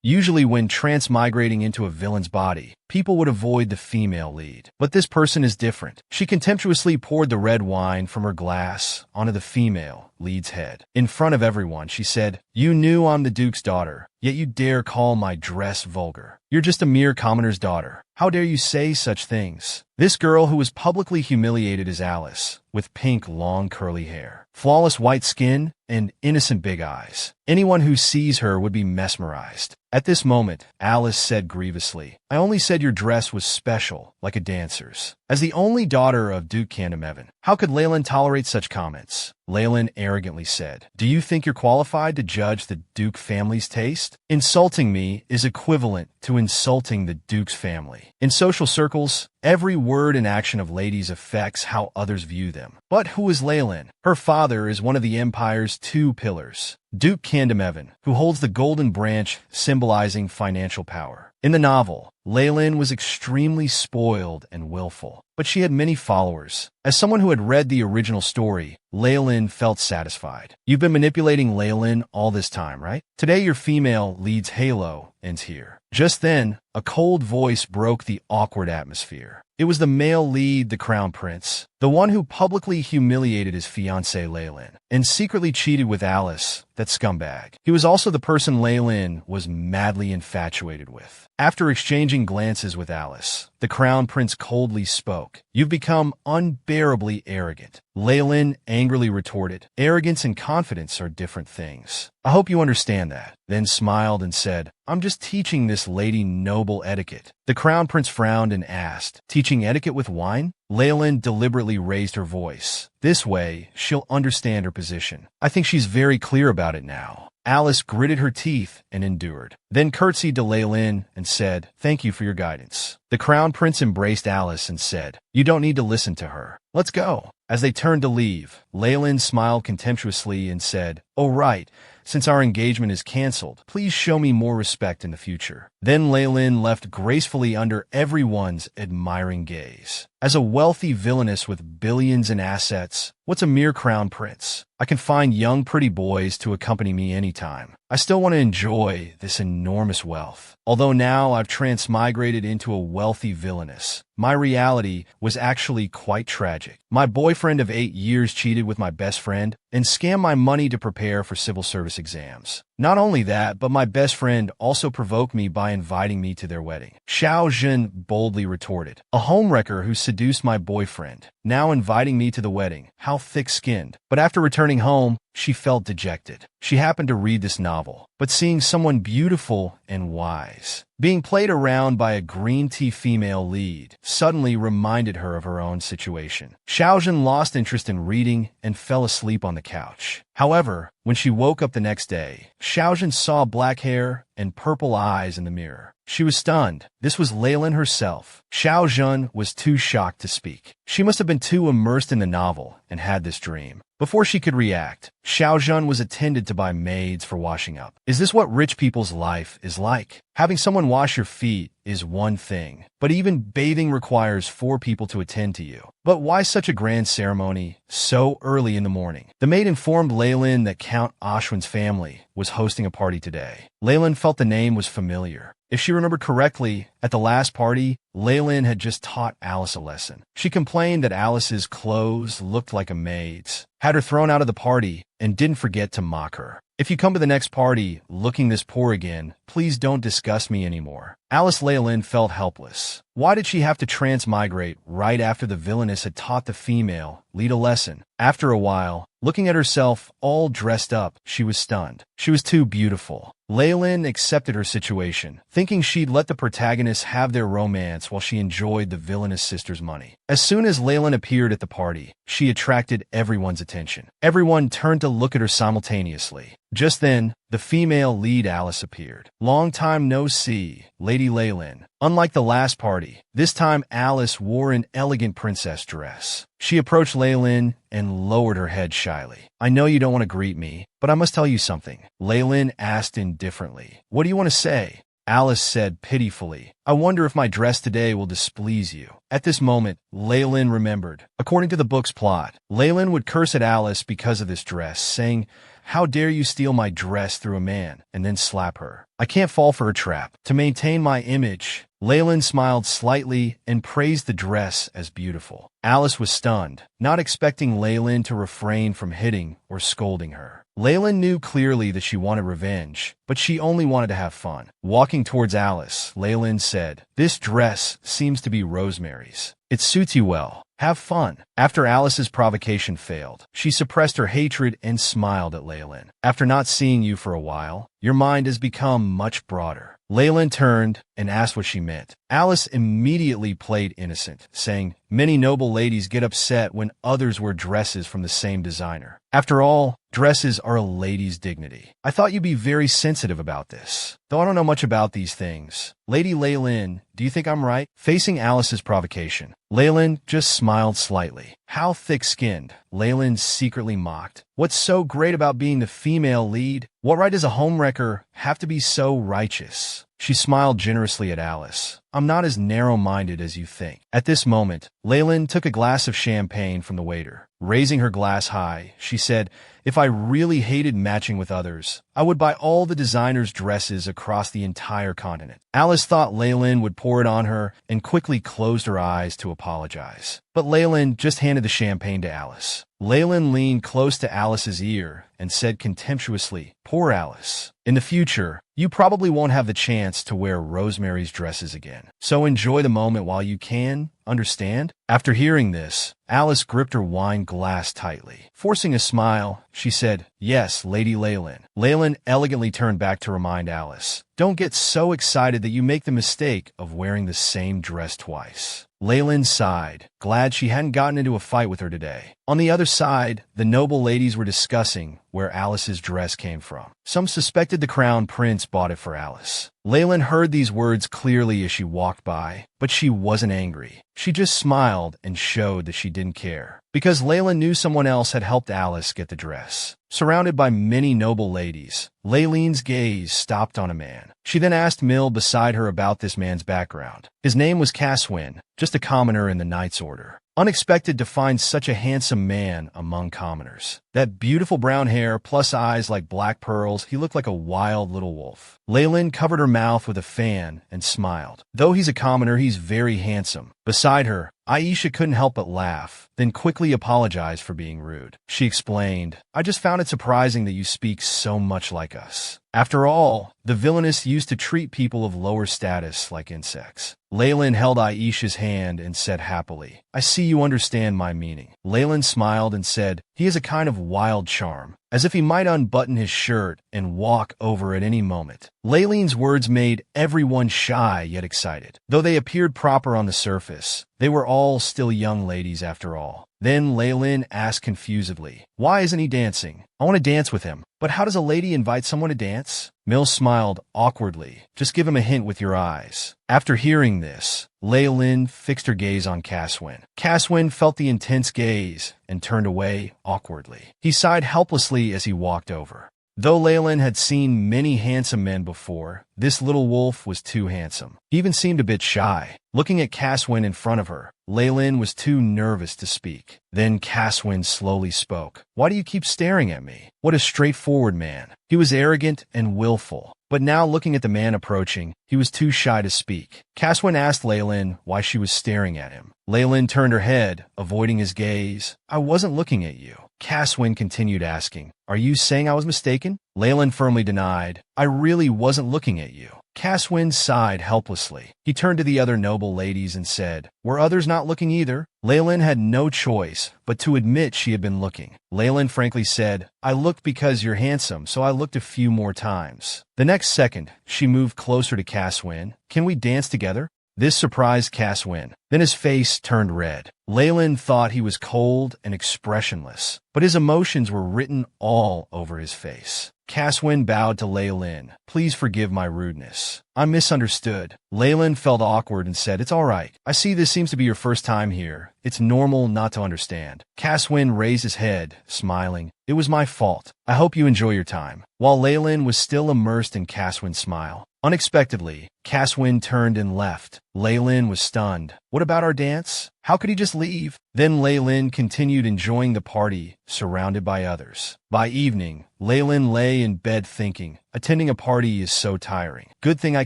Usually when transmigrating into a villain's body, people would avoid the female lead. But this person is different. She contemptuously poured the red wine from her glass onto the female lead's head. In front of everyone, she said, "You knew I'm the Duke's daughter, yet you dare call my dress vulgar. You're just a mere commoner's daughter. How dare you say such things?" This girl who was publicly humiliated is Alice, with pink, long, curly hair, flawless white skin, and innocent big eyes. Anyone who sees her would be mesmerized. At this moment, Alice said grievously, "I only said your dress was special, like a dancer's." As the only daughter of Duke Candlehaven, how could Leyland tolerate such comments? Leyland arrogantly said, "Do you think you're qualified to judge the Duke family's taste? Insulting me is equivalent to insulting the Duke's family. In social circles, every word and action of ladies affects how others view them. But who is Leyland? Her father is one of the Empire's two pillars, Duke Candlehaven, who holds the golden branch symbolizing financial power. In the novel, Leyland was extremely spoiled and willful, but she had many followers. As someone who had read the original story, Leyland felt satisfied. You've been manipulating Leyland all this time, right? Today your female lead's halo ends here. Just then, a cold voice broke the awkward atmosphere. It was the male lead, the Crown Prince, the one who publicly humiliated his fiancée Leyland and secretly cheated with Alice, that scumbag. He was also the person Leyland was madly infatuated with. After exchanging glances with Alice, the Crown Prince coldly spoke. "You've become unbearably arrogant." Leyland angrily retorted, "Arrogance and confidence are different things. I hope you understand that," then smiled and said, "I'm just teaching this lady noble etiquette." The Crown Prince frowned and asked, "Teaching etiquette with wine?" Leyland deliberately raised her voice. "This way, she'll understand her position. I think she's very clear about it now." Alice gritted her teeth and endured, then curtsied to Leyland and said, "Thank you for your guidance." The Crown Prince embraced Alice and said, "You don't need to listen to her. Let's go." As they turned to leave, Leyland smiled contemptuously and said, "Oh right, since our engagement is canceled, please show me more respect in the future." Then Leyland left gracefully under everyone's admiring gaze. As a wealthy villainess with billions in assets, what's a mere crown prince? I can find young pretty boys to accompany me anytime. I still want to enjoy this enormous wealth. Although now I've transmigrated into a wealthy villainess, my reality was actually quite tragic. My boyfriend of 8 years cheated with my best friend and scammed my money to prepare for civil service exams. Not only that, but my best friend also provoked me by inviting me to their wedding. Xiao Zhen boldly retorted, "A homewrecker who seduced my boyfriend, now inviting me to the wedding. How thick-skinned." But after returning home, she felt dejected. She happened to read this novel, but seeing someone beautiful and wise being played around by a green tea female lead suddenly reminded her of her own situation. Xiaozhen lost interest in reading and fell asleep on the couch. However, when she woke up the next day, Xiaozhen saw black hair and purple eyes in the mirror. She was stunned. This was Leyland herself. Xiaozhen was too shocked to speak. She must have been too immersed in the novel and had this dream. Before she could react, Xiaozhen was attended to by maids for washing up. Is this what rich people's life is like? Having someone wash your feet is one thing, but even bathing requires 4 people to attend to you. But why such a grand ceremony so early in the morning? The maid informed Leyland that Count Ashwin's family was hosting a party today. Leyland felt the name was familiar. If she remembered correctly, at the last party, Leyland had just taught Alice a lesson. She complained that Alice's clothes looked like a maid's, had her thrown out of the party, and didn't forget to mock her. "If you come to the next party looking this poor again, please don't disgust me anymore." Alice Leyland felt helpless. Why did she have to transmigrate right after the villainess had taught the female lead a lesson? After a while, looking at herself all dressed up, she was stunned. She was too beautiful. Leyland accepted her situation, thinking she'd let the protagonists have their romance while she enjoyed the villainous sister's money. As soon as Leyland appeared at the party, she attracted everyone's attention. Everyone turned to look at her simultaneously. Just then, the female lead Alice appeared. "Long time no see, Lady Leyland." Unlike the last party, this time Alice wore an elegant princess dress. She approached Leyland and lowered her head shyly. "I know you don't want to greet me, but I must tell you something." Leyland asked indifferently, "What do you want to say?" Alice said pitifully, "I wonder if my dress today will displease you." At this moment, Leyland remembered. According to the book's plot, Leyland would curse at Alice because of this dress, saying, how dare you steal my dress through a man, and then slap her. I can't fall for her trap. To maintain my image, Leen smiled slightly and praised the dress as beautiful. Alice was stunned, not expecting Leen to refrain from hitting or scolding her. Leen knew clearly that she wanted revenge, but she only wanted to have fun. Walking towards Alice, Leen said, "This dress seems to be Rosemary's. It suits you well. Have fun." After Alice's provocation failed, she suppressed her hatred and smiled at Leen. "After not seeing you for a while, your mind has become much broader." Leen turned and asked what she meant. Alice immediately played innocent, saying, "Many noble ladies get upset when others wear dresses from the same designer. After all, dresses are a lady's dignity. I thought you'd be very sensitive about this, though I don't know much about these things. Lady Leen, do you think I'm right?" Facing Alice's provocation, Leen just smiled slightly. How thick-skinned, Leen secretly mocked. What's so great about being the female lead? What right does a homewrecker have to be so righteous? She smiled generously at Alice. "I'm not as narrow-minded as you think." At this moment, Leen took a glass of champagne from the waiter. Raising her glass high, she said, "If I really hated matching with others, I would buy all the designers' dresses across the entire continent." Alice thought Leen would pour it on her and quickly closed her eyes to apologize. But Leen just handed the champagne to Alice. Leen leaned close to Alice's ear and said contemptuously, "Poor Alice. In the future, you probably won't have the chance to wear Rosemary's dresses again. So enjoy the moment while you can, understand?" After hearing this, Alice gripped her wine glass tightly. Forcing a smile, she said, "Yes, Lady Leen." Leen elegantly turned back to remind Alice, "Don't get so excited that you make the mistake of wearing the same dress twice." Leen sighed, glad she hadn't gotten into a fight with her today. On the other side, the noble ladies were discussing where Alice's dress came from. Some suspected the crown prince bought it for Alice. Leen heard these words clearly as she walked by, but she wasn't angry. She just smiled and showed that she didn't care. Because Leen knew someone else had helped Alice get the dress. Surrounded by many noble ladies, Leen's gaze stopped on a man. She then asked Mill beside her about this man's background. His name was Caswin, just a commoner in the Knight's Order. Unexpected to find such a handsome man among commoners. That beautiful brown hair plus eyes like black pearls, he looked like a wild little wolf. Leen covered her mouth with a fan and smiled. Though he's a commoner, he's very handsome. Beside her, Aisha couldn't help but laugh, then quickly apologized for being rude. She explained, "I just found it surprising that you speak so much like us. After all, the Villainess used to treat people of lower status like insects." Leen held Aisha's hand and said happily, "I see you understand my meaning." Leen smiled and said, "He has a kind of wild charm, as if he might unbutton his shirt and walk over at any moment." Leen's words made everyone shy yet excited. Though they appeared proper on the surface, they were all still young ladies after all. Then Leen asked confusedly, "Why isn't he dancing? I want to dance with him." "But how does a lady invite someone to dance?" Mill smiled awkwardly. "Just give him a hint with your eyes." After hearing this, Leen fixed her gaze on Caswin. Caswin felt the intense gaze and turned away awkwardly. He sighed helplessly as he walked over. Though Leen had seen many handsome men before, this little wolf was too handsome. He even seemed a bit shy. Looking at Caswin in front of her, Leen was too nervous to speak. Then Caswin slowly spoke. "Why do you keep staring at me?" What a straightforward man. He was arrogant and willful. But now looking at the man approaching, he was too shy to speak. Caswin asked Leen why she was staring at him. Leen turned her head, avoiding his gaze. "I wasn't looking at you." Caswin continued asking, "Are you saying I was mistaken?" Leen firmly denied, "I really wasn't looking at you." Caswin sighed helplessly. He turned to the other noble ladies and said, "Were others not looking either?" Leen had no choice but to admit she had been looking. Leen frankly said, "I looked because you're handsome, so I looked a few more times." The next second, she moved closer to Caswin. "Can we dance together?" This surprised Caswin. Then his face turned red. Leen thought he was cold and expressionless, but his emotions were written all over his face. Caswin bowed to Leen. "Please forgive my rudeness. I misunderstood." Leen felt awkward and said, "It's all right. I see this seems to be your first time here. It's normal not to understand." Caswin raised his head, smiling. "It was my fault. I hope you enjoy your time." While Leen was still immersed in Caswin's smile, Unexpectedly, Caswin turned and left. Leen was stunned. What about our dance? How could he just leave? Then Leen continued enjoying the party, surrounded by others. By evening, Leen lay in bed thinking, attending a party is so tiring. Good thing I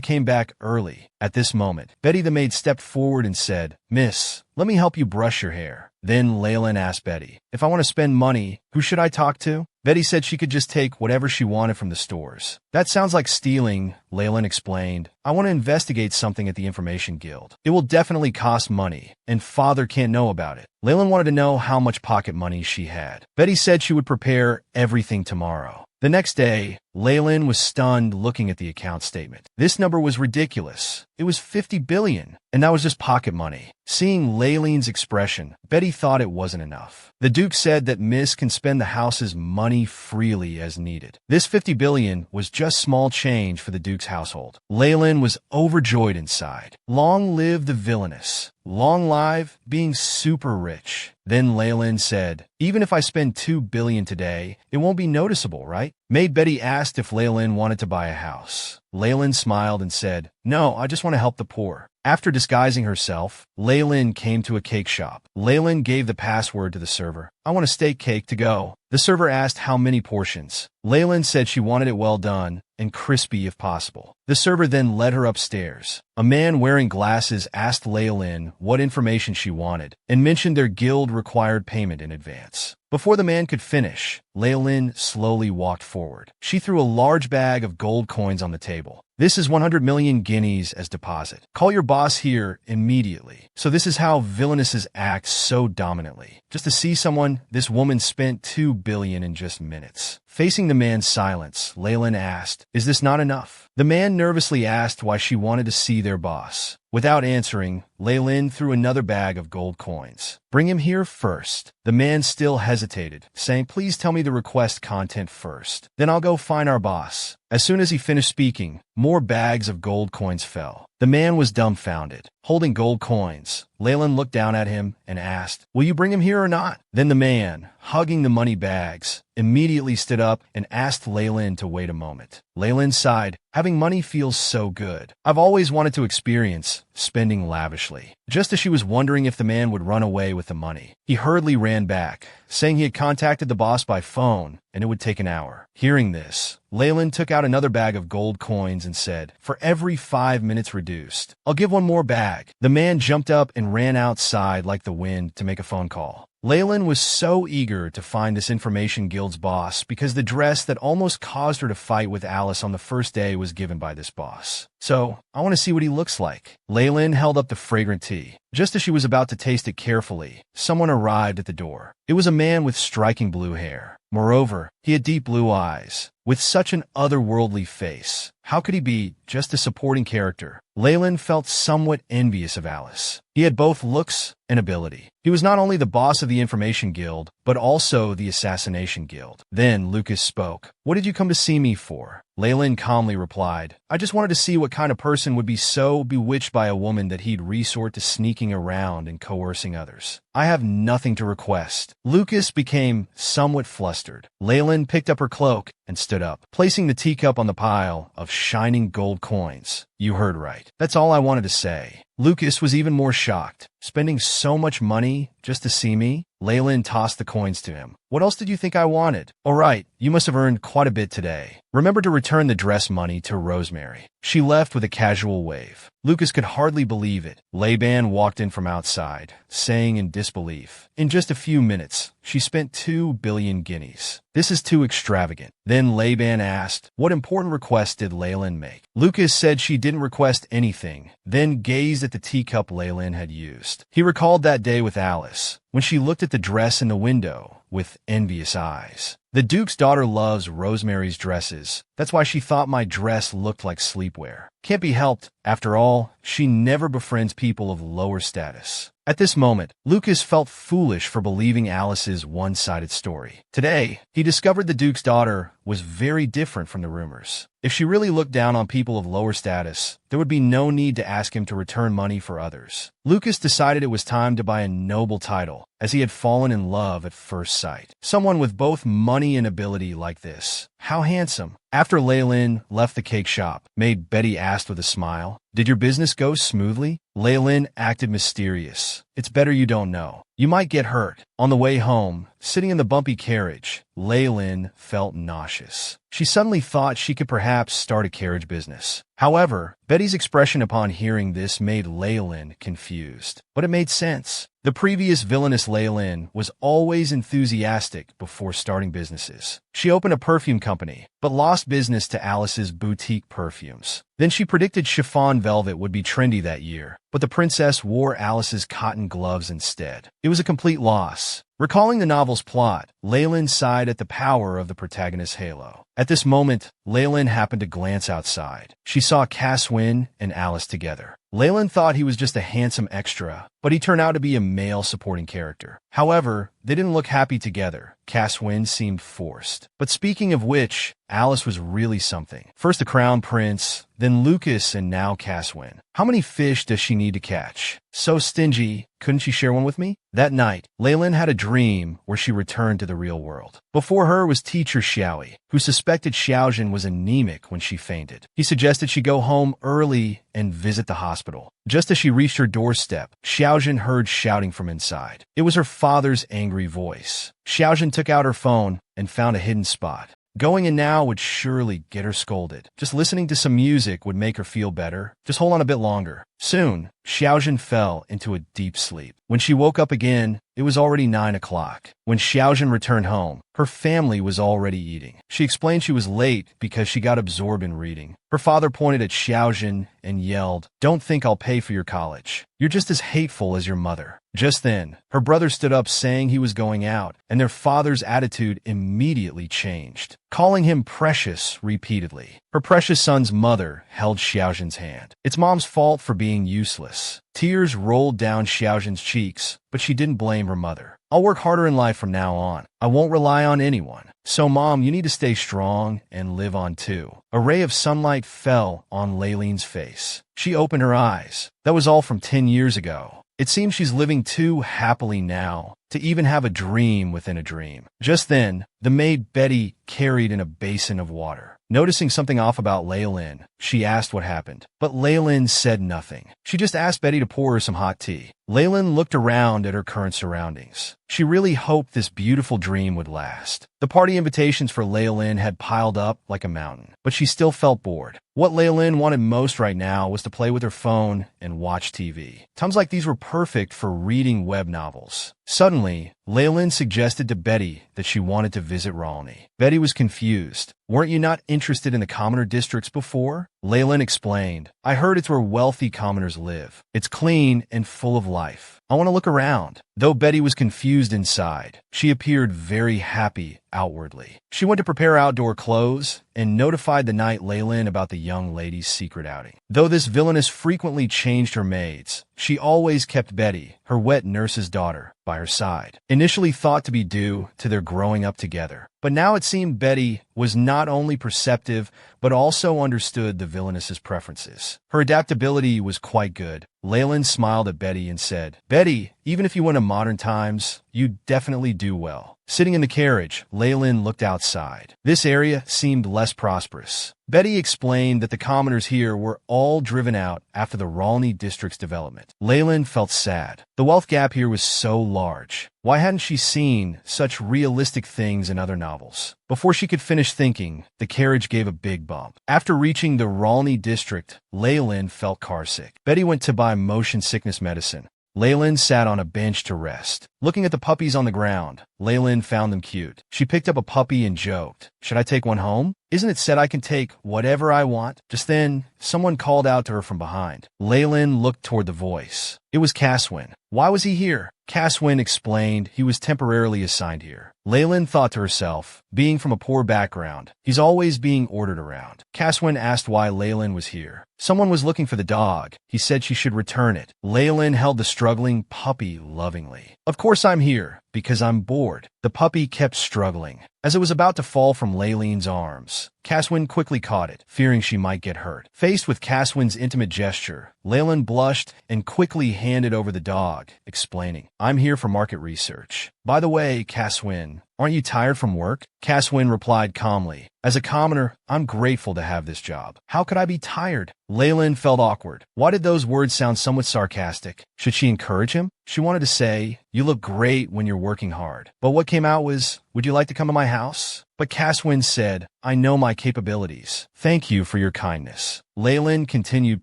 came back early. At this moment, Betty the maid stepped forward and said, Miss, let me help you brush your hair. Then Leen asked Betty, if I want to spend money, who should I talk to? Betty said she could just take whatever she wanted from the stores. That sounds like stealing, Leen explained. I want to investigate something at the Information Guild. It will definitely cost money, and Father can't know about it. Leen wanted to know how much pocket money she had. Betty said she would prepare everything tomorrow. The next day, Leen was stunned looking at the account statement. This number was ridiculous. It was 50 billion, and that was just pocket money. Seeing Leileen's expression, Betty thought it wasn't enough. The Duke said that Miss can spend the house's money freely as needed. This 50 billion was just small change for the Duke's household. Leen was overjoyed inside. Long live the Villainess. Long live being super rich. Then Leen said, even if I spend 2 billion today, it won't be noticeable, right? Maid Betty asked if Leen wanted to buy a house. Leen smiled and said, no, I just want to help the poor. After disguising herself, Leen came to a cake shop. Leen gave the password to the server. I want a steak cake to go. The server asked how many portions. Leen said she wanted it well done and crispy if possible. The server then led her upstairs. A man wearing glasses asked Leen what information she wanted and mentioned their guild required payment in advance. Before the man could finish, Leen slowly walked forward. She threw a large bag of gold coins on the table. This is 100 million guineas as deposit. Call your boss here immediately. So this is how Villainnesses act so dominantly. Just to see someone, this woman spent 2 billion in just minutes. Facing the man's silence, Leen asked, is this not enough? The man nervously asked why she wanted to see their boss. Without answering, Leen threw another bag of gold coins. Bring him here first. The man still hesitated, saying, please tell me the request content first. Then I'll go find our boss. As soon as he finished speaking, more bags of gold coins fell. The man was dumbfounded. Holding gold coins, Leen looked down at him and asked, will you bring him here or not? Then the man, hugging the money bags, immediately stood up and asked Leen to wait a moment. Leen sighed, having money feels so good. I've always wanted to experience spending lavishly. Just as she was wondering if the man would run away with the money, he hurriedly ran back, saying he had contacted the boss by phone and it would take an hour. Hearing this, Leen took out another bag of gold coins and said, for every 5 minutes reduced, I'll give one more bag. The man jumped up and ran outside like the wind to make a phone call. Leen was so eager to find this Information Guild's boss because the dress that almost caused her to fight with Alice on the first day was given by this boss. So, I want to see what he looks like. Leen held up the fragrant tea. Just as she was about to taste it carefully, someone arrived at the door. It was a man with striking blue hair. Moreover, he had deep blue eyes. With such an otherworldly face, how could he be just a supporting character? Leen felt somewhat envious of Alice. He had both looks and ability. He was not only the boss of the Information Guild, but also the Assassination Guild. Then Lucas spoke. What did you come to see me for? Leen calmly replied, I just wanted to see what kind of person would be so bewitched by a woman that he'd resort to sneaking around and coercing others. I have nothing to request. Lucas became somewhat flustered. Leen picked up her cloak and stood up, placing the teacup on the pile of shining gold coins. You heard right. That's all I wanted to say. Lucas was even more shocked. Spending so much money just to see me? Leen tossed the coins to him. What else did you think I wanted? All right, you must have earned quite a bit today. Remember to return the dress money to Rosemary. She left with a casual wave. Lucas could hardly believe it. Laban walked in from outside, saying in disbelief, in just a few minutes, she spent 2 billion guineas. This is too extravagant. Then Laban asked, what important request did Leen make? Lucas said she didn't request anything, then gazed at the teacup Leen had used. He recalled that day with Alice, when she looked at the dress in the window with envious eyes. The Duke's daughter loves Rosemary's dresses. That's why she thought my dress looked like sleepwear. Can't be helped. After all, she never befriends people of lower status. At this moment, Lucas felt foolish for believing Alice's one-sided story. Today, he discovered the Duke's daughter was very different from the rumors. If she really looked down on people of lower status, there would be no need to ask him to return money for others. Lucas decided it was time to buy a noble title, as he had fallen in love at first sight. Someone with both money and ability like this. How handsome. After Leen left the cake shop, maid Betty asked with a smile, "Did your business go smoothly?" Leen acted mysterious. "It's better you don't know. You might get hurt." On the way home, sitting in the bumpy carriage, Leen felt nauseous. She suddenly thought she could perhaps start a carriage business. However, Betty's expression upon hearing this made Leen confused. But it made sense. The previous villainous Leen was always enthusiastic before starting businesses. She opened a perfume company, but lost business to Alice's boutique perfumes. Then she predicted chiffon velvet would be trendy that year, but the princess wore Alice's cotton gloves instead. It was a complete loss. Recalling the novel's plot, Leen sighed at the power of the protagonist's halo. At this moment, Leen happened to glance outside. She saw Caswin and Alice together. Leen thought he was just a handsome extra, but he turned out to be a male supporting character. However, they didn't look happy together. Caswin seemed forced. But speaking of which, Alice was really something. First the crown prince, then Lucas, and now Caswin. How many fish does she need to catch? So stingy, couldn't she share one with me? That night, Leen had a dream where she returned to the real world. Before her was teacher Xiaoi, who suspected Xiaojin was anemic when she fainted. He suggested she go home early and visit the hospital. Just as she reached her doorstep, Xiaojin heard shouting from inside. It was her father's angry voice. Xiaojin took out her phone and found a hidden spot. Going in now would surely get her scolded. Just listening to some music would make her feel better. Just hold on a bit longer. Soon, Xiaojin fell into a deep sleep. When she woke up again, it was already 9 o'clock. When Xiaojin returned home, her family was already eating. She explained she was late because she got absorbed in reading. Her father pointed at Xiaojin and yelled, "Don't think I'll pay for your college. You're just as hateful as your mother." Just then, her brother stood up saying he was going out, and their father's attitude immediately changed, calling him precious repeatedly. Her precious son's mother held Xiaojin's hand. It's mom's fault for being useless. Tears rolled down Xiaojin's cheeks, but she didn't blame her mother. "I'll work harder in life from now on. I won't rely on anyone. So mom, you need to stay strong and live on too." A ray of sunlight fell on Leileen's face. She opened her eyes. That was all from 10 years ago. It seems she's living too happily now to even have a dream within a dream. Just then, the maid Betty carried in a basin of water. Noticing something off about Leen, she asked what happened, but Leen said nothing. She just asked Betty to pour her some hot tea. Leen looked around at her current surroundings. She really hoped this beautiful dream would last. The party invitations for Leen had piled up like a mountain, but she still felt bored. What Leen wanted most right now was to play with her phone and watch TV. Times like these were perfect for reading web novels. Suddenly, Leen suggested to Betty that she wanted to visit Raleigh. Betty was confused. "Weren't you not interested in the commoner districts before?" Leen explained, "I heard it's where wealthy commoners live. It's clean and full of life. I want to look around." Though Betty was confused inside, she appeared very happy outwardly. She went to prepare outdoor clothes and notified the night Leen about the young lady's secret outing. Though this villainess frequently changed her maids, she always kept Betty, her wet nurse's daughter, by her side. Initially thought to be due to their growing up together, but now it seemed Betty was not only perceptive, but also understood the villainess's preferences. Her adaptability was quite good. Leen smiled at Betty and said, "Betty, even if you went to modern times, you'd definitely do well." Sitting in the carriage, Leen looked outside. This area seemed less prosperous. Betty explained that the commoners here were all driven out after the Raleigh district's development. Leen felt sad. The wealth gap here was so large. Why hadn't she seen such realistic things in other novels? Before she could finish thinking, the carriage gave a big bump. After reaching the Raleigh district, Leen felt carsick. Betty went to buy motion sickness medicine. Leen sat on a bench to rest. Looking at the puppies on the ground, Leen found them cute. She picked up a puppy and joked, "Should I take one home? Isn't it said I can take whatever I want?" Just then, someone called out to her from behind. Leen looked toward the voice. It was Caswin. Why was he here? Caswin explained he was temporarily assigned here. Leen thought to herself, being from a poor background, he's always being ordered around. Caswin asked why Leen was here. Someone was looking for the dog. He said she should return it. Leen held the struggling puppy lovingly. "Of course I'm here, because I'm bored. The puppy kept struggling. As it was about to fall from Leileen's arms, Caswin quickly caught it, fearing she might get hurt. Faced with Caswin's intimate gesture, Leilin blushed and quickly handed over the dog, explaining, "I'm here for market research. By the way, Caswin, aren't you tired from work?" Caswin replied calmly, "As a commoner, I'm grateful to have this job. How could I be tired?" Leilin felt awkward. Why did those words sound somewhat sarcastic? Should she encourage him? She wanted to say, "You look great when you're working hard." But what came out was, "Would you like to come to my house?" But Caswin said, "I know my capabilities. Thank you for your kindness." Leilin continued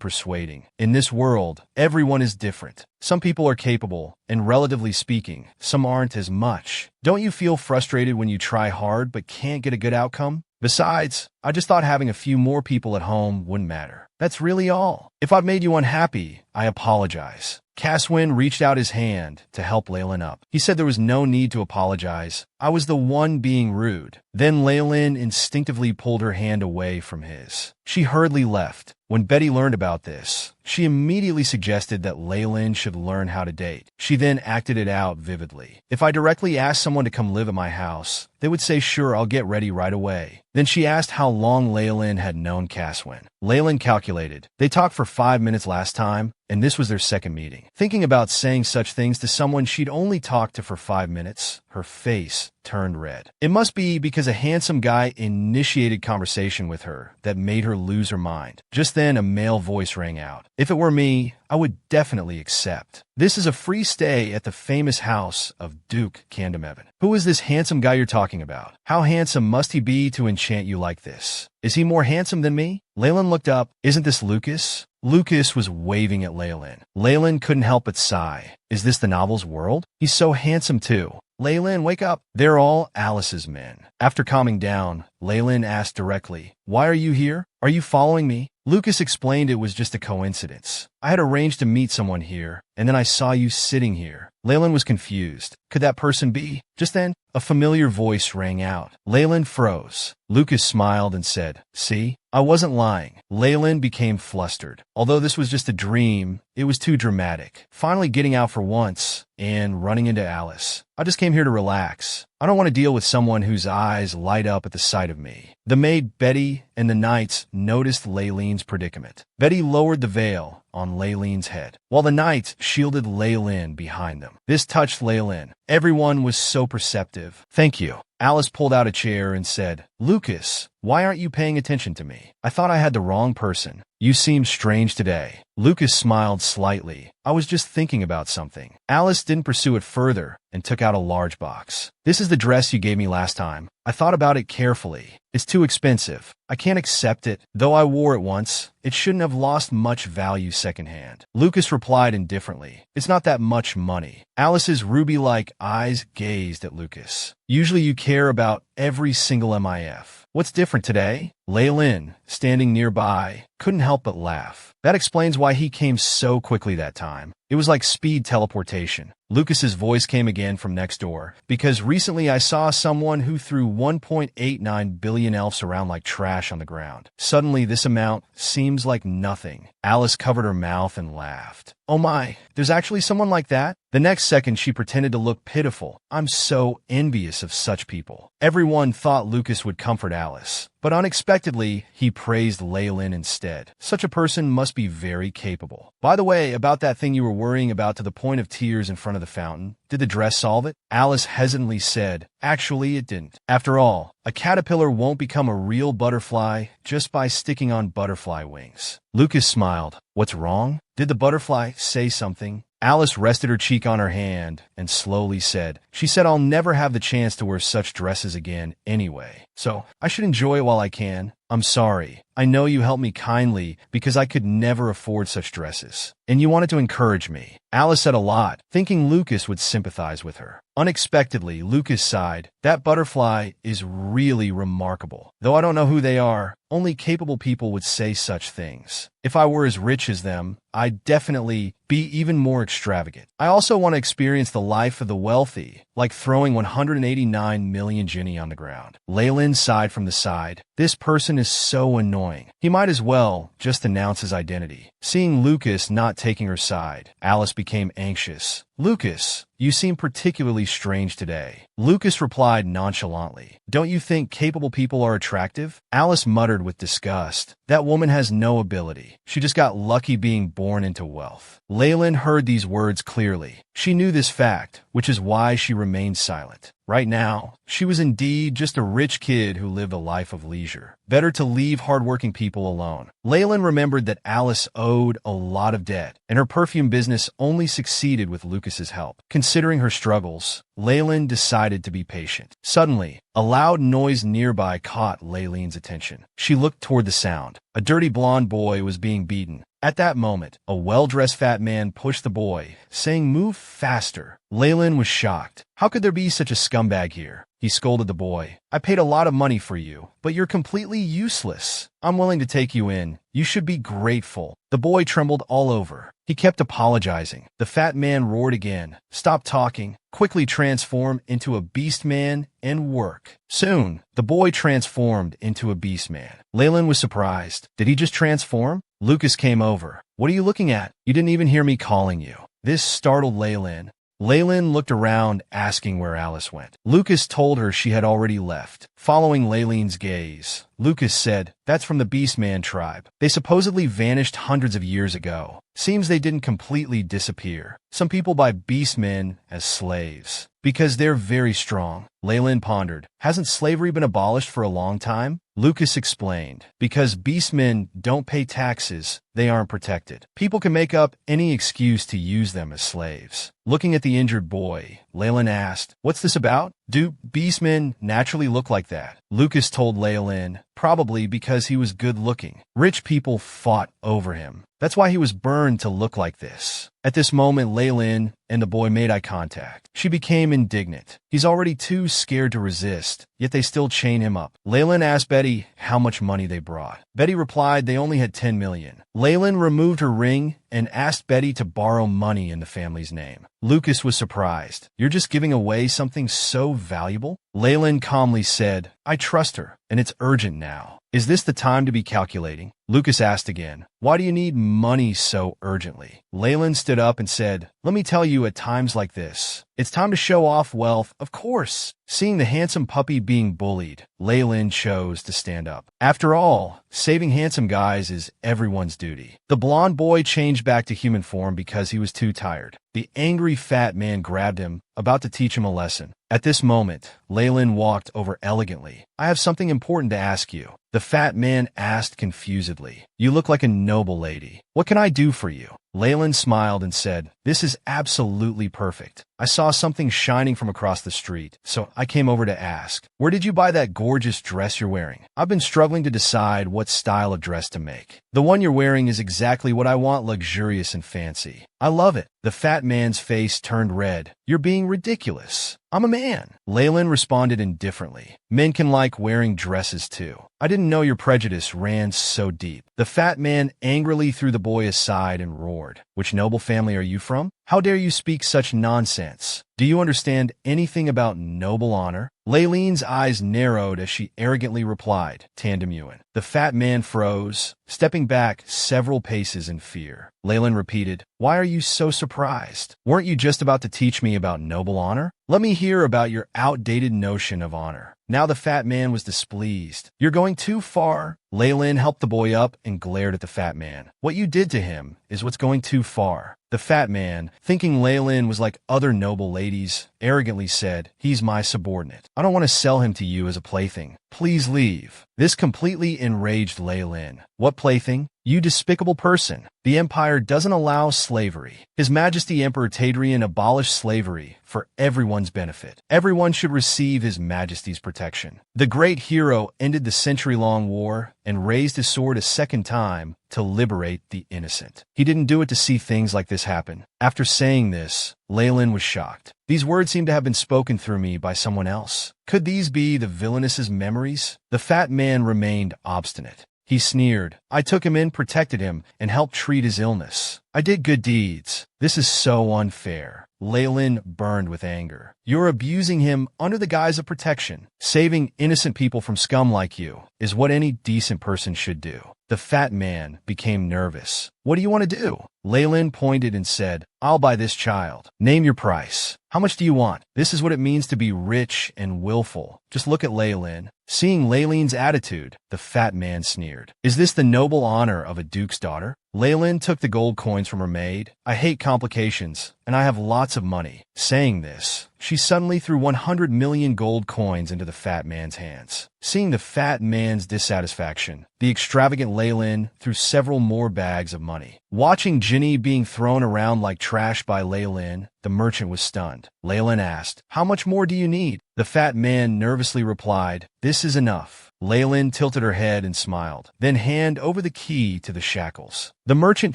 persuading. In this world, everyone is different. Some people are capable, and relatively speaking, some aren't as much. Don't you feel frustrated when you try hard but can't get a good outcome? Besides, I just thought having a few more people at home wouldn't matter. That's really all. If I've made you unhappy, I apologize. Caswin reached out his hand to help Leilin up. He said there was no need to apologize. I was the one being rude. Then Leilin instinctively pulled her hand away from his. She hurriedly left. When Betty learned about this, she immediately suggested that Leilin should learn how to date. She then acted it out vividly. "If I directly asked someone to come live at my house, they would say, 'Sure, I'll get ready right away.'" Then she asked how long Leilin had known Caswin. Leilin calculated. They talked for 5 minutes last time, and this was their second meeting. Thinking about saying such things to someone she'd only talked to for 5 minutes, her face turned red. It must be because a handsome guy initiated conversation with her that made her lose her mind. Just then, a male voice rang out. "If it were me, I would definitely accept. This is a free stay at the famous house of Duke Candamevan." "Who is this handsome guy you're talking about? How handsome must he be to enchant you like this? Is he more handsome than me?" Leilin looked up. "Isn't this Lucas?" Lucas was waving at Leilin. Leilin couldn't help but sigh. Is this the novel's world? He's so handsome too. "Leilin, wake up." They're all Alice's men. After calming down, Leilin asked directly, "Why are you here? Are you following me?" Lucas explained it was just a coincidence. "I had arranged to meet someone here, and then I saw you sitting here." Leilin was confused. Could that person be? Just then, a familiar voice rang out. Leilin froze. Lucas smiled and said, "See, I wasn't lying." Leilin became flustered. Although this was just a dream, it was too dramatic. Finally getting out for once and running into Alice. "I just came here to relax. I don't want to deal with someone whose eyes light up at the sight of me." The maid Betty and the knights noticed Leilin's predicament. Betty lowered the veil on Leilin's head, while the knights shielded Leilin behind them. This touched Leilin. Everyone was so perceptive. "Thank you." Alice pulled out a chair and said, "Lucas, why aren't you paying attention to me? I thought I had the wrong person. You seem strange today." Lucas smiled slightly. "I was just thinking about something." Alice didn't pursue it further and took out a large box. "This is the dress you gave me last time. I thought about it carefully. It's too expensive. I can't accept it. Though I wore it once, it shouldn't have lost much value secondhand." Lucas replied indifferently, "It's not that much money." Alice's ruby-like eyes gazed at Lucas. "Usually you care about every single MIF. What's different today?" Leilin, standing nearby, couldn't help but laugh. That explains why he came so quickly that time. It was like speed teleportation. Lucas's voice came again from next door. "Because recently I saw someone who threw 1.89 billion elves around like trash on the ground. Suddenly this amount seems like nothing." Alice covered her mouth and laughed. "Oh my, there's actually someone like that?" The next second she pretended to look pitiful. "I'm so envious of such people." Everyone thought Lucas would comfort Alice, but unexpectedly, he praised Leilin instead. Such a person must be very capable. "By the way, about that thing you were worrying about to the point of tears in front of the fountain, did the dress solve it?" Alice hesitantly said, "Actually, it didn't. After all, a caterpillar won't become a real butterfly just by sticking on butterfly wings." Lucas smiled. "What's wrong? Did the butterfly say something?" Alice rested her cheek on her hand and slowly said, "She said I'll never have the chance to wear such dresses again anyway. So I should enjoy it while I can. I'm sorry. I know you helped me kindly because I could never afford such dresses. And you wanted to encourage me." Alice said a lot, thinking Lucas would sympathize with her. Unexpectedly, Lucas sighed. "That butterfly is really remarkable. Though I don't know who they are, only capable people would say such things. If I were as rich as them, I'd definitely be even more extravagant. I also want to experience the life of the wealthy, like throwing 189 million Ginny on the ground." Leilin sighed from the side. "This person is so annoying. He might as well just announce his identity." Seeing Lucas not taking her side, Alice became anxious. "Lucas, You seem particularly strange today. Lucas replied nonchalantly. Don't you think capable people are attractive? Alice muttered with disgust. That woman has no ability. She just got lucky being born into wealth. Leen heard these words clearly. She knew this fact, which is why she remained silent. Right now, she was indeed just a rich kid who lived a life of leisure. Better to leave hardworking people alone. Leen remembered that Alice owed a lot of debt, and her perfume business only succeeded with Lucas's help. Considering her struggles, Leen decided to be patient. Suddenly, a loud noise nearby caught Leen's attention. She looked toward the sound. A dirty blonde boy was being beaten. At that moment, a well-dressed fat man pushed the boy, saying, "Move faster." Leen was shocked. How could there be such a scumbag here? He scolded the boy. I paid a lot of money for you, but you're completely useless. I'm willing to take you in. You should be grateful. The boy trembled all over. He kept apologizing. The fat man roared again. Stop talking. Quickly transform into a Beastman and work. Soon, the boy transformed into a Beastman. Leen was surprised. Did he just transform? Lucas came over. What are you looking at? You didn't even hear me calling you. This startled Leen. Leen looked around, asking where Alice went. Lucas told her she had already left. Following Leen's gaze, Lucas said, "That's from the Beastman tribe. They supposedly vanished hundreds of years ago. Seems they didn't completely disappear. Some people buy Beastmen as slaves because they're very strong." Leen pondered. Hasn't slavery been abolished for a long time? Lucas explained. Because Beastmen don't pay taxes, they aren't protected. People can make up any excuse to use them as slaves. Looking at the injured boy, Leen asked, "What's this about? Do Beastmen naturally look like that?" Lucas told Leen, probably because he was good-looking. Rich people fought over him. That's why he was burned to look like this. At this moment, Leen and the boy made eye contact. She became indignant. He's already too scared to resist, yet they still chain him up. Leen asked Betty how much money they brought. Betty replied they only had 10 million. Leen removed her ring and asked Betty to borrow money in the family's name. Lucas was surprised. You're just giving away something so valuable? Leen calmly said, I trust her, and it's urgent now. Is this the time to be calculating? Lucas asked again, why do you need money so urgently? Leen stood up and said, let me tell you, at times like this, it's time to show off wealth, of course. Seeing the handsome puppy being bullied, Leen chose to stand up. After all, saving handsome guys is everyone's duty. The blonde boy changed back to human form because he was too tired. The angry fat man grabbed him, about to teach him a lesson. At this moment, Leen walked over elegantly. I have something important to ask you. The fat man asked confusedly. You look like a noble lady. What can I do for you? Leen smiled and said, this is absolutely perfect. I saw something shining from across the street, so I came over to ask. Where did you buy that gorgeous dress you're wearing? I've been struggling to decide what style of dress to make. The one you're wearing is exactly what I want, luxurious and fancy. I love it. The fat man's face turned red. You're being ridiculous. I'm a man. Leen responded indifferently. Men can like wearing dresses too. I didn't know your prejudice ran so deep. The fat man angrily threw the boy aside and roared. Which noble family are you from? How dare you speak such nonsense? Do you understand anything about noble honor? Leen's eyes narrowed as she arrogantly replied, Tandemuin. The fat man froze, stepping back several paces in fear. Leen repeated, why are you so surprised? Weren't you just about to teach me about noble honor? Let me hear about your outdated notion of honor. Now the fat man was displeased. You're going too far. Leen helped the boy up and glared at the fat man. What you did to him is what's going too far. The fat man, thinking Leen was like other noble ladies, arrogantly said, he's my subordinate. I don't want to sell him to you as a plaything. Please leave. This completely enraged Leen. What plaything? You despicable person. The Empire doesn't allow slavery. His Majesty Emperor Tadrian abolished slavery for everyone's benefit. Everyone should receive His Majesty's protection. The great hero ended the century-long war and raised his sword a second time to liberate the innocent. He didn't do it to see things like this happen. After saying this, Leen was shocked. These words seem to have been spoken through me by someone else. Could these be the Villainess's memories? The fat man remained obstinate. He sneered. I took him in, protected him, and helped treat his illness. I did good deeds. This is so unfair. Leen burned with anger. You're abusing him under the guise of protection. Saving innocent people from scum like you is what any decent person should do. The fat man became nervous. What do you want to do? Leen pointed and said, I'll buy this child. Name your price. How much do you want? This is what it means to be rich and willful. Just look at Leen. Seeing Leen's attitude, the fat man sneered. Is this the noble honor of a duke's daughter? Leen took the gold coins from her maid. I hate complications, and I have lots of money. Saying this, she suddenly threw 100 million gold coins into the fat man's hands. Seeing the fat man's dissatisfaction, the extravagant Leen threw several more bags of money. Watching Ginny being thrown around like trash by Leen, the merchant was stunned. Leen asked, How much more do you need? The fat man nervously replied, This is enough. Leen tilted her head and smiled, then hand over the key to the shackles. The merchant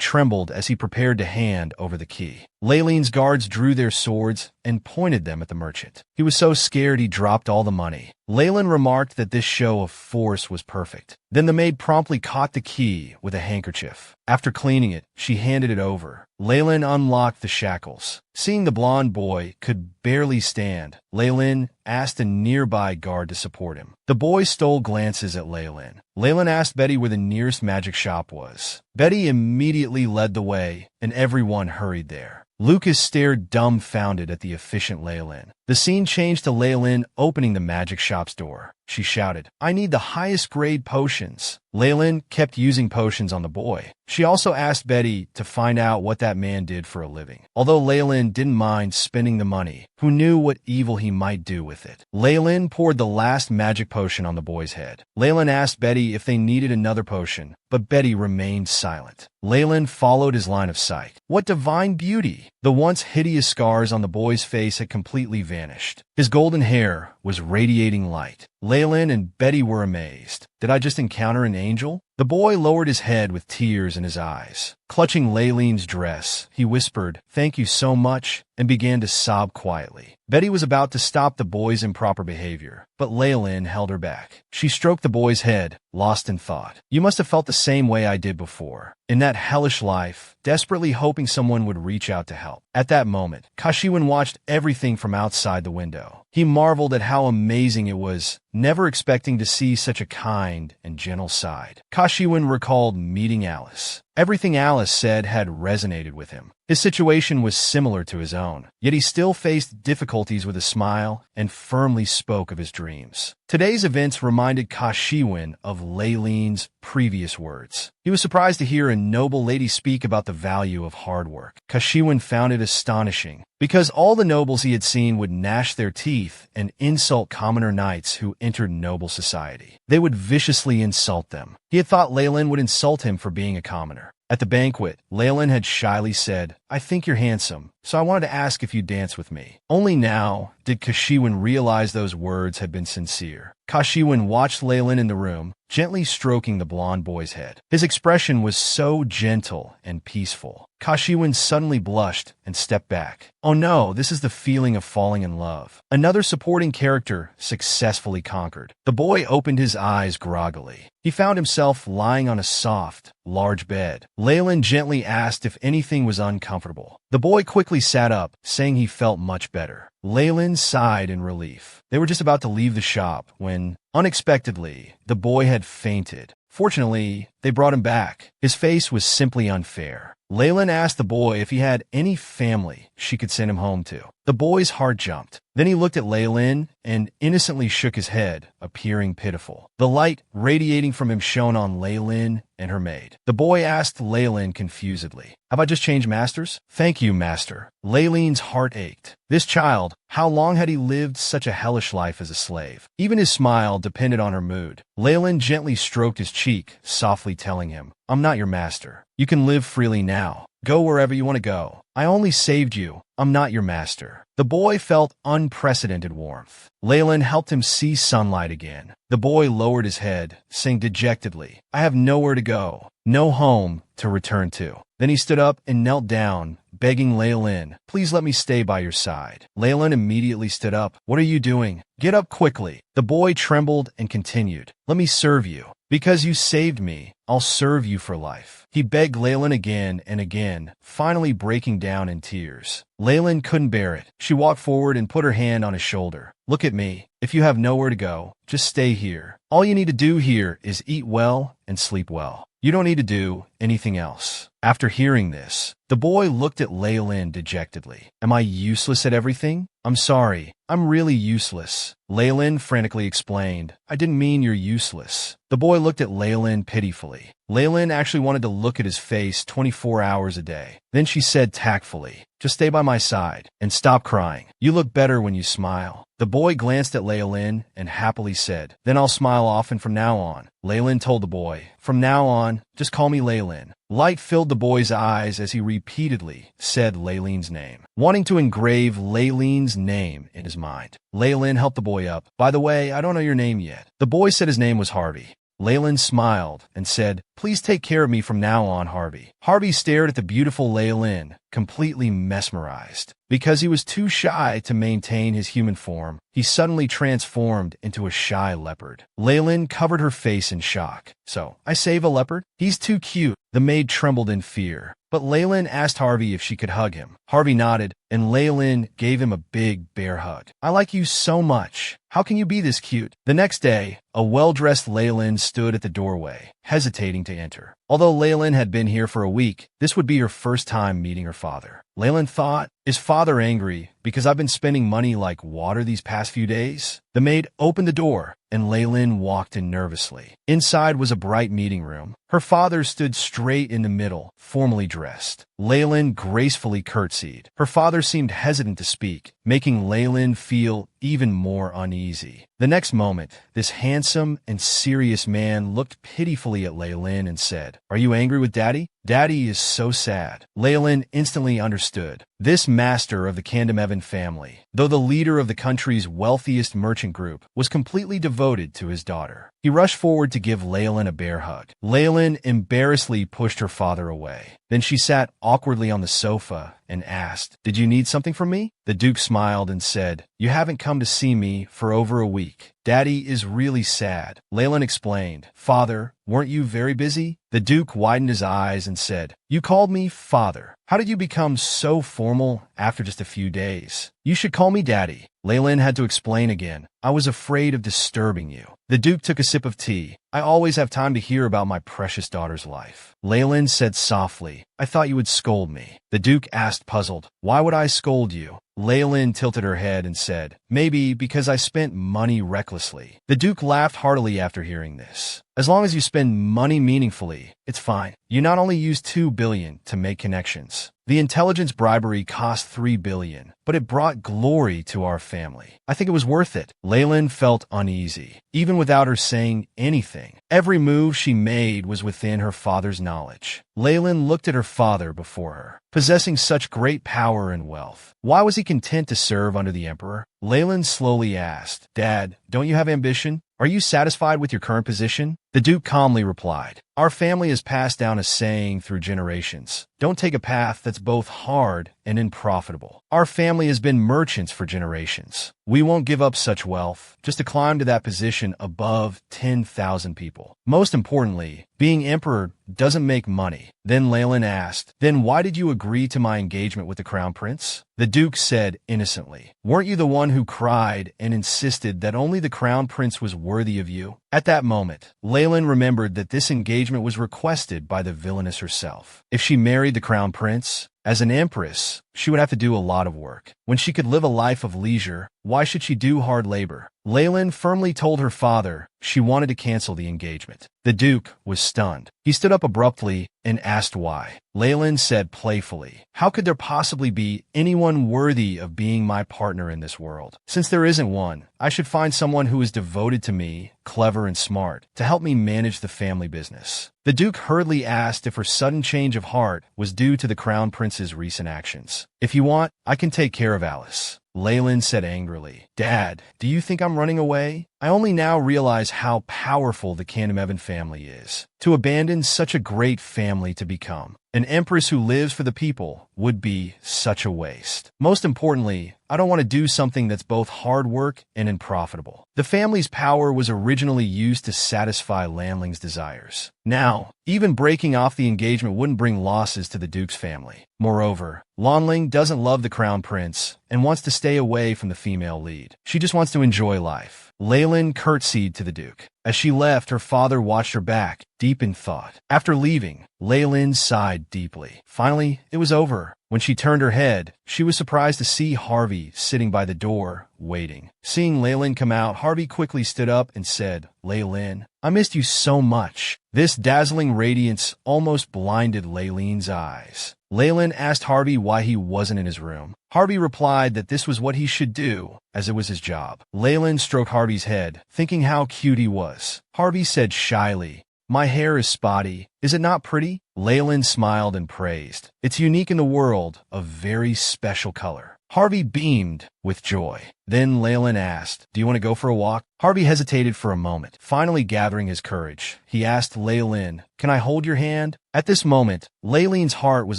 trembled as he prepared to hand over the key. Leen's guards drew their swords and pointed them at the merchant. He was so scared he dropped all the money. Leen remarked that this show of force was perfect. Then the maid promptly caught the key with a handkerchief. After cleaning it, she handed it over. Leen unlocked the shackles. Seeing the blonde boy could barely stand, Leen asked a nearby guard to support him. The boy stole glances at Leen. Leen asked Betty where the nearest magic shop was. Betty immediately led the way, and everyone hurried there. Lucas stared dumbfounded at the efficient Leen. The scene changed to Leen opening the magic shop's door. She shouted, I need the highest grade potions. Leen kept using potions on the boy. She also asked Betty to find out what that man did for a living. Although Leen didn't mind spending the money, who knew what evil he might do with it? Leen poured the last magic potion on the boy's head. Leen asked Betty if they needed another potion, but Betty remained silent. Leen followed his line of sight. What divine beauty! The once hideous scars on the boy's face had completely vanished. His golden hair was radiating light. Leen and Betty were amazed. Did I just encounter an angel? The boy lowered his head with tears in his eyes. Clutching Leen's dress, he whispered, Thank you so much, and began to sob quietly. Betty was about to stop the boy's improper behavior, but Leen held her back. She stroked the boy's head, lost in thought. You must have felt the same way I did before. In that hellish life, desperately hoping someone would reach out to help. At that moment, Kashiwin watched everything from outside the window. He marveled at how amazing it was, never expecting to see such a kind and gentle side. Kashiwin recalled meeting Alice. Everything Alice said had resonated with him. His situation was similar to his own, yet he still faced difficulties with a smile and firmly spoke of his dreams. Today's events reminded Kashiwin of Leen's previous words. He was surprised to hear a noble lady speak about the value of hard work. Kashiwin found it astonishing, because all the nobles he had seen would gnash their teeth and insult commoner knights who entered noble society. They would viciously insult them. He had thought Leen would insult him for being a commoner. At the banquet, Leen had shyly said, I think you're handsome, so I wanted to ask if you'd dance with me. Only now did Kashiwin realize those words had been sincere. Kashiwin watched Leen in the room, gently stroking the blonde boy's head. His expression was so gentle and peaceful. Kashiwin suddenly blushed and stepped back. Oh no, this is the feeling of falling in love. Another supporting character successfully conquered. The boy opened his eyes groggily. He found himself lying on a soft, large bed. Leen gently asked if anything was uncomfortable. The boy quickly sat up, saying he felt much better. Leen sighed in relief. They were just about to leave the shop when, unexpectedly, the boy had fainted. Fortunately, they brought him back. His face was simply unfair. Leen asked the boy if he had any family she could send him home to. The boy's heart jumped. Then he looked at Leen and innocently shook his head, appearing pitiful. The light radiating from him shone on Leen and her maid. The boy asked Leen confusedly, Have I just changed masters? Thank you, master. Leen's heart ached. This child, how long had he lived such a hellish life as a slave? Even his smile depended on her mood. Leen gently stroked his cheek, softly telling him, I'm not your master. You can live freely now. Go wherever you want to go. I only saved you. I'm not your master. The boy felt unprecedented warmth. Leen helped him see sunlight again. The boy lowered his head, saying dejectedly, I have nowhere to go, no home to return to. Then he stood up and knelt down, begging Leen, Please let me stay by your side. Leen immediately stood up. What are you doing? Get up quickly. The boy trembled and continued, Let me serve you. Because you saved me, I'll serve you for life. He begged Leen again and again, finally breaking down in tears. Leen couldn't bear it. She walked forward and put her hand on his shoulder. Look at me. If you have nowhere to go, just stay here. All you need to do here is eat well and sleep well. You don't need to do anything else." After hearing this, the boy looked at Leen dejectedly. "Am I useless at everything?" "I'm sorry. I'm really useless." Leen frantically explained. "I didn't mean you're useless." The boy looked at Leen pitifully. Leen actually wanted to look at his face 24 hours a day. Then she said tactfully, "Just stay by my side and stop crying. You look better when you smile." The boy glanced at Leen and happily said, "Then I'll smile often from now on." Leen told the boy, "From now on, just call me Leen." Light filled the boy's eyes as he repeatedly said Leen's name, wanting to engrave Leen's name in his mind. Leen helped the boy up. "By the way, I don't know your name yet." The boy said his name was Harvey. Leen smiled and said, "Please take care of me from now on, Harvey." Harvey stared at the beautiful Leen, completely mesmerized. Because he was too shy to maintain his human form, he suddenly transformed into a shy leopard. Leen covered her face in shock. "So, I save a leopard? He's too cute." The maid trembled in fear, but Leen asked Harvey if she could hug him. Harvey nodded, and Leen gave him a big bear hug. "I like you so much. How can you be this cute?" The next day, a well-dressed Leen stood at the doorway, hesitating to enter. Although Leen had been here for a week, this would be her first time meeting her father. Leen thought, "Is father angry because I've been spending money like water these past few days?" The maid opened the door, and Leen walked in nervously. Inside was a bright meeting room. Her father stood straight in the middle, formally dressed. Leen gracefully curtsied. Her father seemed hesitant to speak, making Leen feel even more uneasy. The next moment, this handsome and serious man looked pitifully at Leen and said, "Are you angry with Daddy? Daddy is so sad." Leen instantly understood. This master of the Kandamevan family, though the leader of the country's wealthiest merchant group, was completely devoted to his daughter. He rushed forward to give Leen a bear hug. Leen embarrassedly pushed her father away. Then she sat awkwardly on the sofa and asked, "Did you need something from me?" The Duke smiled and said, "You haven't come to see me for over a week. Daddy is really sad." Leen explained, "Father, weren't you very busy?" The Duke widened his eyes and said, "You called me father. How did you become so formal after just a few days? You should call me Daddy." Leen had to explain again, "I was afraid of disturbing you." The Duke took a sip of tea. "I always have time to hear about my precious daughter's life." Leen said softly, "I thought you would scold me." The Duke asked, puzzled, "Why would I scold you?" Leen tilted her head and said, "Maybe because I spent money recklessly." The Duke laughed heartily after hearing this. "As long as you spend money meaningfully, it's fine. You not only used $2 billion to make connections. The intelligence bribery cost $3 billion, but it brought glory to our family. I think it was worth it." Leen felt uneasy, even without her saying anything. Every move she made was within her father's knowledge. Leen looked at her father before her, possessing such great power and wealth. Why was he content to serve under the emperor? Leen slowly asked, "Dad, don't you have ambition? Are you satisfied with your current position?" The Duke calmly replied, "Our family has passed down a saying through generations. Don't take a path that's both hard and unprofitable. Our family has been merchants for generations. We won't give up such wealth just to climb to that position above 10,000 people. Most importantly, being emperor doesn't make money." Then Leen asked, "Then why did you agree to my engagement with the crown prince?" The Duke said innocently, "Weren't you the one who cried and insisted that only the crown prince was worthy of you?" At that moment, Leen remembered that this engagement was requested by the Villainess herself. If she married the crown prince, as an empress, she would have to do a lot of work. When she could live a life of leisure, why should she do hard labor? Leen firmly told her father she wanted to cancel the engagement. The Duke was stunned. He stood up abruptly and asked why. Leen said playfully, "How could there possibly be anyone worthy of being my partner in this world? Since there isn't one, I should find someone who is devoted to me, clever and smart, to help me manage the family business." The Duke hurriedly asked if her sudden change of heart was due to the crown prince's recent actions. "If you want, I can take care of Alice." Leen said angrily, "Dad, do you think I'm running away? I only now realize how powerful the Kandamevan family is. To abandon such a great family to become an empress who lives for the people would be such a waste. Most importantly, I don't want to do something that's both hard work and unprofitable. The family's power was originally used to satisfy Lanling's desires. Now, even breaking off the engagement wouldn't bring losses to the Duke's family. Moreover, Lanling doesn't love the Crown Prince and wants to stay away from the female lead. She just wants to enjoy life. Leen curtsied to the Duke. As she left, her father watched her back, deep in thought. After leaving, Leen sighed deeply. Finally, it was over. When she turned her head, she was surprised to see Harvey sitting by the door, waiting. Seeing Leen come out, Harvey quickly stood up and said, "Leen, I missed you so much." This dazzling radiance almost blinded Leen's eyes. Leen asked Harvey why he wasn't in his room. Harvey replied that this was what he should do, as it was his job. Leen stroked Harvey's head, thinking how cute he was. Harvey said shyly, "My hair is spotty. Is it not pretty?" Leen smiled and praised. "It's unique in the world, a very special color." Harvey beamed with joy. Then Leen asked, "Do you want to go for a walk?" Harvey hesitated for a moment. Finally gathering his courage, he asked Leen, "Can I hold your hand?" At this moment, Leen's heart was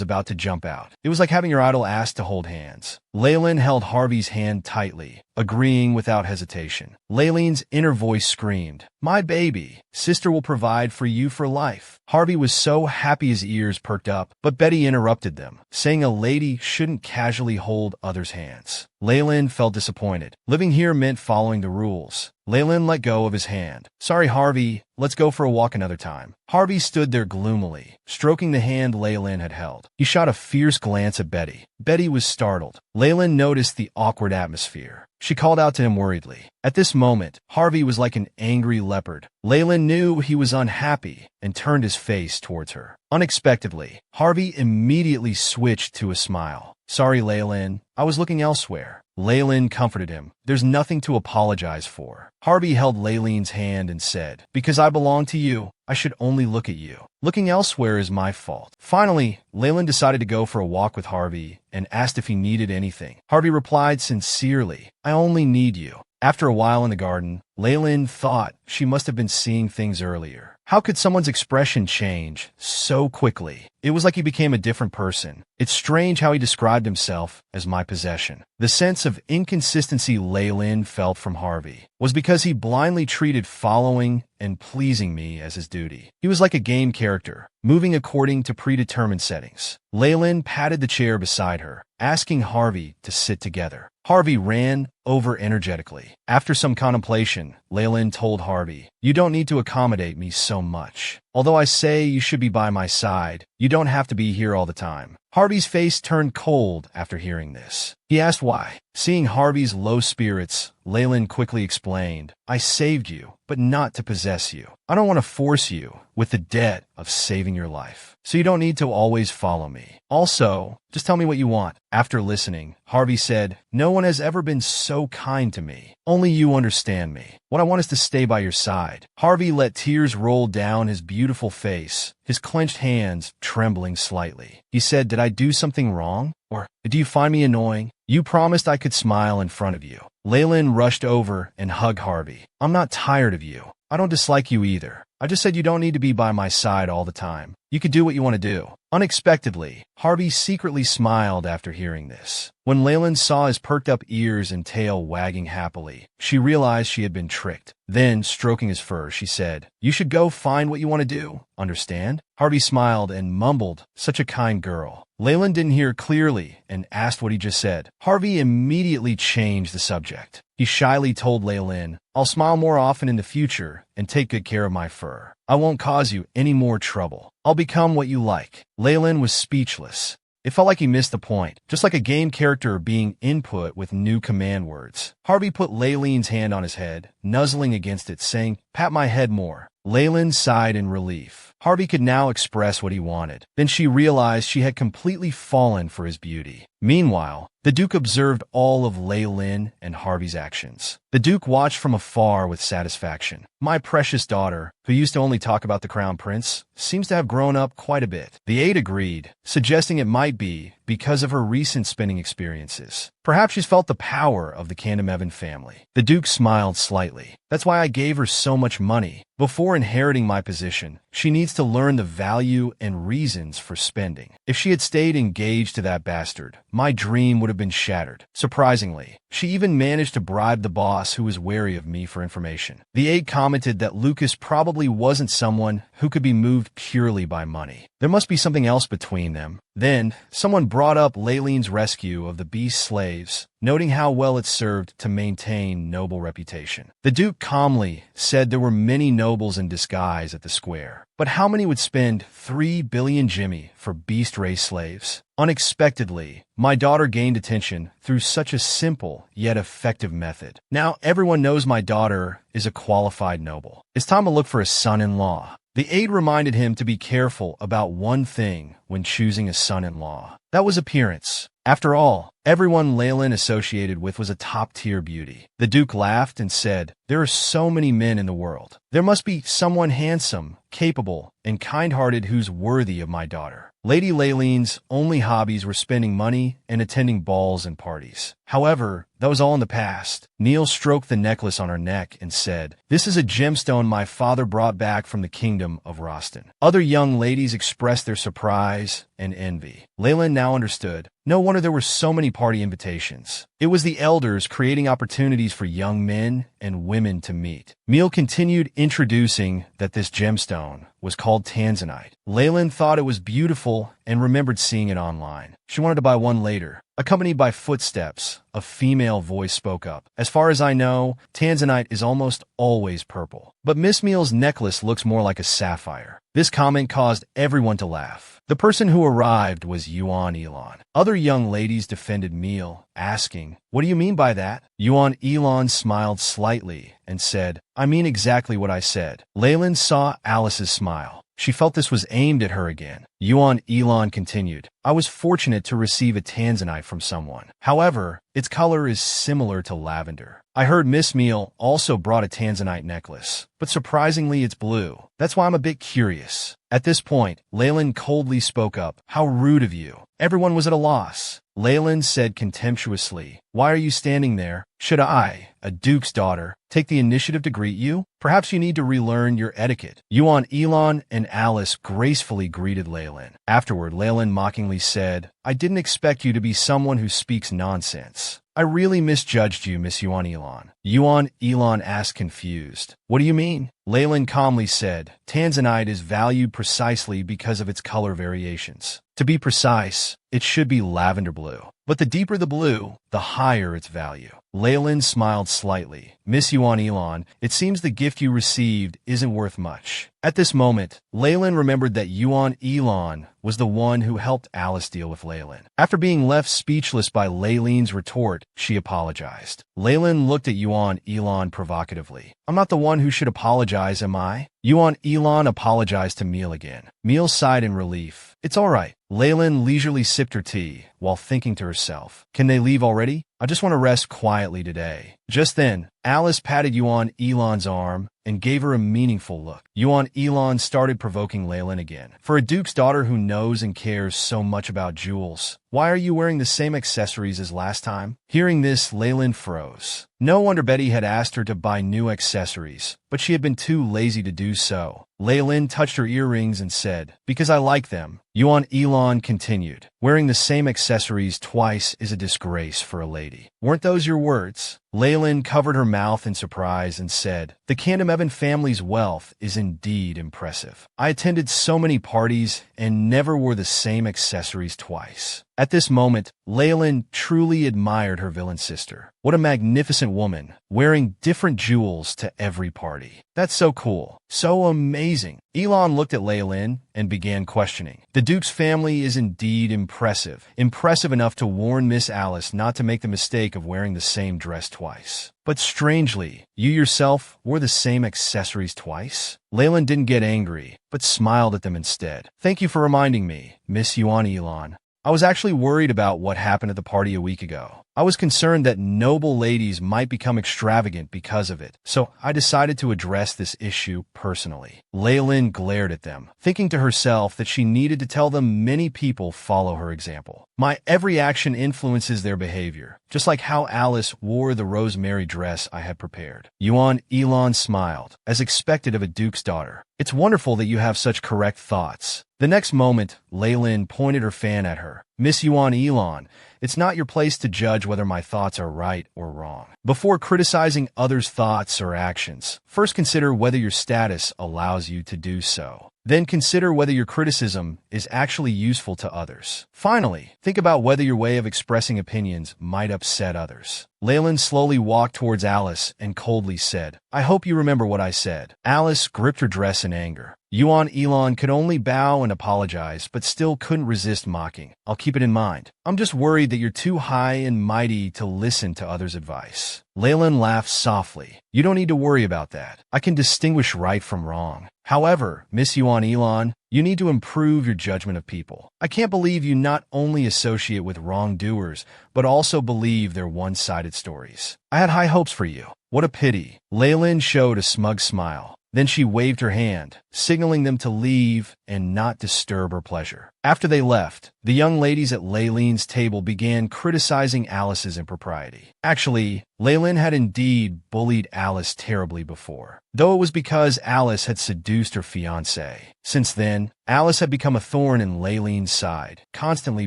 about to jump out. It was like having your idol ask to hold hands. Leen held Harvey's hand tightly, agreeing without hesitation. Leen's inner voice screamed, "My baby, sister will provide for you for life." Harvey was so happy his ears perked up, but Betty interrupted them, saying a lady shouldn't casually hold others' hands. Leen felt disappointed. Living here meant following the rules. Leen let go of his hand. "Sorry, Harvey. Let's go for a walk another time." Harvey stood there gloomily, stroking the hand Leen had held. He shot a fierce glance at Betty. Betty was startled. Leen noticed the awkward atmosphere. She called out to him worriedly. At this moment, Harvey was like an angry leopard. Leen knew he was unhappy and turned his face towards her. Unexpectedly, Harvey immediately switched to a smile. "Sorry, Leen. I was looking elsewhere." Leen comforted him. "There's nothing to apologize for." Harvey held Leen's hand and said, "Because I belong to you, I should only look at you. Looking elsewhere is my fault." Finally, Leen decided to go for a walk with Harvey and asked if he needed anything. Harvey replied sincerely, "I only need you." After a while in the garden, Leen thought she must have been seeing things earlier. How could someone's expression change so quickly? It was like he became a different person. It's strange how he described himself as my possession. The sense of inconsistency Leen felt from Harvey was because he blindly treated following and pleasing me as his duty. He was like a game character, moving according to predetermined settings. Leen patted the chair beside her, asking Harvey to sit together. Harvey ran over energetically. After some contemplation, Leen told Harvey, "You don't need to accommodate me so much. Although I say you should be by my side, you don't have to be here all the time." Harvey's face turned cold after hearing this. He asked why. Seeing Harvey's low spirits, Leen quickly explained, "I saved you, but not to possess you. I don't want to force you with the debt of saving your life. So you don't need to always follow me. Also, just tell me what you want." After listening, Harvey said, "No one has ever been so kind to me. Only you understand me. What I want is to stay by your side." Harvey let tears roll down his beautiful face, his clenched hands trembling slightly. He said, "Did I do something wrong? Or do you find me annoying? You promised I could smile in front of you." Leen rushed over and hugged Harvey. "I'm not tired of you. I don't dislike you either. I just said you don't need to be by my side all the time. You could do what you want to do." Unexpectedly, Harvey secretly smiled after hearing this. When Leen saw his perked up ears and tail wagging happily, she realized she had been tricked. Then, stroking his fur, she said, "You should go find what you want to do. Understand?" Harvey smiled and mumbled, "Such a kind girl." Leen didn't hear clearly and asked what he just said. Harvey immediately changed the subject. He shyly told Leen, "I'll smile more often in the future and take good care of my fur. I won't cause you any more trouble. I'll become what you like." Leen was speechless. It felt like he missed the point, just like a game character being input with new command words. Harvey put Leen's hand on his head, nuzzling against it, saying, "Pat my head more." Leen sighed in relief. Harvey could now express what he wanted. Then she realized she had completely fallen for his beauty. Meanwhile, the Duke observed all of Leen and Harvey's actions. The Duke watched from afar with satisfaction. "My precious daughter, who used to only talk about the Crown Prince, seems to have grown up quite a bit." The aide agreed, suggesting it might be because of her recent spinning experiences. Perhaps she's felt the power of the Candamevan family. The Duke smiled slightly. "That's why I gave her so much money. Before inheriting my position, she needs to learn the value and reasons for spending. If she had stayed engaged to that bastard, my dream would have have been shattered. Surprisingly, she even managed to bribe the boss who was wary of me for information. The aide commented that Lucas probably wasn't someone who could be moved purely by money. There must be something else between them. Then, someone brought up Leen's rescue of the beast slaves, noting how well it served to maintain noble reputation. The Duke calmly said there were many nobles in disguise at the square, but how many would spend 3 billion Jimmy for beast race slaves? Unexpectedly, my daughter gained attention through such a simple yet effective method. Now everyone knows my daughter is a qualified noble. It's time to look for a son-in-law. The aide reminded him to be careful about one thing when choosing a son-in-law. That was appearance. After all, everyone Leen associated with was a top-tier beauty. The Duke laughed and said, "There are so many men in the world. There must be someone handsome, capable, and kind-hearted who's worthy of my daughter." Lady Leen's only hobbies were spending money and attending balls and parties. However, that was all in the past. Neil stroked the necklace on her neck and said, "This is a gemstone my father brought back from the kingdom of Roston." Other young ladies expressed their surprise and envy. Leen now understood. No wonder there were so many party invitations. It was the elders creating opportunities for young men and women to meet. Neil continued introducing that this gemstone was called tanzanite. Leen thought it was beautiful and remembered seeing it online. She wanted to buy one later. Accompanied by footsteps, a female voice spoke up. "As far as I know, tanzanite is almost always purple. But Miss Meal's necklace looks more like a sapphire." This comment caused everyone to laugh. The person who arrived was Yuan Elon. Other young ladies defended Meal, asking, "What do you mean by that?" Yuan Elon smiled slightly and said, "I mean exactly what I said." Leen saw Alice's smile. She felt this was aimed at her again. Yuan Elon continued, "I was fortunate to receive a tanzanite from someone. However, its color is similar to lavender. I heard Miss Meal also brought a tanzanite necklace, but surprisingly it's blue. That's why I'm a bit curious." At this point, Leen coldly spoke up, "How rude of you." Everyone was at a loss. Leen said contemptuously, "Why are you standing there? Should I, a duke's daughter, take the initiative to greet you? Perhaps you need to relearn your etiquette." Yuan Elon and Alice gracefully greeted Leen. Afterward, Leen mockingly said, "I didn't expect you to be someone who speaks nonsense. I really misjudged you, Miss Yuan Elon." Yuan Elon asked confused, "What do you mean?" Leen calmly said, "Tanzanite is valued precisely because of its color variations. To be precise, it should be lavender blue. But the deeper the blue, the higher its value." Leen smiled slightly. "Miss Yuan Elon, it seems the gift you received isn't worth much." At this moment, Leen remembered that Yuan Elon was the one who helped Alice deal with Leen. After being left speechless by Leen's retort, she apologized. Leen looked at Yuan Elon provocatively. "I'm not the one who should apologize, am I?" Yuan Elon apologized to Meal again. Meal sighed in relief. "It's all right." Leen leisurely sipped her tea while thinking to herself, "Can they leave already? I just want to rest quietly today." Just then, Alice patted Yuan Elon's arm and gave her a meaningful look. Yuan Elon started provoking Leen again. "For a duke's daughter who knows and cares so much about jewels, why are you wearing the same accessories as last time?" Hearing this, Leen froze. No wonder Betty had asked her to buy new accessories, but she had been too lazy to do so. Leen touched her earrings and said, "Because I like them." Yuan Elon continued, "Wearing the same accessories twice is a disgrace for a lady. Weren't those your words?" Leen covered her mouth in surprise and said, "The Candamevan family's wealth is indeed impressive. I attended so many parties and never wore the same accessories twice." At this moment, Leen truly admired her villain sister. What a magnificent woman, wearing different jewels to every party. That's so cool. So amazing. Elon looked at Leen and began questioning. "The Duke's family is indeed impressive. Impressive enough to warn Miss Alice not to make the mistake of wearing the same dress twice. But strangely, you yourself wore the same accessories twice?" Leen didn't get angry, but smiled at them instead. "Thank you for reminding me, Miss Yuan Elon. I was actually worried about what happened at the party a week ago. I was concerned that noble ladies might become extravagant because of it, so I decided to address this issue personally." Leen glared at them, thinking to herself that she needed to tell them many people follow her example. "My every action influences their behavior, just like how Alice wore the rosemary dress I had prepared." Yuan Elon smiled, as expected of a duke's daughter. "It's wonderful that you have such correct thoughts." The next moment, Leen pointed her fan at her. Miss Yuan Elon, it's not your place to judge whether my thoughts are right or wrong. Before criticizing others' thoughts or actions, first consider whether your status allows you to do so. Then consider whether your criticism is actually useful to others. Finally, think about whether your way of expressing opinions might upset others. Leen slowly walked towards Alice and coldly said, "I hope you remember what I said." Alice gripped her dress in anger. Yuan Elon could only bow and apologize, but still couldn't resist mocking. "I'll keep it in mind. I'm just worried that you're too high and mighty to listen to others' advice." Leen laughed softly. "You don't need to worry about that. I can distinguish right from wrong. However, Miss Yuan Elon, you need to improve your judgment of people. I can't believe you not only associate with wrongdoers, but also believe their one-sided stories. I had high hopes for you. What a pity." Leen showed a smug smile. Then she waved her hand, signaling them to leave and not disturb her pleasure. After they left, the young ladies at Leen's table began criticizing Alice's impropriety. Actually, Leen had indeed bullied Alice terribly before, though it was because Alice had seduced her fiancé. Since then, Alice had become a thorn in Leen's side, constantly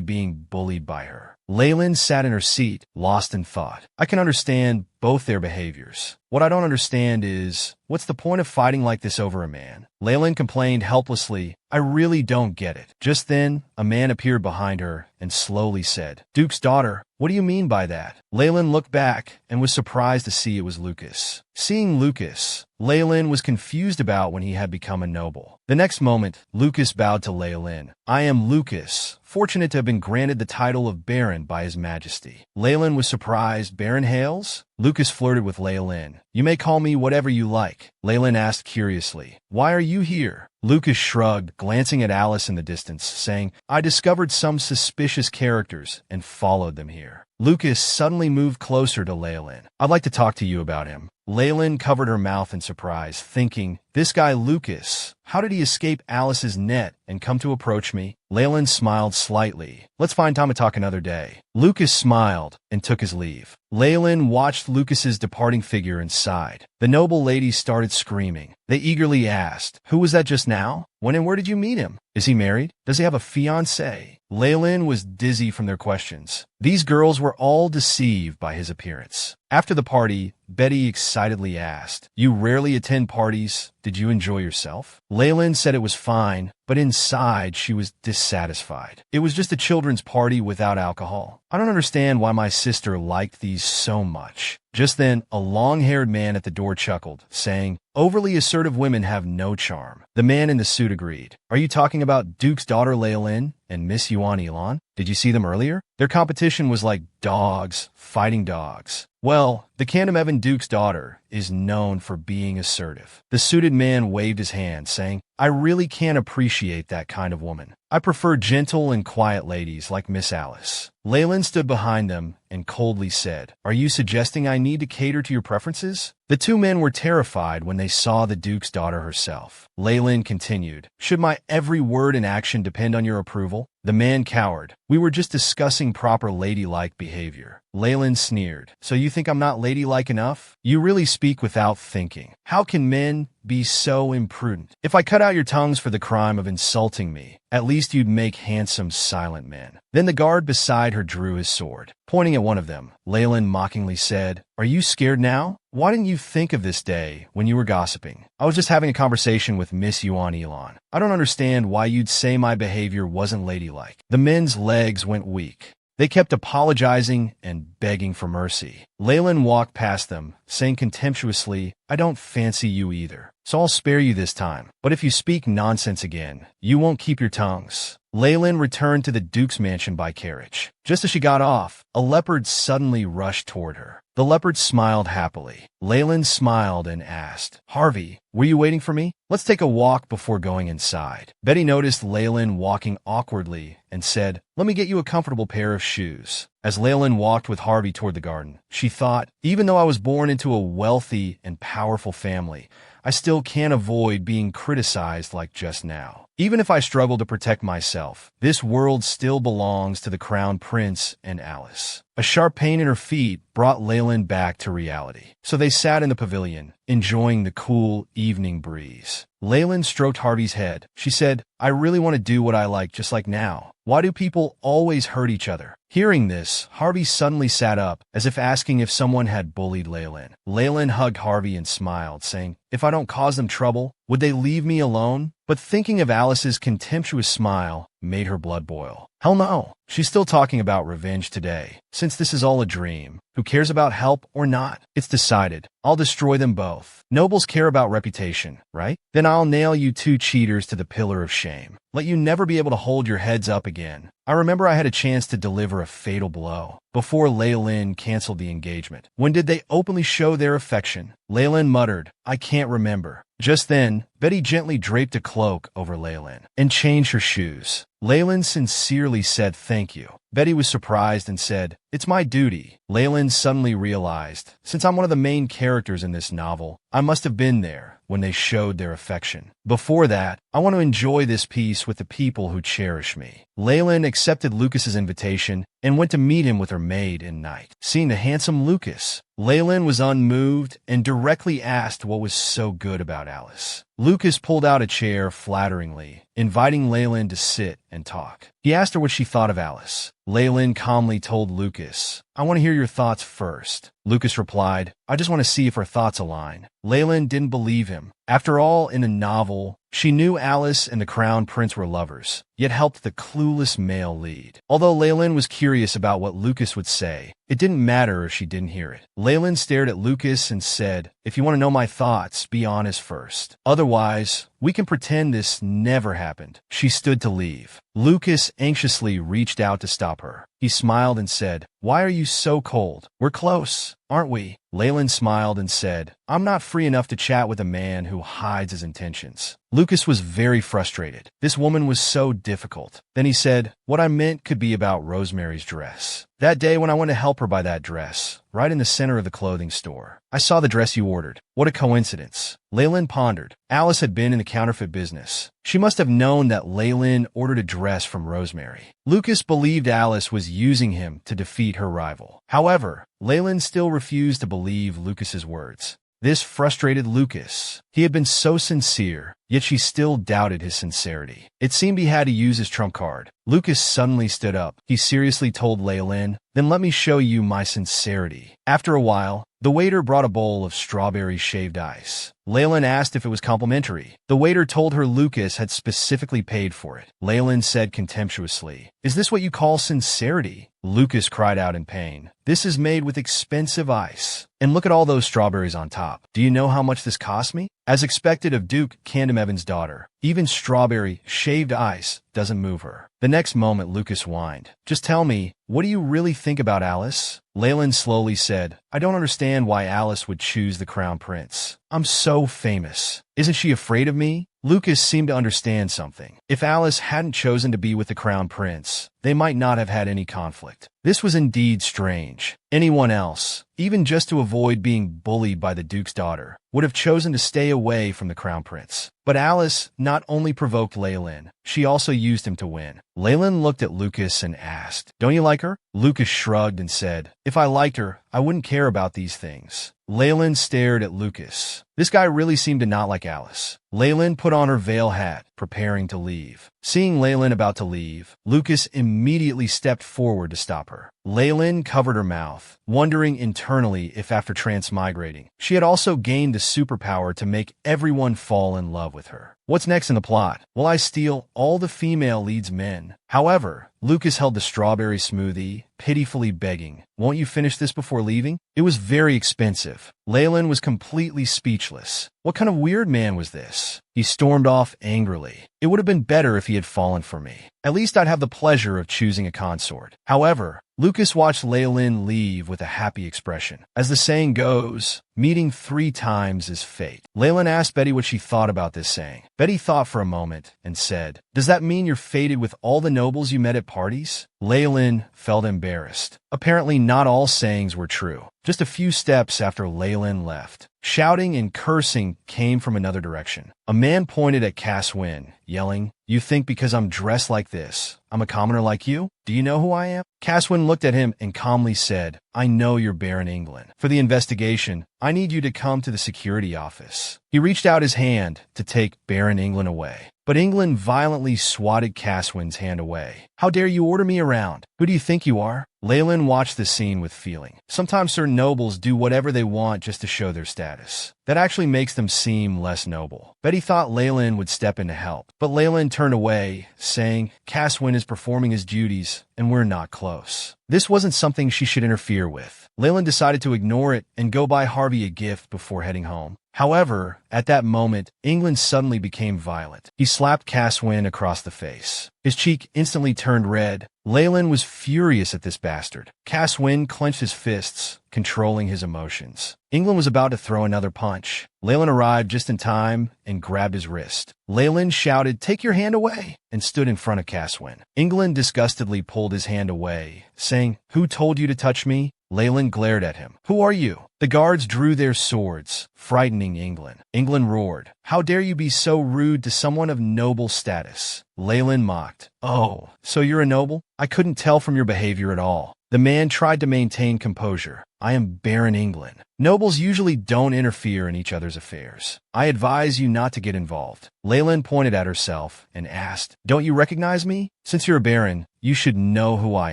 being bullied by her. Leen sat in her seat, lost in thought. I can understand both their behaviors. What I don't understand is, what's the point of fighting like this over a man? Leen complained helplessly, "I really don't get it." Just then, a man appeared behind her and slowly said, "Duke's daughter, what do you mean by that?" Leen looked back and was surprised to see it was Lucas. Seeing Lucas, Leen was confused about when he had become a noble. The next moment, Lucas bowed to Leen. "I am Lucas, fortunate to have been granted the title of Baron by His Majesty." Leen was surprised. "Baron Hales?" Lucas flirted with Leen. "You may call me whatever you like." Leen asked curiously, "Why are you here?" Lucas shrugged, glancing at Alice in the distance, saying, "I discovered some suspicious characters and followed them here." Lucas suddenly moved closer to Leen. "I'd like to talk to you about him." Leen covered her mouth in surprise, thinking, "This guy Lucas, how did he escape Alice's net and come to approach me?" Leen smiled slightly. "Let's find time to talk another day." Lucas smiled and took his leave. Leen watched Lucas's departing figure and sighed. The noble ladies started screaming. They eagerly asked, "Who was that just now? When and where did you meet him? Is he married? Does he have a fiancé?" Leen was dizzy from their questions. These girls were all deceived by his appearance. After the party, Betty excitedly asked, "You rarely attend parties. Did you enjoy yourself?" Leen said it was fine, but inside she was dissatisfied. "It was just a children's party without alcohol. I don't understand why my sister liked these so much." Just then, a long-haired man at the door chuckled, saying, "Overly assertive women have no charm." The man in the suit agreed. "Are you talking about Duke's daughter Leen and Miss Yuan Elon? Did you see them earlier? Their competition was like dogs fighting dogs." "Well, the Evan Duke's daughter is known for being assertive." The suited man waved his hand, saying, "I really can't appreciate that kind of woman. I prefer gentle and quiet ladies like Miss Alice." Leen stood behind them and coldly said, "Are you suggesting I need to cater to your preferences?" The two men were terrified when they saw the Duke's daughter herself. Leen continued, "Should my every word and action depend on your approval?" The man cowered. "We were just discussing proper ladylike behavior." Leen sneered, "So you think I'm not ladylike enough? You really speak without thinking. How can men be so imprudent? If I cut out your tongues for the crime of insulting me, at least you'd make handsome, silent men." Then the guard beside her drew his sword. Pointing at one of them, Leen mockingly said, "Are you scared now? Why didn't you think of this day when you were gossiping?" "I was just having a conversation with Miss Yuan Elon. I don't understand why you'd say my behavior wasn't ladylike." The men's legs went weak. They kept apologizing and begging for mercy. Leen walked past them, saying contemptuously, "I don't fancy you either, so I'll spare you this time. But if you speak nonsense again, you won't keep your tongues." Leen returned to the Duke's mansion by carriage. Just as she got off, a leopard suddenly rushed toward her. The leopard smiled happily. Leen smiled and asked, "Harvey, were you waiting for me? Let's take a walk before going inside." Betty noticed Leen walking awkwardly and said, "Let me get you a comfortable pair of shoes." As Leen walked with Harvey toward the garden, she thought, "Even though I was born into a wealthy and powerful family, I still can't avoid being criticized like just now." Even if I struggle to protect myself, this world still belongs to the Crown Prince and Alice. A sharp pain in her feet brought Leen back to reality. So they sat in the pavilion, enjoying the cool evening breeze. Leen stroked Harvey's head. She said, I really want to do what I like just like now. Why do people always hurt each other? Hearing this, Harvey suddenly sat up, as if asking if someone had bullied Leen. Leen hugged Harvey and smiled, saying, if I don't cause them trouble, would they leave me alone? But thinking of Alice's contemptuous smile made her blood boil. Hell no. She's still talking about revenge today. Since this is all a dream, who cares about help or not? It's decided. I'll destroy them both. Nobles care about reputation, right? Then I'll nail you two cheaters to the pillar of shame. Let you never be able to hold your heads up again. I remember I had a chance to deliver a fatal blow before Leen canceled the engagement. When did they openly show their affection? Leen muttered, I can't remember. Just then, Betty gently draped a cloak over Leen and changed her shoes. Leen sincerely said thank you. Betty was surprised and said, it's my duty. Leen suddenly realized, since I'm one of the main characters in this novel, I must have been there when they showed their affection. Before that, I want to enjoy this peace with the people who cherish me. Leen accepted Lucas's invitation and went to meet him with her maid in night. Seeing the handsome Lucas, Leen was unmoved and directly asked what was so good about Alice. Lucas pulled out a chair flatteringly, inviting Leen to sit and talk. He asked her what she thought of Alice. Leen calmly told Lucas, I want to hear your thoughts first. Lucas replied, I just want to see if our thoughts align. Leen didn't believe him. After all, in the novel, she knew Alice and the Crown Prince were lovers, yet helped the clueless male lead. Although Leen was curious about what Lucas would say, it didn't matter if she didn't hear it. Leen stared at Lucas and said, if you want to know my thoughts, be honest first. Otherwise, we can pretend this never happened. She stood to leave. Lucas anxiously reached out to stop her. He smiled and said, why are you so cold? We're close, aren't we? Leen smiled and said, I'm not free enough to chat with a man who hides his intentions. Lucas was very frustrated. This woman was so difficult. Then he said, what I meant could be about Rosemary's dress. That day when I went to help her buy that dress, right in the center of the clothing store, I saw the dress you ordered. What a coincidence. Leen pondered. Alice had been in the counterfeit business. She must have known that Leen ordered a dress from Rosemary. Lucas believed Alice was using him to defeat her rival. However, Leen still refused to believe Lucas's words. This frustrated Lucas. He had been so sincere, yet she still doubted his sincerity. It seemed he had to use his trump card. Lucas suddenly stood up. He seriously told Leen, then let me show you my sincerity. After a while, the waiter brought a bowl of strawberry shaved ice. Leen asked if it was complimentary. The waiter told her Lucas had specifically paid for it. Leen said contemptuously, is this what you call sincerity? Lucas cried out in pain. This is made with expensive ice. And look at all those strawberries on top. Do you know how much this cost me? As expected of Duke Candom Evans' daughter, even strawberry shaved ice doesn't move her. The next moment, Lucas whined. Just tell me, what do you really think about Alice? Leen slowly said, I don't understand why Alice would choose the Crown Prince. I'm so famous. Isn't she afraid of me? Lucas seemed to understand something. If Alice hadn't chosen to be with the Crown Prince, they might not have had any conflict. This was indeed strange. Anyone else, even just to avoid being bullied by the Duke's daughter, would have chosen to stay away from the Crown Prince. But Alice not only provoked Leen, she also used him to win. Leen looked at Lucas and asked, don't you like her? Lucas shrugged and said, if I liked her, I wouldn't care about these things. Leen stared at Lucas. This guy really seemed to not like Alice. Leen put on her veil hat, preparing to leave. Seeing Leen about to leave, Lucas immediately stepped forward to stop her. Leen covered her mouth, wondering internally if after transmigrating, she had also gained the superpower to make everyone fall in love with her. What's next in the plot? Will I steal all the female lead's men? However, Lucas held the strawberry smoothie, pitifully begging, won't you finish this before leaving? It was very expensive. Leen was completely speechless. What kind of weird man was this? He stormed off angrily. It would have been better if he had fallen for me. At least I'd have the pleasure of choosing a consort. However, Lucas watched Leen leave with a happy expression. As the saying goes, meeting 3 times is fate. Leen asked Betty what she thought about this saying. Betty thought for a moment and said, does that mean you're fated with all the nobles you met at parties? Leen felt embarrassed. Apparently not all sayings were true. Just a few steps after Leen left, shouting and cursing came from another direction. A man pointed at Caswin, yelling, "You think because I'm dressed like this, I'm a commoner like you? Do you know who I am?" Caswin looked at him and calmly said, "I know you're Baron England. For the investigation, I need you to come to the security office." He reached out his hand to take Baron England away, but England violently swatted Caswin's hand away. "How dare you order me around? Who do you think you are?" Leen watched the scene with feeling. Sometimes certain nobles do whatever they want just to show their status. That actually makes them seem less noble. Betty thought Leen would step in to help, but Leen turned away, saying, "Caswin is performing his duties, and we're not close." This wasn't something she should interfere with. Leen decided to ignore it and go buy Harvey a gift before heading home. However, at that moment, England suddenly became violent. He slapped Caswin across the face. His cheek instantly turned red. Leen was furious at this bastard. Caswin clenched his fists, controlling his emotions. England was about to throw another punch. Leen arrived just in time and grabbed his wrist. Leen shouted, "Take your hand away," and stood in front of Caswin. England disgustedly pulled his hand away, saying, "Who told you to touch me?" Leen glared at him. "Who are you?" The guards drew their swords, frightening England. England roared, "How dare you be so rude to someone of noble status?" Leen mocked, "Oh, so you're a noble? I couldn't tell from your behavior at all." The man tried to maintain composure. "I am Baron England. Nobles usually don't interfere in each other's affairs. I advise you not to get involved." Leen pointed at herself and asked, "Don't you recognize me? Since you're a baron, you should know who I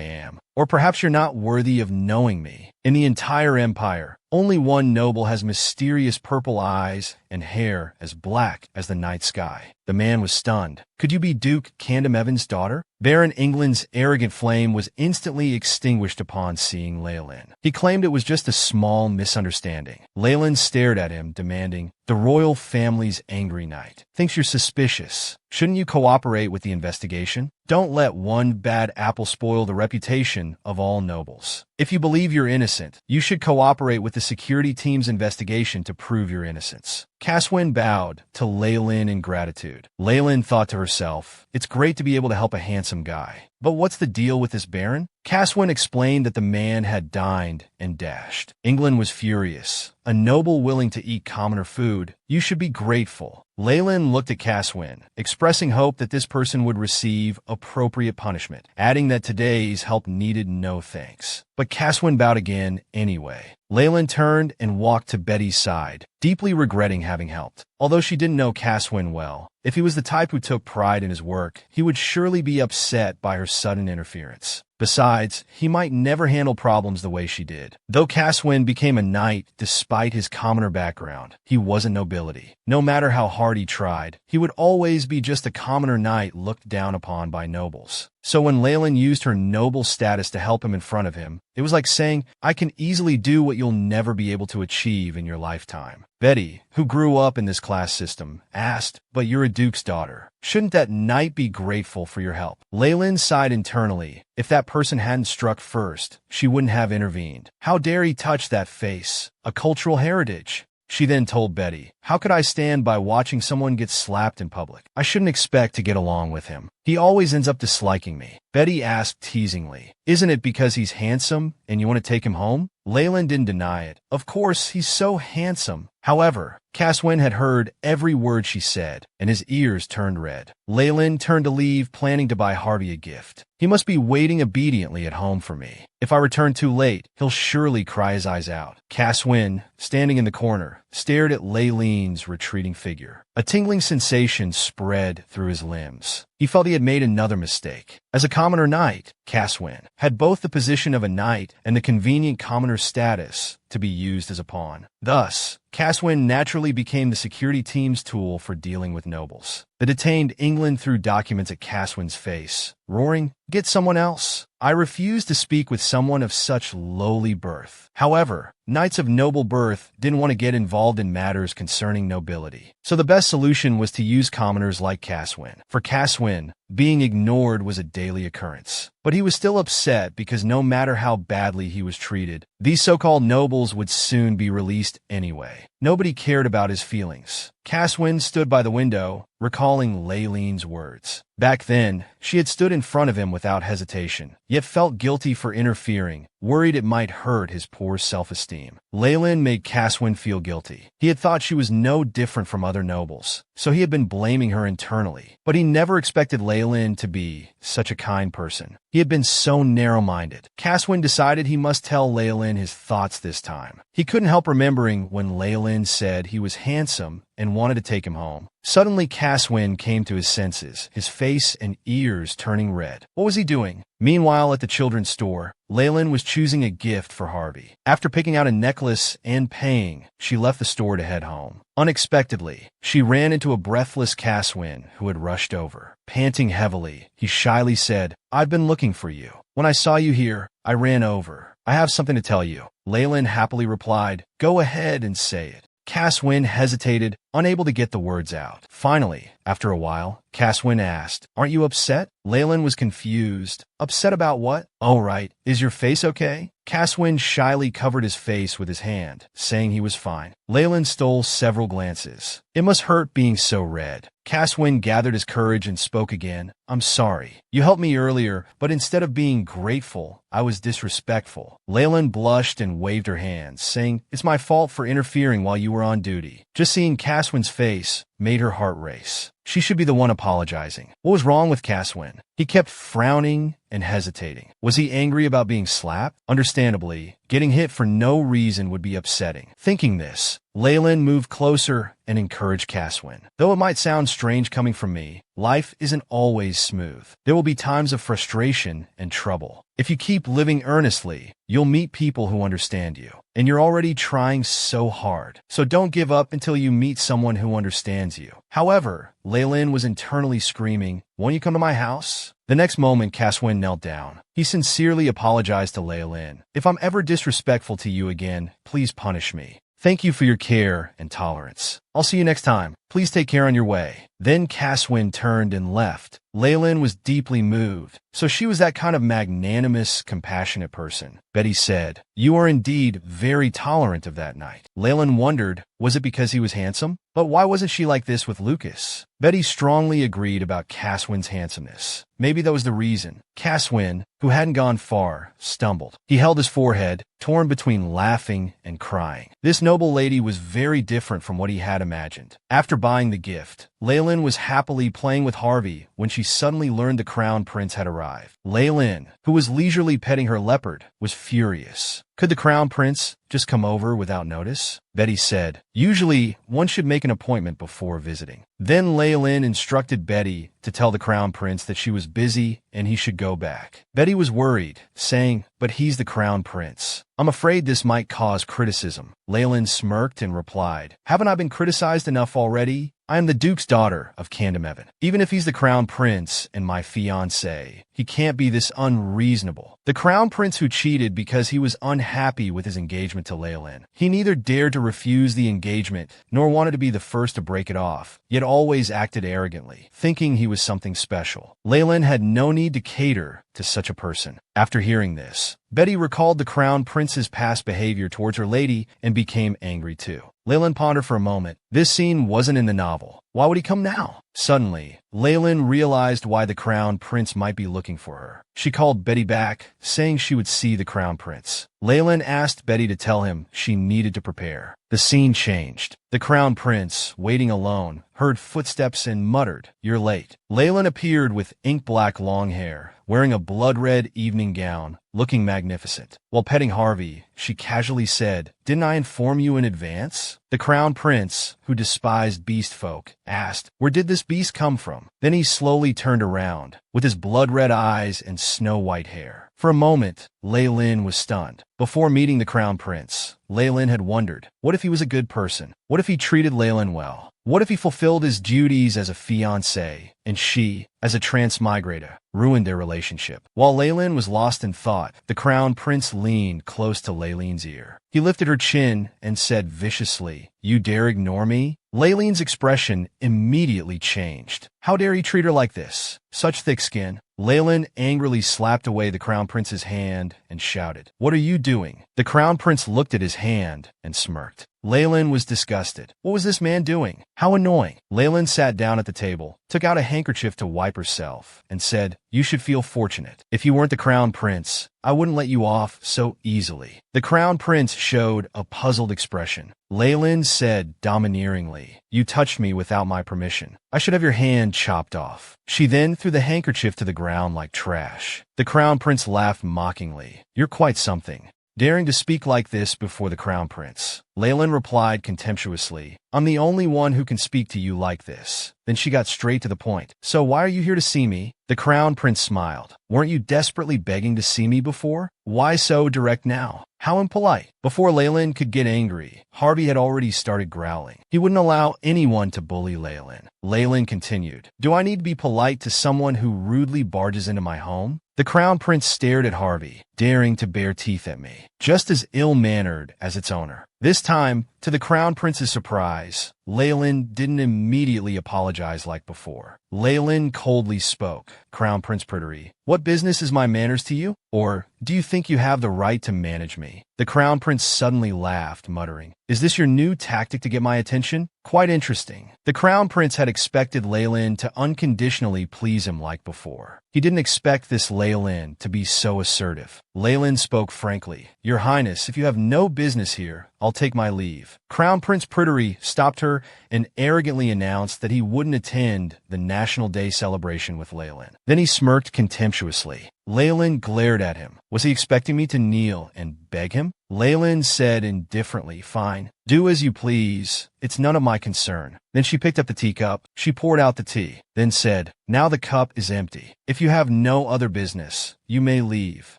am. Or perhaps you're not worthy of knowing me. In the entire empire, only one noble has mysterious purple eyes and hair as black as the night sky." The man was stunned. "Could you be Duke Candom Evan's daughter?" Baron England's arrogant flame was instantly extinguished upon seeing Leen. He claimed it was just a small misunderstanding. Leen stared at him, demanding, "The royal family's angry knight thinks you're suspicious. Shouldn't you cooperate with the investigation? Don't let one bad apple spoil the reputation of all nobles. If you believe you're innocent, you should cooperate with the security team's investigation to prove your innocence." Caswin bowed to Leen in gratitude. Leen thought to herself, "It's great to be able to help a handsome guy. But what's the deal with this baron?" Caswin explained that the man had dined and dashed. England was furious. "A noble willing to eat commoner food. You should be grateful." Leen looked at Caswin, expressing hope that this person would receive appropriate punishment, adding that today's help needed no thanks. But Caswin bowed again anyway. Leen turned and walked to Betty's side, deeply regretting having helped. Although she didn't know Caswin well, if he was the type who took pride in his work, he would surely be upset by her sudden interference. Besides, he might never handle problems the way she did. Though Caswin became a knight despite his commoner background, he wasn't nobility. No matter how hard he tried, he would always be just a commoner knight looked down upon by nobles. So when Leen used her noble status to help him in front of him, it was like saying, "I can easily do what you'll never be able to achieve in your lifetime." Betty, who grew up in this class system, asked, "But you're a duke's daughter. Shouldn't that knight be grateful for your help?" Leen sighed internally. If that person hadn't struck first, she wouldn't have intervened. How dare he touch that face? A cultural heritage. She then told Betty, "How could I stand by watching someone get slapped in public? I shouldn't expect to get along with him. He always ends up disliking me." Betty asked teasingly, "Isn't it because he's handsome and you want to take him home?" Leen didn't deny it. Of course, he's so handsome. However, Caswin had heard every word she said, and his ears turned red. Leen turned to leave, planning to buy Harvey a gift. "He must be waiting obediently at home for me. If I return too late, he'll surely cry his eyes out." Caswin, standing in the corner, stared at Leen's retreating figure. A tingling sensation spread through his limbs. He felt he had made another mistake. As a commoner knight, Caswin had both the position of a knight and the convenient commoner status to be used as a pawn. Thus, Caswin naturally became the security team's tool for dealing with nobles. The detained England threw documents at Caswin's face, roaring, "Get someone else. I refuse to speak with someone of such lowly birth." However, knights of noble birth didn't want to get involved in matters concerning nobility. So the best solution was to use commoners like Caswin. For Caswin, being ignored was a daily occurrence. But he was still upset because no matter how badly he was treated, these so-called nobles would soon be released anyway. Nobody cared about his feelings. Caswin stood by the window, recalling Leen's words. Back then, she had stood in front of him without hesitation, yet felt guilty for interfering. worried it might hurt his poor self-esteem. Leen made Caswin feel guilty. He had thought she was no different from other nobles, so he had been blaming her internally. But he never expected Leen to be such a kind person. He had been so narrow-minded. Caswin decided he must tell Leen his thoughts this time. He couldn't help remembering when Leen said he was handsome and wanted to take him home. Suddenly, Caswin came to his senses, his face and ears turning red. What was he doing? Meanwhile, at the children's store, Leen was choosing a gift for Harvey. After picking out a necklace and paying, she left the store to head home. Unexpectedly, she ran into a breathless Caswin who had rushed over. Panting heavily, he shyly said, "I've been looking for you. When I saw you here, I ran over. I have something to tell you." Leen happily replied, "Go ahead and say it." Caswin hesitated, unable to get the words out. Finally, after a while, Caswin asked, "Aren't you upset?" Leen was confused. "Upset about what?" "Oh, right. Is your face okay?" Caswin shyly covered his face with his hand, saying he was fine. Leen stole several glances. "It must hurt being so red." Caswin gathered his courage and spoke again. "I'm sorry. You helped me earlier, but instead of being grateful, I was disrespectful." Leen blushed and waved her hands, saying, "It's my fault for interfering while you were on duty." Just seeing Caswin's face made her heart race. She should be the one apologizing. What was wrong with Caswin? He kept frowning and hesitating. Was he angry about being slapped? Understandably, getting hit for no reason would be upsetting. Thinking this, Leen moved closer and encouraged Caswin. "Though it might sound strange coming from me, life isn't always smooth. There will be times of frustration and trouble. If you keep living earnestly, you'll meet people who understand you. And you're already trying so hard. So don't give up until you meet someone who understands you." However, Leen was internally screaming, "Won't you come to my house?" The next moment, Caswin knelt down. He sincerely apologized to Leen. "If I'm ever disrespectful to you again, please punish me. Thank you for your care and tolerance. I'll see you next time. Please take care on your way." Then Caswin turned and left. Leen was deeply moved. So she was that kind of magnanimous, compassionate person. Betty said, "You are indeed very tolerant of that night." Leen wondered, was it because he was handsome? But why wasn't she like this with Lucas? Betty strongly agreed about Caswin's handsomeness. Maybe that was the reason. Caswin, who hadn't gone far, stumbled. He held his forehead, torn between laughing and crying. This noble lady was very different from what he had imagined. After buying the gift, Leen was happily playing with Harvey when she suddenly learned the crown prince had arrived. Leen, who was leisurely petting her leopard, was furious. Could the crown prince just come over without notice? Betty said, "Usually, one should make an appointment before visiting." Then Leen instructed Betty to tell the crown prince that she was busy and he should go back. Betty was worried, saying, "But he's the crown prince. I'm afraid this might cause criticism." Leen smirked and replied, "Haven't I been criticized enough already? I am the Duke's daughter of Candamevan. Even if he's the crown prince and my fiancé, he can't be this unreasonable." The crown prince who cheated because he was unhappy with his engagement to Leen. He neither dared to refuse the engagement nor wanted to be the first to break it off, yet always acted arrogantly, thinking he was something special. Leen had no need to cater to such a person. After hearing this, Betty recalled the crown prince's past behavior towards her lady and became angry too. Leen pondered for a moment. This scene wasn't in the novel. Why would he come now? Suddenly, Leen realized why the crown prince might be looking for her. She called Betty back, saying she would see the crown prince. Leen asked Betty to tell him she needed to prepare. The scene changed. The crown prince, waiting alone, heard footsteps and muttered, "You're late." Leen appeared with ink-black long hair, wearing a blood-red evening gown, looking magnificent. While petting Harvey, she casually said, "Didn't I inform you in advance?" The crown prince, who despised beast folk, asked, "Where did this beast come from?" Then he slowly turned around, with his blood-red eyes and snow-white hair. For a moment, Leen was stunned. Before meeting the crown prince, Leen had wondered, what if he was a good person? What if he treated Leen well? What if he fulfilled his duties as a fiancé, and she, as a transmigrator, ruined their relationship? While Leen was lost in thought, the crown prince leaned close to Leen's ear. He lifted her chin and said viciously, "You dare ignore me?" Leen's expression immediately changed. How dare he treat her like this? Such thick skin. Leen angrily slapped away the crown prince's hand and shouted, "What are you doing?" The crown prince looked at his hand and smirked. Leen was disgusted. What was this man doing? How annoying. Leen sat down at the table, took out a handkerchief to wipe herself, and said, "You should feel fortunate. If you weren't the crown prince, I wouldn't let you off so easily." The crown prince showed a puzzled expression. Leen said domineeringly, "You touched me without my permission. I should have your hand chopped off." She then threw the handkerchief to the ground like trash. The crown prince laughed mockingly. "You're quite something, daring to speak like this before the crown prince." Leen replied contemptuously, "I'm the only one who can speak to you like this." Then she got straight to the point. "So why are you here to see me?" The crown prince smiled. "Weren't you desperately begging to see me before? Why so direct now? How impolite." Before Leen could get angry, Harvey had already started growling. He wouldn't allow anyone to bully Leen. Leen continued, "Do I need to be polite to someone who rudely barges into my home?" The crown prince stared at Harvey, daring to bare teeth at me, just as ill-mannered as its owner. This time, to the crown prince's surprise, Leen didn't immediately apologize like before. Leen coldly spoke. "Crown Prince Pryderi, what business is my manners to you? Or do you think you have the right to manage me?" The crown prince suddenly laughed, muttering, "Is this your new tactic to get my attention? Quite interesting." The crown prince had expected Leen to unconditionally please him like before. He didn't expect this Leen to be so assertive. Leen spoke frankly, "Your Highness, if you have no business here, I'll take my leave." Crown Prince Pryderi stopped her and arrogantly announced that he wouldn't attend the National Day celebration with Leen. Then he smirked contemptuously. Leen glared at him. Was he expecting me to kneel and beg him? Leen said indifferently, "Fine, do as you please. It's none of my concern." Then she picked up the teacup. She poured out the tea, then said, "Now the cup is empty. If you have no other business, you may leave.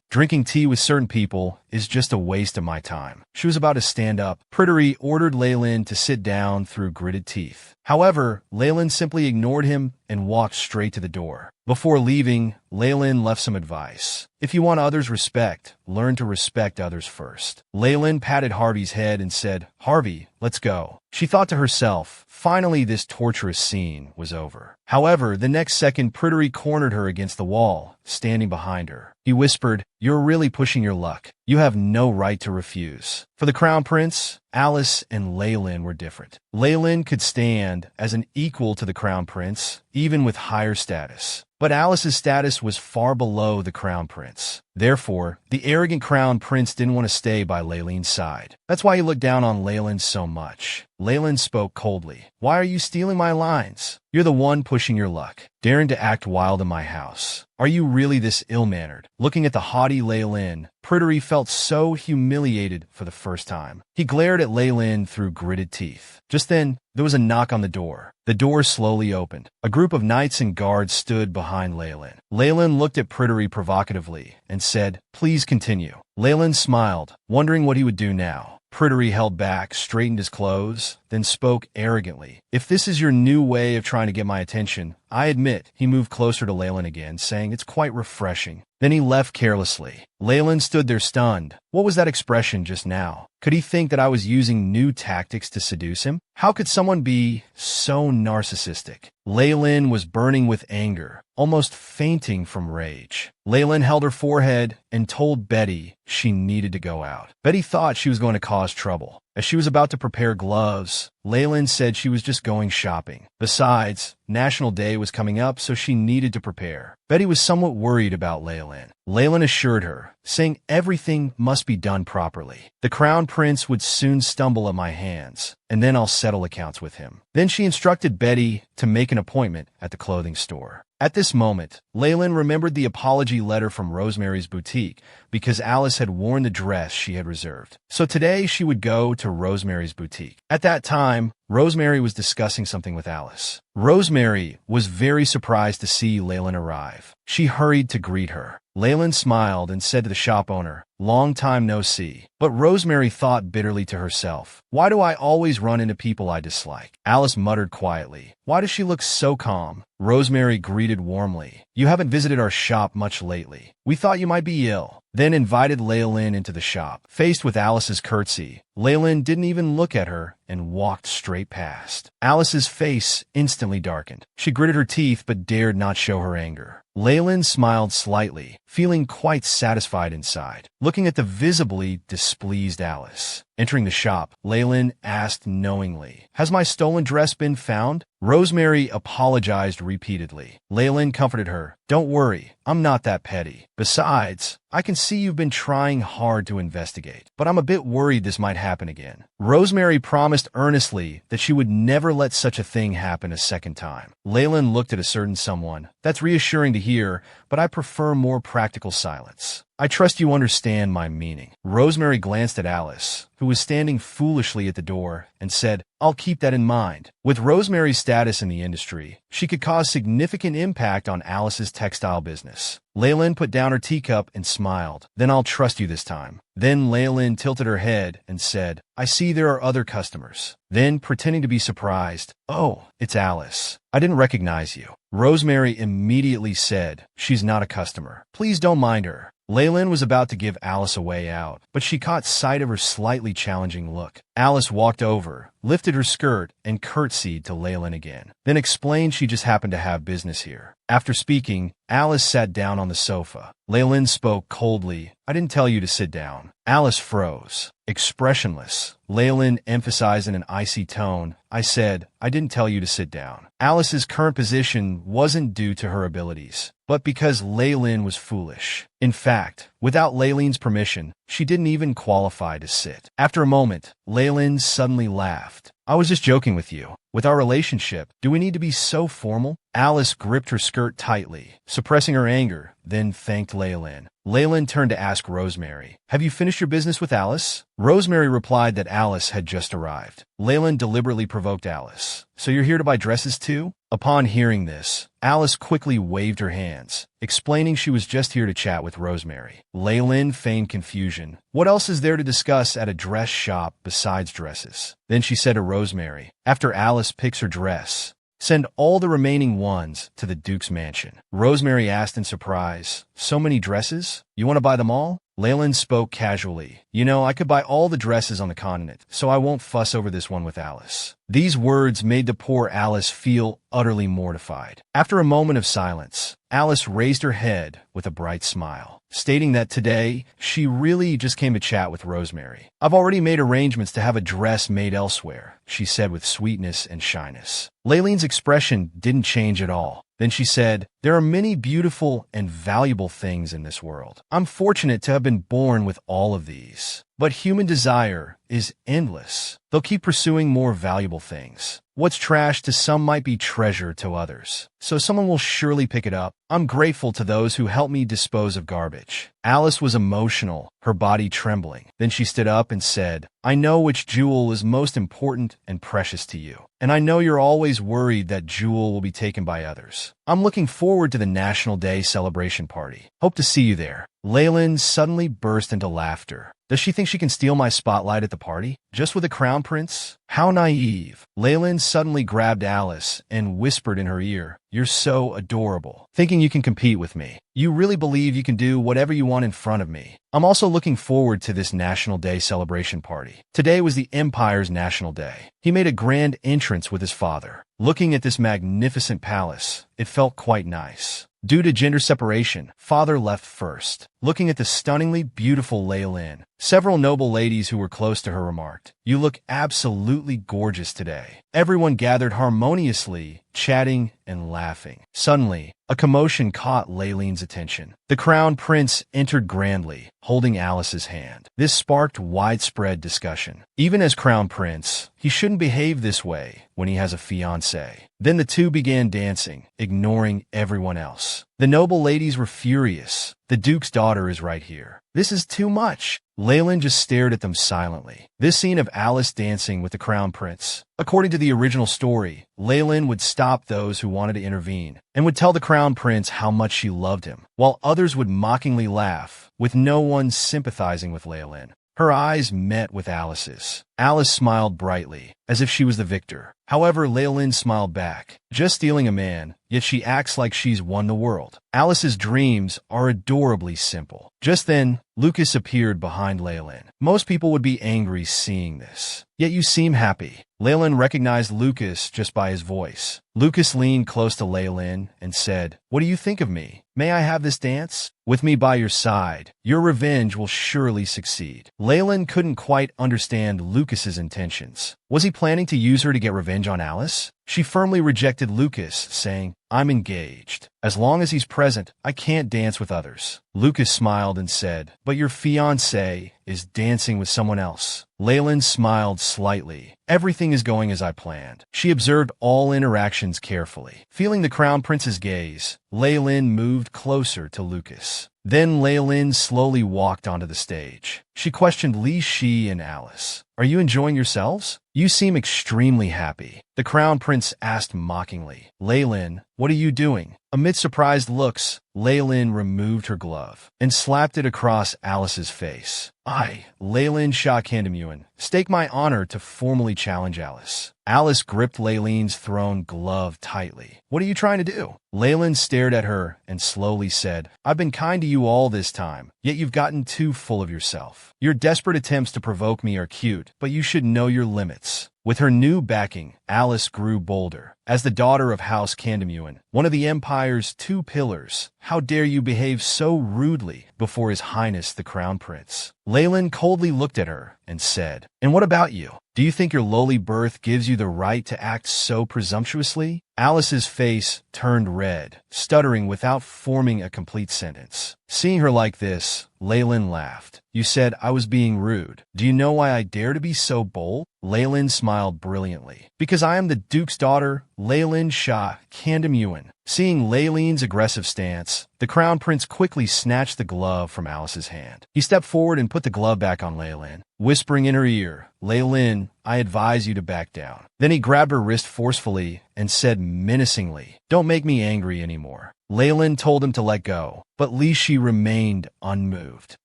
Drinking tea with certain people is just a waste of my time." She was about to stand up. Pryderi ordered Leen to sit down through gritted teeth. However, Leen simply ignored him and walked straight to the door. Before leaving, Leen left some advice. "If you want others' respect, learn to respect others first." Leen patted Harvey's head and said, "Harvey, let's go." She thought to herself, finally this torturous scene was over. However, the next second Pryderi cornered her against the wall, standing behind her. He whispered, "You're really pushing your luck. You have no right to refuse." For the crown prince, Alice and Leen were different. Leen could stand as an equal to the crown prince, even with higher status. But Alice's status was far below the crown prince. Therefore, the arrogant crown prince didn't want to stay by Leen's side. That's why he looked down on Leen so much. Leen spoke coldly. "Why are you stealing my lines? You're the one pushing your luck, daring to act wild in my house. Are you really this ill-mannered?" Looking at the haughty Leen, Pryderi felt so humiliated for the first time. He glared at Leen through gritted teeth. Just then, there was a knock on the door. The door slowly opened. A group of knights and guards stood behind Leen. Leen looked at Pryderi provocatively and said, "Please continue." Leen smiled, wondering what he would do now. Pryderi held back, straightened his clothes, then spoke arrogantly. "If this is your new way of trying to get my attention, I admit." He moved closer to Leen again, saying, "It's quite refreshing." Then he left carelessly. Leen stood there stunned. What was that expression just now? Could he think that I was using new tactics to seduce him? How could someone be so narcissistic? Leen was burning with anger, almost fainting from rage. Leen held her forehead and told Betty she needed to go out. Betty thought she was going to cause trouble. As she was about to prepare gloves, Leen said she was just going shopping. Besides, National Day was coming up, so she needed to prepare. Betty was somewhat worried about Leen. Leen assured her, saying everything must be done properly. The crown prince would soon stumble at my hands, and then I'll settle accounts with him. Then she instructed Betty to make an appointment at the clothing store. At this moment, Leen remembered the apology letter from Rosemary's boutique because Alice had worn the dress she had reserved. So today she would go to Rosemary's boutique. At that time, Rosemary was discussing something with Alice. Rosemary was very surprised to see Leen arrive. She hurried to greet her. Leen smiled and said to the shop owner, "Long time no see." But Rosemary thought bitterly to herself, "Why do I always run into people I dislike?" Alice muttered quietly, "Why does she look so calm?" Rosemary greeted warmly, "You haven't visited our shop much lately. We thought you might be ill." Then invited Leen into the shop. Faced with Alice's curtsy, Leen didn't even look at her and walked straight past. Alice's face instantly darkened. She gritted her teeth but dared not show her anger. Leen smiled slightly, feeling quite satisfied inside, looking at the visibly displeased Alice. Entering the shop, Leen asked knowingly, "Has my stolen dress been found?" Rosemary apologized repeatedly. Leen comforted her, "Don't worry, I'm not that petty. Besides, I can see you've been trying hard to investigate, but I'm a bit worried this might happen again." Rosemary promised earnestly that she would never let such a thing happen a second time. Leen looked at a certain someone. "That's reassuring to hear, but I prefer more practical silence. I trust you understand my meaning." Rosemary glanced at Alice, who was standing foolishly at the door, and said, "I'll keep that in mind." With Rosemary's status in the industry, she could cause significant impact on Alice's textile business. Leen put down her teacup and smiled. "Then I'll trust you this time." Then Leen tilted her head and said, "I see there are other customers." Then, pretending to be surprised, "Oh, it's Alice. I didn't recognize you." Rosemary immediately said, "She's not a customer. Please don't mind her." Leen was about to give Alice a way out, but she caught sight of her slightly challenging look. Alice walked over, lifted her skirt, and curtsied to Leen again, then explained she just happened to have business here. After speaking, Alice sat down on the sofa. Leen spoke coldly, "I didn't tell you to sit down." Alice froze, expressionless. Leen emphasized in an icy tone, "I said, I didn't tell you to sit down." Alice's current position wasn't due to her abilities, but because Leen was foolish. In fact, without Leen's permission, she didn't even qualify to sit. After a moment, Leen suddenly laughed. "I was just joking with you. With our relationship, do we need to be so formal?" Alice gripped her skirt tightly, suppressing her anger, then thanked Leen. Leen turned to ask Rosemary, "Have you finished your business with Alice?" Rosemary replied that Alice had just arrived. Leen deliberately provoked Alice. "So you're here to buy dresses too?" Upon hearing this, Alice quickly waved her hands, explaining she was just here to chat with Rosemary. Leen feigned confusion. What else is there to discuss at a dress shop besides dresses? Then she said to Rosemary, "After Alice picks her dress, send all the remaining ones to the Duke's mansion." Rosemary asked in surprise, "So many dresses? You want to buy them all?" Leen spoke casually. "You know, I could buy all the dresses on the continent, so I won't fuss over this one with Alice." These words made the poor Alice feel utterly mortified. After a moment of silence, Alice raised her head with a bright smile, stating that today she really just came to chat with Rosemary. "I've already made arrangements to have a dress made elsewhere," she said with sweetness and shyness. Leen's expression didn't change at all. Then she said, "There are many beautiful and valuable things in this world. I'm fortunate to have been born with all of these. But human desire is endless. They'll keep pursuing more valuable things. What's trash to some might be treasure to others. So someone will surely pick it up. I'm grateful to those who help me dispose of garbage." Alice was emotional, her body trembling. Then she stood up and said, "I know which jewel is most important and precious to you. And I know you're always worried that jewel will be taken by others. I'm looking forward to the National Day celebration party. Hope to see you there." Leen suddenly burst into laughter. "Does she think she can steal my spotlight at the party? Just with a crown prince? How naive." Leen suddenly grabbed Alice and whispered in her ear, "You're so adorable. Thinking you can compete with me. You really believe you can do whatever you want in front of me. I'm also looking forward to this National Day celebration party. Today was the Empire's National Day." He made a grand entrance with his father. Looking at this magnificent palace, it felt quite nice. Due to gender separation, father left first. Looking at the stunningly beautiful Leen, several noble ladies who were close to her remarked, "You look absolutely gorgeous today." Everyone gathered harmoniously, chatting and laughing. Suddenly, a commotion caught Leen's attention. The crown prince entered grandly, holding Alice's hand. This sparked widespread discussion. Even as crown prince, he shouldn't behave this way when he has a fiancée. Then the two began dancing, ignoring everyone else. The noble ladies were furious. "The Duke's daughter is right here. This is too much." Leen just stared at them silently. This scene of Alice dancing with the crown prince. According to the original story, Leen would stop those who wanted to intervene and would tell the crown prince how much she loved him, while others would mockingly laugh, with no one sympathizing with Leen. Her eyes met with Alice's. Alice smiled brightly, as if she was the victor. However, Leen smiled back. Just stealing a man, yet she acts like she's won the world. Alice's dreams are adorably simple. Just then, Lucas appeared behind Leen. Most people would be angry seeing this. Yet you seem happy. Leen recognized Lucas just by his voice. Lucas leaned close to Leen and said, "What do you think of me? May I have this dance? With me by your side, your revenge will surely succeed." Leen couldn't quite understand Lucas's intentions. Was he planning to use her to get revenge on Alice? She firmly rejected Lucas, saying, "I'm engaged. As long as he's present, I can't dance with others." Lucas smiled and said, "But your fiancé is dancing with someone else." Leen smiled slightly. "Everything is going as I planned." She observed all interactions carefully. Feeling the crown prince's gaze, Leen moved closer to Lucas. Then Leen slowly walked onto the stage. She questioned Li Shi and Alice. "Are you enjoying yourselves? You seem extremely happy." The crown prince asked mockingly. "Leen, what are you doing?" Amid surprised looks, Leen removed her glove and slapped it across Alice's face. "I, Leen Shah Kandamuan, stake my honor to formally challenge Alice." Alice gripped Leen's thrown glove tightly. "What are you trying to do?" Leen stared at her and slowly said, "I've been kind to you all this time, yet you've gotten too full of yourself. Your desperate attempts to provoke me are cute, but you should know your limits." With her new backing, Alice grew bolder. "As the daughter of House Kandamuan, one of the Empire's two pillars, how dare you behave so rudely before His Highness the Crown Prince?" Leen coldly looked at her and said, "And what about you? Do you think your lowly birth gives you the right to act so presumptuously?" Alice's face turned red, stuttering without forming a complete sentence. Seeing her like this, Leen laughed. "You said I was being rude. Do you know why I dare to be so bold?" Leen smiled brilliantly. "Because I am the Duke's daughter, Leen Shah Kandamuan." Seeing Leen's aggressive stance, the Crown Prince quickly snatched the glove from Alice's hand. He stepped forward and put the glove back on Leen, whispering in her ear, "Leen, I advise you to back down." Then he grabbed her wrist forcefully and said menacingly, "Don't make me angry anymore." Leen told him to let go, but Li Shi remained unmoved.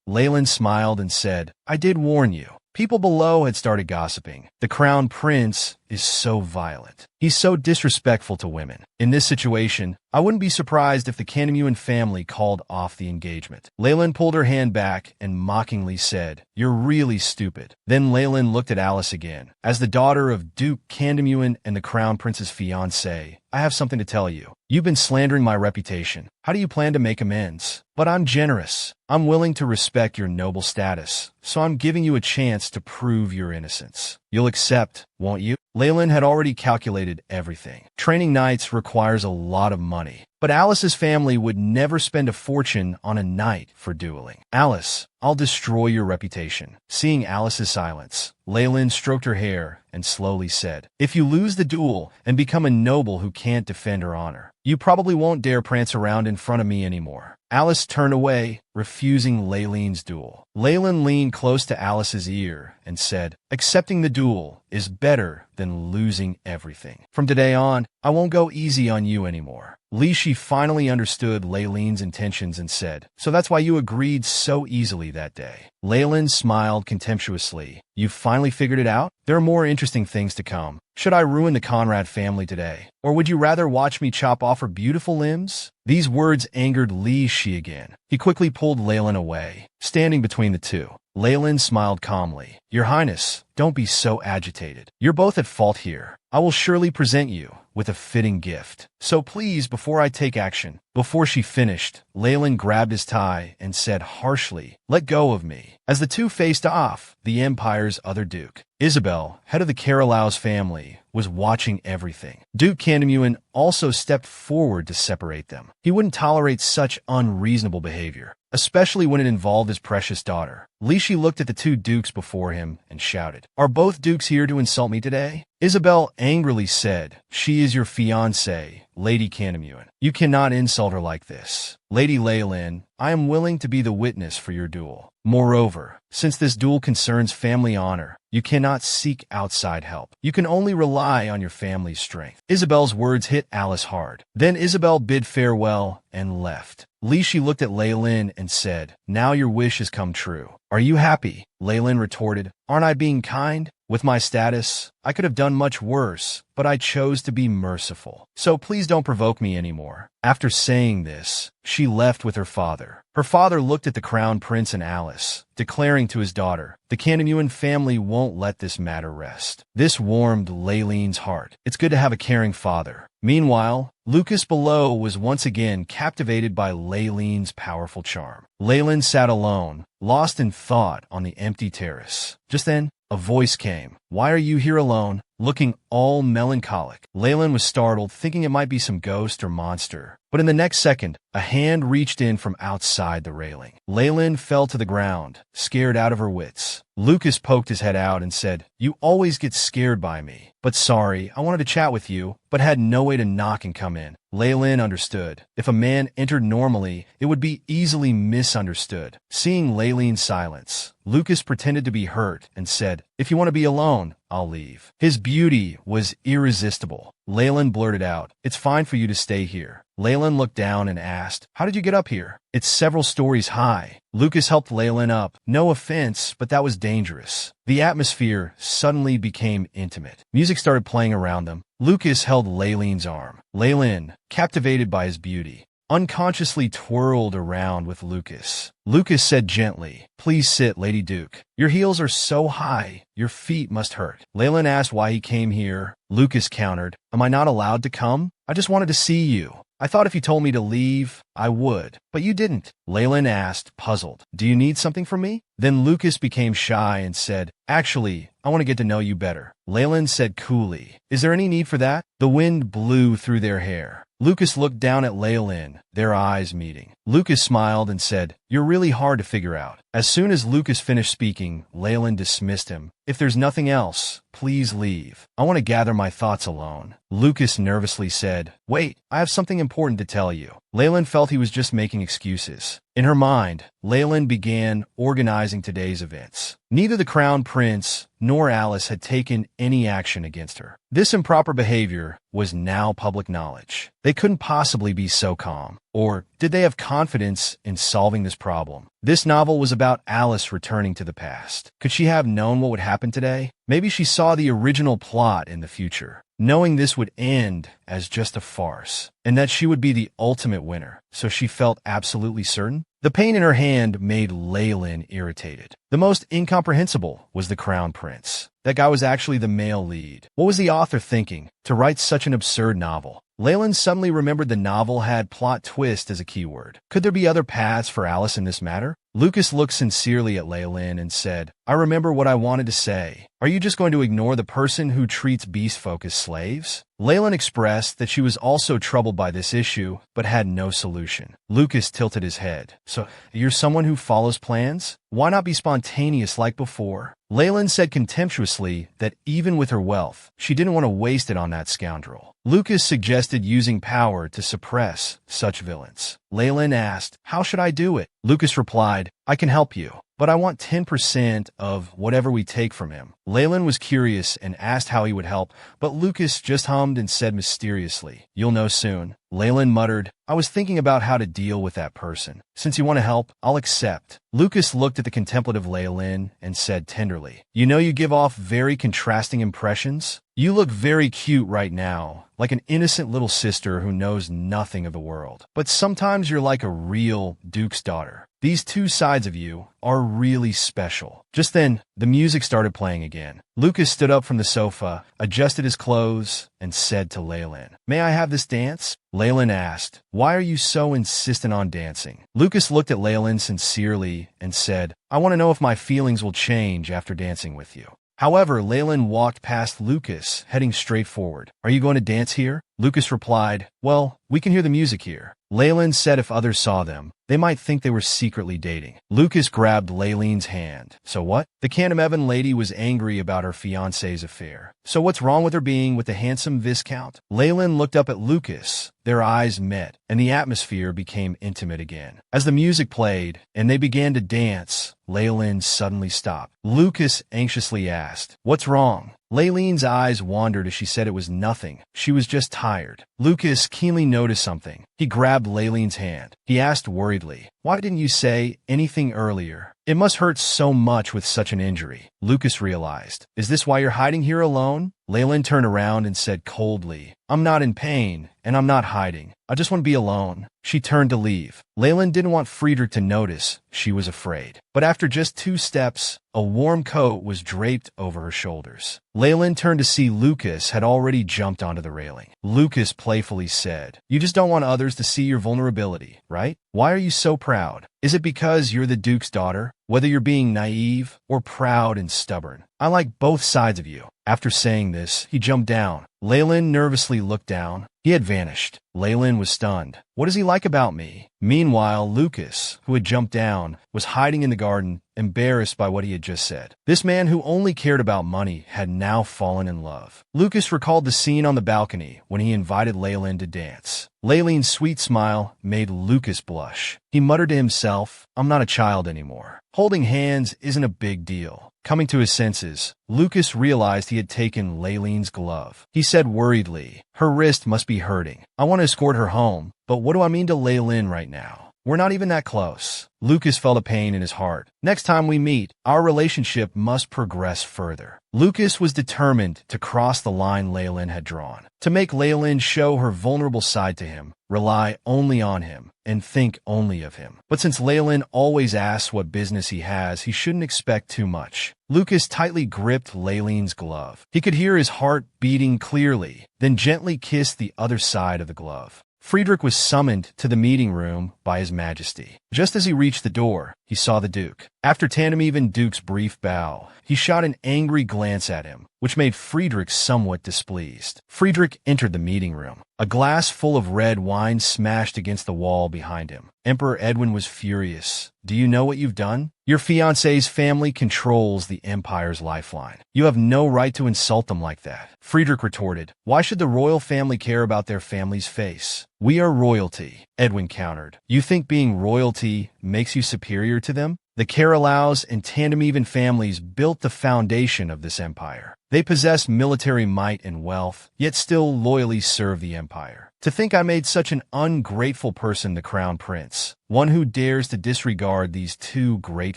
Leen smiled and said, "I did warn you." People below had started gossiping. "The Crown Prince is so violent. He's so disrespectful to women." In this situation, I wouldn't be surprised if the Kandamuan family called off the engagement. Leen pulled her hand back and mockingly said, "You're really stupid." Then Leen looked at Alice again. "As the daughter of Duke Kandamuan and the Crown Prince's fiancé, I have something to tell you. You've been slandering my reputation. How do you plan to make amends? But I'm generous. I'm willing to respect your noble status, so I'm giving you a chance to prove your innocence. You'll accept, won't you?" Leen had already calculated everything. Training knights requires a lot of money, but Alice's family would never spend a fortune on a knight for dueling. "Alice, I'll destroy your reputation." Seeing Alice's silence, Leen stroked her hair and slowly said, "If you lose the duel and become a noble who can't defend her honor, you probably won't dare prance around in front of me anymore." Alice turned away, refusing Leen's duel. Leen leaned close to Alice's ear and said, "Accepting the duel is better than losing everything. From today on, I won't go easy on you anymore." Li Shi finally understood Leen's intentions and said, "So that's why you agreed so easily that day." Leen smiled contemptuously. "You've finally figured it out? There are more interesting things to come. Should I ruin the Conrad family today? Or would you rather watch me chop off her beautiful limbs?" These words angered Li Shi again. He quickly pulled Leen away, standing between the two. Leen smiled calmly. "Your Highness, don't be so agitated. You're both at fault here. I will surely present you with a fitting gift. So please, before I take action." Before she finished, Leen grabbed his tie and said harshly, "Let go of me." As the two faced off, the Empire's other duke, Isabel, head of the Carolau's family, was watching everything. Duke Kandamuan also stepped forward to separate them. He wouldn't tolerate such unreasonable behavior, especially when it involved his precious daughter. Li Shi looked at the two dukes before him and shouted, "Are both dukes here to insult me today?" Isabel angrily said, "She is your fiancée, Lady Kandamuan. You cannot insult her like this." "Lady Leen, I am willing to be the witness for your duel. Moreover, since this duel concerns family honor, You cannot seek outside help. You can only rely on your family's strength. Isabel's words hit Alice hard. Then Isabel bid farewell and left. She looked at Leen and said, "Now your wish has come true. Are you happy?" Leen retorted, "Aren't I being kind? With my status, I could have done much worse, but I chose to be merciful. So please don't provoke me anymore." After saying this, she left with her father. Her father looked at the crown prince and Alice, declaring to his daughter, "The Candynuan family won't let this matter rest." This warmed Leen's heart. It's good to have a caring father. Meanwhile, Lucas below was once again captivated by Leen's powerful charm. Leen sat alone, lost in thought on the empty terrace. Just then, a voice came. "Why are you here alone, looking all melancholic?" Leen was startled, thinking it might be some ghost or monster. But in the next second, a hand reached in from outside the railing. Leen fell to the ground, scared out of her wits. Lucas poked his head out and said, "You always get scared by me. But sorry, I wanted to chat with you, but had no way to knock and come in." Leen understood. If a man entered normally, it would be easily misunderstood. Seeing Leen's silence, Lucas pretended to be hurt and said, "If you want to be alone, I'll leave." His beauty was irresistible. Leen blurted out, "It's fine for you to stay here." Leen looked down and asked, "How did you get up here?" "It's several stories high." Lucas helped Leen up. No offense, but that was dangerous. The atmosphere suddenly became intimate. Music started playing around them. Lucas held Leen's arm. Leen, captivated by his beauty, unconsciously twirled around with Lucas. Lucas said gently, "Please sit, Lady Duke. Your heels are so high, your feet must hurt." Leen asked why he came here. Lucas countered, "Am I not allowed to come? I just wanted to see you. I thought if you told me to leave, I would, but you didn't." Leen asked, puzzled, "Do you need something from me?" Then Lucas became shy and said, "Actually, I want to get to know you better." Leen said coolly, "Is there any need for that?" The wind blew through their hair. Lucas looked down at Leen, their eyes meeting. Lucas smiled and said, "You're really hard to figure out." As soon as Lucas finished speaking, Leen dismissed him. "If there's nothing else, please leave. I want to gather my thoughts alone." Lucas nervously said, "Wait, I have something important to tell you." Leen felt he was just making excuses. In her mind, Leen began organizing today's events. Neither the Crown Prince nor Alice had taken any action against her. This improper behavior was now public knowledge. They couldn't possibly be so calm. Or did they have confidence in solving this problem? This novel was about Alice returning to the past. Could she have known what would happen today? Maybe she saw the original plot in the future, knowing this would end as just a farce, and that she would be the ultimate winner, so she felt absolutely certain. The pain in her hand made Leen irritated. The most incomprehensible was the Crown Prince. That guy was actually the male lead. What was the author thinking to write such an absurd novel? Leen suddenly remembered the novel had plot twist as a keyword. Could there be other paths for Alice in this matter? Lucas looked sincerely at Leen and said, "I remember what I wanted to say. Are you just going to ignore the person who treats beast folk as slaves?" Leen expressed that she was also troubled by this issue, but had no solution. Lucas tilted his head. "So, you're someone who follows plans? Why not be spontaneous like before?" Leen said contemptuously that even with her wealth, she didn't want to waste it on that scoundrel. Lucas suggested using power to suppress such villains. Leen asked, "How should I do it?" Lucas replied, "I can help you, but I want 10% of whatever we take from him." Leen was curious and asked how he would help, but Lucas just hummed and said mysteriously, "You'll know soon." Leen muttered, "I was thinking about how to deal with that person. Since you want to help, I'll accept." Lucas looked at the contemplative Leen and said tenderly, "You know you give off very contrasting impressions. You look very cute right now, like an innocent little sister who knows nothing of the world. But sometimes you're like a real Duke's daughter. These two sides of you are really special." Just then, the music started playing again. Lucas stood up from the sofa, adjusted his clothes, and said to Leen, "May I have this dance?" Leen asked, "Why are you so insistent on dancing?" Lucas looked at Leen sincerely and said, "I want to know if my feelings will change after dancing with you." However, Leen walked past Lucas, heading straight forward. "Are you going to dance here?" Lucas replied, "Well, we can hear the music here." Leyland said if others saw them, they might think they were secretly dating. Lucas grabbed Leileen's hand. So what? The Canam lady was angry about her fiancé's affair. So what's wrong with her being with the handsome Viscount? Leyland looked up at Lucas. Their eyes met, and the atmosphere became intimate again. As the music played, and they began to dance, Leyland suddenly stopped. Lucas anxiously asked, "What's wrong?" Leileen's eyes wandered as she said it was nothing. She was just tired. Lucas keenly noticed something. He grabbed Leileen's hand. He asked worriedly, "Why didn't you say anything earlier? It must hurt so much with such an injury." Lucas realized. "Is this why you're hiding here alone?" Leyland turned around and said coldly, "I'm not in pain, and I'm not hiding. I just want to be alone." She turned to leave. Leyland didn't want Friedrich to notice. She was afraid. But after just 2 steps, a warm coat was draped over her shoulders. Leyland turned to see Lucas had already jumped onto the railing. Lucas playfully said, "You just don't want others to see your vulnerability, right? Why are you so proud? Is it because you're the Duke's daughter? Whether you're being naive or proud and stubborn, I like both sides of you." After saying this, he jumped down. Leyland nervously looked down. He had vanished. Leyland was stunned. "What does he like about me?" Meanwhile, Lucas, who had jumped down, was hiding in the garden, embarrassed by what he had just said. This man who only cared about money had now fallen in love. Lucas recalled the scene on the balcony when he invited Leyland to dance. Leileen's sweet smile made Lucas blush. He muttered to himself, "I'm not a child anymore. Holding hands isn't a big deal." Coming to his senses, Lucas realized he had taken Leileen's glove. He said worriedly, "Her wrist must be hurting. I want to escort her home, but what do I mean to Leilin right now? We're not even that close." Lucas felt a pain in his heart. "Next time we meet, our relationship must progress further." Lucas was determined to cross the line Leilin had drawn. To make Leilin show her vulnerable side to him, rely only on him, and think only of him. But since Leilin always asks what business he has, he shouldn't expect too much. Lucas tightly gripped Leileen's glove. He could hear his heart beating clearly, then gently kissed the other side of the glove. Friedrich was summoned to the meeting room by His Majesty. Just as he reached the door, he saw the Duke. After Tandem Duke's brief bow, he shot an angry glance at him, which made Friedrich somewhat displeased. Friedrich entered the meeting room. A glass full of red wine smashed against the wall behind him. Emperor Edwin was furious. "Do you know what you've done? Your fiancé's family controls the Empire's lifeline. You have no right to insult them like that." Friedrich retorted, "Why should the royal family care about their family's face? We are royalty," Edwin countered. "You think being royalty makes you superior to them? The Carolaus and Tandem families built the foundation of this empire. They possess military might and wealth, yet still loyally serve the empire. To think I made such an ungrateful person the crown prince, one who dares to disregard these 2 great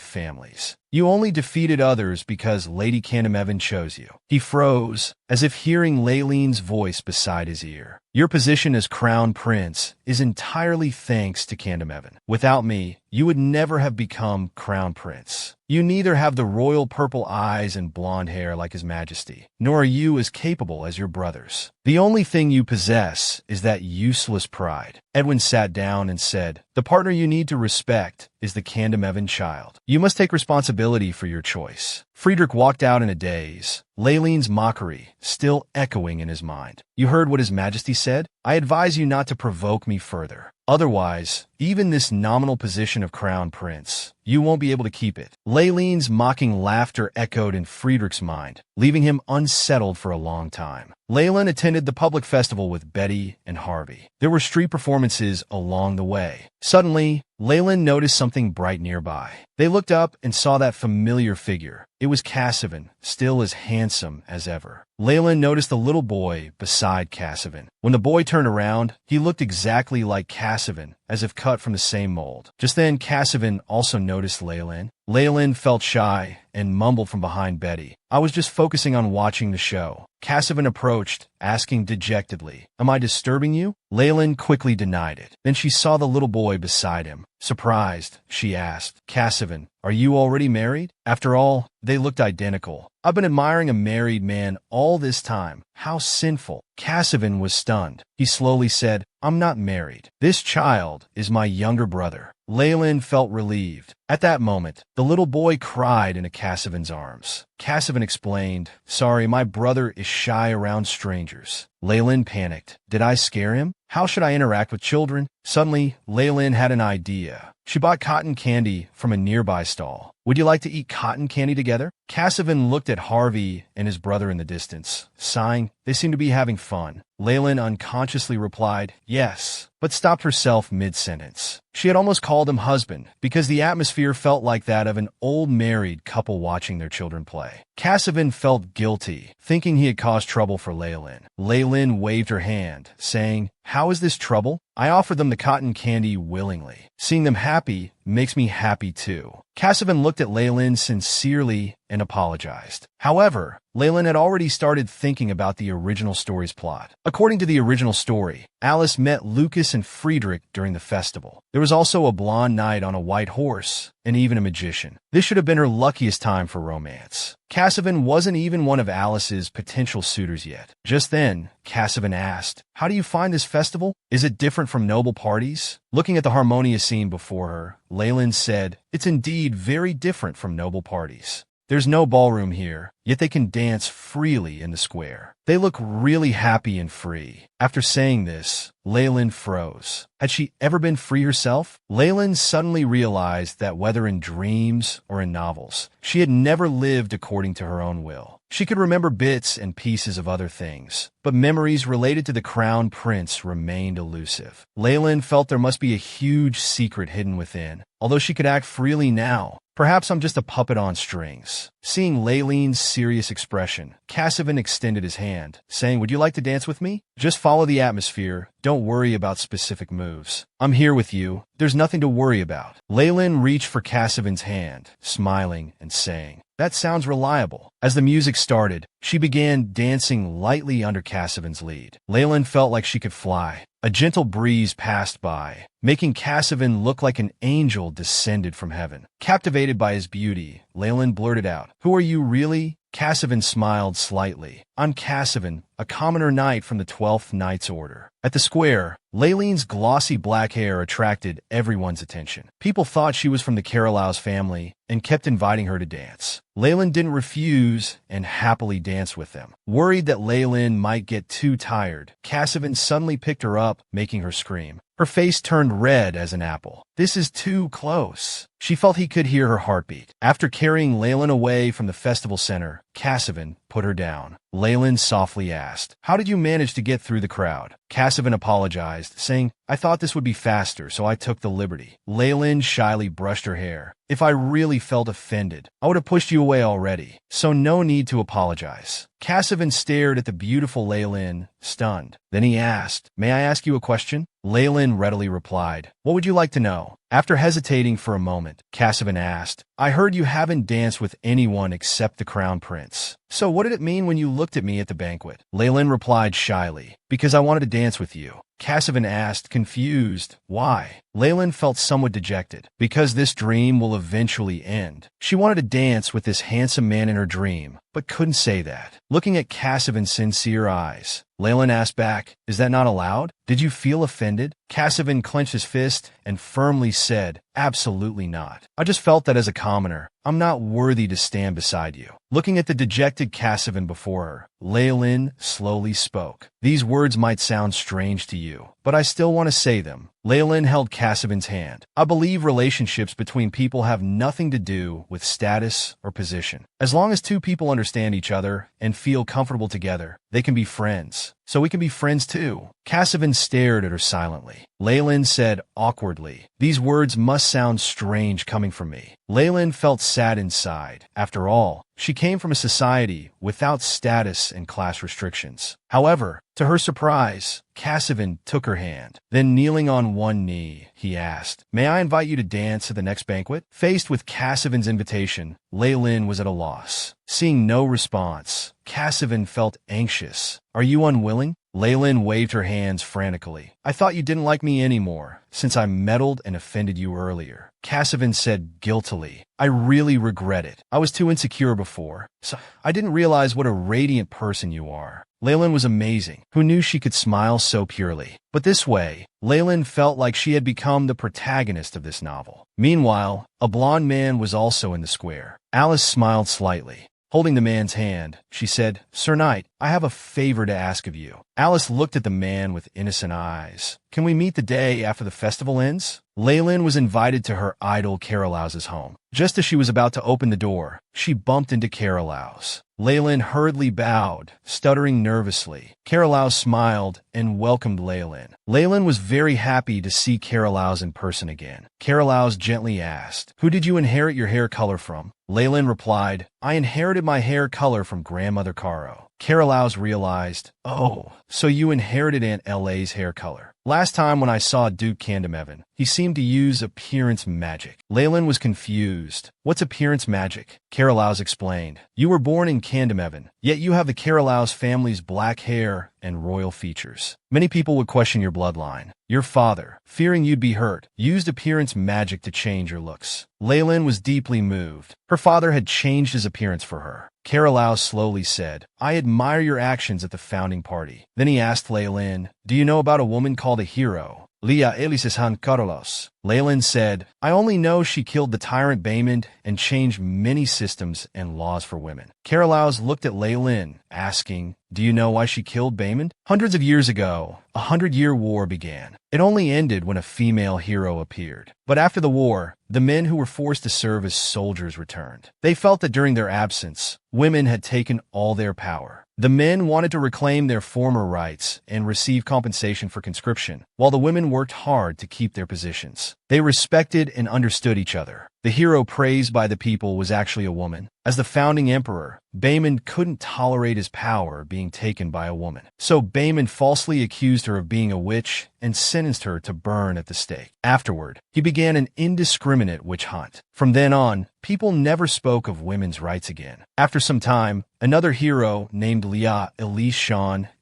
families. You only defeated others because Lady Canam chose you." He froze, as if hearing Leileen's voice beside his ear. "Your position as crown prince is entirely thanks to Canam. Without me, you would never have become crown prince. You neither have the royal purple eyes and blonde hair like His Majesty, nor are you as capable as your brothers. The only thing you possess is that useless pride." Edwin sat down and said, "The partner you need to respect is the Canam child. You must take responsibility for your choice." Friedrich walked out in a daze, Leileen's mockery still echoing in his mind. "You heard what His Majesty said? I advise you not to provoke me further. Otherwise, even this nominal position of crown prince, you won't be able to keep it." Leileen's mocking laughter echoed in Friedrich's mind, leaving him unsettled for a long time. Leilin attended the public festival with Betty and Harvey. There were street performances along the way. Suddenly, Leilin noticed something bright nearby. They looked up and saw that familiar figure. It was Cassivan, still as handsome as ever. Leilin noticed the little boy beside Cassivan. When the boy turned around, he looked exactly like Cassivan, as if cut from the same mold. Just then, Cassivan also noticed Leilin. Leilin felt shy and mumbled from behind Betty, "I was just focusing on watching the show." Cassivan approached, asking dejectedly, "Am I disturbing you?" Leilin quickly denied it. Then she saw the little boy beside him. Surprised, she asked, "Cassivan, are you already married?" After all, they looked identical. "I've been admiring a married man all this time. How sinful." Cassivan was stunned. He slowly said, "I'm not married. This child is my younger brother." Leilin felt relieved. At that moment, the little boy cried into Cassivan's arms. Cassivan explained, "Sorry, my brother is shy around strangers." Leen panicked. "Did I scare him? How should I interact with children?" Suddenly, Leen had an idea. She bought cotton candy from a nearby stall. "Would you like to eat cotton candy together?" Cassivan looked at Harvey and his brother in the distance, sighing. They seemed to be having fun. Leen unconsciously replied, "Yes," but stopped herself mid-sentence. She had almost called him husband, because the atmosphere felt like that of an old married couple watching their children play. Cassivan felt guilty, thinking he had caused trouble for Leen. Leen waved her hand, saying, "How is this trouble? I offered them the cotton candy willingly. Seeing them happy makes me happy too." Cassivan looked at Leen sincerely and apologized. However, Leen had already started thinking about the original story's plot. According to the original story, Alice met Lucas and Friedrich during the festival. There was also a blonde knight on a white horse, and even a magician. This should have been her luckiest time for romance. Cassivan wasn't even one of Alice's potential suitors yet. Just then, Cassivan asked, "How do you find this festival? Is it different from noble parties?" Looking at the harmonious scene before her, Leen said, "It's indeed very different from noble parties. There's no ballroom here, yet they can dance freely in the square. They look really happy and free." After saying this, Leen froze. Had she ever been free herself? Leen suddenly realized that whether in dreams or in novels, she had never lived according to her own will. She could remember bits and pieces of other things, but memories related to the crown prince remained elusive. Leen felt there must be a huge secret hidden within. Although she could act freely now, perhaps I'm just a puppet on strings. Seeing Leen's serious expression, Cassivan extended his hand, saying, "Would you like to dance with me? Just follow the atmosphere. Don't worry about specific moves. I'm here with you. There's nothing to worry about." Leen reached for Cassivan's hand, smiling and saying, "That sounds reliable." As the music started, she began dancing lightly under Cassivan's lead. Leen felt like she could fly. A gentle breeze passed by, making Cassivan look like an angel descended from heaven. Captivated by his beauty, Leen blurted out, "Who are you really?" Cassivan smiled slightly. "I'm Cassivan, a commoner knight from the 12th Knight's Order." At the square, Leen's glossy black hair attracted everyone's attention. People thought she was from the Carolow's family and kept inviting her to dance. Leen didn't refuse and happily danced with them. Worried that Leen might get too tired, Cassivan suddenly picked her up, making her scream. Her face turned red as an apple. "This is too close." She felt he could hear her heartbeat. After carrying Leen away from the festival center, Cassivan put her down. Leen softly asked, "How did you manage to get through the crowd?" Cassivan apologized, saying, "I thought this would be faster, so I took the liberty." Leen shyly brushed her hair. "If I really felt offended, I would have pushed you away already, so no need to apologize." Cassivan stared at the beautiful Leen, stunned. Then he asked, "May I ask you a question?" Leen readily replied, "What would you like to know?" After hesitating for a moment, Cassivan asked, "I heard you haven't danced with anyone except the Crown Prince. So what did it mean when you looked at me at the banquet?" Leen replied shyly, "Because I wanted to dance with you." Cassivan asked, confused, "Why?" Leen felt somewhat dejected. "Because this dream will eventually end." She wanted to dance with this handsome man in her dream, but couldn't say that. Looking at Cassivan's sincere eyes, Leen asked back, "Is that not allowed? Did you feel offended?" Cassivan clenched his fist and firmly said, "Absolutely not. I just felt that as a commoner, I'm not worthy to stand beside you." Looking at the dejected Cassivan before her, Leen slowly spoke. "These words might sound strange to you, but I still want to say them." Leen held Cassivan's hand. "I believe relationships between people have nothing to do with status or position. As long as two people understand each other and feel comfortable together, they can be friends. So we can be friends too." Cassivan stared at her silently. Leen said awkwardly, "These words must sound strange coming from me." Leen felt sad inside. After all, she came from a society without status and class restrictions. However, to her surprise, Cassivan took her hand. Then kneeling on one knee, he asked, "May I invite you to dance at the next banquet?" Faced with Cassivan's invitation, Leen was at a loss. Seeing no response, Cassivan felt anxious. "Are you unwilling?" Leen waved her hands frantically. "I thought you didn't like me anymore, since I meddled and offended you earlier." Cassivan said guiltily, "I really regret it. I was too insecure before. So I didn't realize what a radiant person you are." Leen was amazing. Who knew she could smile so purely? But this way, Leen felt like she had become the protagonist of this novel. Meanwhile, a blonde man was also in the square. Alice smiled slightly. Holding the man's hand, she said, "Sir Knight, I have a favor to ask of you." Alice looked at the man with innocent eyes. "Can we meet the day after the festival ends?" Leen was invited to her idol Carolau's home. Just as she was about to open the door, she bumped into Carolau's. Leen hurriedly bowed, stuttering nervously. Carolaus smiled and welcomed Leen. Leen was very happy to see Carolaus in person again. Carolaus gently asked, "Who did you inherit your hair color from?" Leen replied, "I inherited my hair color from grandmother Caro." Carolaus realized, "Oh, so you inherited Aunt L.A.'s hair color. Last time when I saw Duke Candamevan, he seemed to use appearance magic." Leen was confused. "What's appearance magic?" Carolaus explained. "You were born in Candamevan, yet you have the Carolaus family's black hair and royal features. Many people would question your bloodline. Your father, fearing you'd be hurt, used appearance magic to change your looks." Leen was deeply moved. Her father had changed his appearance for her. Carolaus slowly said, "I admire your actions at the founding party." Then he asked Leen, "Do you know about a woman called a hero? Lia Elises Carlos." Leen said, "I only know she killed the tyrant Beastman and changed many systems and laws for women." Carolaus looked at Leen, asking, "Do you know why she killed Beastman?" Hundreds of years ago, a 100-year war began. It only ended when a female hero appeared. But after the war, the men who were forced to serve as soldiers returned. They felt that during their absence, women had taken all their power. The men wanted to reclaim their former rights and receive compensation for conscription, while the women worked hard to keep their positions. They respected and understood each other. The hero praised by the people was actually a woman. As the founding emperor, Beastman couldn't tolerate his power being taken by a woman. So Beastman falsely accused her of being a witch and sentenced her to burn at the stake. Afterward, he began an indiscriminate witch hunt. From then on, people never spoke of women's rights again. After some time, another hero named Lia Elise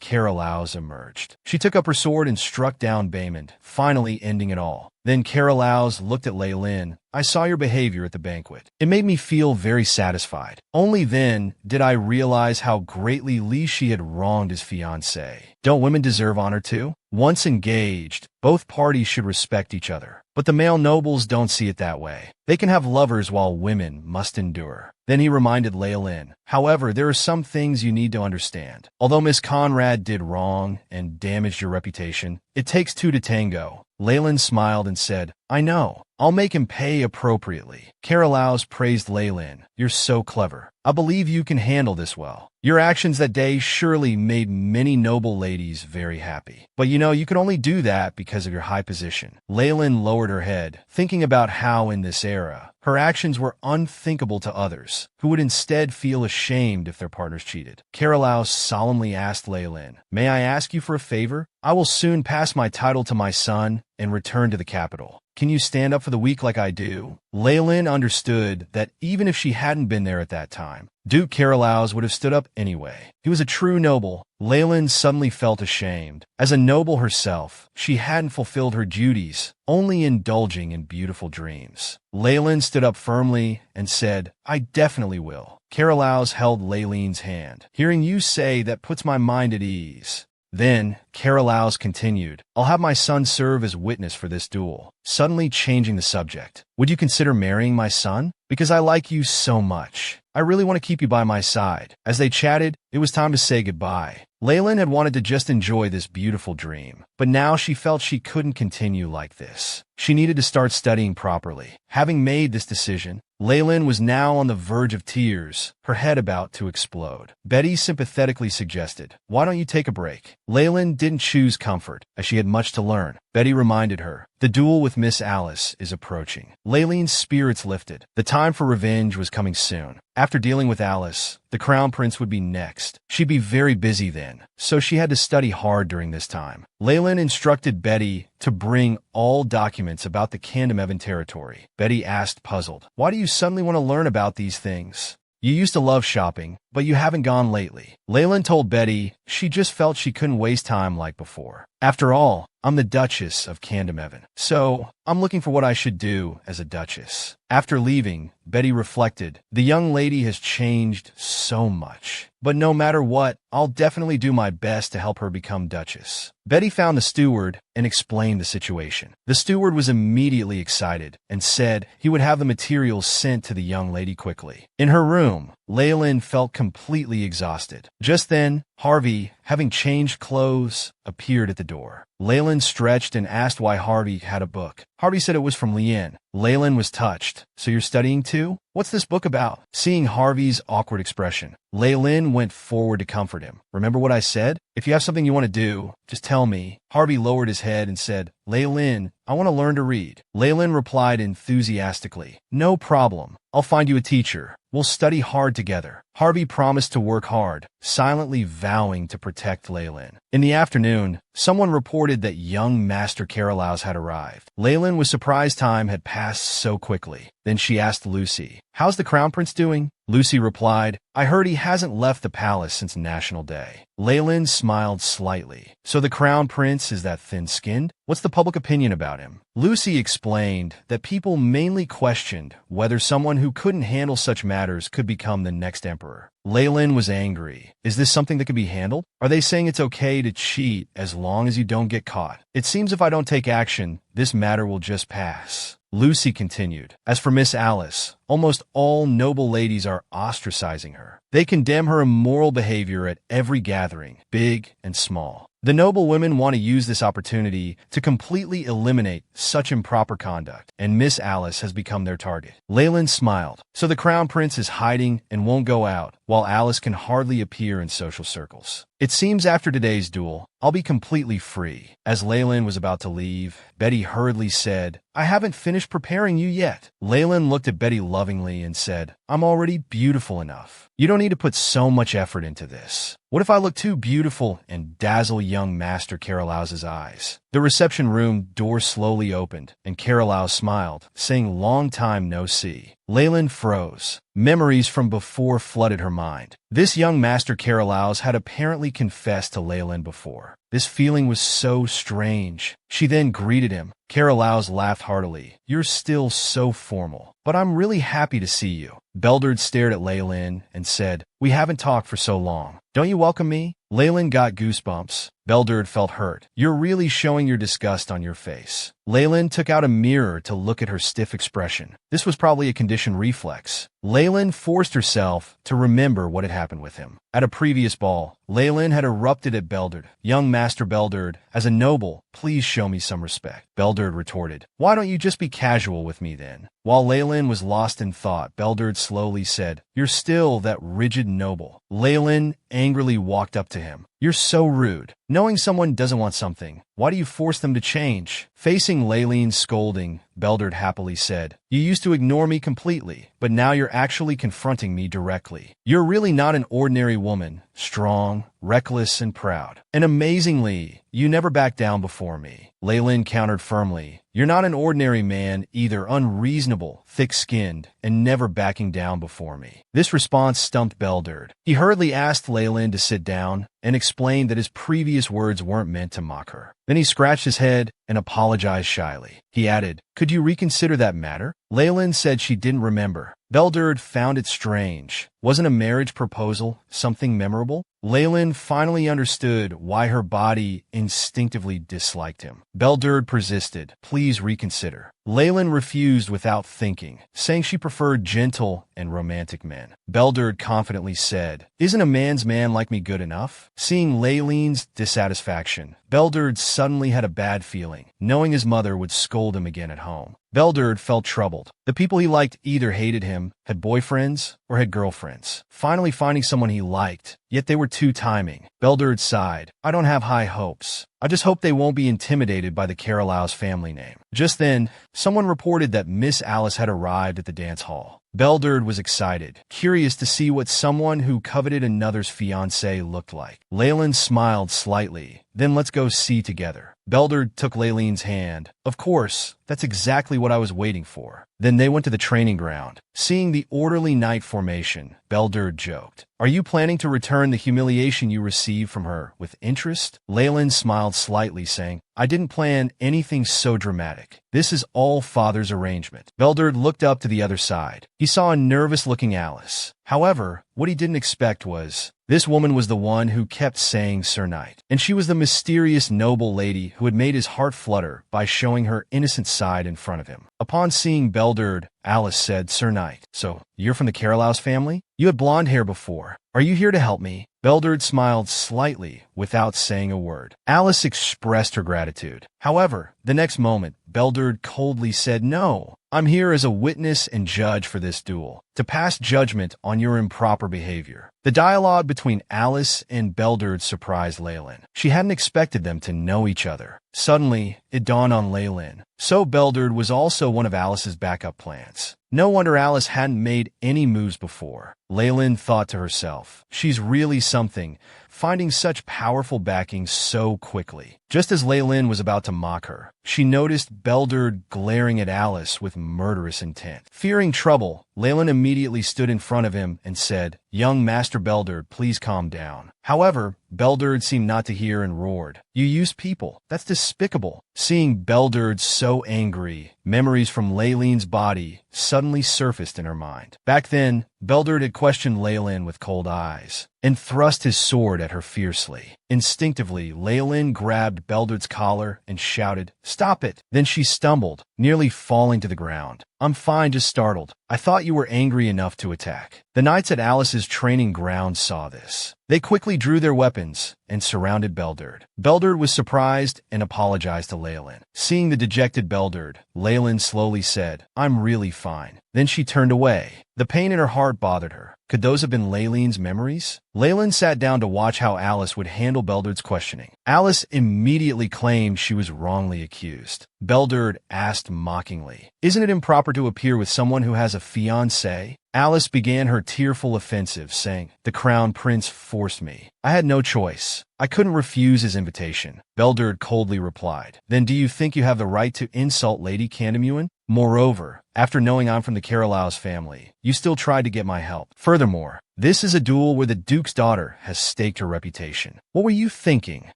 Carolaus emerged. She took up her sword and struck down Beastman, finally ending it all. Then Carolaus looked at Leen. "I saw your behavior at the banquet. It made me feel very satisfied. Only then did I realize how greatly Li Shi had wronged his fiancée. Don't women deserve honor too? Once engaged, both parties should respect each other. But the male nobles don't see it that way. They can have lovers while women must endure." Then he reminded Leen, "However, there are some things you need to understand. Although Miss Conrad did wrong and damaged your reputation, it takes two to tango." Leen smiled and said, "I know. I'll make him pay appropriately." Carolaus praised Leen. "You're so clever. I believe you can handle this well. Your actions that day surely made many noble ladies very happy. But you could only do that because of your high position." Leen lowered her head, thinking about how in this era, her actions were unthinkable to others, who would instead feel ashamed if their partners cheated. Carolaus solemnly asked Leen, "May I ask you for a favor? I will soon pass my title to my son and return to the capital. Can you stand up for the weak like I do?" Leen understood that even if she hadn't been there at that time, Duke Carolaus would have stood up anyway. He was a true noble. Leen suddenly felt ashamed. As a noble herself, she hadn't fulfilled her duties, only indulging in beautiful dreams. Leen stood up firmly and said, "I definitely will." Carolaus held Leen's hand. "Hearing you say that puts my mind at ease." Then, Carolaus continued, "I'll have my son serve as witness for this duel." Suddenly changing the subject, "Would you consider marrying my son? Because I like you so much. I really want to keep you by my side." As they chatted, it was time to say goodbye. Leen had wanted to just enjoy this beautiful dream, but now she felt she couldn't continue like this. She needed to start studying properly. Having made this decision, Leen was now on the verge of tears, her head about to explode. Betty sympathetically suggested, "Why don't you take a break?" Leen didn't choose comfort, as she had much to learn. Betty reminded her, "The duel with Miss Alice is approaching." Leen's spirits lifted. The time for revenge was coming soon. After dealing with Alice, the Crown Prince would be next. She'd be very busy then, so she had to study hard during this time. Leen instructed Betty to bring all documents about the Candamevan territory. Betty asked, puzzled, "Why do you suddenly want to learn about these things? You used to love shopping. but you haven't gone lately. Leyland told Betty she just felt she couldn't waste time like before. After all, I'm the Duchess of Candamevan, so I'm looking for what I should do as a duchess. After leaving, Betty reflected, the young lady has changed so much. But no matter what, I'll definitely do my best to help her become duchess. Betty found the steward and explained the situation. The steward was immediately excited and said he would have the materials sent to the young lady quickly. In her room, Leyland felt completely exhausted. Just then, Harvey, having changed clothes, appeared at the door. Leyland stretched and asked why Harvey had a book. Harvey said it was from Leen. Leyland was touched. So you're studying too? What's this book about? Seeing Harvey's awkward expression, Leyland went forward to comfort him. Remember what I said? If you have something you want to do, just tell me. Harvey lowered his head and said, Leyland, I want to learn to read. Leyland replied enthusiastically, no problem. I'll find you a teacher. We'll study hard together. Harvey promised to work hard, silently vowing to protect Leyland. In the afternoon, someone reported that young Master Carolow's had arrived. Leyland was surprised time had passed so quickly. Then she asked Lucy, how's the Crown Prince doing? Lucy replied, I heard he hasn't left the palace since National Day. Leyland smiled slightly. So the Crown Prince is that thin-skinned? What's the public opinion about him? Lucy explained that people mainly questioned whether someone who couldn't handle such matters could become the next emperor. Leyland was angry. Is this something that can be handled? Are they saying it's okay to cheat as long as you don't get caught? It seems if I don't take action, this matter will just pass. Lucy continued, as for Miss Alice, almost all noble ladies are ostracizing her. They condemn her immoral behavior at every gathering, big and small. The noble women want to use this opportunity to completely eliminate such improper conduct, and Miss Alice has become their target. Leyland smiled. So the Crown Prince is hiding and won't go out, while Alice can hardly appear in social circles. It seems after today's duel, I'll be completely free. As Leyland was about to leave, Betty hurriedly said, I haven't finished preparing you yet. Leyland looked at Betty lovingly and said, I'm already beautiful enough. You don't need to put so much effort into this. What if I look too beautiful and dazzle young Master Carolow's eyes? The reception room door slowly opened, and Carolau smiled, saying long time no see. Leyland froze. Memories from before flooded her mind. This young Master Carolow's had apparently confessed to Leyland before. This feeling was so strange. She then greeted him. Carolow's laughed heartily. You're still so formal, but I'm really happy to see you. Beldard stared at Leyland and said, we haven't talked for so long. Don't you welcome me? Leyland got goosebumps. Beldard felt hurt. You're really showing your disgust on your face. Leyland took out a mirror to look at her stiff expression. This was probably a conditioned reflex. Leyland forced herself to remember what had happened with him. At a previous ball, Leyland had erupted at Beldard. Young Master Beldard, as a noble, please show me some respect. Beldard retorted, why don't you just be casual with me then? While Leyland was lost in thought, Beldard slowly said, you're still that rigid noble. Leyland angrily walked up to him. You're so rude. Knowing someone doesn't want something, why do you force them to change? Facing Leyland's scolding, Beldard happily said, you used to ignore me completely, but now you're actually confronting me directly. You're really not an ordinary woman, strong, reckless, and proud. And amazingly, you never backed down before me. Leyland countered firmly, you're not an ordinary man, either unreasonable, thick-skinned, and never backing down before me. This response stumped Beldard. He hurriedly asked Leyland to sit down and explained that his previous words weren't meant to mock her. Then he scratched his head and apologized shyly. He added, could you reconsider that matter? Leyland said she didn't remember. Beldard found it strange. Wasn't a marriage proposal something memorable? Leyland finally understood why her body instinctively disliked him. Beldard persisted. Please reconsider. Leyland refused without thinking, saying she preferred gentle and romantic men. Beldard confidently said, isn't a man's man like me good enough? Seeing Leyland's dissatisfaction, Beldard suddenly had a bad feeling, knowing his mother would scold him again at home. Beldard felt troubled. The people he liked either hated him, had boyfriends, or had girlfriends. Finally finding someone he liked, yet they were too timing. Beldard sighed. I don't have high hopes. I just hope they won't be intimidated by the Carolow's family name. Just then, someone reported that Miss Alice had arrived at the dance hall. Beldard was excited, curious to see what someone who coveted another's fiancée looked like. Leyland smiled slightly. Then let's go see together. Belderd took Leileen's hand. Of course, that's exactly what I was waiting for. Then they went to the training ground. Seeing the orderly knight formation, Belderd joked, "Are you planning to return the humiliation you received from her with interest?" Leyland smiled slightly, saying, "I didn't plan anything so dramatic. This is all Father's arrangement." Belderd looked up to the other side. He saw a nervous-looking Alice. However, what he didn't expect was, this woman was the one who kept saying Sir Knight, and she was the mysterious noble lady who had made his heart flutter by showing her innocent side in front of him. Upon seeing Belderd, Alice said, "Sir Knight, so you're from the Carolhouse family? You had blonde hair before. Are you here to help me?" Belderd smiled slightly without saying a word. Alice expressed her gratitude. However, the next moment, Belderd coldly said, "No, I'm here as a witness and judge for this duel, to pass judgment on your improper behavior." The dialogue between Alice and Belderd surprised Leyland. She hadn't expected them to know each other. Suddenly, it dawned on Leyland. So Belderd was also one of Alice's backup plans. No wonder Alice hadn't made any moves before. Leyland thought to herself, she's really something, finding such powerful backing so quickly. Just as Leyland was about to mock her, she noticed Belderd glaring at Alice with murderous intent. Fearing trouble, Leyland immediately stood in front of him and said, "Young Master Belderd, please calm down." However, Belderd seemed not to hear and roared, "You use people. That's despicable." Seeing Belderd so angry, memories from Leyland's body suddenly surfaced in her mind. Back then, Belderd had questioned Leyland with cold eyes and thrust his sword at her fiercely. Instinctively, Leyland grabbed Belderd's collar and shouted, "Stop it!" Then she stumbled, nearly falling to the ground. "I'm fine, just startled. I thought you were angry enough to attack." The knights at Alice's training ground saw this. They quickly drew their weapons and surrounded Belderd. Belderd was surprised and apologized to Leyland. Seeing the dejected Belderd, Leyland slowly said, "I'm really fine." Then she turned away. The pain in her heart bothered her. Could those have been Leyland's memories? Leyland sat down to watch how Alice would handle Belderd's questioning. Alice immediately claimed she was wrongly accused. Belderd asked mockingly, "Isn't it improper to appear with someone who has a fiancé?" Alice began her tearful offensive, saying, "The crown prince forced me. I had no choice. I couldn't refuse his invitation." Belderd coldly replied, "Then do you think you have the right to insult Lady Candamuin? Moreover, after knowing I'm from the Carolhouse family, you still tried to get my help. Furthermore, this is a duel where the Duke's daughter has staked her reputation. What were you thinking?"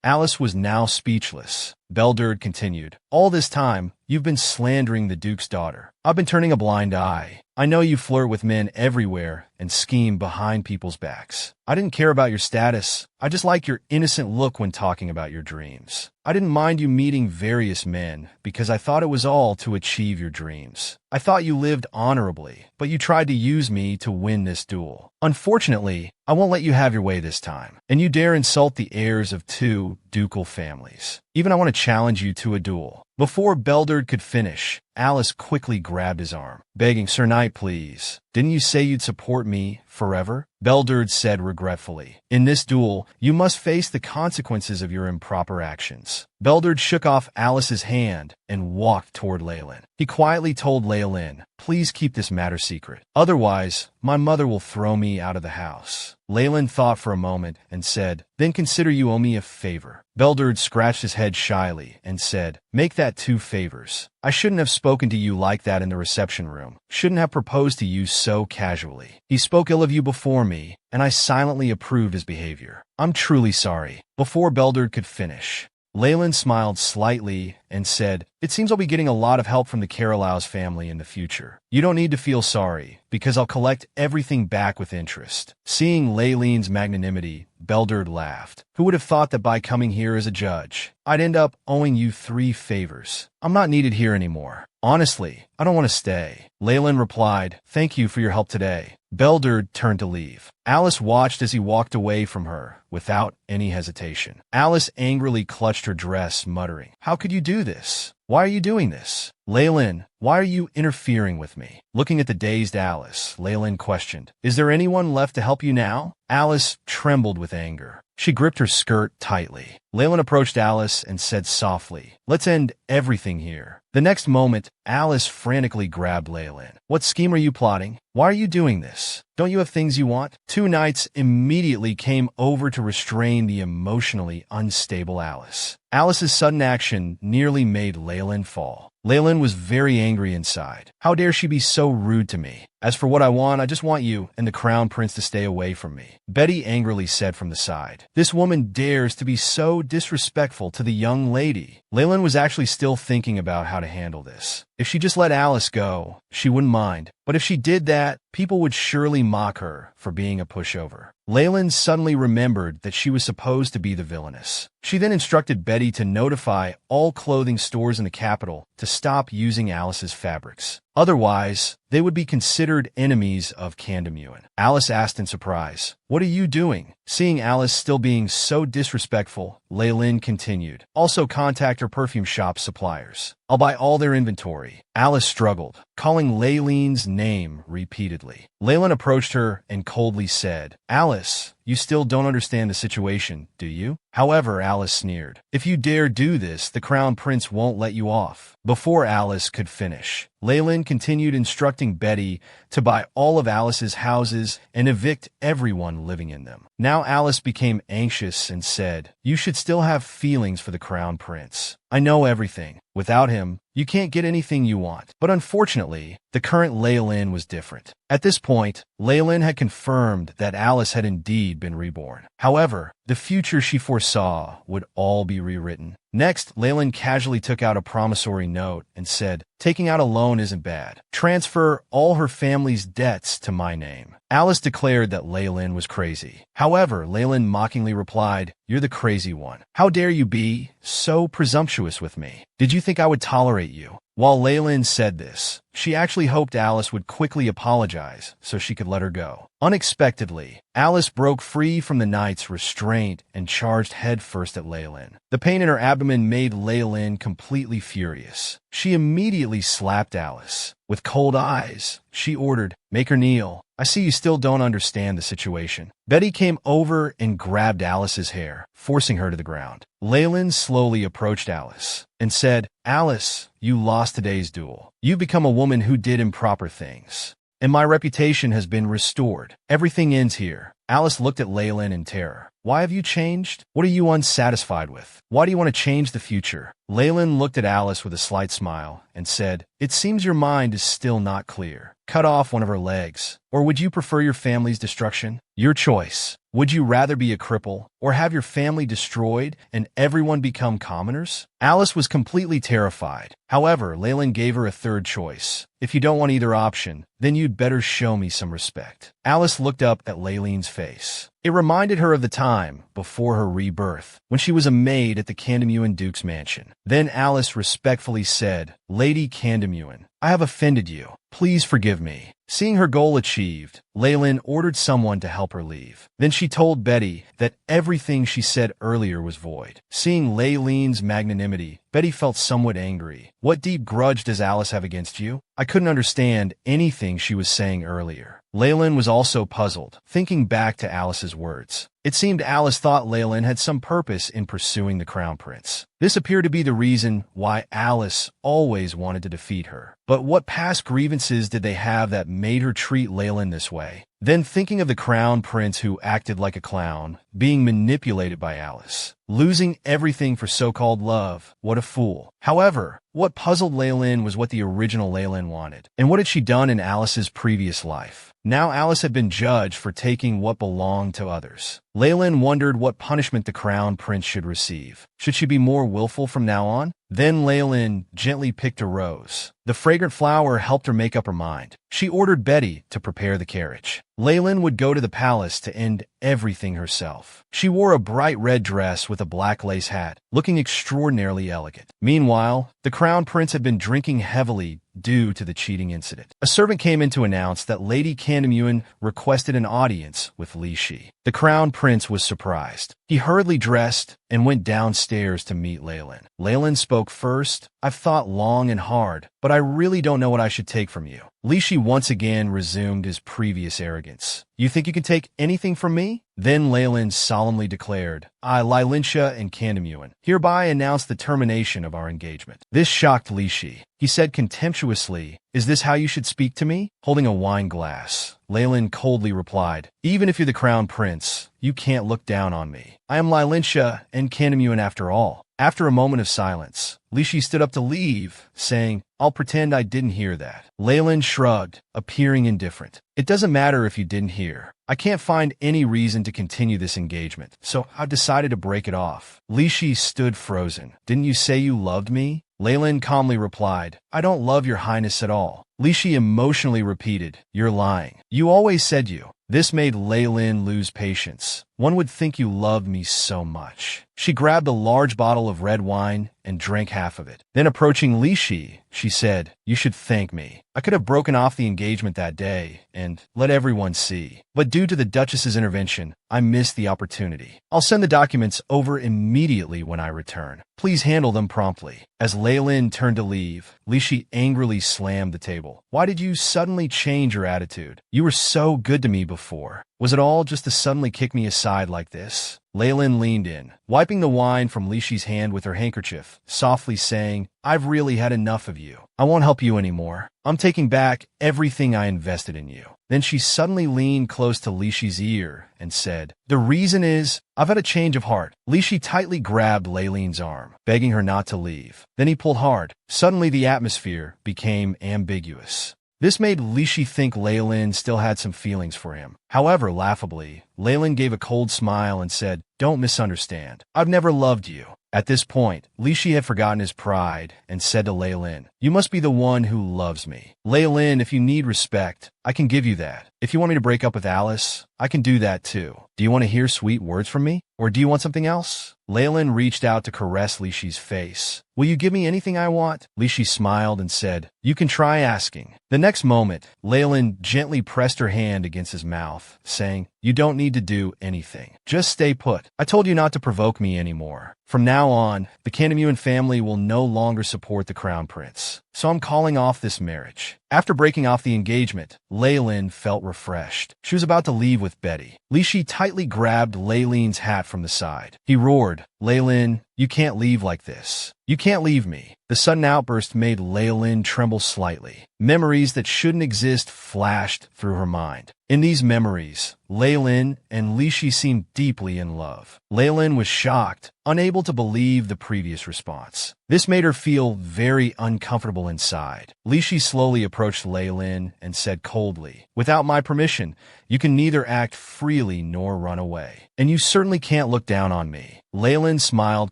Alice was now speechless. Belderd continued, "All this time, you've been slandering the Duke's daughter. I've been turning a blind eye. I know you flirt with men everywhere and scheme behind people's backs. I didn't care about your status. I just like your innocent look when talking about your dreams. I didn't mind you meeting various men because I thought it was all to achieve your dreams. I thought you lived honorably, but you tried to use me to win this duel. Unfortunately, I won't let you have your way this time, and you dare insult the heirs of two ducal families. Even I want to challenge you to a duel." Before Belderd could finish, Alice quickly grabbed his arm, begging, "Sir Knight, please. Didn't you say you'd support me forever?" Belderd said regretfully, "In this duel, you must face the consequences of your improper actions." Belderd shook off Alice's hand and walked toward Leyland. He quietly told Leyland, "Please keep this matter secret. Otherwise, my mother will throw me out of the house." Leyland thought for a moment and said, "Then consider you owe me a favor." Belderd scratched his head shyly and said, "Make that 2 favors. I shouldn't have spoken to you like that in the reception room. Shouldn't have proposed to you so casually. He spoke ill of you before me, and I silently approved his behavior. I'm truly sorry." Before Belderd could finish, Leyland smiled slightly and said, "It seems I'll be getting a lot of help from the Carolhouse family in the future. You don't need to feel sorry, because I'll collect everything back with interest." Seeing Leyland's magnanimity, Belderd laughed. "Who would have thought that by coming here as a judge, I'd end up owing you 3 favors? I'm not needed here anymore. Honestly, I don't want to stay." Leyland replied, "Thank you for your help today." Belderd turned to leave. Alice watched as he walked away from her without any hesitation. Alice angrily clutched her dress, muttering, "How could you do this? Why are you doing this? Leyland, why are you interfering with me?" Looking at the dazed Alice, Leyland questioned, "Is there anyone left to help you now?" Alice trembled with anger. She gripped her skirt tightly. Leen approached Alice and said softly, "Let's end everything here." The next moment, Alice frantically grabbed Leen. "What scheme are you plotting? Why are you doing this? Don't you have things you want?" Two knights immediately came over to restrain the emotionally unstable Alice. Alice's sudden action nearly made Leen fall. Leen was very angry inside. How dare she be so rude to me? As for what I just want you and the crown prince to stay away from me, Betty angrily said from the side. This woman dares to be so disrespectful to the young lady. Leen was actually still thinking about how to handle this. If she just let Alice go, she wouldn't mind. But if she did that, people would surely mock her for being a pushover. Leen suddenly remembered that she was supposed to be the villainess. She then instructed Betty to notify all clothing stores in the capital to stop using Alice's fabrics. Otherwise, they would be considered enemies of Candymuin. Alice asked in surprise, "What are you doing?" Seeing Alice still being so disrespectful, Leen continued, "Also contact her perfume shop suppliers. I'll buy all their inventory." Alice struggled, calling Leen's name repeatedly. Leen approached her and coldly said, "Alice, you still don't understand the situation, do you?" However, Alice sneered, "If you dare do this, the crown prince won't let you off." Before Alice could finish, Leen continued instructing Betty to buy all of Alice's houses and evict everyone living in them. Now Alice became anxious and said, "You should still have feelings for the crown prince. I know everything. Without him, you can't get anything you want." But unfortunately, the current Leen was different. At this point, Leen had confirmed that Alice had indeed been reborn. However, the future she foresaw would all be rewritten. Next, Leen casually took out a promissory note and said, "Taking out a loan isn't bad. Transfer all her family's debts to my name." Alice declared that Leen was crazy. However, Leen mockingly replied, "You're the crazy one. How dare you be so presumptuous with me? Did you think I would tolerate you?" While Leen said this, she actually hoped Alice would quickly apologize so she could let her go. Unexpectedly, Alice broke free from the knight's restraint and charged headfirst at Leen. The pain in her abdomen made Leen completely furious. She immediately slapped Alice. With cold eyes, she ordered, "Make her kneel. I see you still don't understand the situation." Betty came over and grabbed Alice's hair, forcing her to the ground. Leen slowly approached Alice and said, "Alice, you lost today's duel. You've become a woman who did improper things, and my reputation has been restored. Everything ends here." Alice looked at Leen in terror. "Why have you changed? What are you unsatisfied with? Why do you want to change the future?" Leen looked at Alice with a slight smile and said, "It seems your mind is still not clear. Cut off one of her legs. Or would you prefer your family's destruction? Your choice. Would you rather be a cripple or have your family destroyed and everyone become commoners?" Alice was completely terrified. However, Leen gave her a third choice. "If you don't want either option, then you'd better show me some respect." Alice looked up at Leen's face. It reminded her of the time before her rebirth, when she was a maid at the Candymuin Duke's mansion. Then Alice respectfully said, "Lady Candymuin, I have offended you. Please forgive me." Seeing her goal achieved, Leen ordered someone to help her leave. Then she told Betty that everything she said earlier was void. Seeing Leen's magnanimity, Betty felt somewhat angry. "What deep grudge does Alice have against you?" I couldn't understand anything she was saying earlier. Leen was also puzzled, thinking back to Alice's words. It seemed Alice thought Leen had some purpose in pursuing the crown prince. This appeared to be the reason why Alice always wanted to defeat her. But what past grievances did they have that made her treat Leen this way? Then thinking of the crown prince who acted like a clown, being manipulated by Alice, losing everything for so-called love, what a fool. However, what puzzled Leen was what the original Leen wanted. And what had she done in Alice's previous life? Now Alice had been judged for taking what belonged to others. Leen wondered what punishment the crown prince should receive. Should she be more willful from now on? Then Leen gently picked a rose. The fragrant flower helped her make up her mind. She ordered Betty to prepare the carriage. Leen would go to the palace to end everything herself. She wore a bright red dress with a black lace hat, looking extraordinarily elegant. Meanwhile, the crown prince had been drinking heavily due to the cheating incident. A servant came in to announce that Lady Candymuin requested an audience with Lee. The crown prince was surprised. He hurriedly dressed and went downstairs to meet Leen. Leen spoke spoke first. I've thought long and hard, but I really don't know what I should take from you. Li Shi once again resumed his previous arrogance. You think you can take anything from me? Then Leen solemnly declared, I, Lilintia and Candymuin, hereby announce the termination of our engagement. This shocked Li Shi. He said contemptuously, Is this how you should speak to me? Holding a wine glass, Leen coldly replied, Even if you're the crown prince, you can't look down on me. I am Lilintia and Candymuin after all. After a moment of silence, Li Shi stood up to leave, saying, I'll pretend I didn't hear that. Leen shrugged, appearing indifferent. It doesn't matter if you didn't hear. I can't find any reason to continue this engagement, so I decided to break it off. Li Shi stood frozen. Didn't you say you loved me? Leen calmly replied, I don't love your highness at all. Li Shi emotionally repeated, You're lying. You always said you. This made Leen lose patience. One would think you loved me so much. She grabbed a large bottle of red wine and drank half of it. Then approaching Li Shi, she said, You should thank me. I could have broken off the engagement that day and let everyone see. But due to the Duchess's intervention, I missed the opportunity. I'll send the documents over immediately when I return. Please handle them promptly. As Leen turned to leave, Li Shi angrily slammed the table. Why did you suddenly change your attitude? You were so good to me before. Was it all just to suddenly kick me aside like this? Leen leaned in, wiping the wine from Li Shi's hand with her handkerchief, softly saying, I've really had enough of you. I won't help you anymore. I'm taking back everything I invested in you. Then she suddenly leaned close to Li Shi's ear and said, The reason is, I've had a change of heart. Li Shi tightly grabbed Leen's arm, begging her not to leave. Then he pulled hard. Suddenly the atmosphere became ambiguous. This made Li Shi think Leen still had some feelings for him. However, laughably, Leen gave a cold smile and said, Don't misunderstand. I've never loved you. At this point, Li Shi had forgotten his pride and said to Leen, You must be the one who loves me. Leen, if you need respect, I can give you that. If you want me to break up with Alice, I can do that too. Do you want to hear sweet words from me? Or do you want something else? Leen reached out to caress Li Shi's face. Will you give me anything I want? Li Shi smiled and said, You can try asking. The next moment, Leen gently pressed her hand against his mouth, saying, You don't need to do anything. Just stay put. I told you not to provoke me anymore. From now on, the Candymuin family will no longer support the crown prince. So I'm calling off this marriage. After breaking off the engagement, Leen felt refreshed. She was about to leave with Betty. Li Shi tightly grabbed Leen's hat from the side. He roared, Leen, you can't leave like this. You can't leave me. The sudden outburst made Leen tremble slightly. Memories that shouldn't exist flashed through her mind. In these memories, Leen and Li Shi seemed deeply in love. Leen was shocked, unable to believe the previous response. This made her feel very uncomfortable inside. Li Shi slowly approached Leen and said coldly, Without my permission, you can neither act freely nor run away. And you certainly can't look down on me. Leen smiled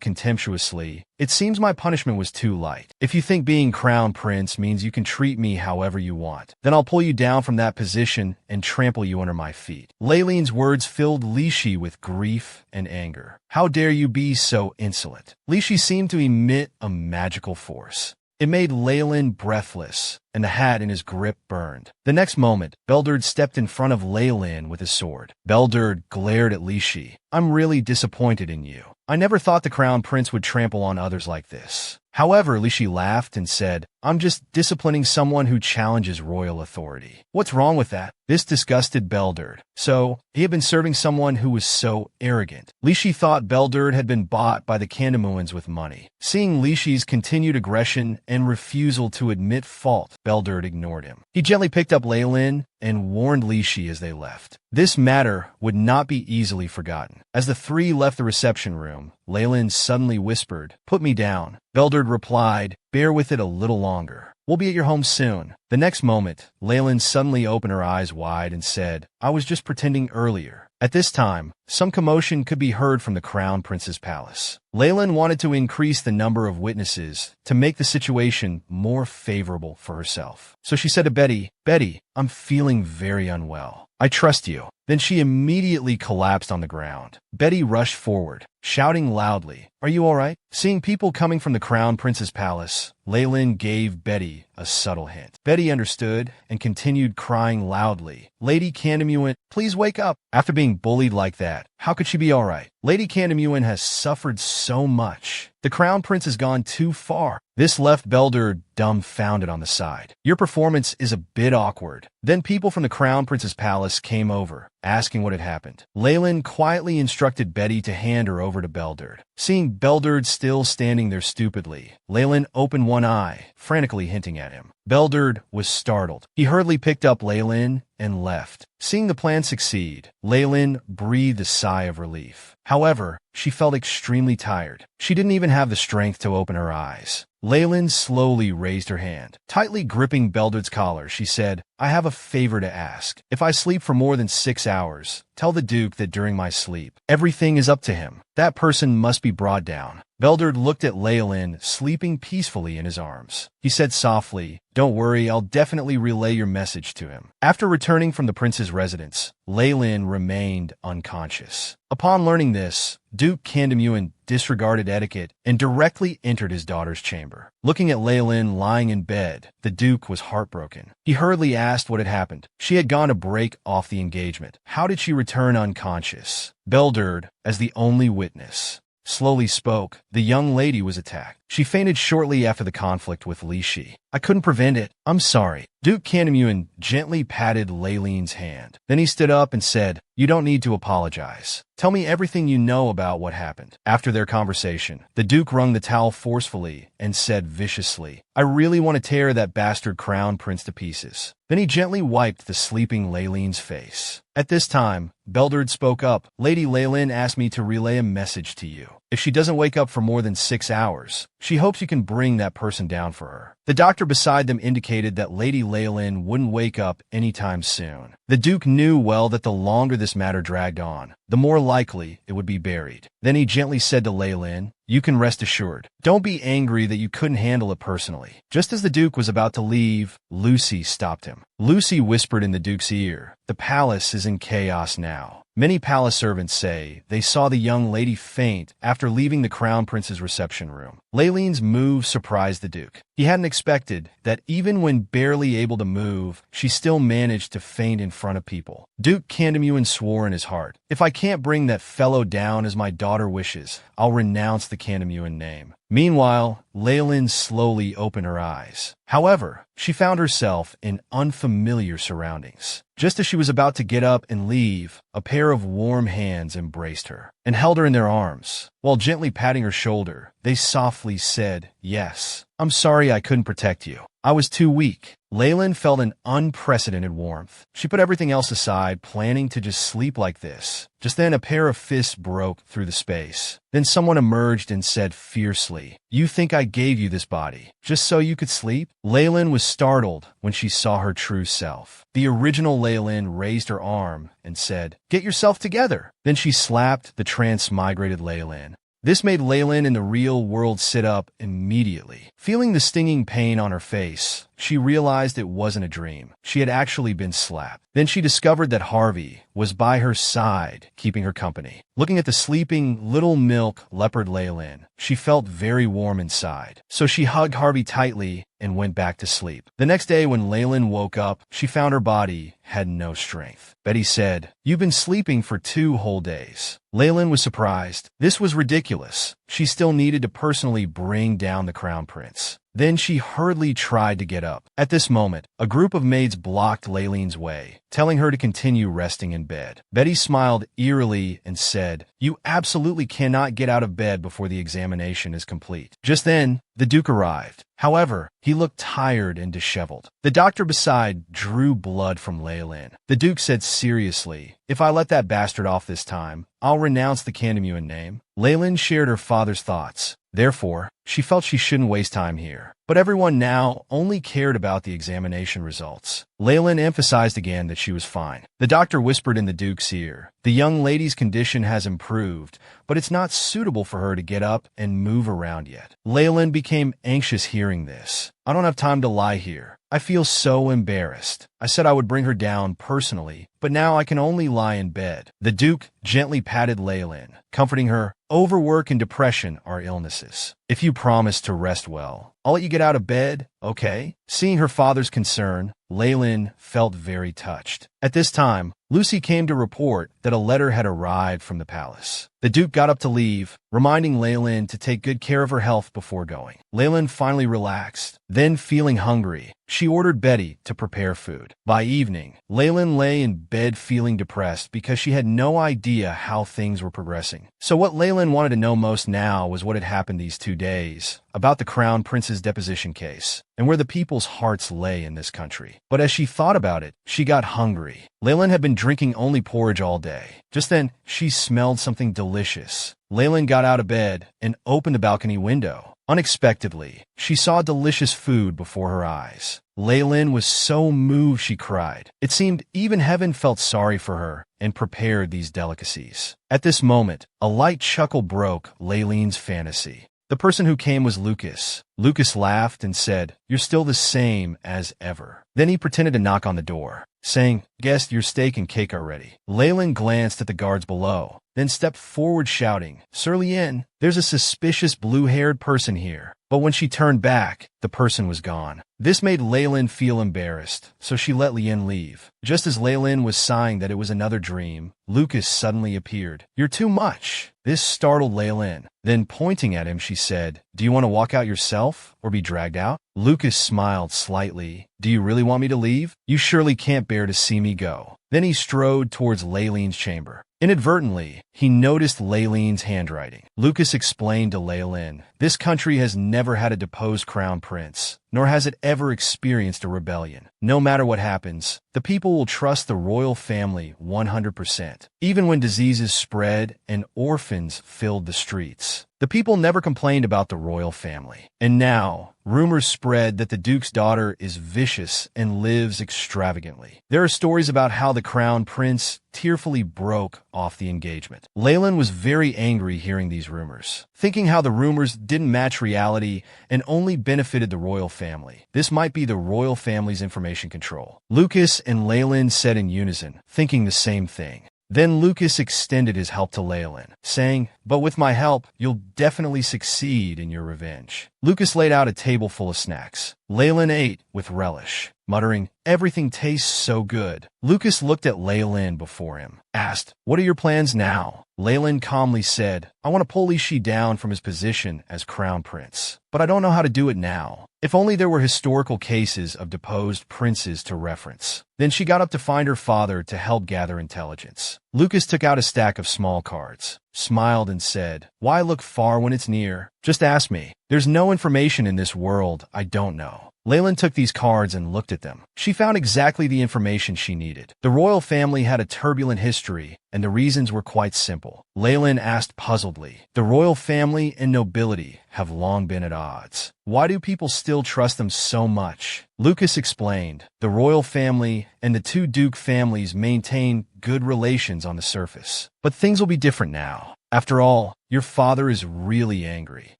contemptuously. It seems my punishment was too light. If you think being crown prince means you can treat me however you want, then I'll pull you down from that position and trample you under my feet. Leen's words filled Li Shi with grief and anger. How dare you be so insolent? Li Shi seemed to emit a magical force. It made Leen breathless, and the hat in his grip burned. The next moment, Belderd stepped in front of Leen with his sword. Belderd glared at Li Shi. I'm really disappointed in you. I never thought the crown prince would trample on others like this. However, Li Shi laughed and said, I'm just disciplining someone who challenges royal authority. What's wrong with that? This disgusted Belderd. So, he had been serving someone who was so arrogant. Li Shi thought Belderd had been bought by the Candymuins with money. Seeing Li Shi's continued aggression and refusal to admit fault, Belderd ignored him. He gently picked up Leen and warned Li Shi as they left. This matter would not be easily forgotten. As the three left the reception room, Leen suddenly whispered, Put me down. Belderd replied, Bear with it a little longer. We'll be at your home soon. The next moment, Leen suddenly opened her eyes wide and said, I was just pretending earlier. At this time, some commotion could be heard from the crown prince's palace. Leen wanted to increase the number of witnesses to make the situation more favorable for herself. So she said to Betty, Betty, I'm feeling very unwell. I trust you. Then she immediately collapsed on the ground. Betty rushed forward, shouting loudly, "Are you all right?" Seeing people coming from the Crown Prince's palace, Leen gave Betty a subtle hint. Betty understood and continued crying loudly. Lady Candymuin, please wake up. After being bullied like that, how could she be all right? Lady Candymuin has suffered so much. The Crown Prince has gone too far. This left Belder dumbfounded on the side. Your performance is a bit awkward. Then people from the Crown Prince's palace came over, asking what had happened. Leen quietly instructed Betty to hand her over to Belderd. Seeing Belderd still standing there stupidly, Leen opened one eye, frantically hinting at him. Belderd was startled. He hurriedly picked up Leen and left. Seeing the plan succeed, Leen breathed a sigh of relief. However, she felt extremely tired. She didn't even have the strength to open her eyes. Leen slowly raised her hand. Tightly gripping Belderd's collar, she said, "I have a favor to ask. If I sleep for more than 6 hours, tell the Duke that during my sleep, everything is up to him. That person must be brought down." Belderd looked at Leen sleeping peacefully in his arms. He said softly, "Don't worry, I'll definitely relay your message to him." After returning from the prince's residence, Leen remained unconscious. Upon learning this, Duke Candymuin disregarded etiquette and directly entered his daughter's chamber. Looking at Leen lying in bed, the Duke was heartbroken. He hurriedly asked what had happened. She had gone to break off the engagement. How did she return unconscious? Belderd, as the only witness, slowly spoke. The young lady was attacked. She fainted shortly after the conflict with Lishi. "I couldn't prevent it. I'm sorry." Duke Candymuin gently patted Leen's hand. Then he stood up and said, "You don't need to apologize. Tell me everything you know about what happened." After their conversation, the Duke wrung the towel forcefully and said viciously, "I really want to tear that bastard Crown Prince to pieces." Then he gently wiped the sleeping Leen's face. At this time, Belderd spoke up. "Lady Leen asked me to relay a message to you. If she doesn't wake up for more than 6 hours, she hopes you can bring that person down for her." The doctor beside them indicated that Lady Leen wouldn't wake up anytime soon. The Duke knew well that the longer this matter dragged on, the more likely it would be buried. Then he gently said to Leen, "You can rest assured. Don't be angry that you couldn't handle it personally." Just as the Duke was about to leave, Lucy stopped him. Lucy whispered in the Duke's ear, "The palace is in chaos now. Many palace servants say they saw the young lady faint after leaving the Crown Prince's reception room." Leen's move surprised the Duke. He hadn't expected that even when barely able to move, she still managed to faint in front of people. Duke Candymuin swore in his heart, "If I can't bring that fellow down as my daughter wishes, I'll renounce the Candymuin name." Meanwhile, Leen slowly opened her eyes. However, she found herself in unfamiliar surroundings. Just as she was about to get up and leave, a pair of warm hands embraced her and held her in their arms. While gently patting her shoulder, they softly said, "Yes, I'm sorry I couldn't protect you. I was too weak." Leen felt an unprecedented warmth. She put everything else aside, planning to just sleep like this. Just then, a pair of fists broke through the space. Then someone emerged and said fiercely, "You think I gave you this body just so you could sleep?" Leen was startled when she saw her true self. The original Leen raised her arm and said, "Get yourself together." Then she slapped the transmigrated Leen. This made Leen in the real world sit up immediately. Feeling the stinging pain on her face, she realized it wasn't a dream. She had actually been slapped. Then she discovered that Harvey was by her side, keeping her company. Looking at the sleeping, little milk leopard Leen, she felt very warm inside. So she hugged Harvey tightly and went back to sleep. The next day when Leen woke up, she found her body had no strength. Betty said, "You've been sleeping for 2 whole days." Leen was surprised. This was ridiculous. She still needed to personally bring down the Crown Prince. Then she hurriedly tried to get up. At this moment, a group of maids blocked Leen's way, telling her to continue resting in bed. Betty smiled eerily and said, "You absolutely cannot get out of bed before the examination is complete." Just then, the Duke arrived. However, he looked tired and disheveled. The doctor beside drew blood from Leen. The Duke said seriously, "If I let that bastard off this time, I'll renounce the Candymuin name." Leen shared her father's thoughts. Therefore, She felt she shouldn't waste time here. But everyone now only cared about the examination results. Leen emphasized again that she was fine. The doctor whispered in the Duke's ear, "The young lady's condition has improved, but it's not suitable for her to get up and move around yet." Leen became anxious hearing this. "I don't have time to lie here. I feel so embarrassed. I said I would bring her down personally, but now I can only lie in bed." The Duke gently patted Leen, comforting her. "Overwork and depression are illnesses. If you promise to rest well, I'll let you get out of bed, okay?" Seeing her father's concern, Leen felt very touched. At this time, Lucy came to report that a letter had arrived from the palace. The Duke got up to leave, reminding Leen to take good care of her health before going. Leen finally relaxed. Then, feeling hungry, she ordered Betty to prepare food. By evening, Leen lay in bed feeling depressed because she had no idea how things were progressing. So what Leen wanted to know most now was what had happened these 2 days, about the Crown Prince's deposition case, and where the people's hearts lay in this country. But as she thought about it, she got hungry. Leen had been drinking only porridge all day. Just then, she smelled something delicious. Leen got out of bed and opened the balcony window. Unexpectedly, she saw delicious food before her eyes. Leen was so moved she cried. It seemed even heaven felt sorry for her and prepared these delicacies. At this moment, a light chuckle broke Leen's fantasy. The person who came was Lucas. Lucas laughed and said, "You're still the same as ever." Then he pretended to knock on the door, saying, "Guest, your steak and cake are ready." Leen glanced at the guards below, then stepped forward shouting, "Sir Leen, there's a suspicious blue-haired person here." But when she turned back, the person was gone. This made Leen feel embarrassed, so she let Leen leave. Just as Leen was sighing that it was another dream, Lucas suddenly appeared. "You're too much." This startled Leen. Then, pointing at him, she said, "Do you want to walk out yourself or be dragged out?" Lucas smiled slightly. "Do you really want me to leave? You surely can't bear to see me go." Then he strode towards Leen's chamber. Inadvertently, he noticed Leen's handwriting. Lucas explained to Leen, "This country has never had a deposed crown prince, nor has it ever experienced a rebellion. No matter what happens, the people will trust the royal family 100%. Even when diseases spread and orphans filled the streets, the people never complained about the royal family. And now, rumors spread that the Duke's daughter is vicious and lives extravagantly. There are stories about how the crown prince tearfully broke off the engagement." Leen was very angry hearing these rumors, thinking how the rumors didn't match reality and only benefited the royal family. This might be the royal family's information control. Lucas and Leen said in unison, thinking the same thing. Then Lucas extended his help to Leen, saying, "But with my help, you'll definitely succeed in your revenge." Lucas laid out a table full of snacks. Leen ate with relish, muttering, "Everything tastes so good." Lucas looked at Leen before him, asked, "What are your plans now?" Leen calmly said, "I want to pull Lee down from his position as crown prince, but I don't know how to do it now. If only there were historical cases of deposed princes to reference." Then she got up to find her father to help gather intelligence. Lucas took out a stack of small cards, smiled and said, "Why look far when it's near? Just ask me. There's no information in this world I don't know." Leen took these cards and looked at them. She found exactly the information she needed. The royal family had a turbulent history, and the reasons were quite simple. Leen asked puzzledly, "The royal family and nobility have long been at odds. Why do people still trust them so much?" Lucas explained, "The royal family and the 2 Duke families maintain good relations on the surface. But things will be different now. After all, your father is really angry.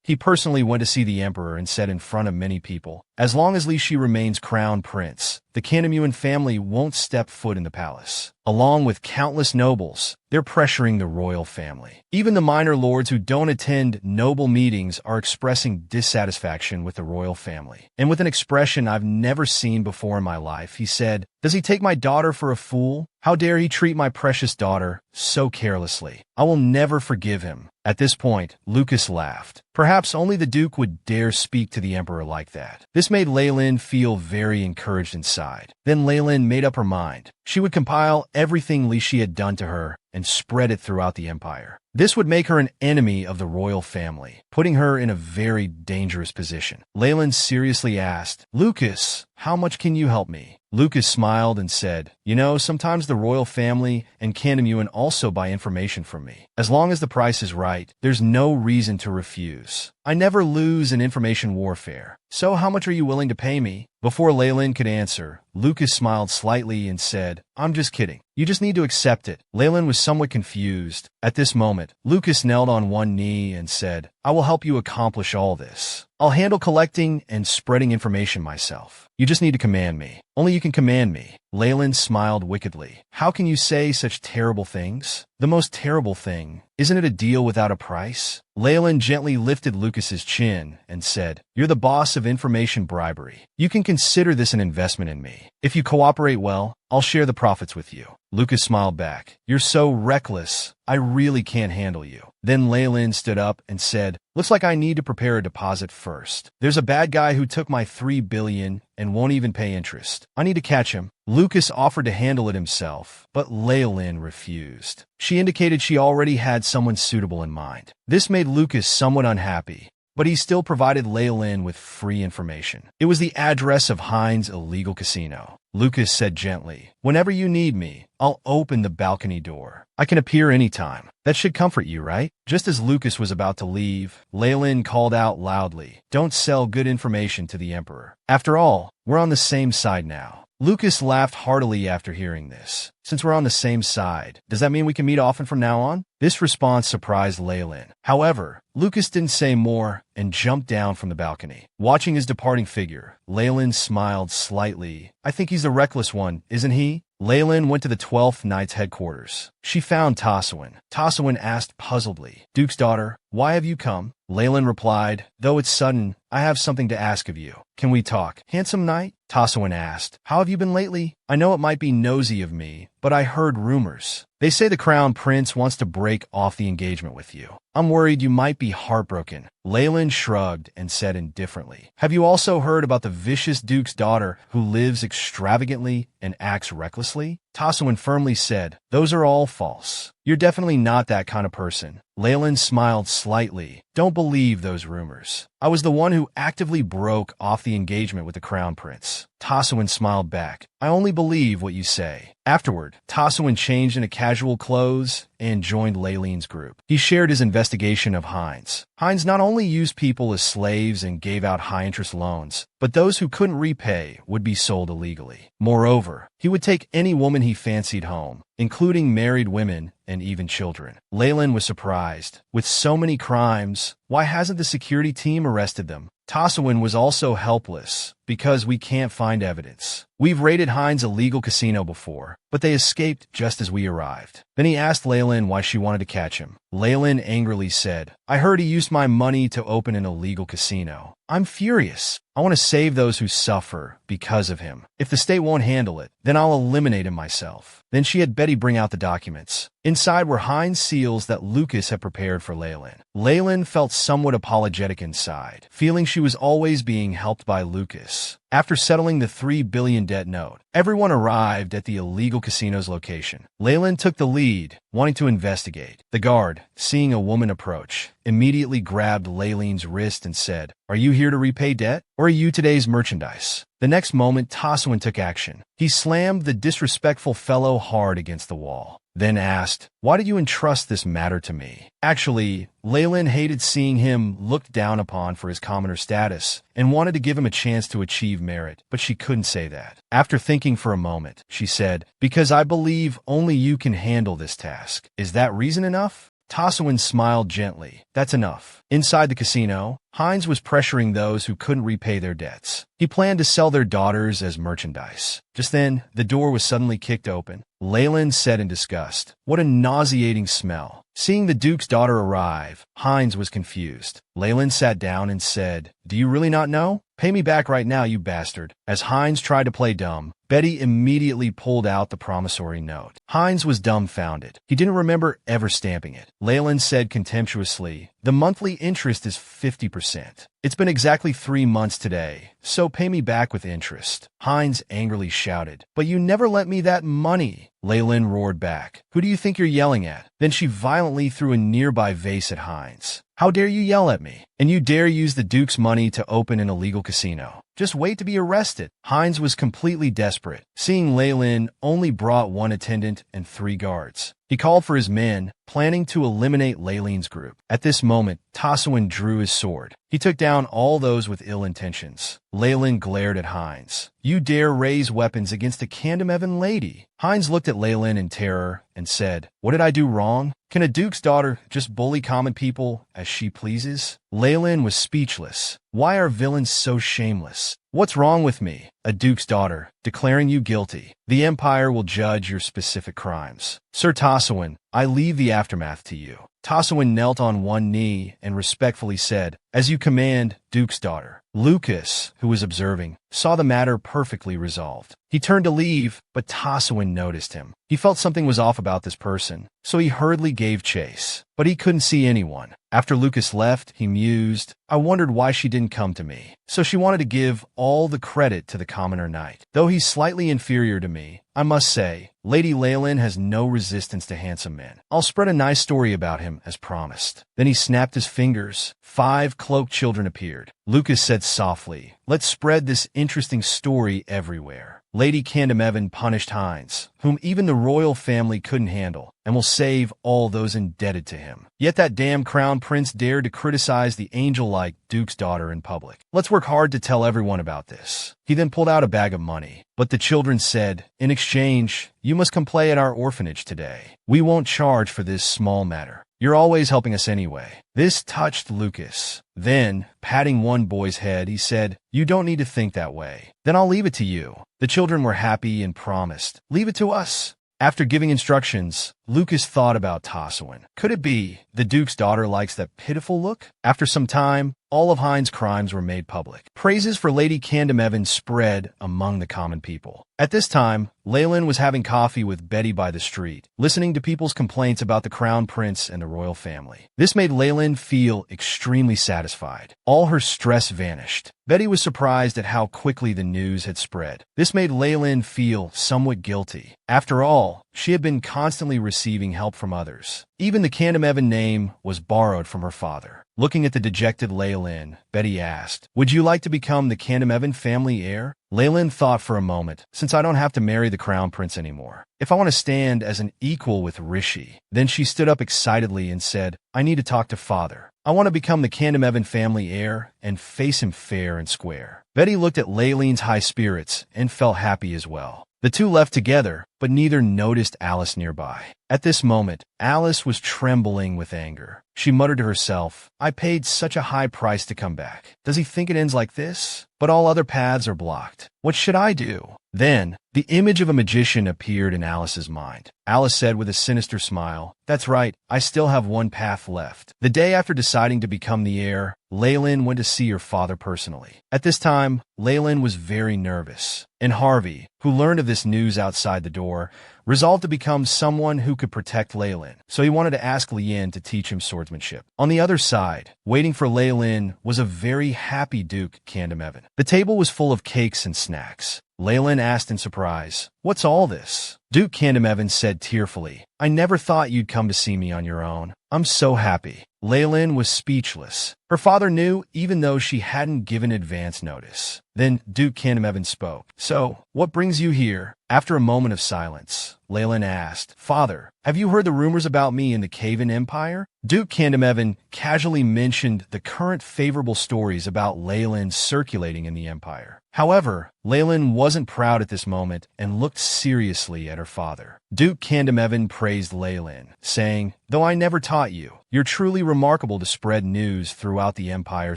He personally went to see the emperor and said in front of many people, as long as Lee remains crown prince, the Kandamuan family won't step foot in the palace. Along with countless nobles, they're pressuring the royal family. Even the minor lords who don't attend noble meetings are expressing dissatisfaction with the royal family." And with an expression I've never seen before in my life, he said, "Does he take my daughter for a fool? How dare he treat my precious daughter so carelessly? I will never forgive him." At this point, Lucas laughed. Perhaps only the Duke would dare speak to the emperor like that. This made Leen feel very encouraged inside. Then Leen made up her mind. She would compile everything Lee had done to her and spread it throughout the empire. This would make her an enemy of the royal family, putting her in a very dangerous position. Leen seriously asked, "Lucas, how much can you help me?" Lucas smiled and said, "You know, sometimes the royal family and Kandamuan also buy information from me. As long as the price is right, there's no reason to refuse. I never lose in information warfare. So how much are you willing to pay me?" Before Leen could answer, Lucas smiled slightly and said, "I'm just kidding. You just need to accept it." Leen was somewhat confused. At this moment, Lucas knelt on one knee and said, "I will help you accomplish all this. I'll handle collecting and spreading information myself. You just need to command me. Only you can command me." Leen smiled wickedly. "How can you say such terrible things? The most terrible thing, isn't it a deal without a price?" Leen gently lifted Lucas's chin and said, "You're the boss of information bribery. You can consider this an investment in me. If you cooperate well, I'll share the profits with you." Lucas smiled back. "You're so reckless. I really can't handle you." Then Leen stood up and said, "Looks like I need to prepare a deposit first. There's a bad guy who took my $3 billion and won't even pay interest. I need to catch him." Lucas offered to handle it himself, but Leen refused. She indicated she already had someone suitable in mind. This made Lucas somewhat unhappy, but he still provided Leen with free information. It was the address of Hines' illegal casino. Lucas said gently, "Whenever you need me, I'll open the balcony door. I can appear anytime. That should comfort you, right?" Just as Lucas was about to leave, Leen called out loudly, "Don't sell good information to the Emperor. After all, we're on the same side now." Lucas laughed heartily after hearing this. "Since we're on the same side, does that mean we can meet often from now on?" This response surprised Leen. However, Lucas didn't say more and jumped down from the balcony. Watching his departing figure, Leen smiled slightly. "I think he's the reckless one, isn't he?" Leen went to the 12th Knight's headquarters. She found Taswin. Taswin asked puzzledly, "Duke's daughter, why have you come?" Leen replied, "Though it's sudden, I have something to ask of you. Can we talk?" "Handsome knight?" Taswin asked. "How have you been lately? I know it might be nosy of me, but I heard rumors. They say the Crown Prince wants to break off the engagement with you. I'm worried you might be heartbroken." Leen shrugged and said indifferently, "Have you also heard about the vicious Duke's daughter who lives extravagantly and acts recklessly?" Taswin firmly said, "Those are all false. You're definitely not that kind of person." Leen smiled slightly. "Don't believe those rumors. I was the one who actively broke off the engagement with the Crown Prince." Taswin smiled back. "I only believe what you say." Afterward, Taswin changed into casual clothes and joined Leen's group. He shared his investigation of Hines. Hines not only used people as slaves and gave out high-interest loans, but those who couldn't repay would be sold illegally. Moreover, he would take any woman he fancied home, including married women and even children. Leen was surprised. With so many crimes, why hasn't the security team arrested them? Taswin was also helpless, because we can't find evidence. We've raided Hines' illegal casino before, but they escaped just as we arrived. Then he asked Leen why she wanted to catch him. Leen angrily said, "I heard he used my money to open an illegal casino. I'm furious. I want to save those who suffer because of him. If the state won't handle it, then I'll eliminate him myself." Then she had Betty bring out the documents. Inside were Hines' seals that Lucas had prepared for Leen. Leen felt somewhat apologetic inside, feeling she was always being helped by Lucas. After settling the $3 billion debt note, everyone arrived at the illegal casino's location. Leen took the lead, wanting to investigate. The guard, seeing a woman approach, immediately grabbed Leen's wrist and said, "Are you here to repay debt, or are you today's merchandise?" The next moment, Taswin took action. He slammed the disrespectful fellow hard against the wall, then asked, "Why did you entrust this matter to me?" Actually, Leen hated seeing him looked down upon for his commoner status and wanted to give him a chance to achieve merit, but she couldn't say that. After thinking for a moment, she said, "Because I believe only you can handle this task. Is that reason enough?" Taswin smiled gently. "That's enough." Inside the casino, Hines was pressuring those who couldn't repay their debts. He planned to sell their daughters as merchandise. Just then, the door was suddenly kicked open. Leen said in disgust, "What a nauseating smell." Seeing the Duke's daughter arrive, Hines was confused. Leen sat down and said, "Do you really not know?" "Pay me back right now, you bastard." As Hines tried to play dumb, Betty immediately pulled out the promissory note. Hines was dumbfounded. He didn't remember ever stamping it. Leyland said contemptuously, "The monthly interest is 50%. It's been exactly 3 months today, so pay me back with interest." Hines angrily shouted, "But you never lent me that money." Leyland roared back, "Who do you think you're yelling at?" Then she violently threw a nearby vase at Hines. "How dare you yell at me? And you dare use the Duke's money to open an illegal casino? Just wait to be arrested." Hines was completely desperate. Seeing Leyland only brought 1 attendant and 3 guards. He called for his men, planning to eliminate Leyland's group. At this moment, Taswin drew his sword. He took down all those with ill intentions. Leyland glared at Hines. "You dare raise weapons against a Candamevan lady?" Hines looked at Leyland in terror and said, "What did I do wrong? Can a duke's daughter just bully common people as she pleases?" Leyland was speechless. "Why are villains so shameless? What's wrong with me, a duke's daughter, declaring you guilty? The Empire will judge your specific crimes. Sir Taswin, I leave the aftermath to you." Taswin knelt on one knee and respectfully said, "As you command, Duke's daughter." Lucas, who was observing, saw the matter perfectly resolved. He turned to leave, but Taswin noticed him. He felt something was off about this person, so he hurriedly gave chase. But he couldn't see anyone. After Lucas left, he mused, "I wondered why she didn't come to me. So she wanted to give all the credit to the commoner knight. Though he's slightly inferior to me, I must say, Lady Leyland has no resistance to handsome men. I'll spread a nice story about him, as promised." Then he snapped his fingers. 5 cloaked children appeared. Lucas said softly, "Let's spread this interesting story everywhere. Lady Candamevan punished Hines, whom even the royal family couldn't handle, and will save all those indebted to him. Yet that damn crown prince dared to criticize the angel-like Duke's daughter in public. Let's work hard to tell everyone about this." He then pulled out a bag of money. But the children said, "In exchange, you must come play at our orphanage today. We won't charge for this small matter. You're always helping us anyway." This touched Lucas. Then, patting one boy's head, he said, "You don't need to think that way. Then I'll leave it to you." The children were happy and promised, "Leave it to us." After giving instructions, Lucas thought about Taswin. Could it be the Duke's daughter likes that pitiful look? After some time, all of Hines' crimes were made public. Praises for Lady Candamevan spread among the common people. At this time, Leyland was having coffee with Betty by the street, listening to people's complaints about the crown prince and the royal family. This made Leyland feel extremely satisfied. All her stress vanished. Betty was surprised at how quickly the news had spread. This made Leyland feel somewhat guilty. After all, she had been constantly receiving help from others. Even the Candamevan name was borrowed from her father. Looking at the dejected Leyland, Betty asked, "Would you like to become the Candamevan family heir?" Leyland thought for a moment, "Since I don't have to marry the crown prince anymore, if I want to stand as an equal with Rishi." Then she stood up excitedly and said, "I need to talk to father. I want to become the Candamevan family heir and face him fair and square." Betty looked at Leyland's high spirits and felt happy as well. The two left together, but neither noticed Alice nearby. At this moment, Alice was trembling with anger. She muttered to herself, "I paid such a high price to come back. Does he think it ends like this? But all other paths are blocked. What should I do?" Then, the image of a magician appeared in Alice's mind. Alice said with a sinister smile, "That's right, I still have one path left." The day after deciding to become the heir, Leyland went to see her father personally. At this time, Leyland was very nervous, and Harvey, who learned of this news outside the door, resolved to become someone who could protect Leyland, so he wanted to ask Leen to teach him swordsmanship. On the other side, waiting for Leyland, was a very happy Duke Candamevan. The table was full of cakes and snacks. Leyland asked in surprise, "What's all this?" Duke Candamevan said tearfully, "I never thought you'd come to see me on your own. I'm so happy." Leyland was speechless. Her father knew, even though she hadn't given advance notice. Then Duke Candamevan spoke. "So, what brings you here?" After a moment of silence, Leyland asked, "Father, have you heard the rumors about me in the Kavan Empire?" Duke Candamevan casually mentioned the current favorable stories about Leyland circulating in the Empire. However, Leyland wasn't proud at this moment and looked seriously at her father. Duke Candamevan praised Leyland, saying, "Though I never taught you, you're truly remarkable to spread news throughout the Empire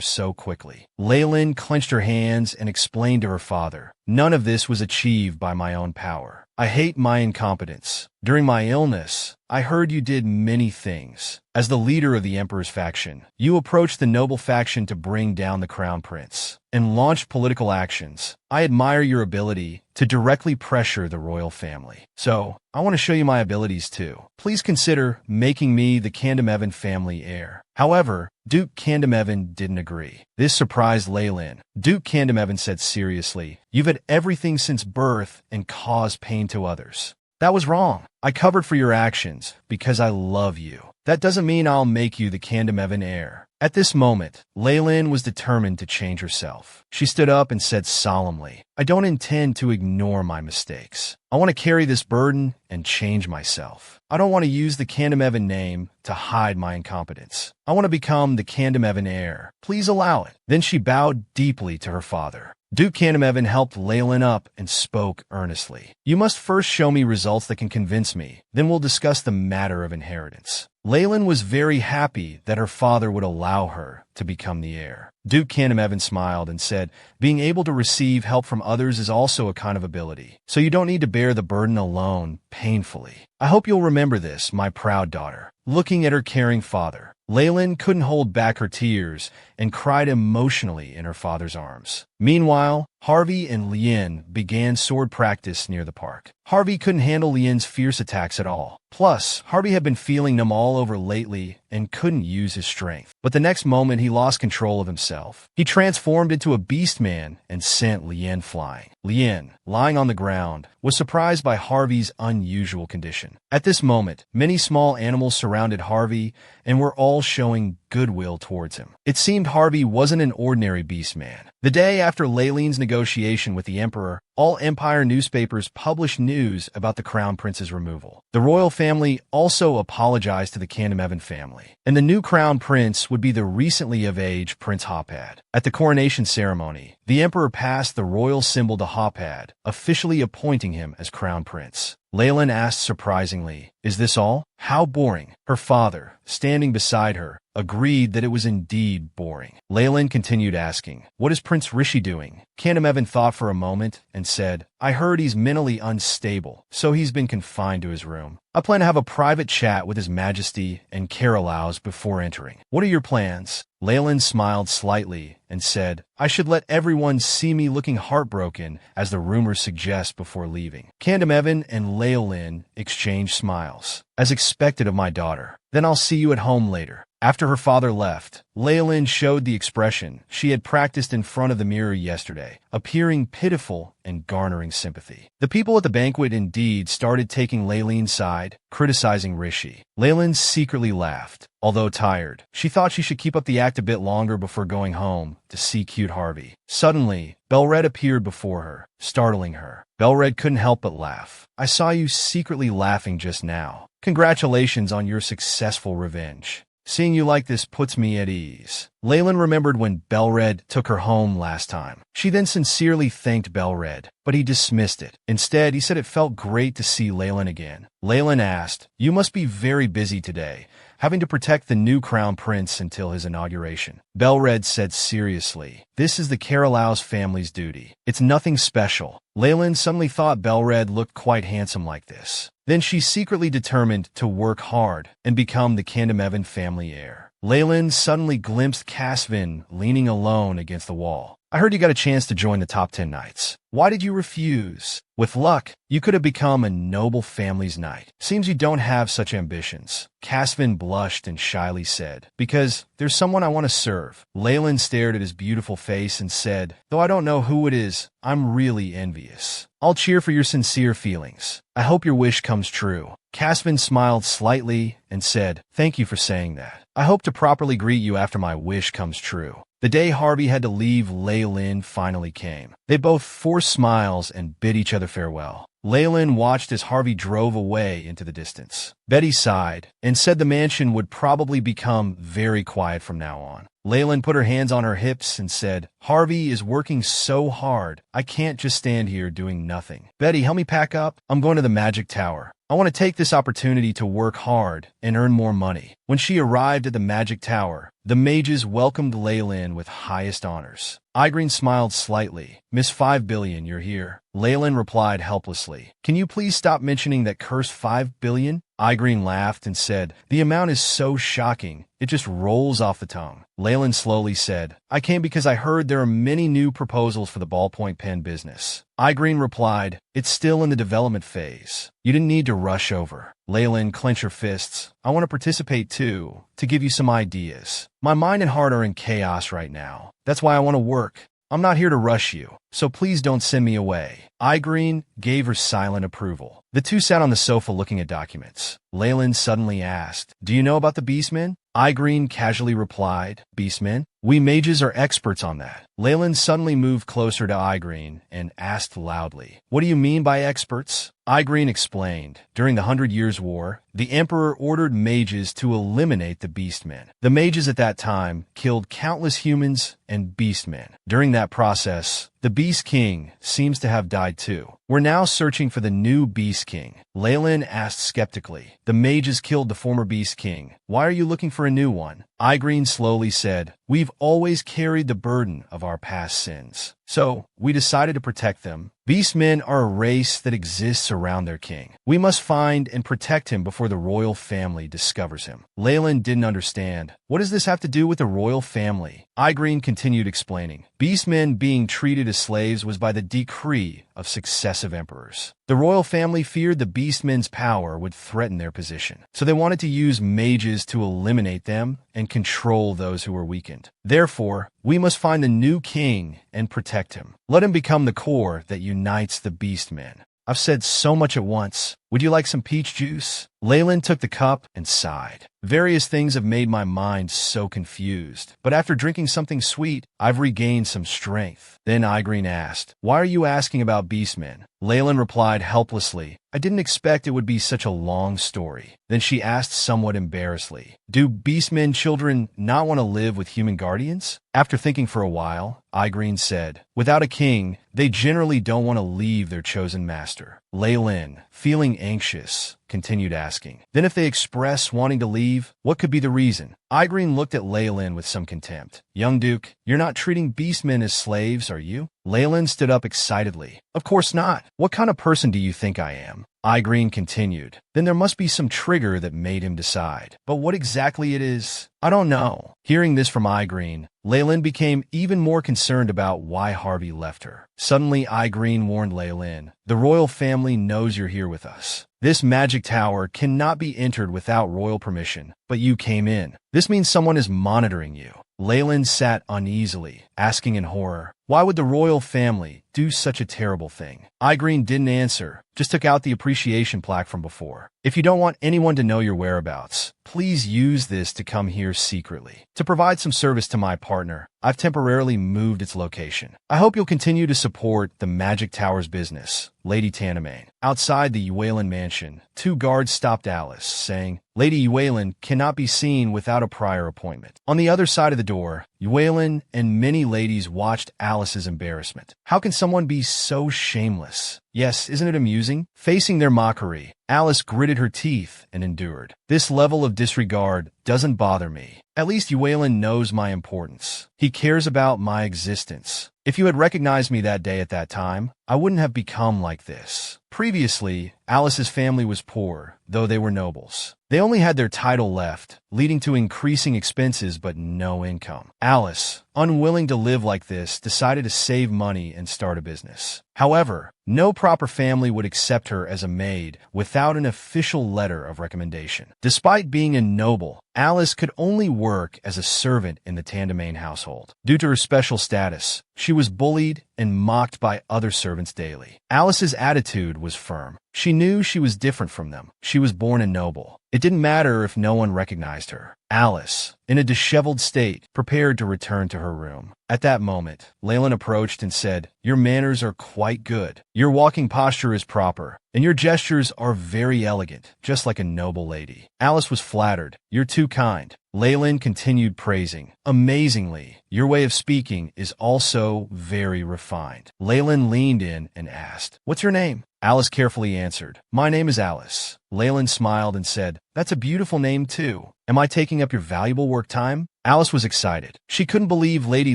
so quickly." Leyland clenched her hands and explained to her father, "None of this was achieved by my own power. I hate my incompetence. During my illness, I heard you did many things. As the leader of the Emperor's faction, you approached the noble faction to bring down the Crown Prince and launched political actions. I admire your ability to directly pressure the royal family. So, I want to show you my abilities too. Please consider making me the Candamevan family heir. However, Duke Candamevan didn't agree. This surprised Leen. Duke Candamevan said seriously, "You've had everything since birth and caused pain to others. That was wrong. I covered for your actions because I love you. That doesn't mean I'll make you the Candamevan heir." At this moment, Leen was determined to change herself. She stood up and said solemnly, "I don't intend to ignore my mistakes. I want to carry this burden and change myself. I don't want to use the Candamevan name to hide my incompetence. I want to become the Candamevan heir. Please allow it." Then she bowed deeply to her father. Duke Candamevan helped Leen up and spoke earnestly. "You must first show me results that can convince me. Then we'll discuss the matter of inheritance." Leen was very happy that her father would allow her to become the heir. Duke Candamevan smiled and said, "Being able to receive help from others is also a kind of ability, so you don't need to bear the burden alone painfully. I hope you'll remember this, my proud daughter." Looking at her caring father, Leen couldn't hold back her tears and cried emotionally in her father's arms. Meanwhile, Harvey and Leen began sword practice near the park. Harvey couldn't handle Leen's fierce attacks at all. Plus, Harvey had been feeling them all over lately and couldn't use his strength. But the next moment, he lost control of himself. He transformed into a Beastman and sent Leen flying. Leen, lying on the ground, was surprised by Harvey's unusual condition. At this moment, many small animals surrounded Harvey and were all showing goodwill towards him. It seemed Harvey wasn't an ordinary Beastman. The day after Leen's negotiation with the Emperor, all Empire newspapers published news about the Crown Prince's removal. The royal family also apologized to the Candamevan family, and the new Crown Prince would be the recently of age Prince Hopad. At the coronation ceremony, the Emperor passed the royal symbol to Hopad, officially appointing him as Crown Prince. Leen asked surprisingly, "Is this all? How boring." Her father, standing beside her, agreed that it was indeed boring. Leen continued asking, "What is Prince Rishi doing?" Candamevan thought for a moment and said, "I heard he's mentally unstable, so he's been confined to his room. I plan to have a private chat with His Majesty and Carolaus before entering. What are your plans?" Leen smiled slightly and said, "I should let everyone see me looking heartbroken, as the rumors suggest, before leaving." Candamevan and Leen exchanged smiles. "As expected of my daughter. Then I'll see you at home later." After her father left, Leen showed the expression she had practiced in front of the mirror yesterday, appearing pitiful and garnering sympathy. The people at the banquet indeed started taking Leen's side, criticizing Rishi. Leen secretly laughed. Although tired, she thought she should keep up the act a bit longer before going home to see cute Harvey. Suddenly, Belred appeared before her, startling her. Belred couldn't help but laugh. "I saw you secretly laughing just now. Congratulations on your successful revenge. Seeing you like this puts me at ease." Leen remembered when Belred took her home last time. She then sincerely thanked Belred, but he dismissed it. Instead, he said it felt great to see Leen again. Leen asked, "You must be very busy today, having to protect the new Crown Prince until his inauguration." Belred said seriously, "This is the Carolaus family's duty. It's nothing special." Leen suddenly thought Belred looked quite handsome like this. Then she secretly determined to work hard and become the Candamevan family heir. Leen suddenly glimpsed Casvin leaning alone against the wall. "I heard you got a chance to join the top 10 knights. Why did you refuse? With luck, you could have become a noble family's knight. Seems you don't have such ambitions." Casvin blushed and shyly said, "Because there's someone I want to serve." Leen stared at his beautiful face and said, "Though I don't know who it is, I'm really envious. I'll cheer for your sincere feelings. I hope your wish comes true." Casvin smiled slightly and said, "Thank you for saying that. I hope to properly greet you after my wish comes true." The day Harvey had to leave Leen finally came. They both forced smiles and bid each other farewell. Leen watched as Harvey drove away into the distance. Betty sighed and said the mansion would probably become very quiet from now on. Leen put her hands on her hips and said, "Harvey is working so hard, I can't just stand here doing nothing. Betty, help me pack up. I'm going to the magic tower." I want to take this opportunity to work hard and earn more money. When she arrived at the magic tower, the mages welcomed Leen with highest honors. Igreen smiled slightly. Miss 5 billion, you're here. Leen replied helplessly. Can you please stop mentioning that cursed 5 billion? Igreen laughed and said, the amount is so shocking, it just rolls off the tongue. Leen slowly said, I came because I heard there are many new proposals for the ballpoint pen business. Igreen replied, it's still in the development phase. You didn't need to rush over. Leen clenched her fists. I want to participate too, to give you some ideas. My mind and heart are in chaos right now. That's why I want to work. I'm not here to rush you, so please don't send me away. Igreen gave her silent approval. The two sat on the sofa looking at documents. Leen suddenly asked, do you know about the Beastman? Igreen casually replied, Beastman? We mages are experts on that. Leen suddenly moved closer to Igreen and asked loudly, what do you mean by experts? Igreen explained, during the 100 Years' War, the Emperor ordered mages to eliminate the Beastmen. The mages at that time killed countless humans and Beastmen. During that process, the Beast King seems to have died too. We're now searching for the new Beast King. Leen asked skeptically. The mages killed the former Beast King. Why are you looking for a new one? Igreen slowly said, we've always carried the burden of our past sins. So, we decided to protect them. Beastmen are a race that exists around their king. We must find and protect him before the royal family discovers him. Leen didn't understand. What does this have to do with the royal family? Igreen continued explaining. Beastmen being treated as slaves was by the decree of successive emperors. The royal family feared the Beastmen's power would threaten their position, so they wanted to use mages to eliminate them and control those who were weakened. Therefore, we must find the new king and protect him. Let him become the core that unites the Beastmen. I've said so much at once. Would you like some peach juice? Leen took the cup and sighed. Various things have made my mind so confused, but after drinking something sweet, I've regained some strength. Then Igreen asked, why are you asking about Beastmen? Leen replied helplessly, I didn't expect it would be such a long story. Then she asked somewhat embarrassedly, do Beastmen children not want to live with human guardians? After thinking for a while, Igreen said, without a king, they generally don't want to leave their chosen master. Leen, feeling anxious, continued asking, then if they express wanting to leave, what could be the reason? Igreen looked at Leen with some contempt. Young Duke, you're not treating Beastmen as slaves, are you? Leen stood up excitedly. Of course not. What kind of person do you think I am? Igreen continued. Then there must be some trigger that made him decide. But what exactly it is, I don't know. Hearing this from Igreen, Leen became even more concerned about why Harvey left her. Suddenly, Igreen warned Leen, the royal family knows you're here with us. This magic tower cannot be entered without royal permission, but you came in. This means someone is monitoring you. Leen sat uneasily, asking in horror, why would the royal family do such a terrible thing? Igreen didn't answer, just took out the appreciation plaque from before. If you don't want anyone to know your whereabouts, please use this to come here secretly. To provide some service to my partner, I've temporarily moved its location. I hope you'll continue to support the Magic Tower's business, Lady Tandemain. Outside the Yuan mansion, two guards stopped Alice, saying, Lady Yuan cannot be seen without a prior appointment. On the other side of the door, Yuan and many ladies watched Alice's embarrassment. How can someone be so shameless? Yes, isn't it amusing? Facing their mockery, Alice gritted her teeth and endured. This level of disregard doesn't bother me. At least Yuan knows my importance. He cares about my existence. If you had recognized me that day at that time, I wouldn't have become like this. Previously, Alice's family was poor, though they were nobles. They only had their title left, leading to increasing expenses but no income. Alice, unwilling to live like this, decided to save money and start a business. However, no proper family would accept her as a maid without an official letter of recommendation. Despite being a noble, Alice could only work as a servant in the Tandemain household. Due to her special status, she was bullied and mocked by other servants daily. Alice's attitude was firm. She knew she was different from them. She was born a noble. It didn't matter if no one recognized her. Alice, in a disheveled state, prepared to return to her room. At that moment, Leen approached and said, Your manners are quite good. Your walking posture is proper, and your gestures are very elegant, just like a noble lady. Alice was flattered. You're too kind. Leen continued praising. Amazingly, your way of speaking is also very refined. Leen leaned in and asked, What's your name? Alice carefully answered, My name is Alice. Leyland smiled and said, "That's a beautiful name too. Am I taking up your valuable work time?" Alice was excited. She couldn't believe Lady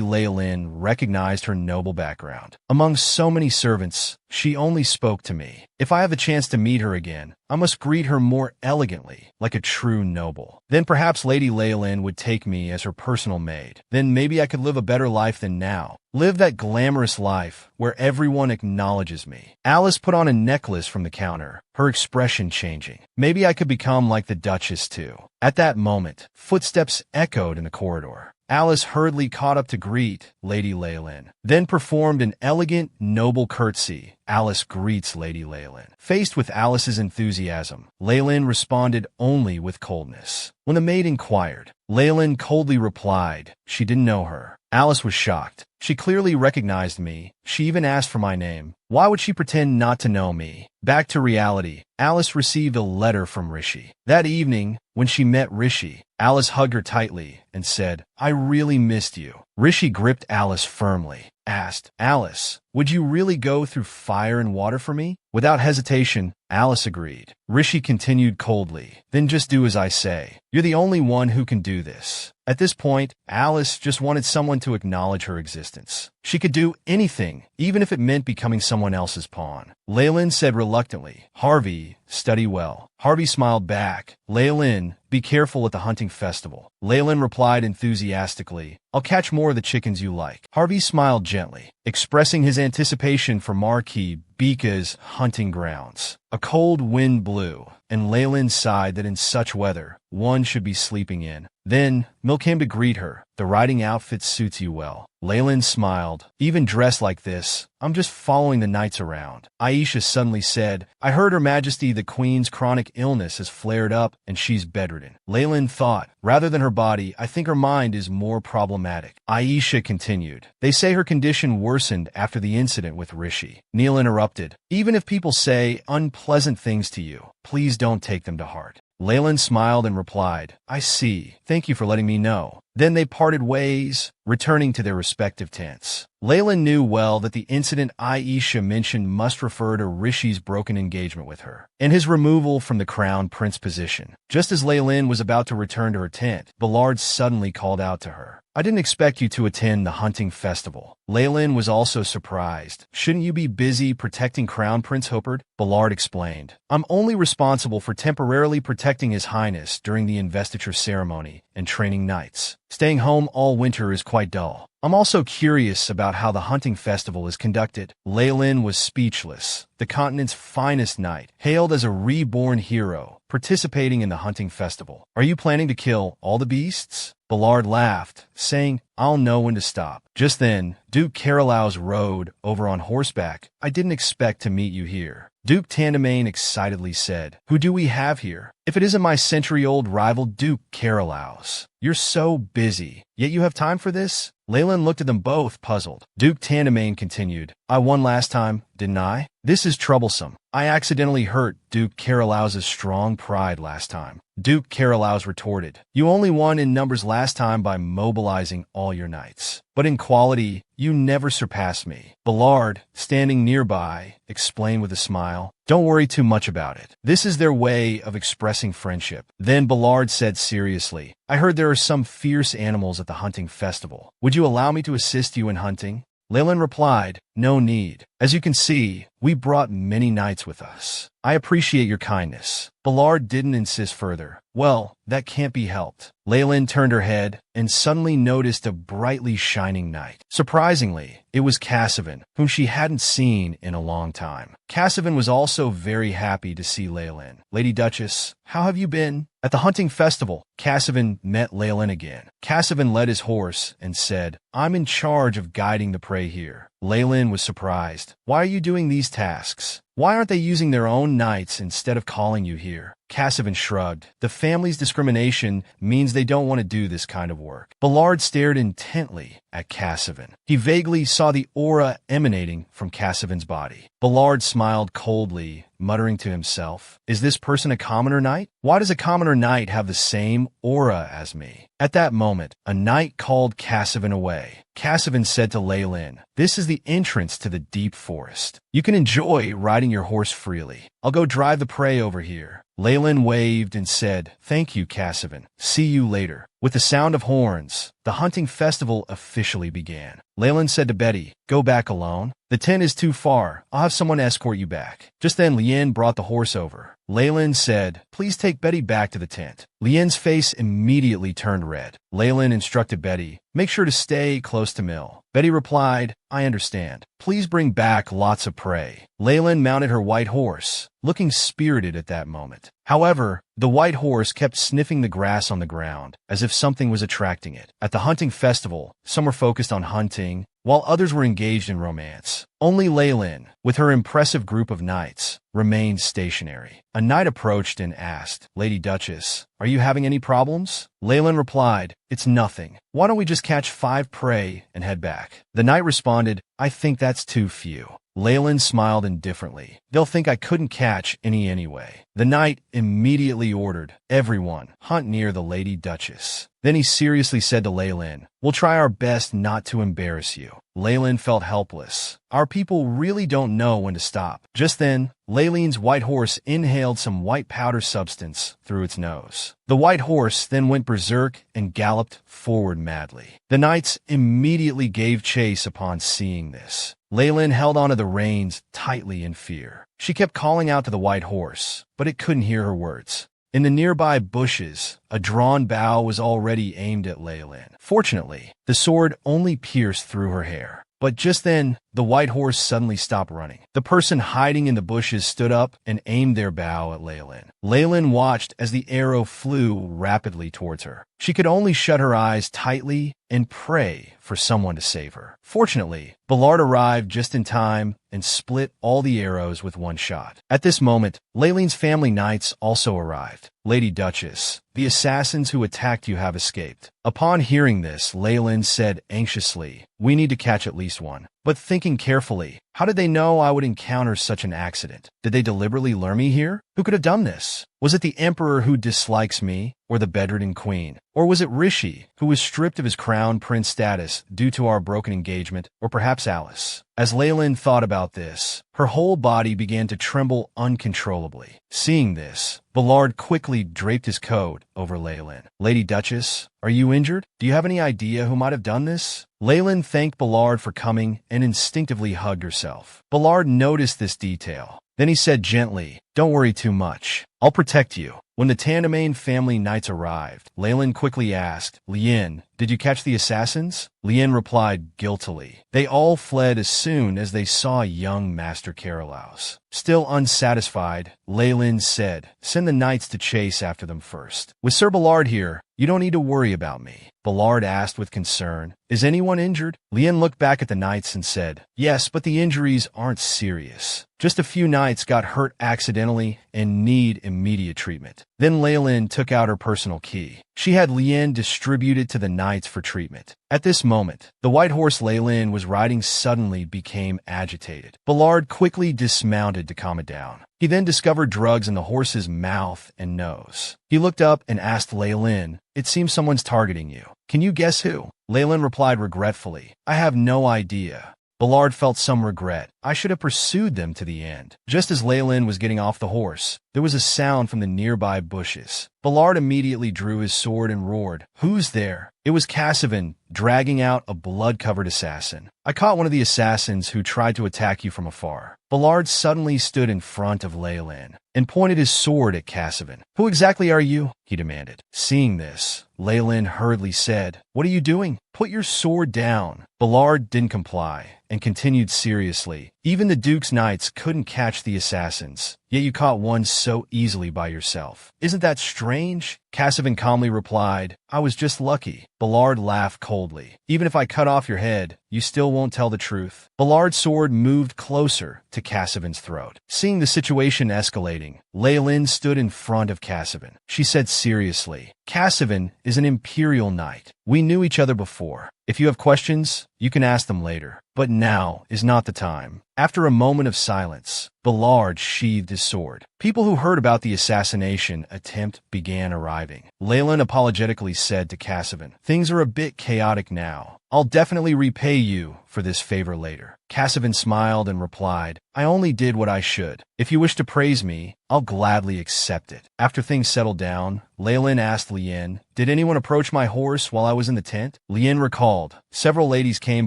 Leen recognized her noble background. "Among so many servants, she only spoke to me. If I have a chance to meet her again, I must greet her more elegantly, like a true noble. Then perhaps Lady Leen would take me as her personal maid. Then maybe I could live a better life than now. Live that glamorous life where everyone acknowledges me." Alice put on a necklace from the counter, her expression changing. "Maybe I could become like the Duchess too." At that moment, footsteps echoed in the corridor. Alice hurriedly caught up to greet Lady Leen, then performed an elegant, noble curtsy. Alice greets Lady Leen. Faced with Alice's enthusiasm, Leen responded only with coldness. When the maid inquired, Leen coldly replied she didn't know her. Alice was shocked. She clearly recognized me. She even asked for my name. Why would she pretend not to know me? Back to reality, Alice received a letter from Rishi. That evening, when she met Rishi, Alice hugged her tightly and said, "I really missed you." Rishi gripped Alice firmly, asked, "Alice, would you really go through fire and water for me?" Without hesitation, Alice agreed. Rishi continued coldly, "Then just do as I say. You're the only one who can do this." At this point, Alice just wanted someone to acknowledge her existence. She could do anything, even if it meant becoming someone else's pawn. Leen said reluctantly, "Harvey, study well." Harvey smiled back. "Leen, be careful at the hunting festival." Leen replied enthusiastically, "I'll catch more of the chickens you like." Harvey smiled gently, expressing his anticipation for Marquis Bika's hunting grounds. A cold wind blew, and Leen sighed that in such weather, one should be sleeping in. Then, Mill came to greet her. "The riding outfit suits you well." Leen smiled. "Even dressed like this, I'm just following the knights around." Aisha suddenly said, "I heard Her Majesty the Queen's chronic illness has flared up and she's bedridden." Leen thought, "Rather than her body, I think her mind is more problematic." Aisha continued, "They say her condition worsened after the incident with Rishi." Neil interrupted, "Even if people say unpleasant things to you, please don't take them to heart." Leen smiled and replied, "I see. Thank you for letting me know." Then they parted ways, returning to their respective tents. Leen knew well that the incident Aisha mentioned must refer to Rishi's broken engagement with her, and his removal from the crown prince position. Just as Leen was about to return to her tent, Ballard suddenly called out to her, "I didn't expect you to attend the hunting festival." Leen was also surprised. "Shouldn't you be busy protecting Crown Prince Hopard?" Ballard explained, "I'm only responsible for temporarily protecting His Highness during the investiture ceremony and training knights. Staying home all winter is quite dull. I'm also curious about how the hunting festival is conducted." Leen was speechless. The continent's finest knight, hailed as a reborn hero, participating in the hunting festival. "Are you planning to kill all the beasts?" Ballard laughed, saying, "I'll know when to stop." Just then, Duke Carolow's rode over on horseback. "I didn't expect to meet you here." Duke Tandemain excitedly said, "Who do we have here? If it isn't my century-old rival Duke Carolow's. You're so busy, yet you have time for this?" Leen looked at them both, puzzled. Duke Tandemain continued, "I won last time, didn't I? This is troublesome. I accidentally hurt Duke Carolow's strong pride last time." Duke Carolow's retorted, "You only won in numbers last time by mobilizing all your knights. But in quality, you never surpassed me." Ballard, standing nearby, explained with a smile, "Don't worry too much about it. This is their way of expressing friendship." Then Ballard said seriously, "I heard there are some fierce animals at the hunting festival. Would you allow me to assist you in hunting?" Leen replied, "No need. As you can see, we brought many knights with us. I appreciate your kindness." Ballard didn't insist further. "Well, that can't be helped." Leen turned her head and suddenly noticed a brightly shining knight. Surprisingly, it was Cassivan, whom she hadn't seen in a long time. Cassivan was also very happy to see Leen. "Lady Duchess, how have you been?" At the hunting festival, Cassivan met Leen again. Cassivan led his horse and said, "I'm in charge of guiding the prey here." Leen was surprised. "Why are you doing these tasks? Why aren't they using their own knights instead of calling you here?" Cassivan shrugged. "The family's discrimination means they don't want to do this kind of work." Ballard stared intently at Cassivan. He vaguely saw the aura emanating from Cassivan's body. Ballard smiled coldly, muttering to himself, "Is this person a commoner knight? Why does a commoner knight have the same aura as me?" At that moment, a knight called Cassivan away. Cassivan said to Leen, "This is the entrance to the deep forest. You can enjoy riding your horse freely. I'll go drive the prey over here. Leen waved and said, "Thank you, Cassivan. See you later." With the sound of horns, the hunting festival officially began. Leen said to Betty, "Go back alone. The tent is too far. I'll have someone escort you back." Just then, Leen brought the horse over. Leen said, "Please take Betty back to the tent." Leen's face immediately turned red. Leen instructed Betty, "Make sure to stay close to Mill." Betty replied, "I understand. Please bring back lots of prey." Leen mounted her white horse, looking spirited at that moment. However, the white horse kept sniffing the grass on the ground, as if something was attracting it. At the hunting festival, some were focused on hunting, while others were engaged in romance. Only Leen, with her impressive group of knights, remained stationary. A knight approached and asked, "Lady Duchess, are you having any problems?" Leen replied, "It's nothing. Why don't we just catch 5 prey and head back?" The knight responded, "I think that's too few." Leen smiled indifferently. "They'll think I couldn't catch any anyway." The knight immediately ordered, "Everyone, hunt near the Lady Duchess." Then he seriously said to Leen, "We'll try our best not to embarrass you." Leen felt helpless. Our people really don't know when to stop. Just then, Leen's white horse inhaled some white powder substance through its nose. The white horse then went berserk and galloped forward madly. The knights immediately gave chase upon seeing this. Leen held onto the reins tightly in fear. She kept calling out to the white horse, but it couldn't hear her words. In the nearby bushes, a drawn bow was already aimed at Leen. Fortunately, the sword only pierced through her hair. But just then, the white horse suddenly stopped running. The person hiding in the bushes stood up and aimed their bow at Leen. Leen watched as the arrow flew rapidly towards her. She could only shut her eyes tightly and pray for someone to save her. Fortunately, Ballard arrived just in time and split all the arrows with one shot. At this moment, Leen's family knights also arrived. "Lady Duchess, the assassins who attacked you have escaped." Upon hearing this, Leen said anxiously, "We need to catch at least one." But thinking carefully, how did they know I would encounter such an accident? Did they deliberately lure me here? Who could have done this? Was it the Emperor who dislikes me, or the bedridden queen? Or was it Rishi, who was stripped of his crown prince status due to our broken engagement, or perhaps Alice? As Leen thought about this, her whole body began to tremble uncontrollably. Seeing this, Ballard quickly draped his coat over Leen. "Lady Duchess, are you injured? Do you have any idea who might have done this?" Leen thanked Ballard for coming and instinctively hugged herself. Ballard noticed this detail. Then he said gently, "Don't worry too much. I'll protect you." When the Tandemain family knights arrived, Leen quickly asked, "Leen, did you catch the assassins?" Leen replied guiltily. They all fled as soon as they saw young Master Carolaus. Still unsatisfied, Leen said, "Send the knights to chase after them first. With Sir Ballard here, you don't need to worry about me." Ballard asked with concern, "Is anyone injured?" Leen looked back at the knights and said, "Yes, but the injuries aren't serious. Just a few knights got hurt accidentally and need immediate treatment." Then Leen took out her personal key. She had Leen distribute it to the knights for treatment. At this moment, the white horse Leen was riding suddenly became agitated. Ballard quickly dismounted to calm it down. He then discovered drugs in the horse's mouth and nose. He looked up and asked Leen, "It seems someone's targeting you. Can you guess who?" Leen replied regretfully, "I have no idea." Ballard felt some regret. "I should have pursued them to the end." Just as Leen was getting off the horse, there was a sound from the nearby bushes. Ballard immediately drew his sword and roared, "Who's there?" It was Cassivan, dragging out a blood-covered assassin. "I caught one of the assassins who tried to attack you from afar." Ballard suddenly stood in front of Leen and pointed his sword at Cassivan. "Who exactly are you?" he demanded. Seeing this, Leen hurriedly said, "What are you doing? Put your sword down." Ballard didn't comply and continued seriously, "Even the Duke's knights couldn't catch the assassins, yet you caught one so easily by yourself. Isn't that strange?" Cassivan calmly replied, "I was just lucky." Ballard laughed coldly. "Even if I cut off your head, you still won't tell the truth." Ballard's sword moved closer to Cassivan's throat. Seeing the situation escalating, Leen stood in front of Cassivan. She said seriously, "Cassivan is an Imperial Knight. We knew each other before. If you have questions, you can ask them later. But now is not the time." After a moment of silence, Ballard sheathed his sword. People who heard about the assassination attempt began arriving. Leen apologetically said to Cassivan, "Things are a bit chaotic now. I'll definitely repay you for this favor later. Cassivan smiled and replied, I only did what I should. If you wish to praise me, I'll gladly accept it. After things settled down, Leen asked Leen, did anyone approach my horse while I was in the tent? Leen recalled. Several ladies came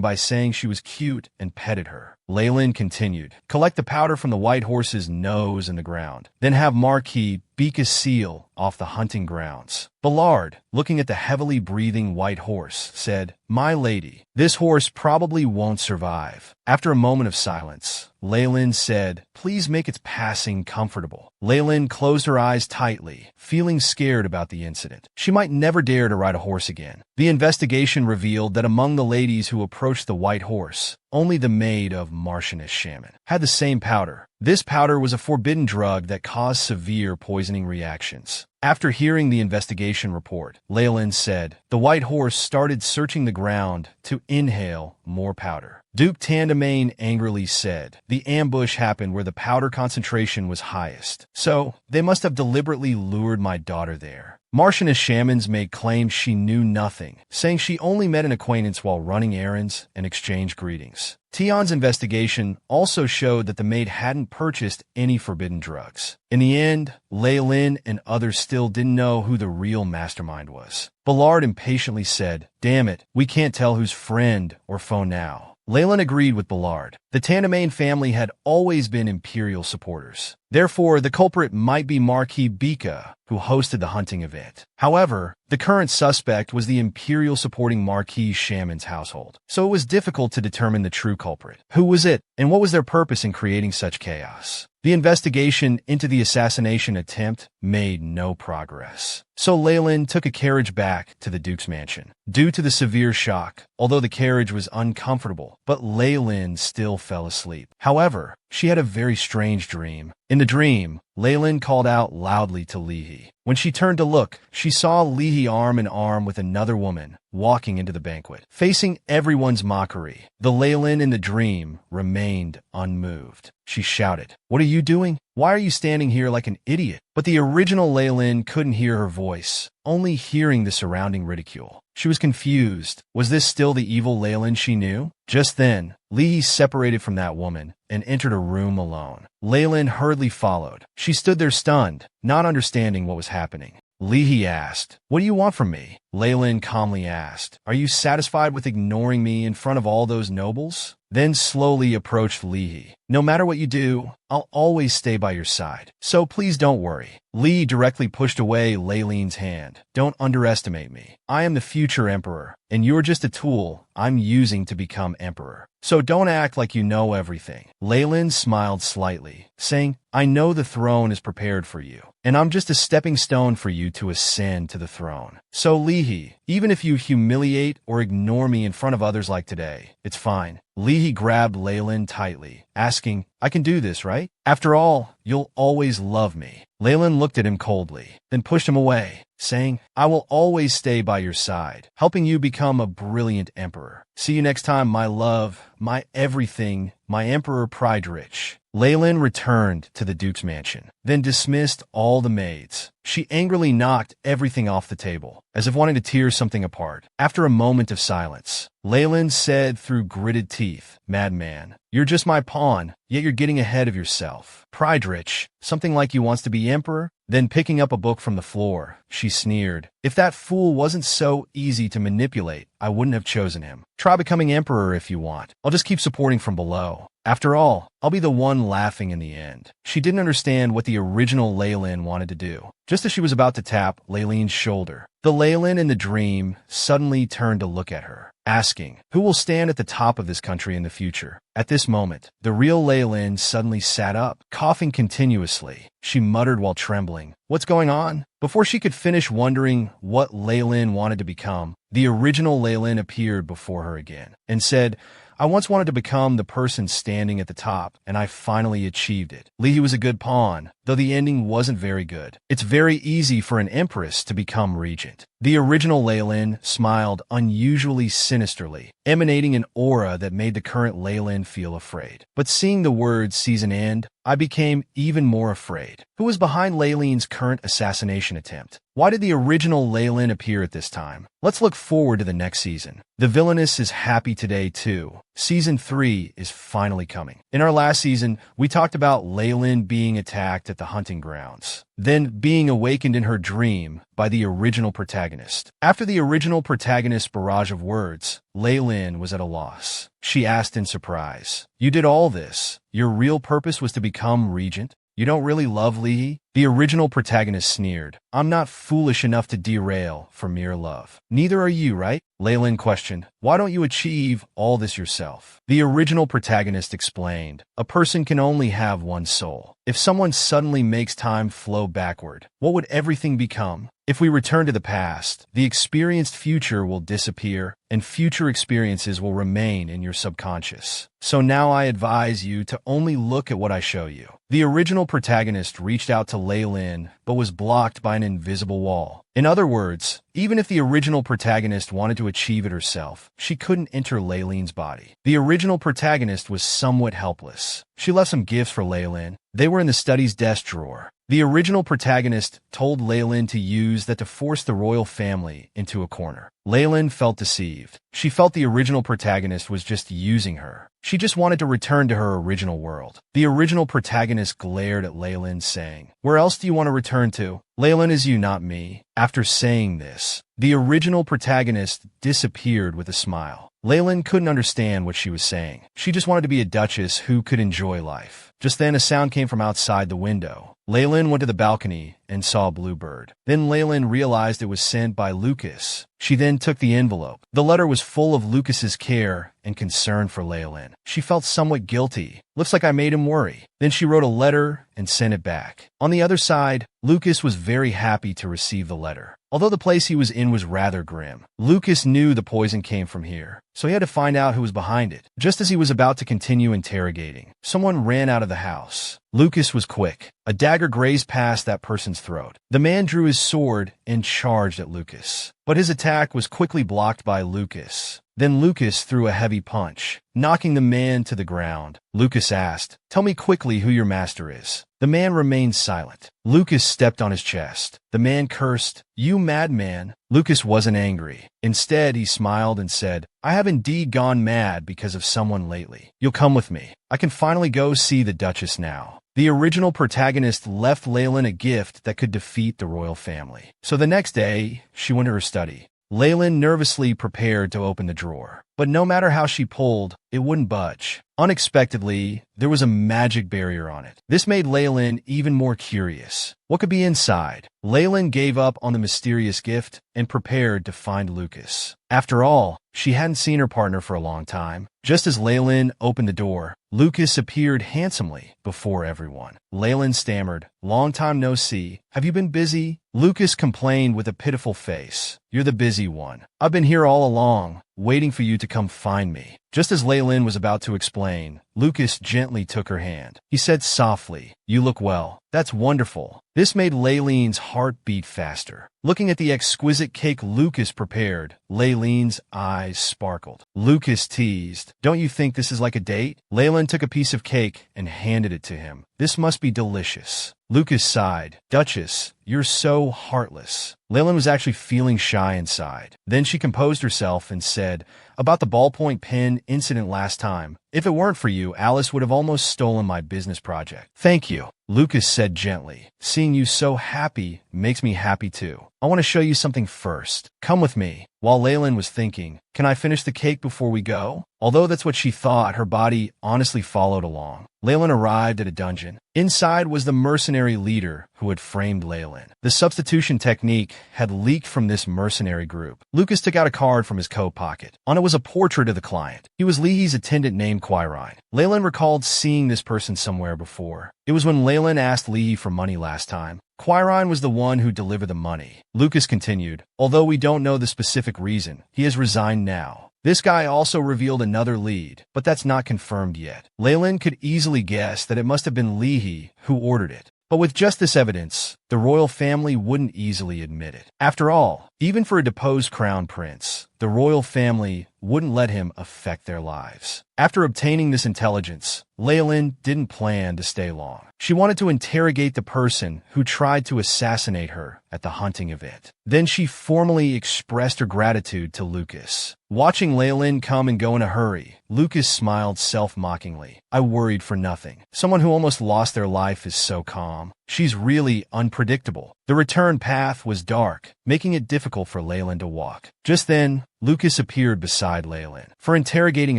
by saying she was cute and petted her. Leen continued, collect the powder from the white horse's nose in the ground. Then have Marquis beak a seal off the hunting grounds. Ballard, looking at the heavily breathing white horse, said, my lady, this horse probably won't survive. After a moment of silence, Leen said, please make its passing comfortable. Leen closed her eyes tightly, feeling scared about the incident. She might never dare to ride a horse again. The investigation revealed that among the ladies who approached the white horse, only the maid of Marchioness Shaman had the same powder. This powder was a forbidden drug that caused severe poisoning reactions. After hearing the investigation report, Leen said, the white horse started searching the ground to inhale more powder. Duke Tandemain angrily said, the ambush happened where the powder concentration was highest, so they must have deliberately lured my daughter there. Marchioness Shamans made claims she knew nothing, saying she only met an acquaintance while running errands and exchanged greetings. Tion's investigation also showed that the maid hadn't purchased any forbidden drugs. In the end, Leen and others still didn't know who the real mastermind was. Ballard impatiently said, damn it, we can't tell who's friend or foe now. Leen agreed with Ballard. The Tandemain family had always been Imperial supporters. Therefore, the culprit might be Marquis Bika, who hosted the hunting event. However, the current suspect was the Imperial supporting Marquis Shaman's household, so it was difficult to determine the true culprit. Who was it, and what was their purpose in creating such chaos? The investigation into the assassination attempt made no progress. So Leen took a carriage back to the Duke's mansion. Due to the severe shock, although the carriage was uncomfortable, but Leen still fell asleep. However, she had a very strange dream. In the dream, Leen called out loudly to Leahy. When she turned to look, she saw Leahy arm in arm with another woman walking into the banquet, facing everyone's mockery. The Leen in the dream remained unmoved. She shouted, what are you doing? Why are you standing here like an idiot? But the original Leen couldn't hear her voice, only hearing the surrounding ridicule. She was confused. Was this still the evil Leen she knew? Just then, Leahy separated from that woman and entered a room alone. Leen hurriedly followed. She stood there stunned, not understanding what was happening. Leahy asked, what do you want from me? Leen calmly asked, are you satisfied with ignoring me in front of all those nobles? Then slowly approached Leahy. No matter what you do, I'll always stay by your side. So please don't worry. Lee directly pushed away Leen's hand. Don't underestimate me. I am the future emperor, and you're just a tool I'm using to become emperor. So don't act like you know everything. Leen smiled slightly, saying, I know the throne is prepared for you, and I'm just a stepping stone for you to ascend to the throne. So Leahy, even if you humiliate or ignore me in front of others like today, it's fine. Leahy grabbed Leen tightly, asking, I can do this, right? After all, you'll always love me. Leen looked at him coldly, then pushed him away, saying, I will always stay by your side, helping you become a brilliant emperor. See you next time, my love, my everything, my Emperor Pride-Rich. Leen returned to the Duke's mansion, then dismissed all the maids. She angrily knocked everything off the table, as if wanting to tear something apart. After a moment of silence, Leen said through gritted teeth, Madman, you're just my pawn, yet you're getting ahead of yourself. Pride-Rich, something like you wants to be emperor? Then picking up a book from the floor, she sneered, if that fool wasn't so easy to manipulate, I wouldn't have chosen him. Try becoming emperor if you want. I'll just keep supporting from below. After all, I'll be the one laughing in the end. She didn't understand what the original Leen wanted to do. Just as she was about to tap Leen's shoulder, the Leen in the dream suddenly turned to look at her, asking, who will stand at the top of this country in the future? At this moment, the real Leen suddenly sat up, coughing continuously. She muttered while trembling, what's going on? Before she could finish wondering what Leen wanted to become, the original Leen appeared before her again, and said, I once wanted to become the person standing at the top, and I finally achieved it. Leahy was a good pawn, though though the ending wasn't very good. It's very easy for an empress to become regent. The original Leen smiled unusually sinisterly, emanating an aura that made the current Leen feel afraid. But seeing the words season end, I became even more afraid. Who was behind Leen's current assassination attempt? Why did the original Leen appear at this time? Let's look forward to the next season. The Villainess is happy today too. Season 3 is finally coming. In our last season, we talked about Leen being attacked at the hunting grounds, then being awakened in her dream by the original protagonist. After the original protagonist's barrage of words, Leen was at a loss. She asked in surprise, "You did all this? Your real purpose was to become regent? You don't really love Lee?" The original protagonist sneered, "I'm not foolish enough to derail for mere love. Neither are you, right?" Leen questioned, "Why don't you achieve all this yourself?" The original protagonist explained, "A person can only have one soul. If someone suddenly makes time flow backward, what would everything become? If we return to the past, the experienced future will disappear, and future experiences will remain in your subconscious. So now I advise you to only look at what I show you." The original protagonist reached out to Leen, but was blocked by an invisible wall. In other words, even if the original protagonist wanted to achieve it herself, she couldn't enter Leen's body. The original protagonist was somewhat helpless. She left some gifts for Leen. They were in the study's desk drawer. The original protagonist told Leen to use that to force the royal family into a corner. Leen felt deceived. She felt the original protagonist was just using her. She just wanted to return to her original world. The original protagonist glared at Leen, saying, "Where else do you want to return to? Leen is you, not me." After saying this, the original protagonist disappeared with a smile. Leen couldn't understand what she was saying. She just wanted to be a duchess who could enjoy life. Just then a sound came from outside the window. Leen went to the balcony and saw a blue bird. Then Leen realized it was sent by Lucas. She then took the envelope. The letter was full of Lucas's care and concern for Leen. She felt somewhat guilty. "Looks like I made him worry." Then she wrote a letter and sent it back. On the other side, Lucas was very happy to receive the letter. Although the place he was in was rather grim, Lucas knew the poison came from here, so he had to find out who was behind it. Just as he was about to continue interrogating, someone ran out of the house. Lucas was quick. A dagger grazed past that person's throat. The man drew his sword and charged at Lucas, but his attack was quickly blocked by Lucas. Then Lucas threw a heavy punch, knocking the man to the ground. Lucas asked, "Tell me quickly who your master is." The man remained silent. Lucas stepped on his chest. The man cursed, "You madman." Lucas wasn't angry. Instead, he smiled and said, "I have indeed gone mad because of someone lately. You'll come with me. I can finally go see the Duchess now." The original protagonist left Leen a gift that could defeat the royal family. So the next day, she went to her study. Leen nervously prepared to open the drawer, but no matter how she pulled, it wouldn't budge. Unexpectedly, there was a magic barrier on it. This made Leen even more curious. What could be inside? Leen gave up on the mysterious gift and prepared to find Lucas. After all, she hadn't seen her partner for a long time. Just as Leen opened the door, Lucas appeared handsomely before everyone. Leen stammered, "Long time no see. Have you been busy?" Lucas complained with a pitiful face, "You're the busy one. I've been here all along, waiting for you to come find me." Just as Leen was about to explain, Lucas gently took her hand. He said softly, "You look well. That's wonderful." This made Leen's heart beat faster. Looking at the exquisite cake Lucas prepared, Leen's eyes sparkled. Lucas teased, "Don't you think this is like a date?" Leen took a piece of cake and handed it to him. "This must be delicious." Lucas sighed, "Duchess, you're so heartless." Leen was actually feeling shy inside. Then she composed herself and said, "About the ballpoint pen incident last time, if it weren't for you, Alice would have almost stolen my business project." "Thank you," Lucas said gently. "Seeing you so happy makes me happy too. I want to show you something first. Come with me." While Leen was thinking, "Can I finish the cake before we go?" Although that's what she thought, her body honestly followed along. Leen arrived at a dungeon. Inside was the mercenary leader who had framed Leen. The substitution technique had leaked from this mercenary group. Lucas took out a card from his coat pocket. On it was a portrait of the client. He was Lee's attendant named Heroine. Leen recalled seeing this person somewhere before. It was when Leen asked Lee for money last time. Heroine was the one who delivered the money. Lucas continued, "Although we don't know the specific reason, he has resigned now." This guy also revealed another lead, but that's not confirmed yet. Leen could easily guess that it must have been Lee who ordered it. But with just this evidence, the royal family wouldn't easily admit it. After all, even for a deposed crown prince, the royal family wouldn't let him affect their lives. After obtaining this intelligence, Leen didn't plan to stay long. She wanted to interrogate the person who tried to assassinate her at the hunting event. Then she formally expressed her gratitude to Lucas. Watching Leen come and go in a hurry, Lucas smiled self-mockingly. I worried for nothing. Someone who almost lost their life is so calm. She's really unpredictable. The return path was dark, making it difficult for Leen to walk. Just then, Lucas appeared beside Leen. For interrogating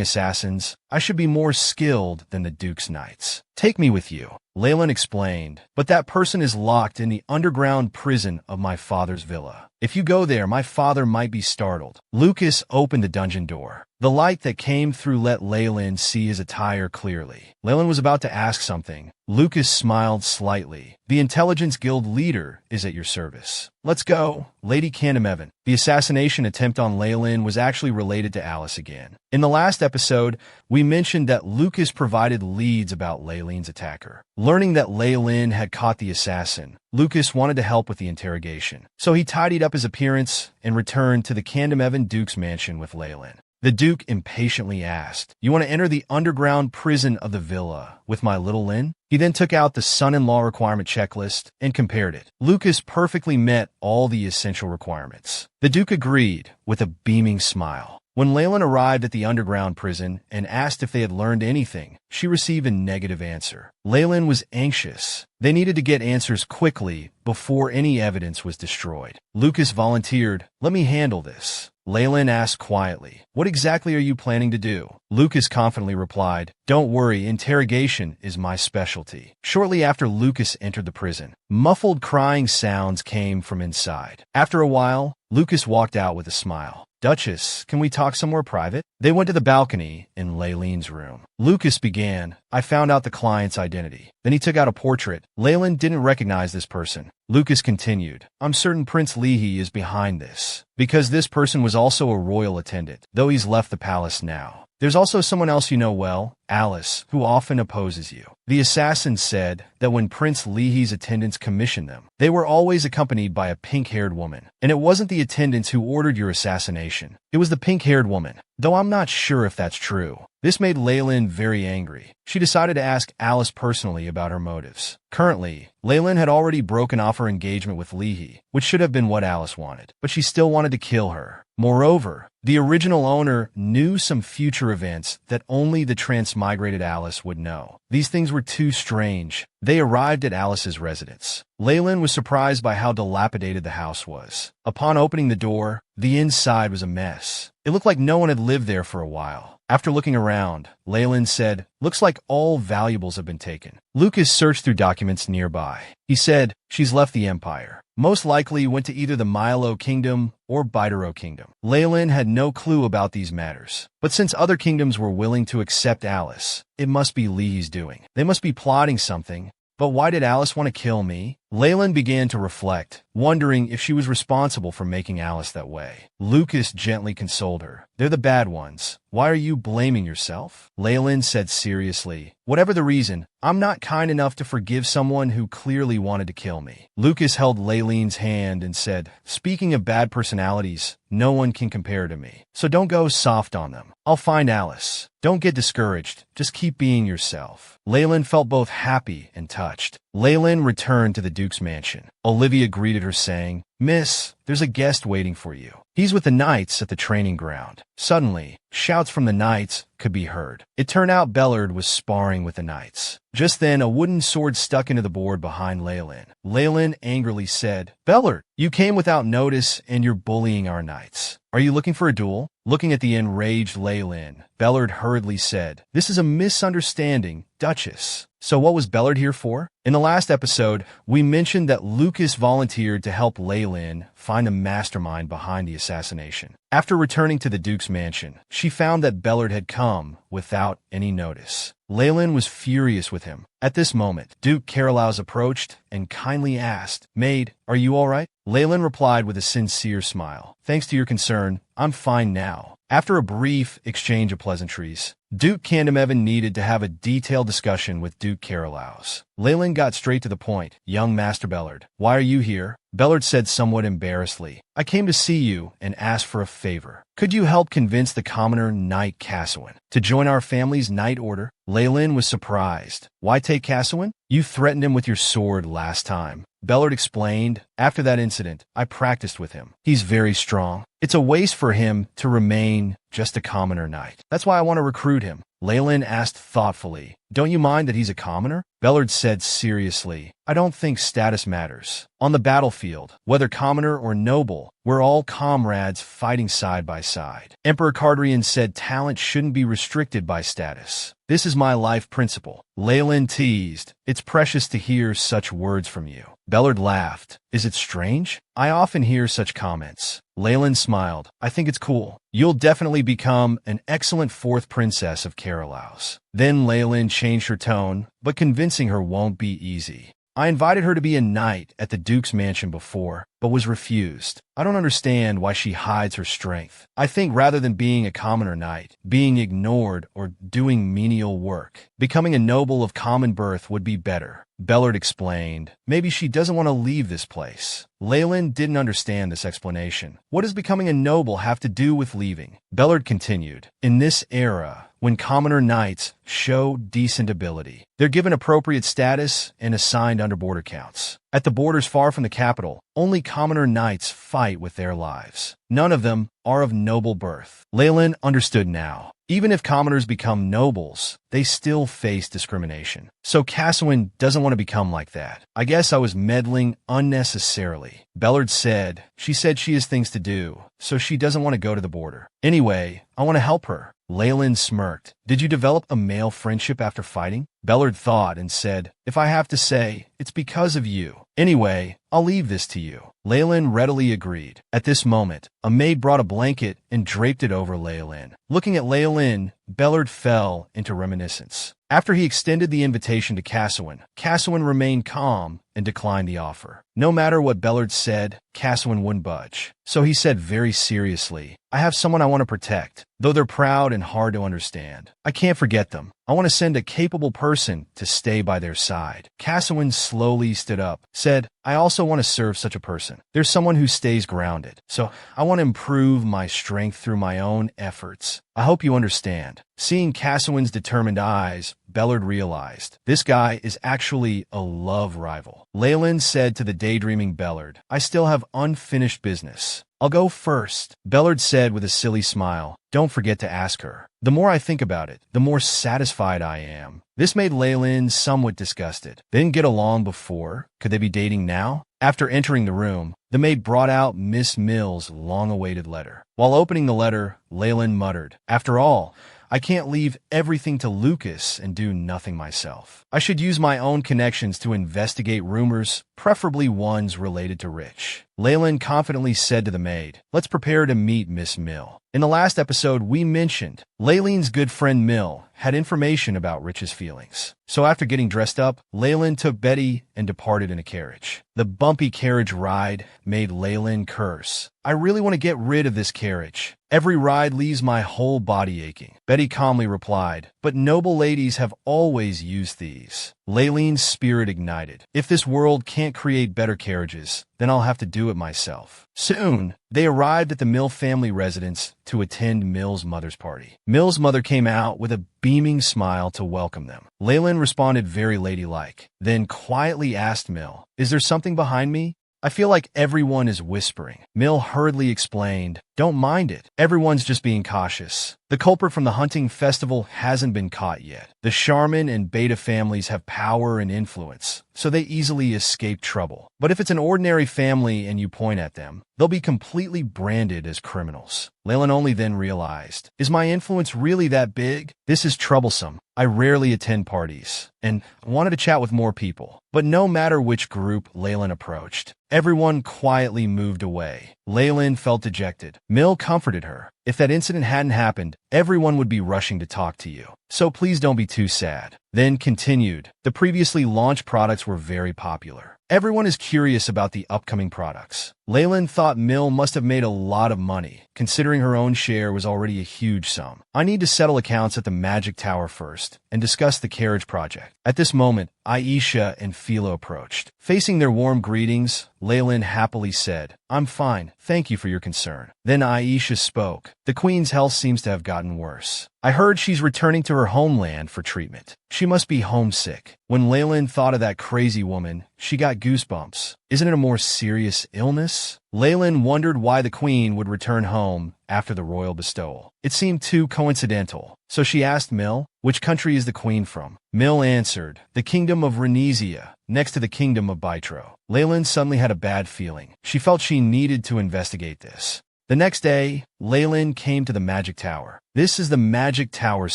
assassins, I should be more skilled than the Duke's knights. Take me with you, Leen explained, but that person is locked in the underground prison of my father's villa. If you go there, my father might be startled. Lucas opened the dungeon door. The light that came through let Leen see his attire clearly. Leen was about to ask something. Lucas smiled slightly. The Intelligence Guild leader is at your service. Let's go, Lady Candamevan. The assassination attempt on Leen was actually related to Alice again. In the last episode, we mentioned that Lucas provided leads about Leen's attacker. Learning that Leen had caught the assassin, Lucas wanted to help with the interrogation. So he tidied up his appearance and returned to the Candamevan Duke's mansion with Leen. The Duke impatiently asked, "You want to enter the underground prison of the villa with my little Leen?" He then took out the son-in-law requirement checklist and compared it. Lucas perfectly met all the essential requirements. The Duke agreed with a beaming smile. When Leen arrived at the underground prison and asked if they had learned anything, she received a negative answer. Leen was anxious. They needed to get answers quickly before any evidence was destroyed. Lucas volunteered, "Let me handle this." Leen asked quietly, "What exactly are you planning to do?" Lucas confidently replied, "Don't worry, interrogation is my specialty." Shortly after Lucas entered the prison, muffled crying sounds came from inside. After a while, Lucas walked out with a smile. "Duchess, can we talk somewhere private?" They went to the balcony in Leen's room. Lucas began, "I found out the client's identity." Then he took out a portrait. Leen didn't recognize this person. Lucas continued, "I'm certain Prince Leahy is behind this, because this person was also a royal attendant, though he's left the palace now. There's also someone else you know well, Alice, who often opposes you." The assassin said that when Prince Leahy's attendants commissioned them, they were always accompanied by a pink-haired woman. And it wasn't the attendants who ordered your assassination. It was the pink-haired woman, though I'm not sure if that's true. This made Leen very angry. She decided to ask Alice personally about her motives. Currently, Leen had already broken off her engagement with Leahy, which should have been what Alice wanted, but she still wanted to kill her. Moreover, the original owner knew some future events that only the transmigrated Alice would know. These things were too strange. They arrived at Alice's residence. Leen was surprised by how dilapidated the house was. Upon opening the door, the inside was a mess. It looked like no one had lived there for a while. After looking around, Leen said, "Looks like all valuables have been taken." Lucas searched through documents nearby. He said, "She's left the empire. Most likely went to either the Milo Kingdom or Bitero Kingdom." Leen had no clue about these matters. But since other kingdoms were willing to accept Alice, it must be Lee's doing. They must be plotting something. But why did Alice want to kill me? Leen began to reflect, wondering if she was responsible for making Alice that way. Lucas gently consoled her. "They're the bad ones. Why are you blaming yourself?" Leen said seriously, "Whatever the reason, I'm not kind enough to forgive someone who clearly wanted to kill me." Lucas held Leen's hand and said, "Speaking of bad personalities, no one can compare to me. So don't go soft on them. I'll find Alice. Don't get discouraged. Just keep being yourself." Leen felt both happy and touched. Leen returned to the Duke's mansion. Olivia greeted her saying, "Miss, there's a guest waiting for you. He's with the knights at the training ground." Suddenly, shouts from the knights could be heard. It turned out Bellard was sparring with the knights. Just then, a wooden sword stuck into the board behind Leen. Leen angrily said, "Bellard, you came without notice and you're bullying our knights. Are you looking for a duel?" Looking at the enraged Leen, Bellard hurriedly said, "This is a misunderstanding, Duchess." So what was Bellard here for? In the last episode, we mentioned that Lucas volunteered to help Leen find the mastermind behind the assassination. After returning to the Duke's mansion, she found that Bellard had come without any notice. Leen was furious with him. At this moment, Duke Carolow's approached and kindly asked, "Maid, are you all right?" Leyland replied with a sincere smile. "Thanks to your concern, I'm fine now." After a brief exchange of pleasantries, Duke Candamevan needed to have a detailed discussion with Duke Carolow's. Leyland got straight to the point. "Young Master Bellard, why are you here?" Bellard said somewhat embarrassedly, "I came to see you and ask for a favor. Could you help convince the commoner Knight Cassowin to join our family's Knight Order?" Leyland was surprised. "Why take Cassowin? You threatened him with your sword last time." Bellard explained, "After that incident, I practiced with him. He's very strong. It's a waste for him to remain just a commoner knight. That's why I want to recruit him." Leyland asked thoughtfully, "Don't you mind that he's a commoner?" Bellard said seriously, "I don't think status matters. On the battlefield, whether commoner or noble, we're all comrades fighting side by side." Emperor Cardrian said talent shouldn't be restricted by status. "This is my life principle." Leyland teased, "It's precious to hear such words from you." Bellard laughed. "Is it strange? I often hear such comments." Leyland smiled. "I think it's cool. You'll definitely become an excellent fourth princess of Carolow's." Then Leyland changed her tone, but convincing her won't be easy. "I invited her to be a knight at the Duke's mansion before, but was refused. I don't understand why she hides her strength. I think rather than being a commoner knight, being ignored, or doing menial work, becoming a noble of common birth would be better." Bellard explained, "Maybe she doesn't want to leave this place." Leyland didn't understand this explanation. "What does becoming a noble have to do with leaving?" Bellard continued, "In this era, when commoner knights show decent ability, they're given appropriate status and assigned under border counts. At the borders far from the capital, only commoner knights fight with their lives. None of them are of noble birth." Leyland understood now. Even if commoners become nobles, they still face discrimination. So Cassowin doesn't want to become like that. "I guess I was meddling unnecessarily." Bellard said, "She said she has things to do, so she doesn't want to go to the border. Anyway, I want to help her." Leyland smirked. "Did you develop a male friendship after fighting?" Bellard thought and said, "If I have to say, it's because of you. Anyway, I'll leave this to you." Leyland readily agreed. At this moment, a maid brought a blanket and draped it over Leyland. Looking at Leyland, Bellard fell into reminiscence. After he extended the invitation to Cassowin, Cassowin remained calm and declined the offer. No matter what Bellard said, Cassowin wouldn't budge. So he said very seriously, "I have someone I want to protect, though they're proud and hard to understand. I can't forget them. I want to send a capable person to stay by their side." Cassowin slowly stood up, said, "I also want to serve such a person. There's someone who stays grounded. So I want to improve my strength through my own efforts. I hope you understand." Seeing Cassowin's determined eyes, Bellard realized, this guy is actually a love rival. Leyland said to the daydreaming Bellard, "I still have unfinished business. I'll go first." Bellard said with a silly smile, "Don't forget to ask her. The more I think about it, the more satisfied I am." This made Leyland somewhat disgusted. They didn't get along before. Could they be dating now? After entering the room, the maid brought out Miss Mill's long-awaited letter. While opening the letter, Leyland muttered, "After all, I can't leave everything to Lucas and do nothing myself. I should use my own connections to investigate rumors, preferably ones related to Rich." Leyland confidently said to the maid, "Let's prepare to meet Miss Mill." In the last episode, we mentioned Leyland's good friend Mill had information about Rich's feelings. So after getting dressed up, Leyland took Betty and departed in a carriage. The bumpy carriage ride made Leyland curse. "I really want to get rid of this carriage. Every ride leaves my whole body aching." Betty calmly replied, "But noble ladies have always used these." Leyland's spirit ignited. "If this world can't create better carriages, then I'll have to do it myself." Soon, they arrived at the Mill family residence to attend Mill's mother's party. Mill's mother came out with a beaming smile to welcome them. Leyland responded very ladylike, then quietly asked Mill, "Is there something behind me? I feel like everyone is whispering." Mill hurriedly explained, "Don't mind it. Everyone's just being cautious. The culprit from the hunting festival hasn't been caught yet. The Charmin and Beta families have power and influence, so they easily escape trouble. But if it's an ordinary family and you point at them, they'll be completely branded as criminals." Leyland only then realized, is my influence really that big? This is troublesome. I rarely attend parties, and wanted to chat with more people. But no matter which group Leyland approached, everyone quietly moved away. Leen felt dejected. Mill comforted her. If that incident hadn't happened, everyone would be rushing to talk to you. So please don't be too sad. Then continued. The previously launched products were very popular. Everyone is curious about the upcoming products. Leen thought Mill must have made a lot of money, considering her own share was already a huge sum. I need to settle accounts at the Magic Tower first and discuss the carriage project. At this moment, Aisha and Philo approached. Facing their warm greetings, Leen happily said, "I'm fine, thank you for your concern." Then Aisha spoke. "The Queen's health seems to have gotten worse. I heard she's returning to her homeland for treatment. She must be homesick." When Leen thought of that crazy woman, she got goosebumps. Isn't it a more serious illness? Leen wondered why the Queen would return home after the royal bestowal. It seemed too coincidental. So she asked Mill, "Which country is the Queen from?" Mill answered, "The Kingdom of Renesia, next to the Kingdom of Bitro." Leen suddenly had a bad feeling. She felt she needed to investigate this. The next day, Leen came to the Magic Tower. This is the Magic Tower's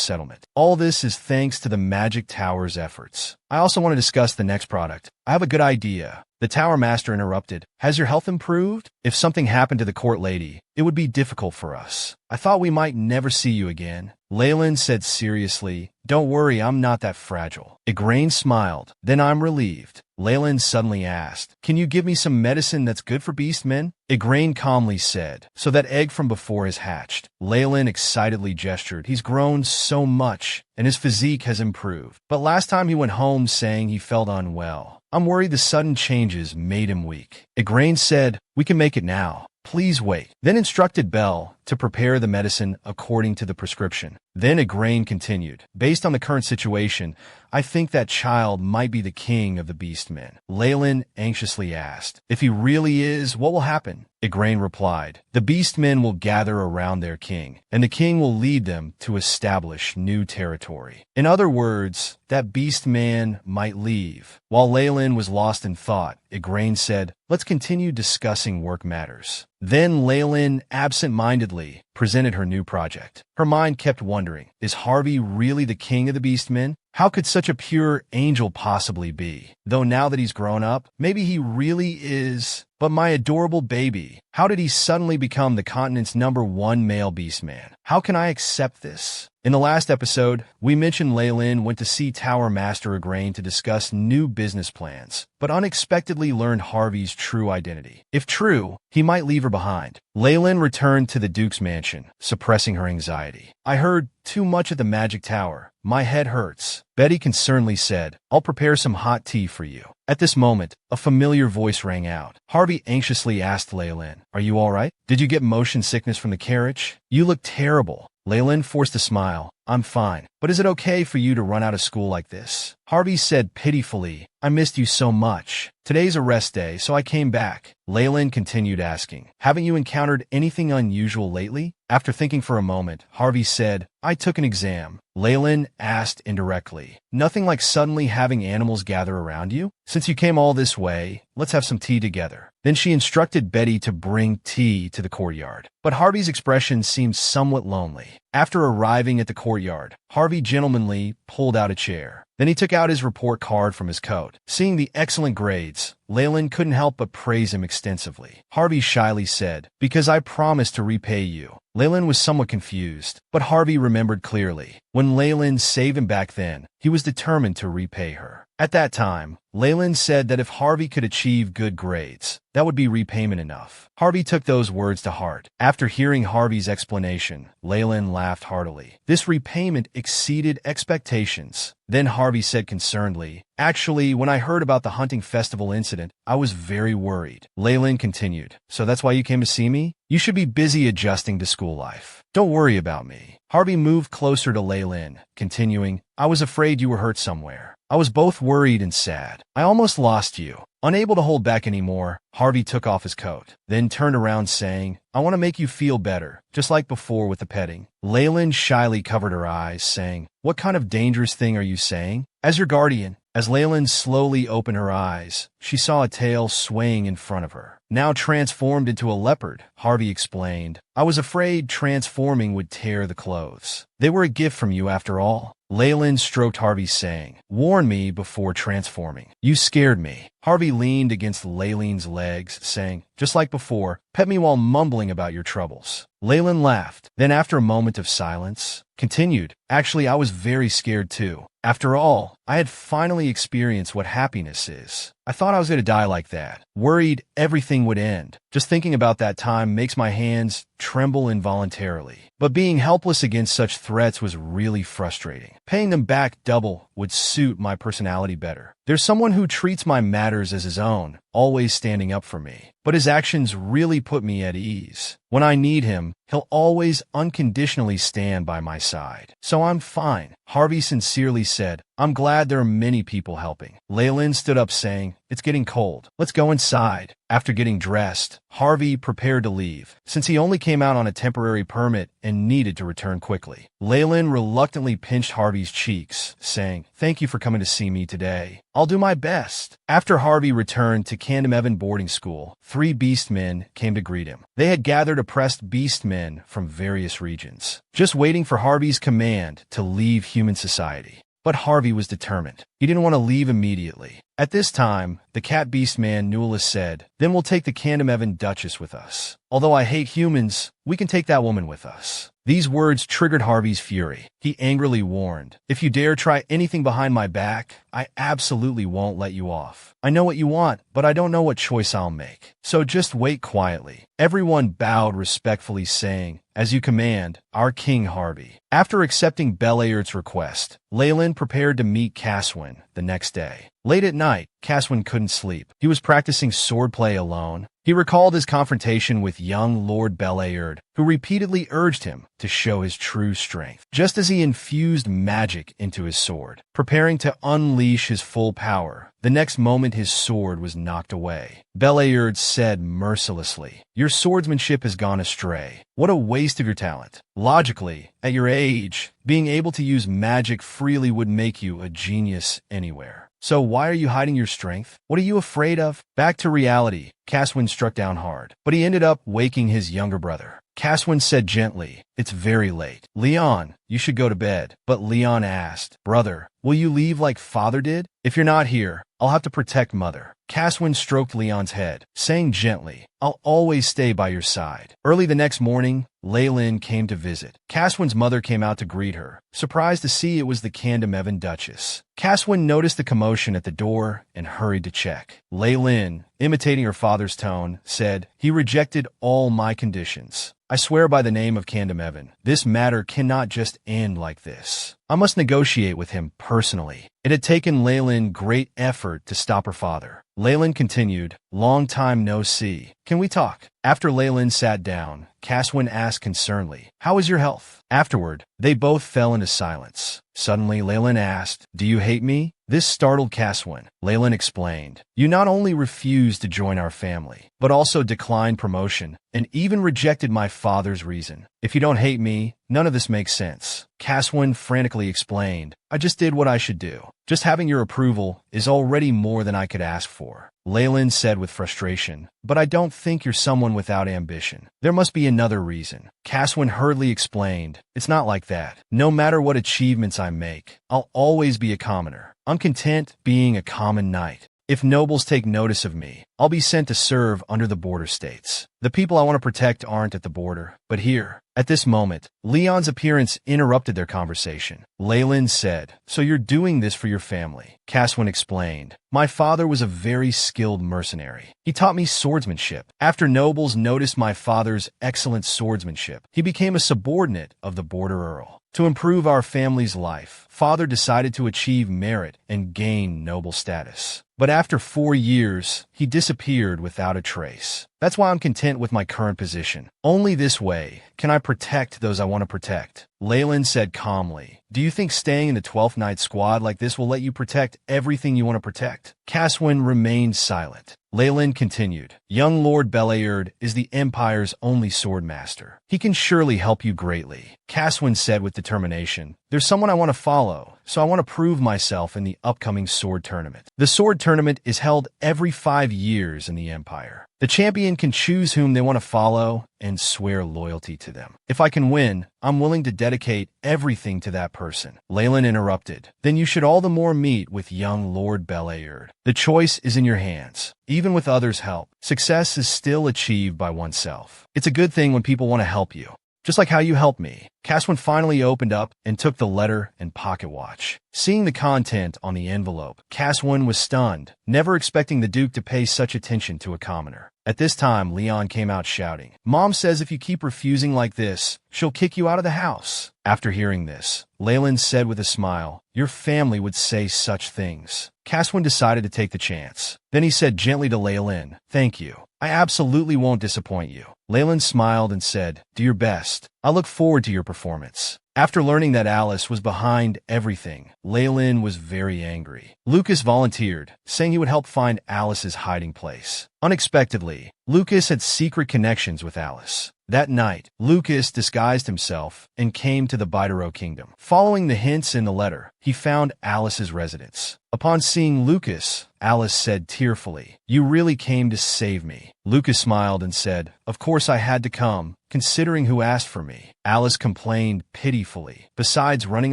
settlement. All this is thanks to the Magic Tower's efforts. I also want to discuss the next product. I have a good idea. The Tower Master interrupted. "Has your health improved? If something happened to the court lady, it would be difficult for us. I thought we might never see you again." Leen said seriously, "Don't worry, I'm not that fragile." Igraine smiled. "Then I'm relieved." Leen suddenly asked, "Can you give me some medicine that's good for Beastmen?" Igraine calmly said, "So that egg from before has hatched." Leen excitedly gestured. He's grown so much, and his physique has improved. But last time he went home saying he felt unwell. I'm worried the sudden changes made him weak. Igraine said, "We can make it now. Please wait." Then instructed Belle to prepare the medicine according to the prescription. Then Igraine continued, "Based on the current situation, I think that child might be the king of the Beastmen." Leen anxiously asked, "If he really is, what will happen?" Igraine replied, "The Beastmen will gather around their king, and the king will lead them to establish new territory. In other words, that Beastman might leave." While Leen was lost in thought, Igraine said, "Let's continue discussing work matters." Then Leen absent-mindedly presented her new project. Her mind kept wondering, is Harvey really the king of the Beastmen? How could such a pure angel possibly be? Though now that he's grown up, maybe he really is. But my adorable baby, how did he suddenly become the continent's #1 male Beastman? How can I accept this? In the last episode, we mentioned Leen went to see Tower Master Igraine to discuss new business plans, but unexpectedly learned Harvey's true identity. If true, he might leave her behind. Leen returned to the Duke's mansion, suppressing her anxiety. "I heard too much at the Magic Tower. My head hurts." Betty concernedly said, "I'll prepare some hot tea for you." At this moment, a familiar voice rang out. Harvey anxiously asked Leen, "Are you all right? Did you get motion sickness from the carriage? You look terrible." Leen forced a smile. "I'm fine. But is it okay for you to run out of school like this?" Harvey said pitifully, "I missed you so much. Today's a rest day, so I came back." Leen continued asking, "Haven't you encountered anything unusual lately?" After thinking for a moment, Harvey said, "I took an exam." Leen asked indirectly, "Nothing like suddenly having animals gather around you? Since you came all this way, let's have some tea together." Then she instructed Betty to bring tea to the courtyard. But Harvey's expression seemed somewhat lonely. After arriving at the courtyard, Harvey gentlemanly pulled out a chair. Then he took out his report card from his coat. Seeing the excellent grades, Leen couldn't help but praise him extensively. Harvey shyly said, "Because I promised to repay you." Leen was somewhat confused, but Harvey remembered clearly. When Leen saved him back then, he was determined to repay her. At that time, Leen said that if Harvey could achieve good grades, that would be repayment enough. Harvey took those words to heart. After hearing Harvey's explanation, Leen laughed heartily. This repayment exceeded expectations. Then Harvey said concernedly, "Actually, when I heard about the hunting festival incident, I was very worried." Leen continued, "So that's why you came to see me? You should be busy adjusting to school life. Don't worry about me." Harvey moved closer to Leen, continuing, "I was afraid you were hurt somewhere. I was both worried and sad. I almost lost you." Unable to hold back anymore, Harvey took off his coat, then turned around saying, "I want to make you feel better, just like before with the petting." Leen shyly covered her eyes, saying, "What kind of dangerous thing are you saying?" "As your guardian." As Leen slowly opened her eyes, she saw a tail swaying in front of her. "Now transformed into a leopard," Harvey explained. "I was afraid transforming would tear the clothes. They were a gift from you after all." Leyland stroked Harvey, saying, "Warn me before transforming. You scared me." Harvey leaned against Leyland's legs, saying, "Just like before, pet me while mumbling about your troubles." Leyland laughed. Then, after a moment of silence, continued, "Actually, I was very scared too. After all, I had finally experienced what happiness is. I thought I was going to die like that. Worried everything would end. Just thinking about that time makes my hands tremble involuntarily. But being helpless against such threats was really frustrating. Paying them back double would suit my personality better. There's someone who treats my matters as his own, always standing up for me. But his actions really put me at ease. When I need him, he'll always unconditionally stand by my side. So I'm fine." Harvey sincerely said, "I'm glad there are many people helping." Leyland stood up, saying, "It's getting cold. Let's go inside." After getting dressed, Harvey prepared to leave, since he only came out on a temporary permit and needed to return quickly. Leyland reluctantly pinched Harvey's cheeks, saying, "Thank you for coming to see me today. I'll do my best." After Harvey returned to Candom boarding school, 3 Beastmen came to greet him. They had gathered oppressed Beastmen from various regions, just waiting for Harvey's command to leave human society. But Harvey was determined. He didn't want to leave immediately. At this time, the cat Beastman Newell said, "Then we'll take the Candom Duchess with us. Although I hate humans, we can take that woman with us." These words triggered Harvey's fury. He angrily warned, "If you dare try anything behind my back, I absolutely won't let you off. I know what you want, but I don't know what choice I'll make. So just wait quietly." Everyone bowed respectfully, saying, "As you command, our King Harvey." After accepting Belayard's request, Leyland prepared to meet Caswin the next day. Late at night, Caswin couldn't sleep. He was practicing swordplay alone. He recalled his confrontation with young Lord Belayard, who repeatedly urged him to show his true strength. Just as he infused magic into his sword, preparing to unleash his full power, the next moment his sword was knocked away. Belayard said mercilessly, "Your swordsmanship has gone astray. What a waste of your talent. Logically, at your age, being able to use magic freely would make you a genius anywhere. So why are you hiding your strength? What are you afraid of?" Back to reality, Caswin struck down hard, but he ended up waking his younger brother. Caswin said gently, "It's very late. Leon, you should go to bed." But Leon asked, "Brother, will you leave like father did? If you're not here, I'll have to protect mother." Caswin stroked Leon's head, saying gently, "I'll always stay by your side." Early the next morning, Leen came to visit. Caswin's mother came out to greet her, surprised to see it was the Candom Duchess. Caswin noticed the commotion at the door and hurried to check. Leen, imitating her father's tone, said, "He rejected all my conditions. I swear by the name of Candom, this matter cannot just end like this. I must negotiate with him personally." It had taken Leen great effort to stop her father. Leen continued, "Long time no see. Can we talk?" After Leen sat down, Caswin asked concernedly, "How is your health?" Afterward, they both fell into silence. Suddenly, Leen asked, "Do you hate me?" This startled Caswin. Leen explained, "You not only refused to join our family, but also declined promotion and even rejected my father's reason. If you don't hate me, none of this makes sense." Caswin frantically explained, "I just did what I should do. Just having your approval is already more than I could ask for." Leen said with frustration, "But I don't think you're someone without ambition. There must be another reason." Caswin hurriedly explained, "It's not like that. No matter what achievements I make, I'll always be a commoner. I'm content being a common knight. If nobles take notice of me, I'll be sent to serve under the border states. The people I want to protect aren't at the border, but here." At this moment, Leon's appearance interrupted their conversation. Leen said, "So you're doing this for your family?" Caswin explained, "My father was a very skilled mercenary. He taught me swordsmanship. After nobles noticed my father's excellent swordsmanship, he became a subordinate of the border earl. To improve our family's life, father decided to achieve merit and gain noble status. But after 4 years, he disappeared without a trace. That's why I'm content with my current position. Only this way can I protect those I want to protect." Leen said calmly, "Do you think staying in the 12th Night Squad like this will let you protect everything you want to protect?" Caswin remained silent. Leen continued, "Young Lord Belayard is the Empire's only sword master. He can surely help you greatly, Caswin said with determination. There's someone I want to follow, so I want to prove myself in the upcoming sword tournament. The sword tournament is held every 5 years in the Empire. The champion can choose whom they want to follow and swear loyalty to them. If I can win, I'm willing to dedicate everything to that person. Leen interrupted. Then you should all the more meet with young Lord Belayard. The choice is in your hands. Even with others' help, success is still achieved by oneself. It's a good thing when people want to help you. Just like how you helped me. Caswin finally opened up and took the letter and pocket watch. Seeing the content on the envelope, Caswin was stunned, never expecting the Duke to pay such attention to a commoner. At this time, Leon came out shouting, Mom says if you keep refusing like this, she'll kick you out of the house. After hearing this, Leen said with a smile, Your family would say such things. Caswin decided to take the chance. Then he said gently to Leen, Thank you. I absolutely won't disappoint you. Leen smiled and said, Do your best. I look forward to your performance. After learning that Alice was behind everything, Leen was very angry. Lucas volunteered, saying he would help find Alice's hiding place. Unexpectedly, Lucas had secret connections with Alice. That night, Lucas disguised himself and came to the Bidero Kingdom. Following the hints in the letter, he found Alice's residence. Upon seeing Lucas, Alice said tearfully, You really came to save me. Lucas smiled and said, Of course I had to come, considering who asked for me. Alice complained pitifully. Besides running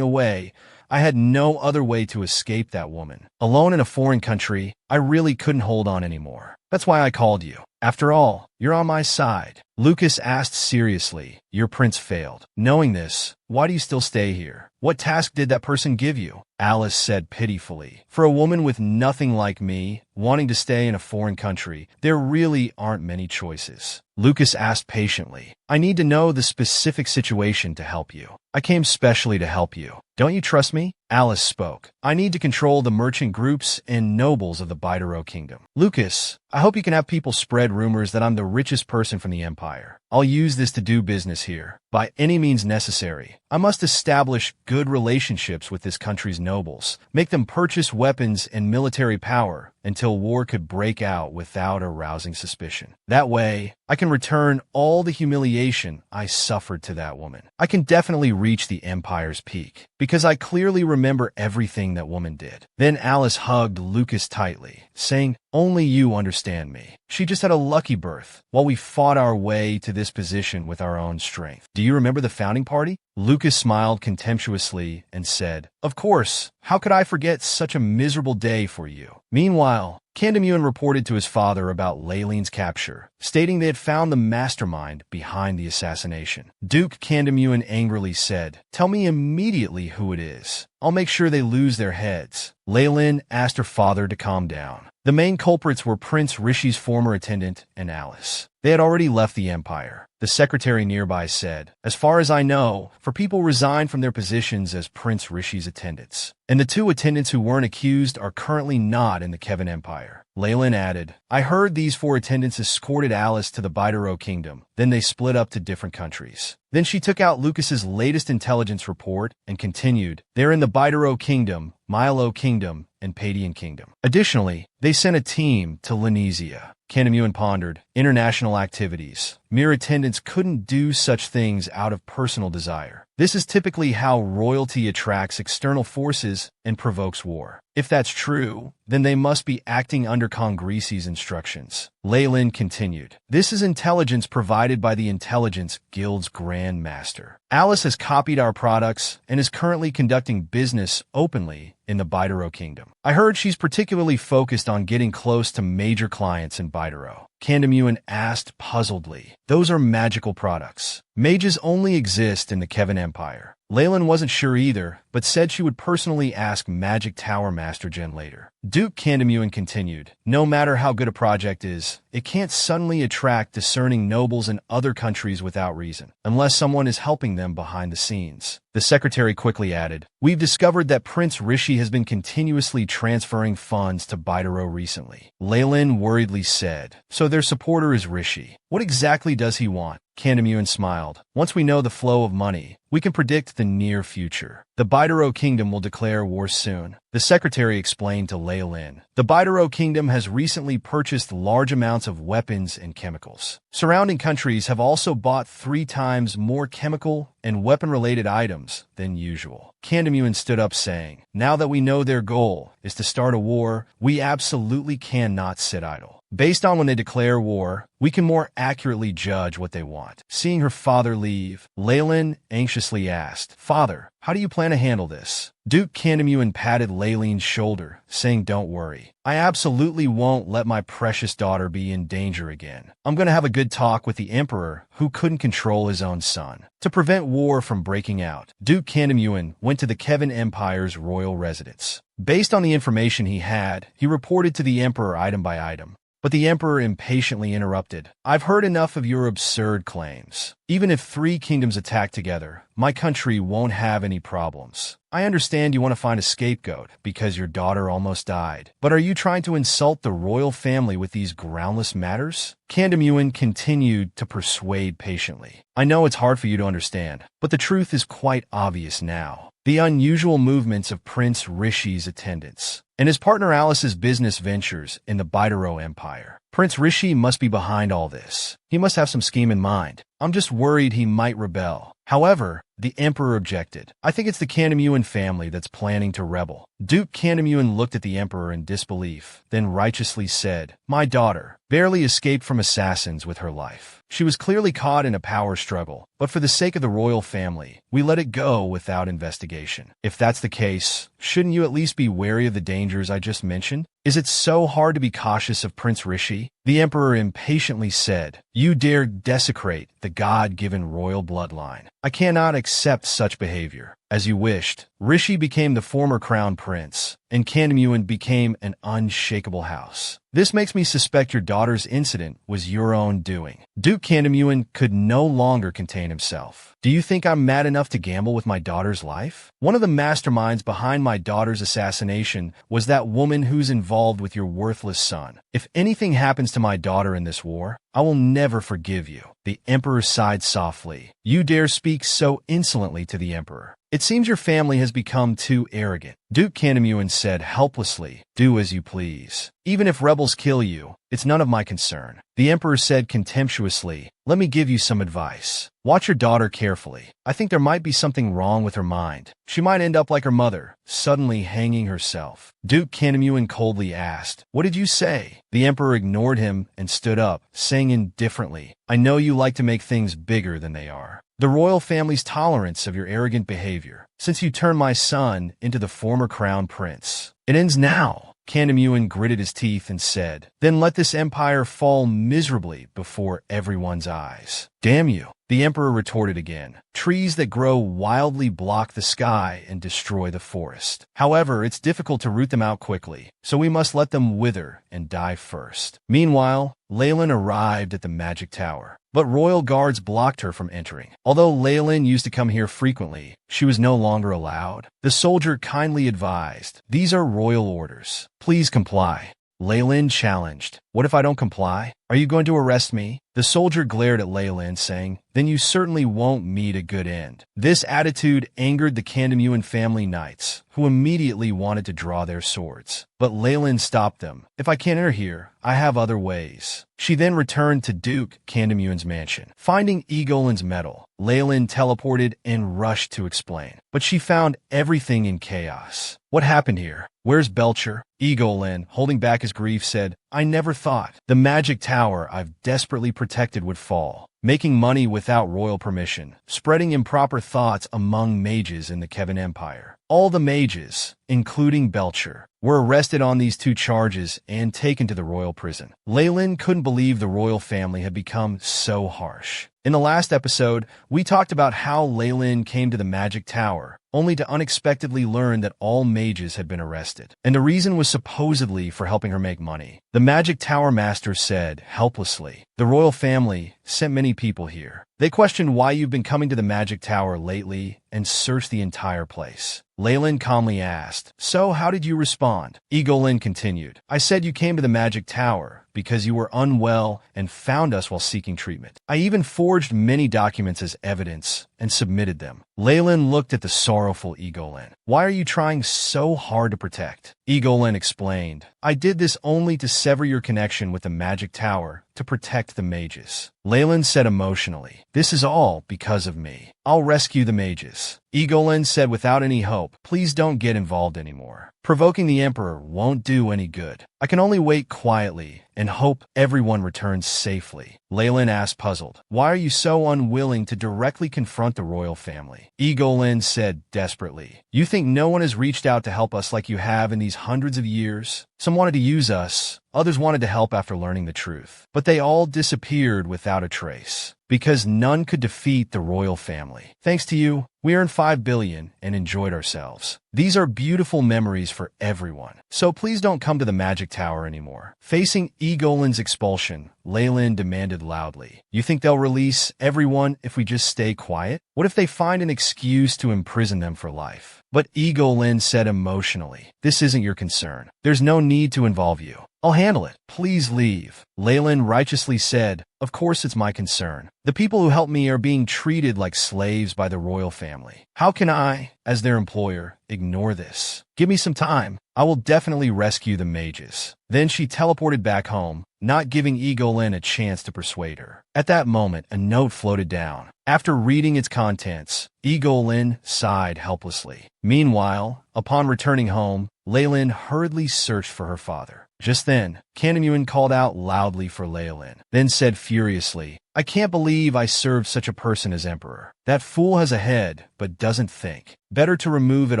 away, I had no other way to escape that woman. Alone in a foreign country, I really couldn't hold on anymore. That's why I called you. After all, you're on my side. Lucas asked seriously, Your prince failed. Knowing this, why do you still stay here? What task did that person give you? Alice said pitifully, For a woman with nothing like me, wanting to stay in a foreign country, there really aren't many choices. Lucas asked patiently, I need to know the specific situation to help you. I came specially to help you. Don't you trust me? Alice spoke. I need to control the merchant groups and nobles of the Bidero Kingdom. Lucas, I hope you can have people spread rumors that I'm the richest person from the Empire. I'll use this to do business here. By any means necessary, I must establish good relationships with this country's nobles, make them purchase weapons and military power until war could break out without arousing suspicion. That way, I can return all the humiliation I suffered to that woman. I can definitely reach the Empire's peak, because I clearly remember everything that woman did. Then Alice hugged Lucas tightly, saying, Only you understand me. She just had a lucky birth, while we fought our way to this position with our own strength. Do you remember the founding party? Lucas smiled contemptuously and said, Of course. How could I forget such a miserable day for you? Meanwhile, Candamuan reported to his father about Leen's capture, stating they had found the mastermind behind the assassination. Duke Candamuan angrily said, Tell me immediately who it is. I'll make sure they lose their heads. Leen asked her father to calm down. The main culprits were Prince Rishi's former attendant and Alice. They had already left the Empire. The secretary nearby said, As far as I know, 4 people resigned from their positions as Prince Rishi's attendants. And the 2 attendants who weren't accused are currently not in the Kevin Empire. Leen added, I heard these 4 attendants escorted Alice to the Bidero Kingdom. Then they split up to different countries. Then she took out Lucas's latest intelligence report and continued, They're in the Bidero Kingdom, Milo Kingdom, and Padian Kingdom. Additionally, they sent a team to Lenesia. Candamuan pondered, international activities. Mere attendants couldn't do such things out of personal desire. This is typically how royalty attracts external forces and provokes war. If that's true, then they must be acting under Congresi's instructions. Leen continued, This is intelligence provided by the Intelligence Guild's Grand Master. Alice has copied our products and is currently conducting business openly in the Bidero Kingdom. I heard she's particularly focused on getting close to major clients in Bidero. Candamuan asked puzzledly, Those are magical products. Mages only exist in the Kevin Empire. Leen wasn't sure either, but said she would personally ask Magic Tower Master Jen later. Duke Candamuan continued, No matter how good a project is, it can't suddenly attract discerning nobles in other countries without reason, unless someone is helping them behind the scenes. The secretary quickly added, We've discovered that Prince Rishi has been continuously transferring funds to Bidero recently. Leen worriedly said, So their supporter is Rishi. What exactly does he want? Candamuan smiled. Once we know the flow of money, we can predict the near future. The Bidero Bidaro Kingdom will declare war soon. The secretary explained to Leen. The Bidaro Kingdom has recently purchased large amounts of weapons and chemicals. Surrounding countries have also bought 3 times more chemical and weapon-related items than usual. Kandamuan stood up saying, now that we know their goal is to start a war, we absolutely cannot sit idle. Based on when they declare war, we can more accurately judge what they want. Seeing her father leave, Leen anxiously asked, Father, how do you plan to handle this? Duke Kandamuan patted Leen's shoulder, saying, don't worry. I absolutely won't let my precious daughter be in danger again. I'm going to have a good talk with the Emperor, who couldn't control his own son. To prevent war from breaking out, Duke Kandamuan went to the Kevin Empire's royal residence. Based on the information he had, he reported to the Emperor item by item. But the Emperor impatiently interrupted. I've heard enough of your absurd claims. Even if 3 kingdoms attack together, my country won't have any problems. I understand you want to find a scapegoat because your daughter almost died. But are you trying to insult the royal family with these groundless matters? Kandamuan continued to persuade patiently. I know it's hard for you to understand, but the truth is quite obvious now. The unusual movements of Prince Rishi's attendants and his partner Alice's business ventures in the Bidaro Empire. Prince Rishi must be behind all this. He must have some scheme in mind. I'm just worried he might rebel. However, the Emperor objected. I think it's the Kandamuan family that's planning to rebel. Duke Kandamuan looked at the Emperor in disbelief, then righteously said, my daughter barely escaped from assassins with her life. She was clearly caught in a power struggle, but for the sake of the royal family, we let it go without investigation. If that's the case, shouldn't you at least be wary of the dangers I just mentioned? Is it so hard to be cautious of Prince Rishi? The Emperor impatiently said, you dare desecrate the God-given royal bloodline. I cannot accept such behavior. As you wished, Rishi became the former crown prince, and Kandamuan became an unshakable house. This makes me suspect your daughter's incident was your own doing. Duke Kandamuan could no longer contain himself. Do you think I'm mad enough to gamble with my daughter's life? One of the masterminds behind my daughter's assassination was that woman who's involved with your worthless son. If anything happens to my daughter in this war, I will never forgive you. The Emperor sighed softly. You dare speak so insolently to the Emperor. It seems your family has become too arrogant. Duke Kandamuan said helplessly, do as you please. Even if rebels kill you, it's none of my concern. The Emperor said contemptuously, let me give you some advice. Watch your daughter carefully. I think there might be something wrong with her mind. She might end up like her mother, suddenly hanging herself. Duke Kandamuan coldly asked, what did you say? The Emperor ignored him and stood up, saying indifferently, I know you like to make things bigger than they are. The royal family's tolerance of your arrogant behavior, since you turned my son into the former crown prince. It ends now. Kandamuan gritted his teeth and said, then let this empire fall miserably before everyone's eyes. Damn you. The Emperor retorted again. Trees that grow wildly block the sky and destroy the forest. However, it's difficult to root them out quickly, so we must let them wither and die first. Meanwhile, Leen arrived at the magic tower, but royal guards blocked her from entering. Although Leen used to come here frequently, she was no longer allowed. The soldier kindly advised, these are royal orders. Please comply. Leen challenged, what if I don't comply? Are you going to arrest me? The soldier glared at Leen, saying, then you certainly won't meet a good end. This attitude angered the Kandamuan family knights, who immediately wanted to draw their swords. But Leen stopped them. If I can't enter here, I have other ways. She then returned to Duke Kandamuan's mansion. Finding Egolin's medal, Leen teleported and rushed to explain. But she found everything in chaos. What happened here? Where's Belcher? Egolin, holding back his grief, said, I never thought the magic tower I've desperately protected would fall. Making money without royal permission, spreading improper thoughts among mages in the Kevin Empire. All the mages, including Belcher, were arrested on these 2 charges and taken to the royal prison. Leen couldn't believe the royal family had become so harsh. In the last episode, we talked about how Leen came to the magic tower, only to unexpectedly learn that all mages had been arrested. And the reason was supposedly for helping her make money. The magic tower master said, helplessly, the royal family sent many people here. They questioned why you've been coming to the Magic Tower lately and searched the entire place. Leen calmly asked, "So how did you respond?" Leen continued, "I said you came to the Magic Tower because you were unwell and found us while seeking treatment. I even forged many documents as evidence and submitted them." Leen looked at the sorrowful Leen. "Why are you trying so hard to protect?" Leen explained, "I did this only to sever your connection with the Magic Tower to protect the mages." Leen said emotionally, "This is all because of me. I'll rescue the mages." Leen said without any hope, "Please don't get involved anymore. Provoking the Emperor won't do any good. I can only wait quietly and hope everyone returns safely." Leen asked, puzzled, "Why are you so unwilling to directly confront the royal family?" Leen said desperately, "You think no one has reached out to help us like you have in these hundreds of years? Some wanted to use us, others wanted to help after learning the truth, but they all disappeared without a trace. Because none could defeat the royal family. Thanks to you, we earned 5 billion and enjoyed ourselves. These are beautiful memories for everyone. So please don't come to the Magic Tower anymore." Facing Leen's expulsion, Leen demanded loudly, "You think they'll release everyone if we just stay quiet? What if they find an excuse to imprison them for life?" But Leen said emotionally, "This isn't your concern. There's no need to involve you. I'll handle it. Please leave." Leen righteously said, "Of course it's my concern. The people who help me are being treated like slaves by the royal family. How can I, as their employer, ignore this? Give me some time. I will definitely rescue the mages." Then she teleported back home, not giving Leen a chance to persuade her. At that moment, a note floated down. After reading its contents, Leen sighed helplessly. Meanwhile, upon returning home, Leen hurriedly searched for her father. Just then, Kandamuin called out loudly for Leen, then said furiously, "I can't believe I served such a person as emperor. That fool has a head, but doesn't think. Better to remove it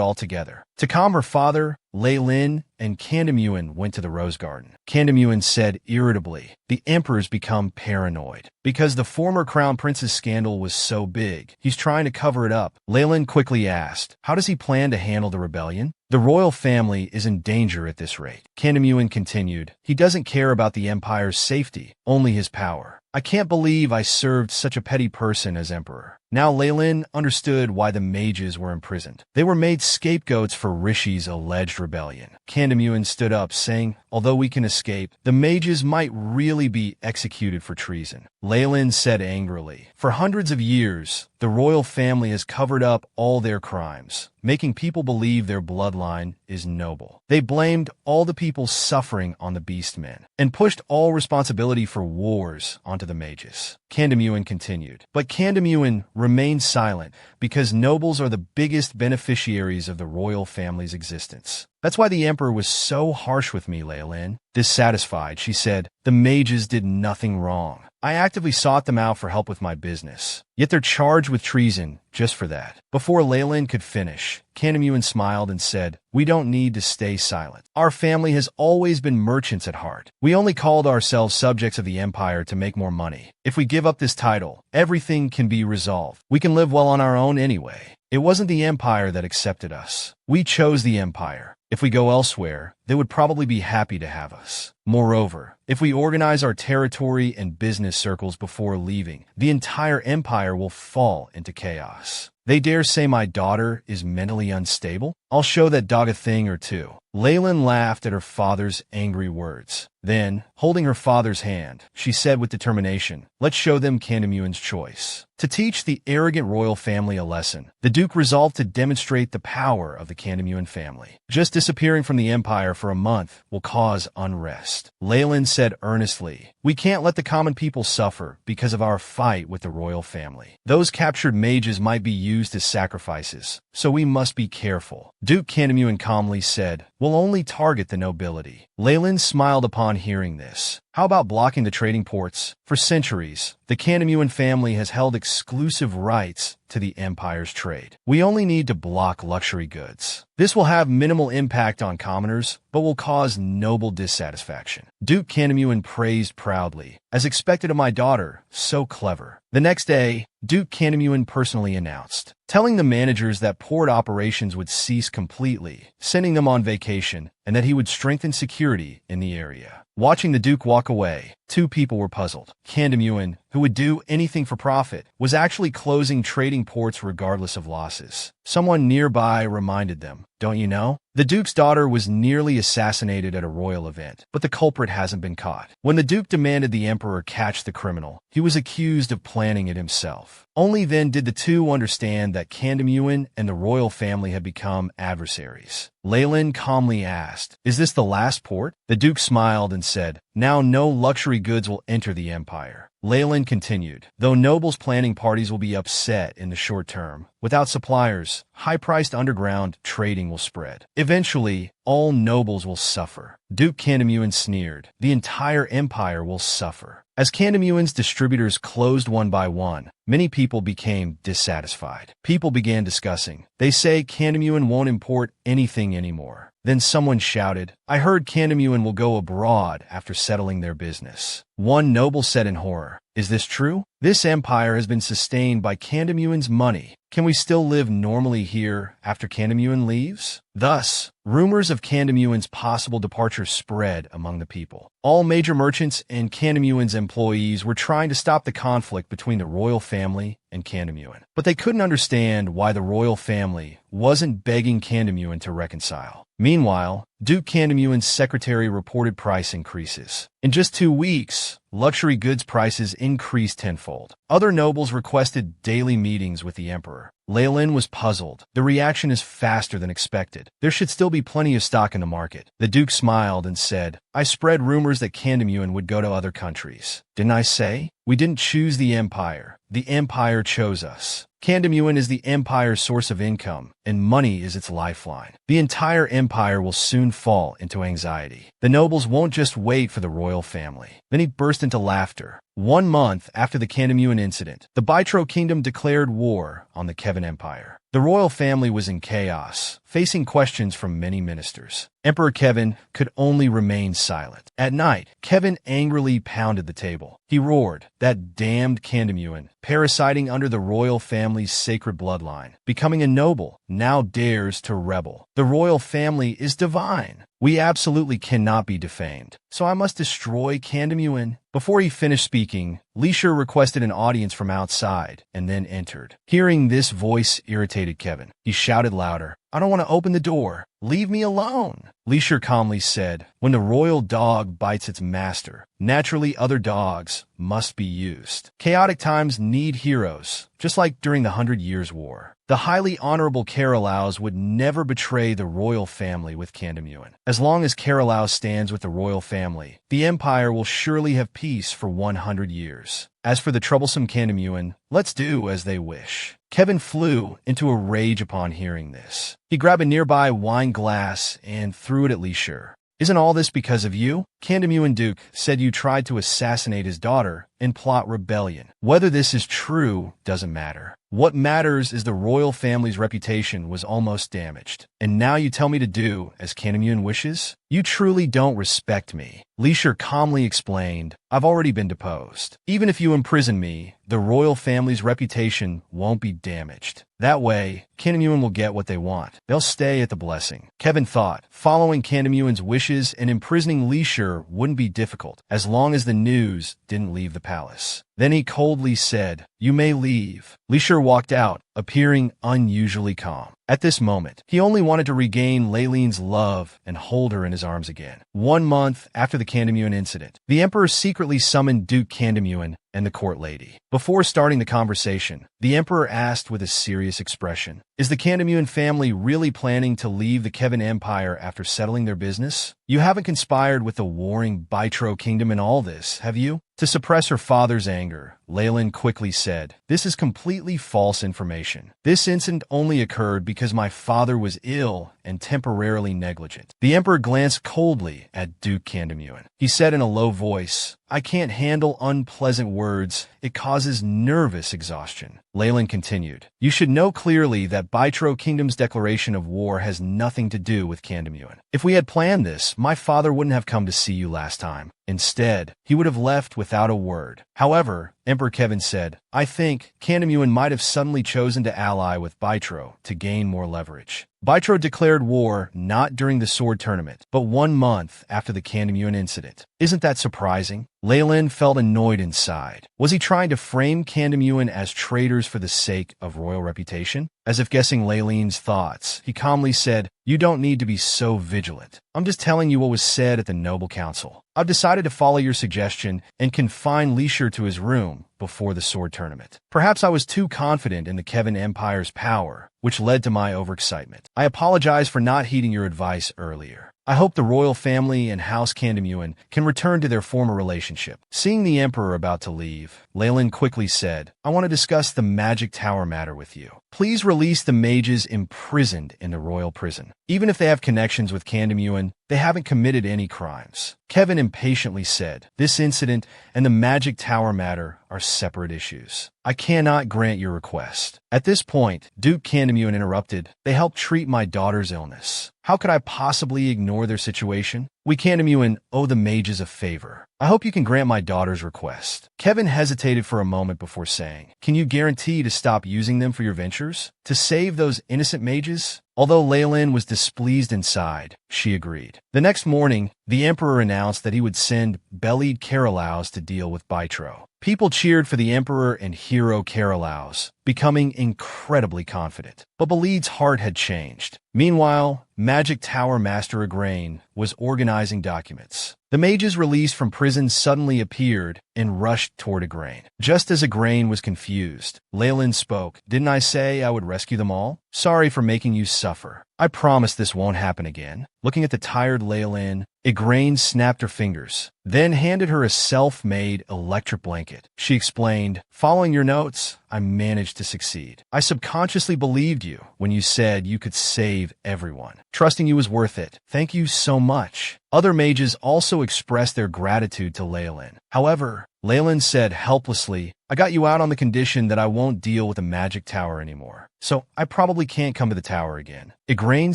altogether." To calm her father, Leen and Kandamuin went to the rose garden. Kandamuin said irritably, "The emperor's become paranoid. Because the former crown prince's scandal was so big, he's trying to cover it up." Leen quickly asked, "How does he plan to handle the rebellion?" "The royal family is in danger at this rate." Kandamuin continued, "He doesn't care about the empire's safety, only his power. I can't believe I served such a petty person as emperor." Now Leen understood why the mages were imprisoned. They were made scapegoats for Rishi's alleged rebellion. Kandamuin stood up, saying, "Although we can escape, the mages might really be executed for treason." Leen said angrily, "For hundreds of years, the royal family has covered up all their crimes, making people believe their bloodline is noble. They blamed all the people suffering on the Beastmen, and pushed all responsibility for wars onto the mages." Kandamuin continued, "But Kandamuin remained silent because nobles are the biggest beneficiaries of the royal family's existence. That's why the emperor was so harsh with me, Leen." Dissatisfied, she said, "The mages did nothing wrong. I actively sought them out for help with my business. Yet they're charged with treason just for that." Before Leen could finish, Kandamuin smiled and said, "We don't need to stay silent. Our family has always been merchants at heart. We only called ourselves subjects of the empire to make more money. If we give up this title, everything can be resolved. We can live well on our own anyway. It wasn't the empire that accepted us. We chose the empire. If we go elsewhere, they would probably be happy to have us. Moreover, if we organize our territory and business circles before leaving, the entire empire will fall into chaos. They dare say my daughter is mentally unstable? I'll show that dog a thing or two." Leen laughed at her father's angry words. Then, holding her father's hand, she said with determination, "Let's show them Kandamuin's choice." To teach the arrogant royal family a lesson, the Duke resolved to demonstrate the power of the Kandamuin family. Just disappearing from the empire for a month will cause unrest. Leen said earnestly, "We can't let the common people suffer because of our fight with the royal family. Those captured mages might be used as sacrifices, so we must be careful." Duke Kandamuin calmly said, "We'll only target the nobility." Leen smiled upon hearing this. "How about blocking the trading ports? For centuries, the Kandamuin family has held exclusive rights to the empire's trade. We only need to block luxury goods. This will have minimal impact on commoners, but will cause noble dissatisfaction." Duke Kandamuin praised proudly, "As expected of my daughter, so clever." The next day, Duke Kandamuin personally announced, telling the managers that port operations would cease completely, sending them on vacation, and that he would strengthen security in the area. Watching the Duke walk away, two people were puzzled. Kandamuin, who would do anything for profit, was actually closing trading ports regardless of losses. Someone nearby reminded them, "Don't you know? The Duke's daughter was nearly assassinated at a royal event, but the culprit hasn't been caught." When the Duke demanded the Emperor catch the criminal, he was accused of planning it himself. Only then did the two understand that Kandamuin and the royal family had become adversaries. Leen calmly asked, "Is this the last port?" The Duke smiled and said, "Now no luxury goods will enter the empire." Leen continued, "Though nobles planning parties will be upset in the short term, without suppliers, high-priced underground trading will spread. Eventually, all nobles will suffer." Duke Kandamuin sneered, "The entire empire will suffer." As Kandamuin's distributors closed one by one, many people became dissatisfied. People began discussing. "They say Kandamuin won't import anything anymore." Then someone shouted, "I heard Kandamuin will go abroad after settling their business." One noble said in horror, "Is this true? This empire has been sustained by Kandamuin's money. Can we still live normally here after Kandamuin leaves?" Thus, rumors of Kandamuin's possible departure spread among the people. All major merchants and Kandamuin's employees were trying to stop the conflict between the royal family and Kandamuin. But they couldn't understand why the royal family wasn't begging Kandamuin to reconcile. Meanwhile, Duke Kandamuin's secretary reported price increases. In just 2 weeks, luxury goods prices increased tenfold. Other nobles requested daily meetings with the emperor. Leen was puzzled. The reaction is faster than expected. There should still be plenty of stock in the market. The Duke smiled and said, "I spread rumors that Kandamuin would go to other countries. Didn't I say? We didn't choose the empire. The empire chose us. Kandamuin is the empire's source of income, and money is its lifeline. The entire empire will soon fall into anxiety. The nobles won't just wait for the royal family." Then he burst into laughter. 1 month after the Kandamuin incident, the Baitro kingdom declared war on the Kevin Empire. The royal family was in chaos, facing questions from many ministers. Emperor Kevin could only remain silent. At night, Kevin angrily pounded the table. He roared, "That damned Kandamuin, parasiting under the royal family's sacred bloodline, becoming a noble, now dares to rebel. The royal family is divine. We absolutely cannot be defamed. So I must destroy Kandamuin." Before he finished speaking, Leisure requested an audience from outside and then entered. Hearing this voice irritated Kevin. He shouted louder, "I don't want to open the door. Leave me alone." Leisure calmly said, "When the royal dog bites its master, naturally other dogs must be used. Chaotic times need heroes, just like during the 100 Years' War. The highly honorable Carolaus would never betray the royal family with Kandamuin. As long as Carolaus stands with the royal family, the empire will surely have peace for 100 years. As for the troublesome Kandamuin, let's do as they wish." Kevin flew into a rage upon hearing this. He grabbed a nearby wine glass and threw it at Leisure. "Isn't all this because of you? Kandamuin Duke said you tried to assassinate his daughter and plot rebellion. Whether this is true doesn't matter. What matters is the royal family's reputation was almost damaged. And now you tell me to do as Kandamuin wishes? You truly don't respect me." Leisure calmly explained, "I've already been deposed. Even if you imprison me, the royal family's reputation won't be damaged. That way, Kandamuin will get what they want. They'll stay at the blessing." Kevin thought, following Kandamuin's wishes and imprisoning Leisure wouldn't be difficult, as long as the news didn't leave the palace. Then he coldly said, "You may leave." Leisure walked out, appearing unusually calm. At this moment, he only wanted to regain Leileen's love and hold her in his arms again. 1 month after the Kandamuin incident, the emperor secretly summoned Duke Kandamuin and the court lady. Before starting the conversation, the emperor asked with a serious expression, "Is the Kandamuin family really planning to leave the Kevin Empire after settling their business? You haven't conspired with the warring Baitro kingdom in all this, have you?" To suppress her father's anger, Leen quickly said, "This is completely false information. This incident only occurred because my father was ill and temporarily negligent." The emperor glanced coldly at Duke Kandamuin. He said in a low voice, "I can't handle unpleasant words. It causes nervous exhaustion." Leen continued, "You should know clearly that Baitro Kingdom's declaration of war has nothing to do with Kandamuin. If we had planned this, my father wouldn't have come to see you last time. Instead, he would have left without a word." However, Emperor Kevin said, "I think Kandamuin might have suddenly chosen to ally with Baitro to gain more leverage. Baitro declared war not during the sword tournament, but 1 month after the Kandamuan incident. Isn't that surprising? Leen felt annoyed inside. Was he trying to frame Kandamuan as traitors for the sake of royal reputation? As if guessing Leen's thoughts, he calmly said, "You don't need to be so vigilant. I'm just telling you what was said at the Noble Council. I've decided to follow your suggestion and confine Leisure to his room before the sword tournament. Perhaps I was too confident in the Kevin Empire's power, which led to my overexcitement. I apologize for not heeding your advice earlier. I hope the royal family and House Kandamuan can return to their former relationship." Seeing the emperor about to leave, Leen quickly said, "I want to discuss the magic tower matter with you. Please release the mages imprisoned in the royal prison. Even if they have connections with Kandamuan, they haven't committed any crimes." Kevin impatiently said, "This incident and the magic tower matter are separate issues. I cannot grant your request." At this point, Duke Kandamuan interrupted, "They helped treat my daughter's illness. How could I possibly ignore their situation? We Kandamuan owe the mages a favor. I hope you can grant my daughter's request." Kevin hesitated for a moment before saying, "Can you guarantee to stop using them for your ventures? To save those innocent mages?" Although Leen was displeased inside, she agreed. The next morning, the emperor announced that he would send bellied Carolaus to deal with Baitro. People cheered for the emperor and hero Carolaus, becoming incredibly confident. But Beleed's heart had changed. Meanwhile, Magic Tower Master Igraine was organizing documents. The mages released from prison suddenly appeared and rushed toward Igraine. Just as Igraine was confused, Leen spoke, "Didn't I say I would rescue them all? Sorry for making you suffer. I promise this won't happen again." Looking at the tired Leen, Igraine snapped her fingers, then handed her a self-made electric blanket. She explained, "Following your notes, I managed to succeed. I subconsciously believed you when you said you could save everyone. Trusting you was worth it. Thank you so much." Other mages also expressed their gratitude to Leen. However, Leen said helplessly, "I got you out on the condition that I won't deal with the magic tower anymore, so I probably can't come to the tower again." Igraine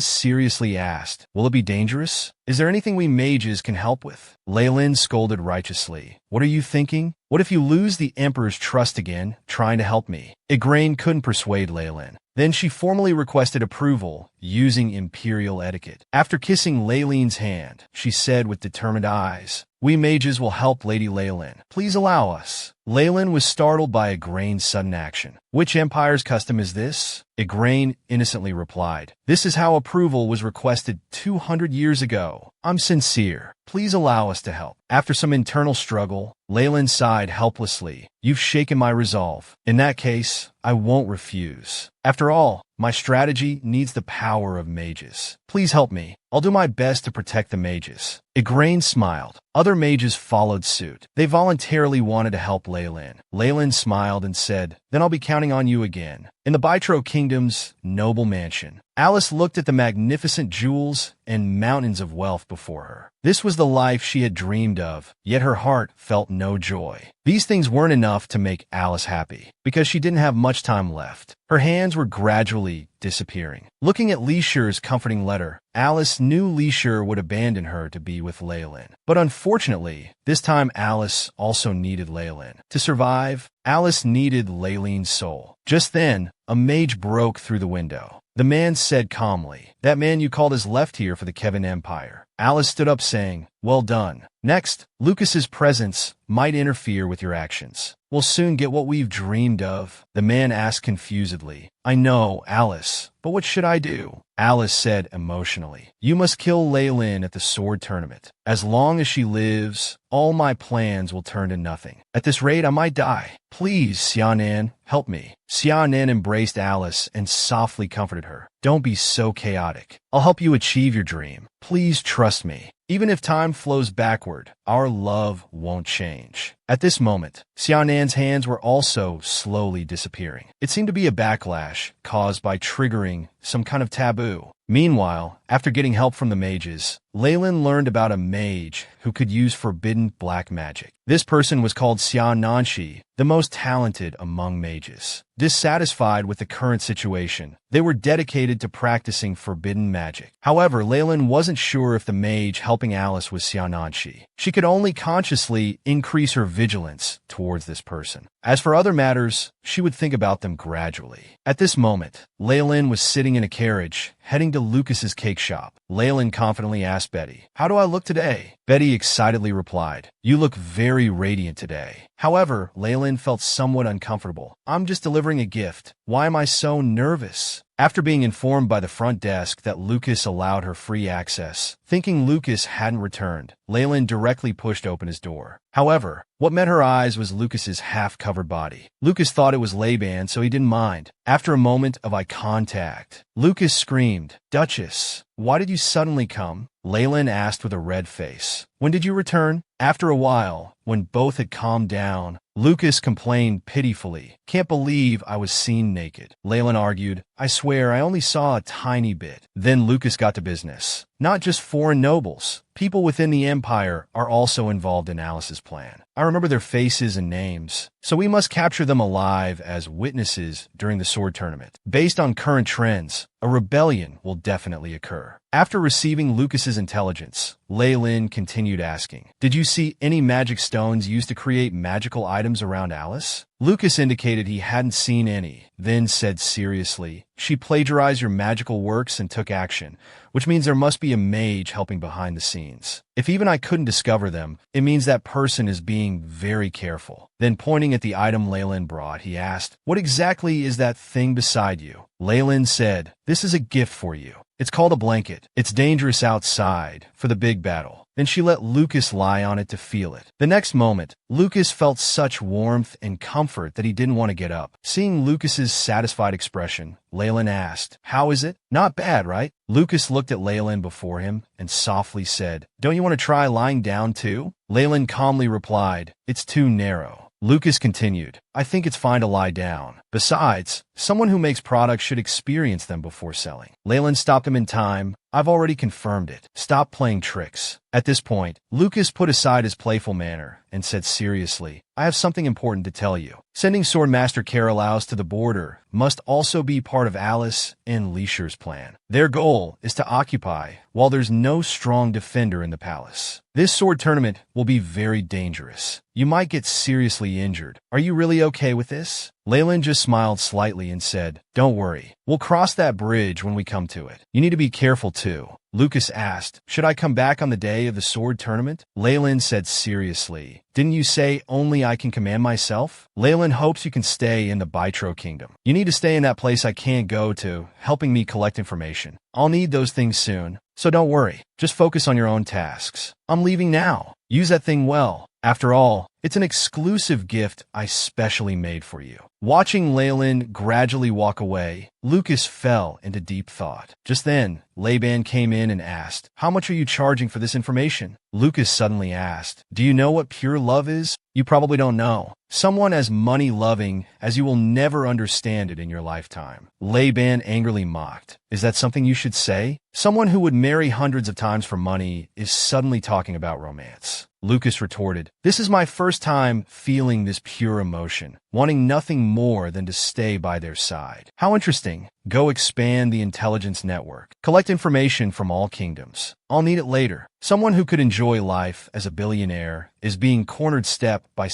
seriously asked, "Will it be dangerous? Is there anything we mages can help with?" Leen scolded righteously, "What are you thinking? What if you lose the Emperor's trust again, trying to help me?" Igraine couldn't persuade Leen. Then she formally requested approval, using imperial etiquette. After kissing Leen's hand, she said with determined eyes, "We mages will help Lady Leen. Please allow us." Leen was startled by Igraine's sudden action. "Which empire's custom is this?" Igraine innocently replied, "This is how approval was requested 200 years ago. I'm sincere. Please allow us to help." After some internal struggle, Leen sighed helplessly. "You've shaken my resolve. In that case, I won't refuse. After all, my strategy needs the power of mages. Please help me. I'll do my best to protect the mages." Igraine smiled. Other mages followed suit. They voluntarily wanted to help Leen. Leen smiled and said, "Then I'll be counting on you again." In the Baitro Kingdom's noble mansion, Alice looked at the magnificent jewels and mountains of wealth before her. This was the life she had dreamed of, yet her heart felt no joy. These things weren't enough to make Alice happy, because she didn't have much time left. Her hands were gradually disappearing. Looking at Leisure's comforting letter, Alice knew Leisure would abandon her to be with Leen. But unfortunately, this time Alice also needed Leen. To survive, Alice needed Leen's soul. Just then, a mage broke through the window. The man said calmly, "That man you called has left here for the Kevin Empire." Alice stood up saying, "Well done. Next, Lucas's presence might interfere with your actions. We'll soon get what we've dreamed of." The man asked confusedly, "I know, Alice, but what should I do?" Alice said emotionally, "You must kill Leen at the sword tournament. As long as she lives, all my plans will turn to nothing. At this rate, I might die. Please, Xiaonan, help me." Xiaonan embraced Alice and softly comforted her. "Don't be so chaotic. I'll help you achieve your dream. Please trust me. Even if time flows backward, our love won't change." At this moment, Xiaonan's hands were also slowly disappearing. It seemed to be a backlash caused by triggering some kind of taboo. Meanwhile, after getting help from the mages, Leen learned about a mage who could use forbidden black magic. This person was called Xia Nanshi, the most talented among mages. Dissatisfied with the current situation, they were dedicated committed to practicing forbidden magic. However, Leen wasn't sure if the mage helping Alice was Xiananshi. She could only consciously increase her vigilance towards this person. As for other matters, she would think about them gradually. At this moment, Leen was sitting in a carriage, heading to Lucas's cake shop. Leen confidently asked Betty, "How do I look today?" Betty excitedly replied, "You look very radiant today." However, Leen felt somewhat uncomfortable. "I'm just delivering a gift. Why am I so nervous?" After being informed by the front desk that Lucas allowed her free access, thinking Lucas hadn't returned, Leen directly pushed open his door. However, what met her eyes was Lucas's half-covered body. Lucas thought it was Laban, so he didn't mind. After a moment of eye contact, Lucas screamed, "Duchess, why did you suddenly come?" Leen asked with a red face. "When did you return?" After a while, when both had calmed down, Lucas complained pitifully, "Can't believe I was seen naked." Leen argued, "I swear I only saw a tiny bit." Then Lucas got to business. Not just foreign nobles. People within the Empire are also involved in Alice's plan. I remember their faces and names, so we must capture them alive as witnesses during the sword tournament. Based on current trends, a rebellion will definitely occur. After receiving Lucas's intelligence, Leen continued asking, "Did you see any magic stones used to create magical items around Alice?" Lucas indicated he hadn't seen any, then said seriously, "She plagiarized your magical works and took action, which means there must be a mage helping behind the scenes. If even I couldn't discover them, it means that person is being very careful." Then pointing at the item Leen brought, he asked, "What exactly is that thing beside you?" Leen said, "This is a gift for you. It's called a blanket. It's dangerous outside for the big battle." Then she let Lucas lie on it to feel it. The next moment, Lucas felt such warmth and comfort that he didn't want to get up. Seeing Lucas's satisfied expression, Leen asked, "How is it? Not bad, right?" Lucas looked at Leen before him and softly said, "Don't you want to try lying down too?" Leen calmly replied, "It's too narrow." Lucas continued, "I think it's fine to lie down. Besides, someone who makes products should experience them before selling." Leen stopped him in time. "I've already confirmed it. Stop playing tricks." At this point, Lucas put aside his playful manner and said seriously, "I have something important to tell you. Sending Swordmaster Carolaus to the border must also be part of Alice and Leisha's plan. Their goal is to occupy while there's no strong defender in the palace. This sword tournament will be very dangerous. You might get seriously injured. Are you really okay with this?" Leen just smiled slightly and said, "Don't worry. We'll cross that bridge when we come to it. You need to be careful too." Lucas asked, "Should I come back on the day of the sword tournament?" Leen said seriously, "Didn't you say only I can command myself?" Leen hopes you can stay in the Bytro Kingdom. You need to stay in that place I can't go to, helping me collect information. I'll need those things soon, so don't worry. Just focus on your own tasks. I'm leaving now. Use that thing well. After all, it's an exclusive gift I specially made for you." Watching Leen gradually walk away, Lucas fell into deep thought. Just then, Laban came in and asked, "How much are you charging for this information?" Lucas suddenly asked, "Do you know what pure love is?" You probably don't know. Someone as money-loving as you will never understand it in your lifetime. Laban angrily mocked, "Is that something you should say? Someone who would marry hundreds of times for money is suddenly talking about romance." Lucas retorted, "This is my first time feeling this pure emotion, wanting nothing more than to stay by their side." How interesting. Go expand the intelligence network. Collect information from all kingdoms. I'll need it later. Someone who could enjoy life as a billionaire is being cornered step by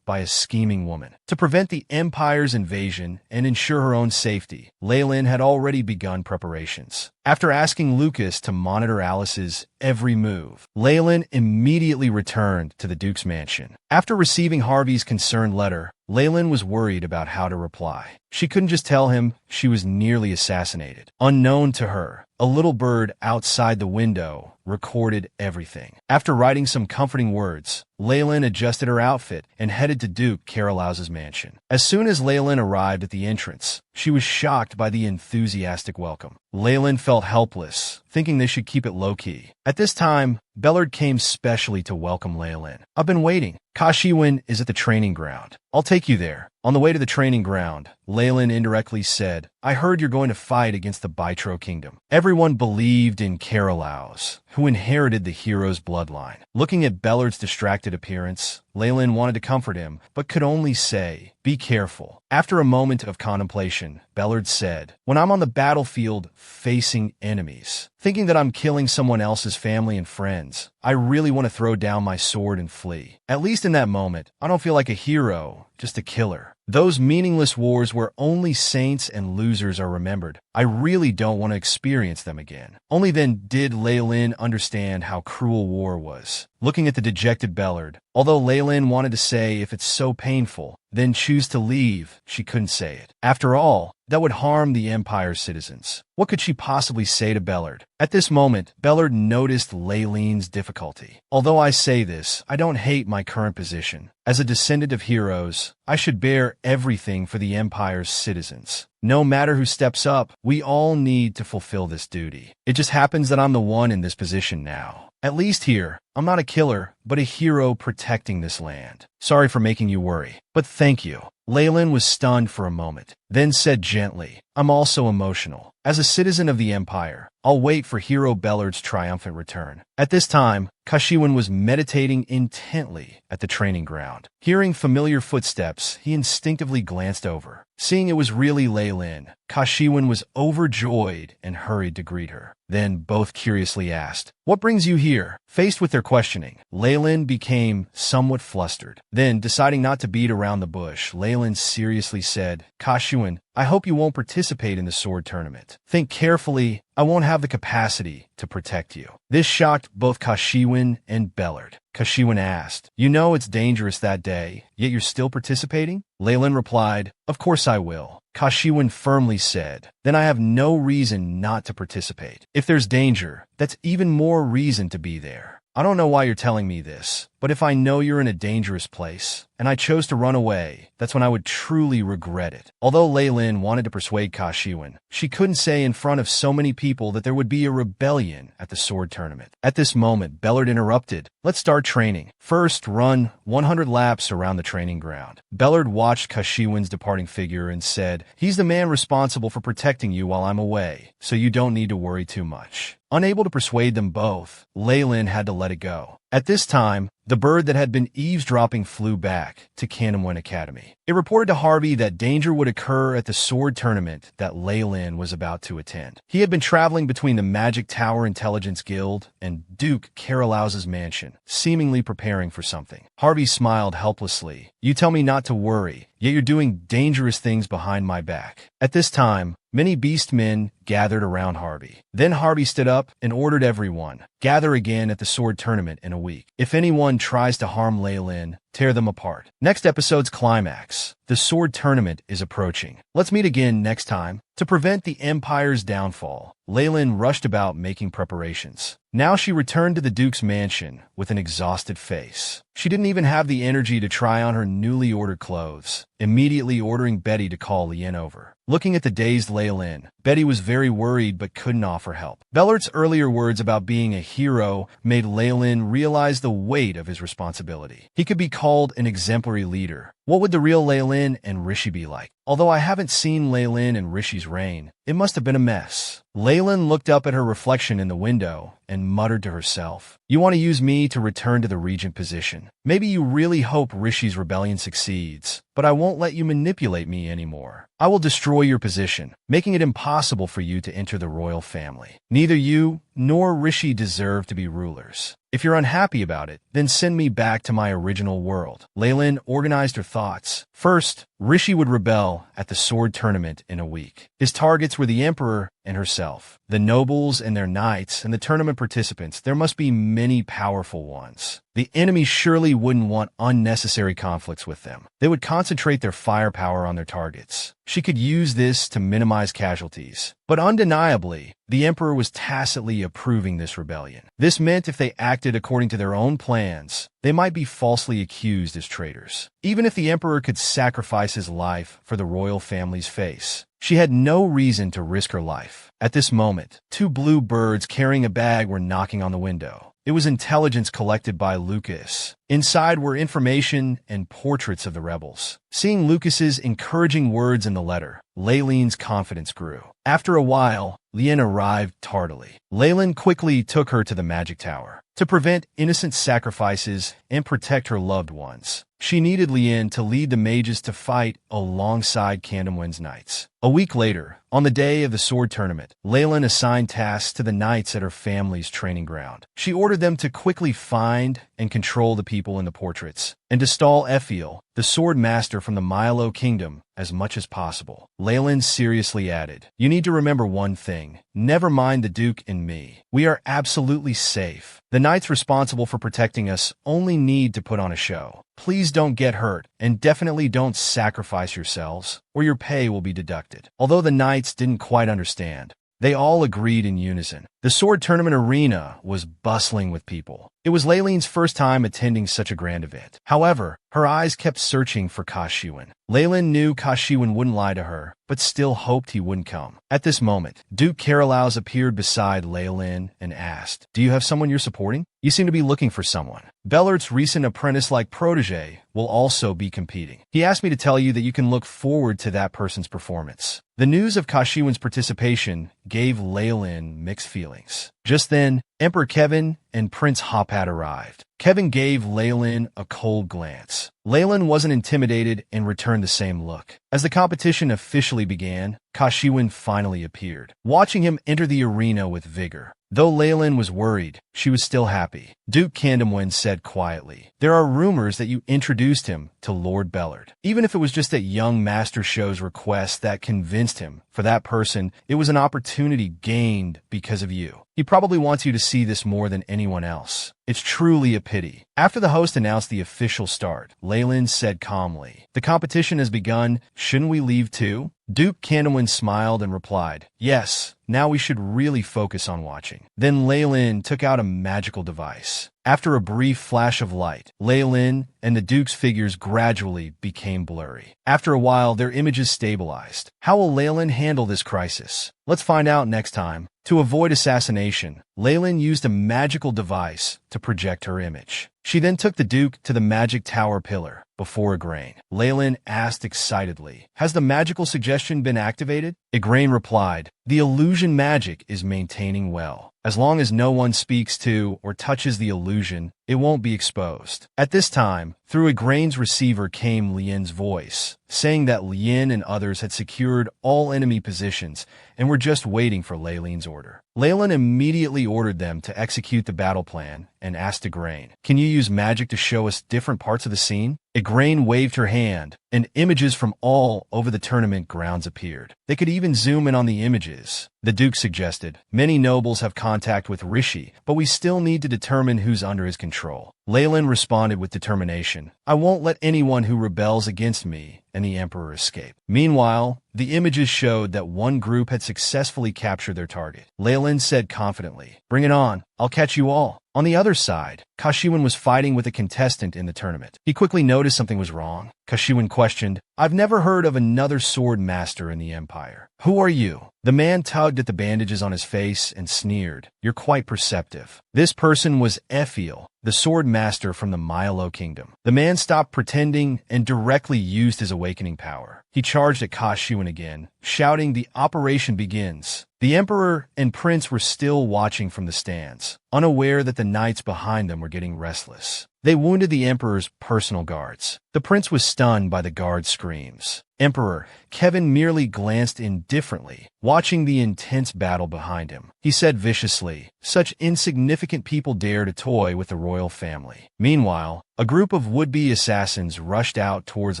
a scheming woman. To prevent the Empire's invasion and ensure her own safety, Leen had already begun preparations. After asking Lucas to monitor Alice's every move, Leen immediately returned to the Duke's mansion. After receiving Harvey's concerned letter, Leen was worried about how to reply. She couldn't just tell him she was nearly assassinated. Unknown to her, a little bird outside the window recorded everything. After writing some comforting words, Leen adjusted her outfit and headed to Duke Carolaus's mansion. As soon as Leen arrived at the entrance, she was shocked by the enthusiastic welcome. Leen felt helpless, thinking they should keep it low-key. At this time, Bellard came specially to welcome Leen. "I've been waiting. Kashiwin is at the training ground. I'll take you there." On the way to the training ground, Leen indirectly said, I heard you're going to fight against the Bytro Kingdom. Everyone believed in Carolaus, who inherited the hero's bloodline. Looking at Bellard's distracted appearance, Leen wanted to comfort him, but could only say, be careful. After a moment of contemplation, Bellard said, when I'm on the battlefield facing enemies, thinking that I'm killing someone else's family and friends, I really want to throw down my sword and flee. At least in that moment, I don't feel like a hero, just a killer. Those meaningless wars where only saints and losers are remembered, I really don't want to experience them again. Only then did Leen understand how cruel war was. Looking at the dejected Bellard, although Leen wanted to say if it's so painful, then choose to leave, she couldn't say it. After all, that would harm the Empire's citizens. What could she possibly say to Bellard? At this moment, Bellard noticed Leen's difficulty. Although I say this, I don't hate my current position. As a descendant of heroes, I should bear everything for the Empire's citizens. No matter who steps up, we all need to fulfill this duty. It just happens that I'm the one in this position now. At least here, I'm not a killer, but a hero protecting this land. Sorry for making you worry, but thank you. Leen was stunned for a moment, then said gently, I'm also emotional. As a citizen of the Empire, I'll wait for Hero Bellard's triumphant return. At this time, Kashiwin was meditating intently at the training ground. Hearing familiar footsteps, he instinctively glanced over. Seeing it was really Leen, Kashiwin was overjoyed and hurried to greet her. Then both curiously asked, what brings you here? Faced with their questioning, Leen became somewhat flustered. Then, deciding not to beat around the bush, Leen seriously said, Kashiwin, I hope you won't participate in the sword tournament. Think carefully, I won't have the capacity to protect you. This shocked both Kashiwin and Bellard. Kashiwin asked, you know it's dangerous that day, yet you're still participating? Leen replied, of course I will. Kashiwin firmly said, then I have no reason not to participate. If there's danger, that's even more reason to be there. I don't know why you're telling me this, but if I know you're in a dangerous place, and I chose to run away, that's when I would truly regret it. Although Leen wanted to persuade Kashiwin, she couldn't say in front of so many people that there would be a rebellion at the sword tournament. At this moment, Bellard interrupted. Let's start training. First, run 100 laps around the training ground. Bellard watched Kashiwin's departing figure and said, he's the man responsible for protecting you while I'm away, so you don't need to worry too much. Unable to persuade them both, Leen had to let it go. At this time, the bird that had been eavesdropping flew back to Kanamwen Academy. It reported to Harvey that danger would occur at the sword tournament that Leen was about to attend. He had been traveling between the Magic Tower Intelligence Guild and Duke Carolaus's mansion, seemingly preparing for something. Harvey smiled helplessly. You tell me not to worry, yet you're doing dangerous things behind my back. At this time, many Beastmen gathered around Harvey. Then Harvey stood up and ordered everyone, gather again at the sword tournament in a week. If anyone tries to harm Leen, tear them apart. Next episode's climax. The sword tournament is approaching. Let's meet again next time. To prevent the Empire's downfall, Leen rushed about making preparations. Now she returned to the Duke's mansion with an exhausted face. She didn't even have the energy to try on her newly ordered clothes, immediately ordering Betty to call Leen over. Looking at the dazed Leen, Betty was very worried but couldn't offer help. Bellard's earlier words about being a hero made Leen realize the weight of his responsibility. He could be called an exemplary leader. What would the real Leen and Rishi be like? Although I haven't seen Leen and Rishi's reign, it must have been a mess. Leen looked up at her reflection in the window and muttered to herself, you want to use me to return to the regent position. Maybe you really hope Rishi's rebellion succeeds, but I won't let you manipulate me anymore. I will destroy your position, making it impossible for you to enter the royal family. Neither you nor Rishi deserve to be rulers. If you're unhappy about it, then send me back to my original world. Leen organized her thoughts. First, Rishi would rebel at the sword tournament in a week. His targets were the emperor and herself. The nobles and their knights and the tournament participants, there must be many powerful ones. The enemy surely wouldn't want unnecessary conflicts with them. They would concentrate their firepower on their targets. She could use this to minimize casualties. But undeniably, the emperor was tacitly approving this rebellion. This meant if they acted according to their own plans, they might be falsely accused as traitors. Even if the emperor could sacrifice his life for the royal family's face, she had no reason to risk her life. At this moment, two blue birds carrying a bag were knocking on the window. It was intelligence collected by Lucas. Inside were information and portraits of the rebels. Seeing Lucas's encouraging words in the letter, Leileen's confidence grew. After a while, Leen arrived tardily. Leen quickly took her to the magic tower. To prevent innocent sacrifices and protect her loved ones, she needed Leen to lead the mages to fight alongside Candleman's knights. A week later, on the day of the sword tournament, Leen assigned tasks to the knights at her family's training ground. She ordered them to quickly find and control the people in the portraits, and to stall Ephiel, the sword master from the Milo kingdom, as much as possible. Leen seriously added, "You need to remember one thing. Never mind the Duke and me. We are absolutely safe. The knights responsible for protecting us only need to put on a show. Please don't get hurt, and definitely don't sacrifice yourselves, or your pay will be deducted." Although the knights didn't quite understand, they all agreed in unison. The sword tournament arena was bustling with people. It was Leileen's first time attending such a grand event. However, her eyes kept searching for Kashiwan. Leen knew Kashiwan wouldn't lie to her, but still hoped he wouldn't come. At this moment, Duke Carolaus appeared beside Leen and asked, "Do you have someone you're supporting? You seem to be looking for someone. Bellert's recent apprentice-like protege will also be competing. He asked me to tell you that you can look forward to that person's performance." The news of Kashiwan's participation gave Leen mixed feelings. Just then, Emperor Kevin and Prince Hopat arrived. Kevin gave Leen a cold glance. Leen wasn't intimidated and returned the same look. As the competition officially began, Kashiwan finally appeared. Watching him enter the arena with vigor, though Leen was worried, she was still happy. Duke Candleman said quietly, "There are rumors that you introduced him to Lord Bellert. Even if it was just at young Master Show's request that convinced him, for that person, it was an opportunity gained because of you. He probably wants you to see this more than anyone else. It's truly a pity." After the host announced the official start, Leen said calmly, "The competition has begun. Shouldn't we leave too?" Duke Candleman smiled and replied, "Yes, now we should really focus on watching." Then Leen took out a magical device. After a brief flash of light, Leen and the Duke's figures gradually became blurry. After a while, their images stabilized. How will Leen handle this crisis? Let's find out next time. To avoid assassination, Leen used a magical device to project her image. She then took the Duke to the magic tower pillar before Igraine. Leen asked excitedly, "Has the magical suggestion been activated?" Igraine replied, "The illusion magic is maintaining well. As long as no one speaks to or touches the illusion, it won't be exposed." At this time, through Igraine's receiver came Lien's voice, saying that Leen and others had secured all enemy positions and were just waiting for Leileen's order. Leen immediately ordered them to execute the battle plan and asked Igraine, "Can you use magic to show us different parts of the scene?" Igraine waved her hand, and images from all over the tournament grounds appeared. They could even zoom in on the images. The Duke suggested, "Many nobles have contact with Rishi, but we still need to determine who's under his control." Leen responded with determination, "I won't let anyone who rebels against me and the Emperor escape." Meanwhile, the images showed that one group had successfully captured their target. Leen said confidently, "Bring it on. I'll catch you all." On the other side, Kashiwan was fighting with a contestant in the tournament. He quickly noticed something was wrong. Kashiwan questioned, "I've never heard of another sword master in the Empire. Who are you?" The man tugged at the bandages on his face and sneered, "You're quite perceptive." This person was Ephiel, the sword master from the Milo kingdom. The man stopped pretending and directly used his awakening power. He charged at Kashiwan again, shouting, "The operation begins." The Emperor and Prince were still watching from the stands, unaware that the knights behind them were getting restless. They wounded the Emperor's personal guards. The Prince was stunned by the guards' screams. Emperor Kevin merely glanced indifferently, watching the intense battle behind him. He said viciously, "Such insignificant people dare to toy with the royal family." Meanwhile, a group of would-be assassins rushed out towards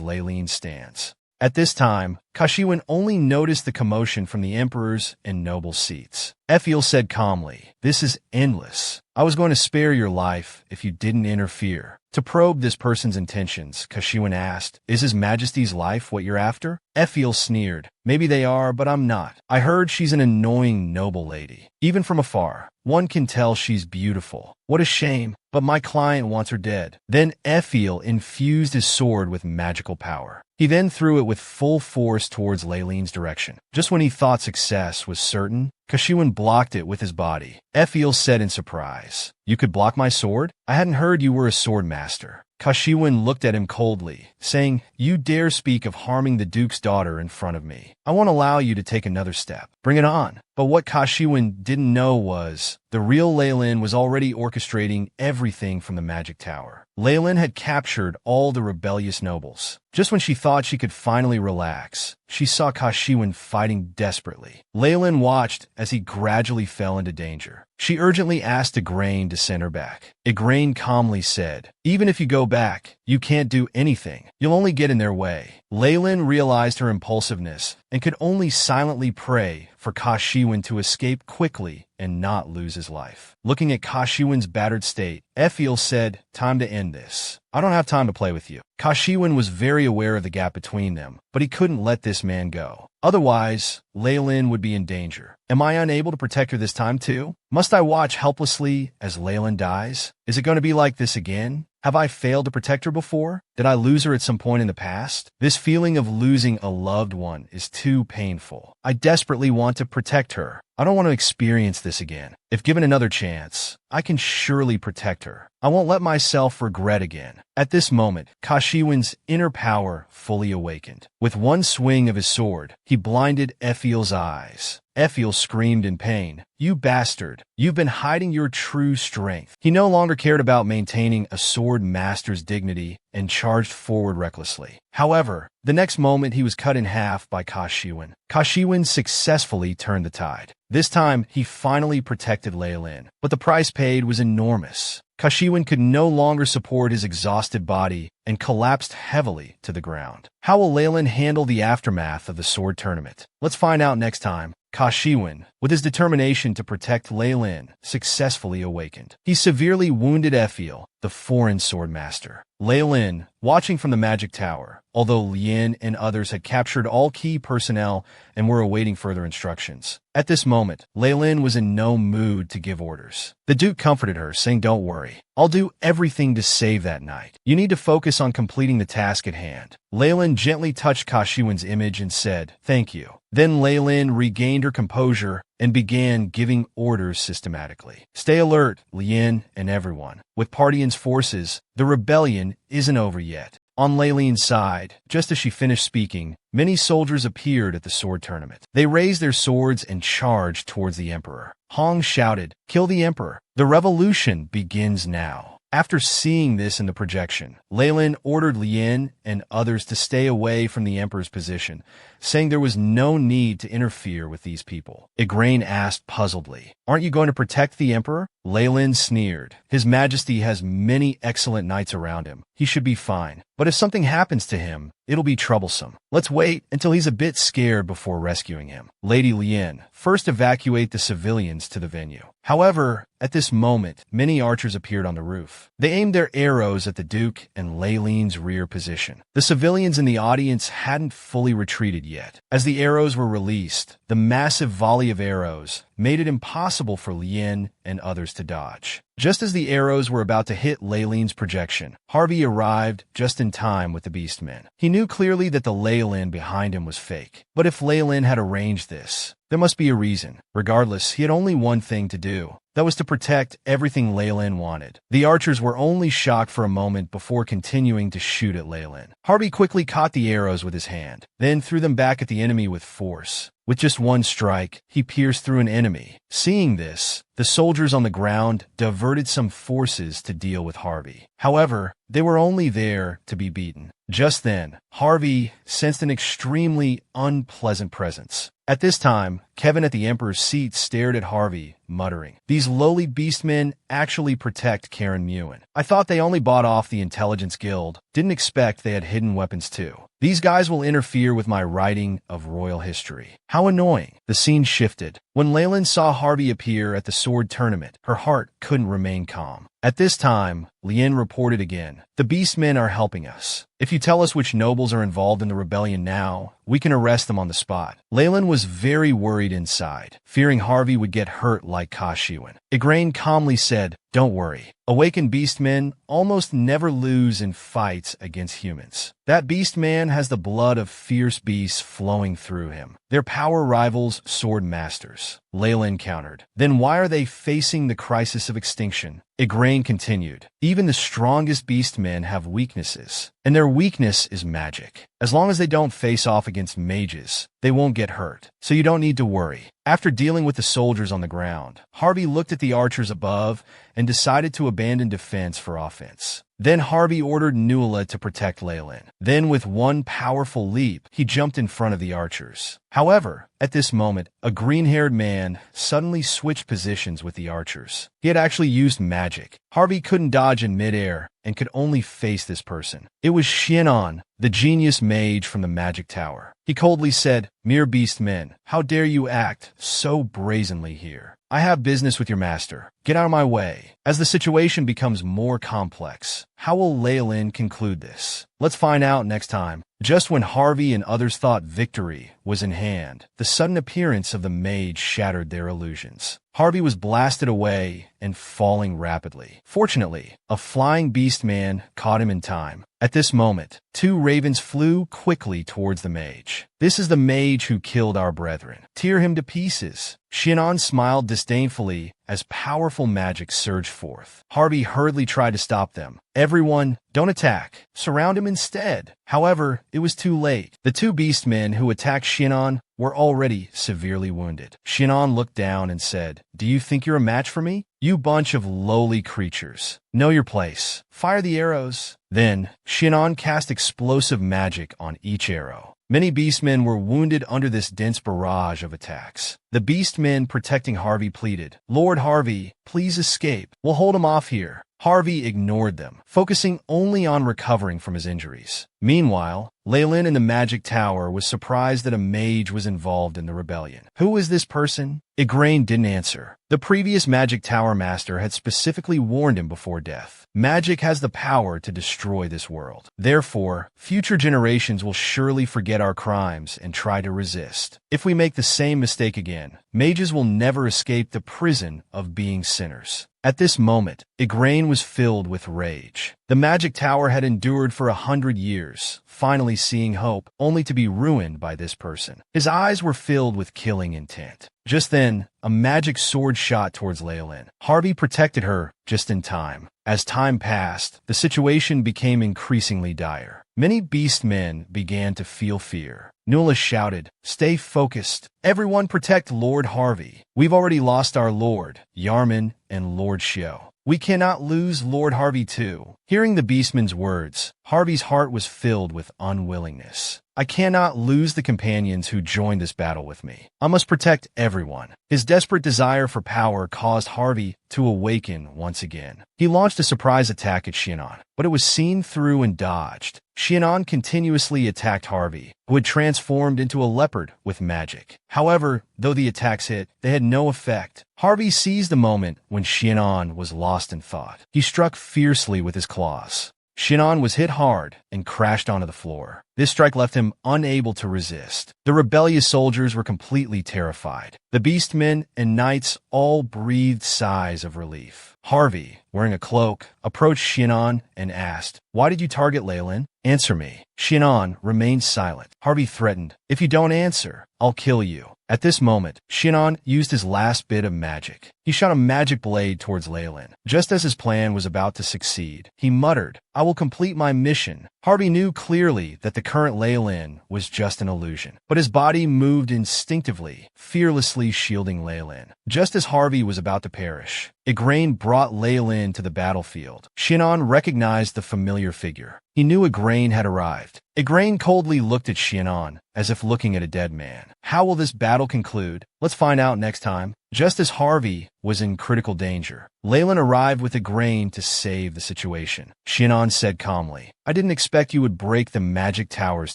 Leileen's stands. At this time, Kashiwan only noticed the commotion from the emperor's and noble seats. Ephiel said calmly, "This is endless. I was going to spare your life if you didn't interfere." To probe this person's intentions, Kashiwan asked, "Is His Majesty's life what you're after?" Ephiel sneered, "Maybe they are, but I'm not. I heard she's an annoying noble lady. Even from afar, one can tell she's beautiful. What a shame, but my client wants her dead." Then Ephiel infused his sword with magical power. He then threw it with full force towards Leileen's direction. Just when he thought success was certain, Kashiwan blocked it with his body. Ephiel said in surprise, You could block my sword? I hadn't heard you were a sword master. Kashiwin looked at him coldly, saying, "You dare speak of harming the Duke's daughter in front of me. I won't allow you to take another step. Bring it on." But what Kashiwin didn't know was, the real Leen was already orchestrating everything from the magic tower. Leen had captured all the rebellious nobles. Just when she thought she could finally relax, she saw Kashiwin fighting desperately. Leen watched as he gradually fell into danger. She urgently asked Igraine to send her back. Igraine calmly said, "Even if you go back, you can't do anything. You'll only get in their way." Leen realized her impulsiveness and could only silently pray for Kashiwin to escape quickly and not lose his life. Looking at Kashiwin's battered state, Ephiel said, "Time to end this. I don't have time to play with you." Kashiwin was very aware of the gap between them, but he couldn't let this man go. Otherwise, Leen would be in danger. Am I unable to protect her this time too? Must I watch helplessly as Leen dies? Is it going to be like this again? Have I failed to protect her before? Did I lose her at some point in the past? This feeling of losing a loved one is too painful. I desperately want to protect her. I don't want to experience this again. If given another chance, I can surely protect her. I won't let myself regret again. At this moment, Kashiwin's inner power fully awakened. With one swing of his sword, he blinded Ephiel's eyes. Ephiel screamed in pain. "You bastard! You've been hiding your true strength." He no longer cared about maintaining a sword master's dignity and charged forward recklessly. However, the next moment he was cut in half by Kashiwin. Kashiwin successfully turned the tide. This time, he finally protected Leen, but the price paid was enormous. Kashiwin could no longer support his exhausted body and collapsed heavily to the ground. How will Leen handle the aftermath of the sword tournament? Let's find out next time. Kashiwin, with his determination to protect Leen, successfully awakened. He severely wounded Ephiel, the foreign sword master. Leen, watching from the magic tower, although Leen and others had captured all key personnel and were awaiting further instructions. At this moment, Leen was in no mood to give orders. The Duke comforted her, saying, "Don't worry. I'll do everything to save that knight. You need to focus on completing the task at hand." Leen gently touched Kashiwin's image and said, "Thank you." Then Leen regained her composure and began giving orders systematically. "Stay alert, Leen and everyone. With Parthian's forces, the rebellion isn't over yet." On Leen's side, just as she finished speaking, many soldiers appeared at the sword tournament. They raised their swords and charged towards the emperor. Hong shouted, "Kill the emperor! The revolution begins now." After seeing this in the projection, Leen ordered Leen and others to stay away from the emperor's position, saying there was no need to interfere with these people. Igraine asked puzzledly, "Aren't you going to protect the emperor?" Leen sneered. "His Majesty has many excellent knights around him. He should be fine. But if something happens to him, it'll be troublesome. Let's wait until he's a bit scared before rescuing him." Lady Leen, first evacuate the civilians to the venue. However, at this moment, many archers appeared on the roof. They aimed their arrows at the Duke and Leen's rear position. The civilians in the audience hadn't fully retreated yet. As the arrows were released, the massive volley of arrows made it impossible for Leen and others to dodge. Just as the arrows were about to hit Leen's projection, Harvey arrived just in time with the Beastman. He knew clearly that the Leen behind him was fake. But if Leen had arranged this, there must be a reason. Regardless, he had only one thing to do. That was to protect everything Leen wanted. The archers were only shocked for a moment before continuing to shoot at Leen. Harvey quickly caught the arrows with his hand, then threw them back at the enemy with force. With just one strike, he pierced through an enemy. Seeing this, the soldiers on the ground diverted some forces to deal with Harvey. However, they were only there to be beaten. Just then, Harvey sensed an extremely unpleasant presence. At this time, Kevin at the Emperor's seat stared at Harvey, muttering, "These lowly beastmen actually protect Karen Mewen. I thought they only bought off the Intelligence Guild. Didn't expect they had hidden weapons too. These guys will interfere with my writing of royal history." How annoying. The scene shifted. When Leen saw Harvey appear at the sword tournament, her heart couldn't remain calm. At this time, Leen reported again, "The Beastmen are helping us. If you tell us which nobles are involved in the rebellion now, we can arrest them on the spot." Leen was very worried inside, fearing Harvey would get hurt like Kashiwin. Igraine calmly said, "Don't worry. Awakened Beastmen almost never lose in fights against humans. That Beastman has the blood of fierce beasts flowing through him. Their power rivals sword masters. Leen countered. Then why are they facing the crisis of extinction? Igraine continued. Even the strongest beastmen have weaknesses, and their weakness is magic. As long as they don't face off against mages, they won't get hurt, so you don't need to worry. After dealing with the soldiers on the ground, Harvey looked at the archers above and decided to abandon defense for offense. Then Harvey ordered Nuala to protect Leen. Then with one powerful leap, he jumped in front of the archers. However, at this moment, a green-haired man suddenly switched positions with the archers. He had actually used magic. Harvey couldn't dodge in midair and could only face this person. It was Xianon, the genius mage from the magic tower. He coldly said, "Mere beastmen, how dare you act so brazenly here? I have business with your master. Get out of my way." As the situation becomes more complex, how will Leen conclude this? Let's find out next time. Just when Harvey and others thought victory was in hand, the sudden appearance of the mage shattered their illusions. Harvey was blasted away and falling rapidly. Fortunately, a flying beastman caught him in time. At this moment, two ravens flew quickly towards the mage. "This is the mage who killed our brethren. Tear him to pieces." Xianon smiled disdainfully as powerful magic surged forth. Harvey hurriedly tried to stop them. "Everyone, don't attack. Surround him instead." However, it was too late. The two beastmen who attacked Xianon were already severely wounded. Xianon looked down and said, "Do you think you're a match for me? You bunch of lowly creatures. Know your place. Fire the arrows." Then, Xianon cast explosive magic on each arrow. Many beastmen were wounded under this dense barrage of attacks. The beastmen protecting Harvey pleaded, "Lord Harvey, please escape. We'll hold him off here." Harvey ignored them, focusing only on recovering from his injuries. Meanwhile, Leen in the magic tower was surprised that a mage was involved in the rebellion. "Who is this person?" Igraine didn't answer. The previous magic tower master had specifically warned him before death. Magic has the power to destroy this world. Therefore, future generations will surely forget our crimes and try to resist. If we make the same mistake again, mages will never escape the prison of being sinners. At this moment, Igraine was filled with rage. The magic tower had endured for 100 years, finally seeing hope, only to be ruined by this person. His eyes were filled with killing intent. Just then, a magic sword shot towards Leen. Harvey protected her just in time. As time passed, the situation became increasingly dire. Many beastmen began to feel fear. Nuala shouted, "Stay focused. Everyone protect Lord Harvey. We've already lost our lord, Yarman, and Lord Shio. We cannot lose Lord Harvey too." Hearing the beastman's words, Harvey's heart was filled with unwillingness. "I cannot lose the companions who joined this battle with me. I must protect everyone." His desperate desire for power caused Harvey to awaken once again. He launched a surprise attack at Xianon, but it was seen through and dodged. Xianon continuously attacked Harvey, who had transformed into a leopard with magic. However, though the attacks hit, they had no effect. Harvey seized the moment when Xianon was lost in thought. He struck fiercely with his claws. Xianon was hit hard and crashed onto the floor. This strike left him unable to resist. The rebellious soldiers were completely terrified. The beastmen and knights all breathed sighs of relief. Harvey, wearing a cloak, approached Xianon and asked, "Why did you target Leen? Answer me." Xianon remained silent. Harvey threatened, "If you don't answer, I'll kill you." At this moment, Xianon used his last bit of magic. He shot a magic blade towards Leen. Just as his plan was about to succeed, he muttered, "I will complete my mission." Harvey knew clearly that the current Leen was just an illusion, but his body moved instinctively, fearlessly shielding Leen. Just as Harvey was about to perish, Igraine brought Leen to the battlefield. Xianon recognized the familiar figure. He knew Igraine had arrived. Igraine coldly looked at Xianon, as if looking at a dead man. How will this battle conclude? Let's find out next time. Just as Harvey was in critical danger, Leen arrived with Igraine to save the situation. Xianon said calmly, "I didn't expect you would break the magic tower's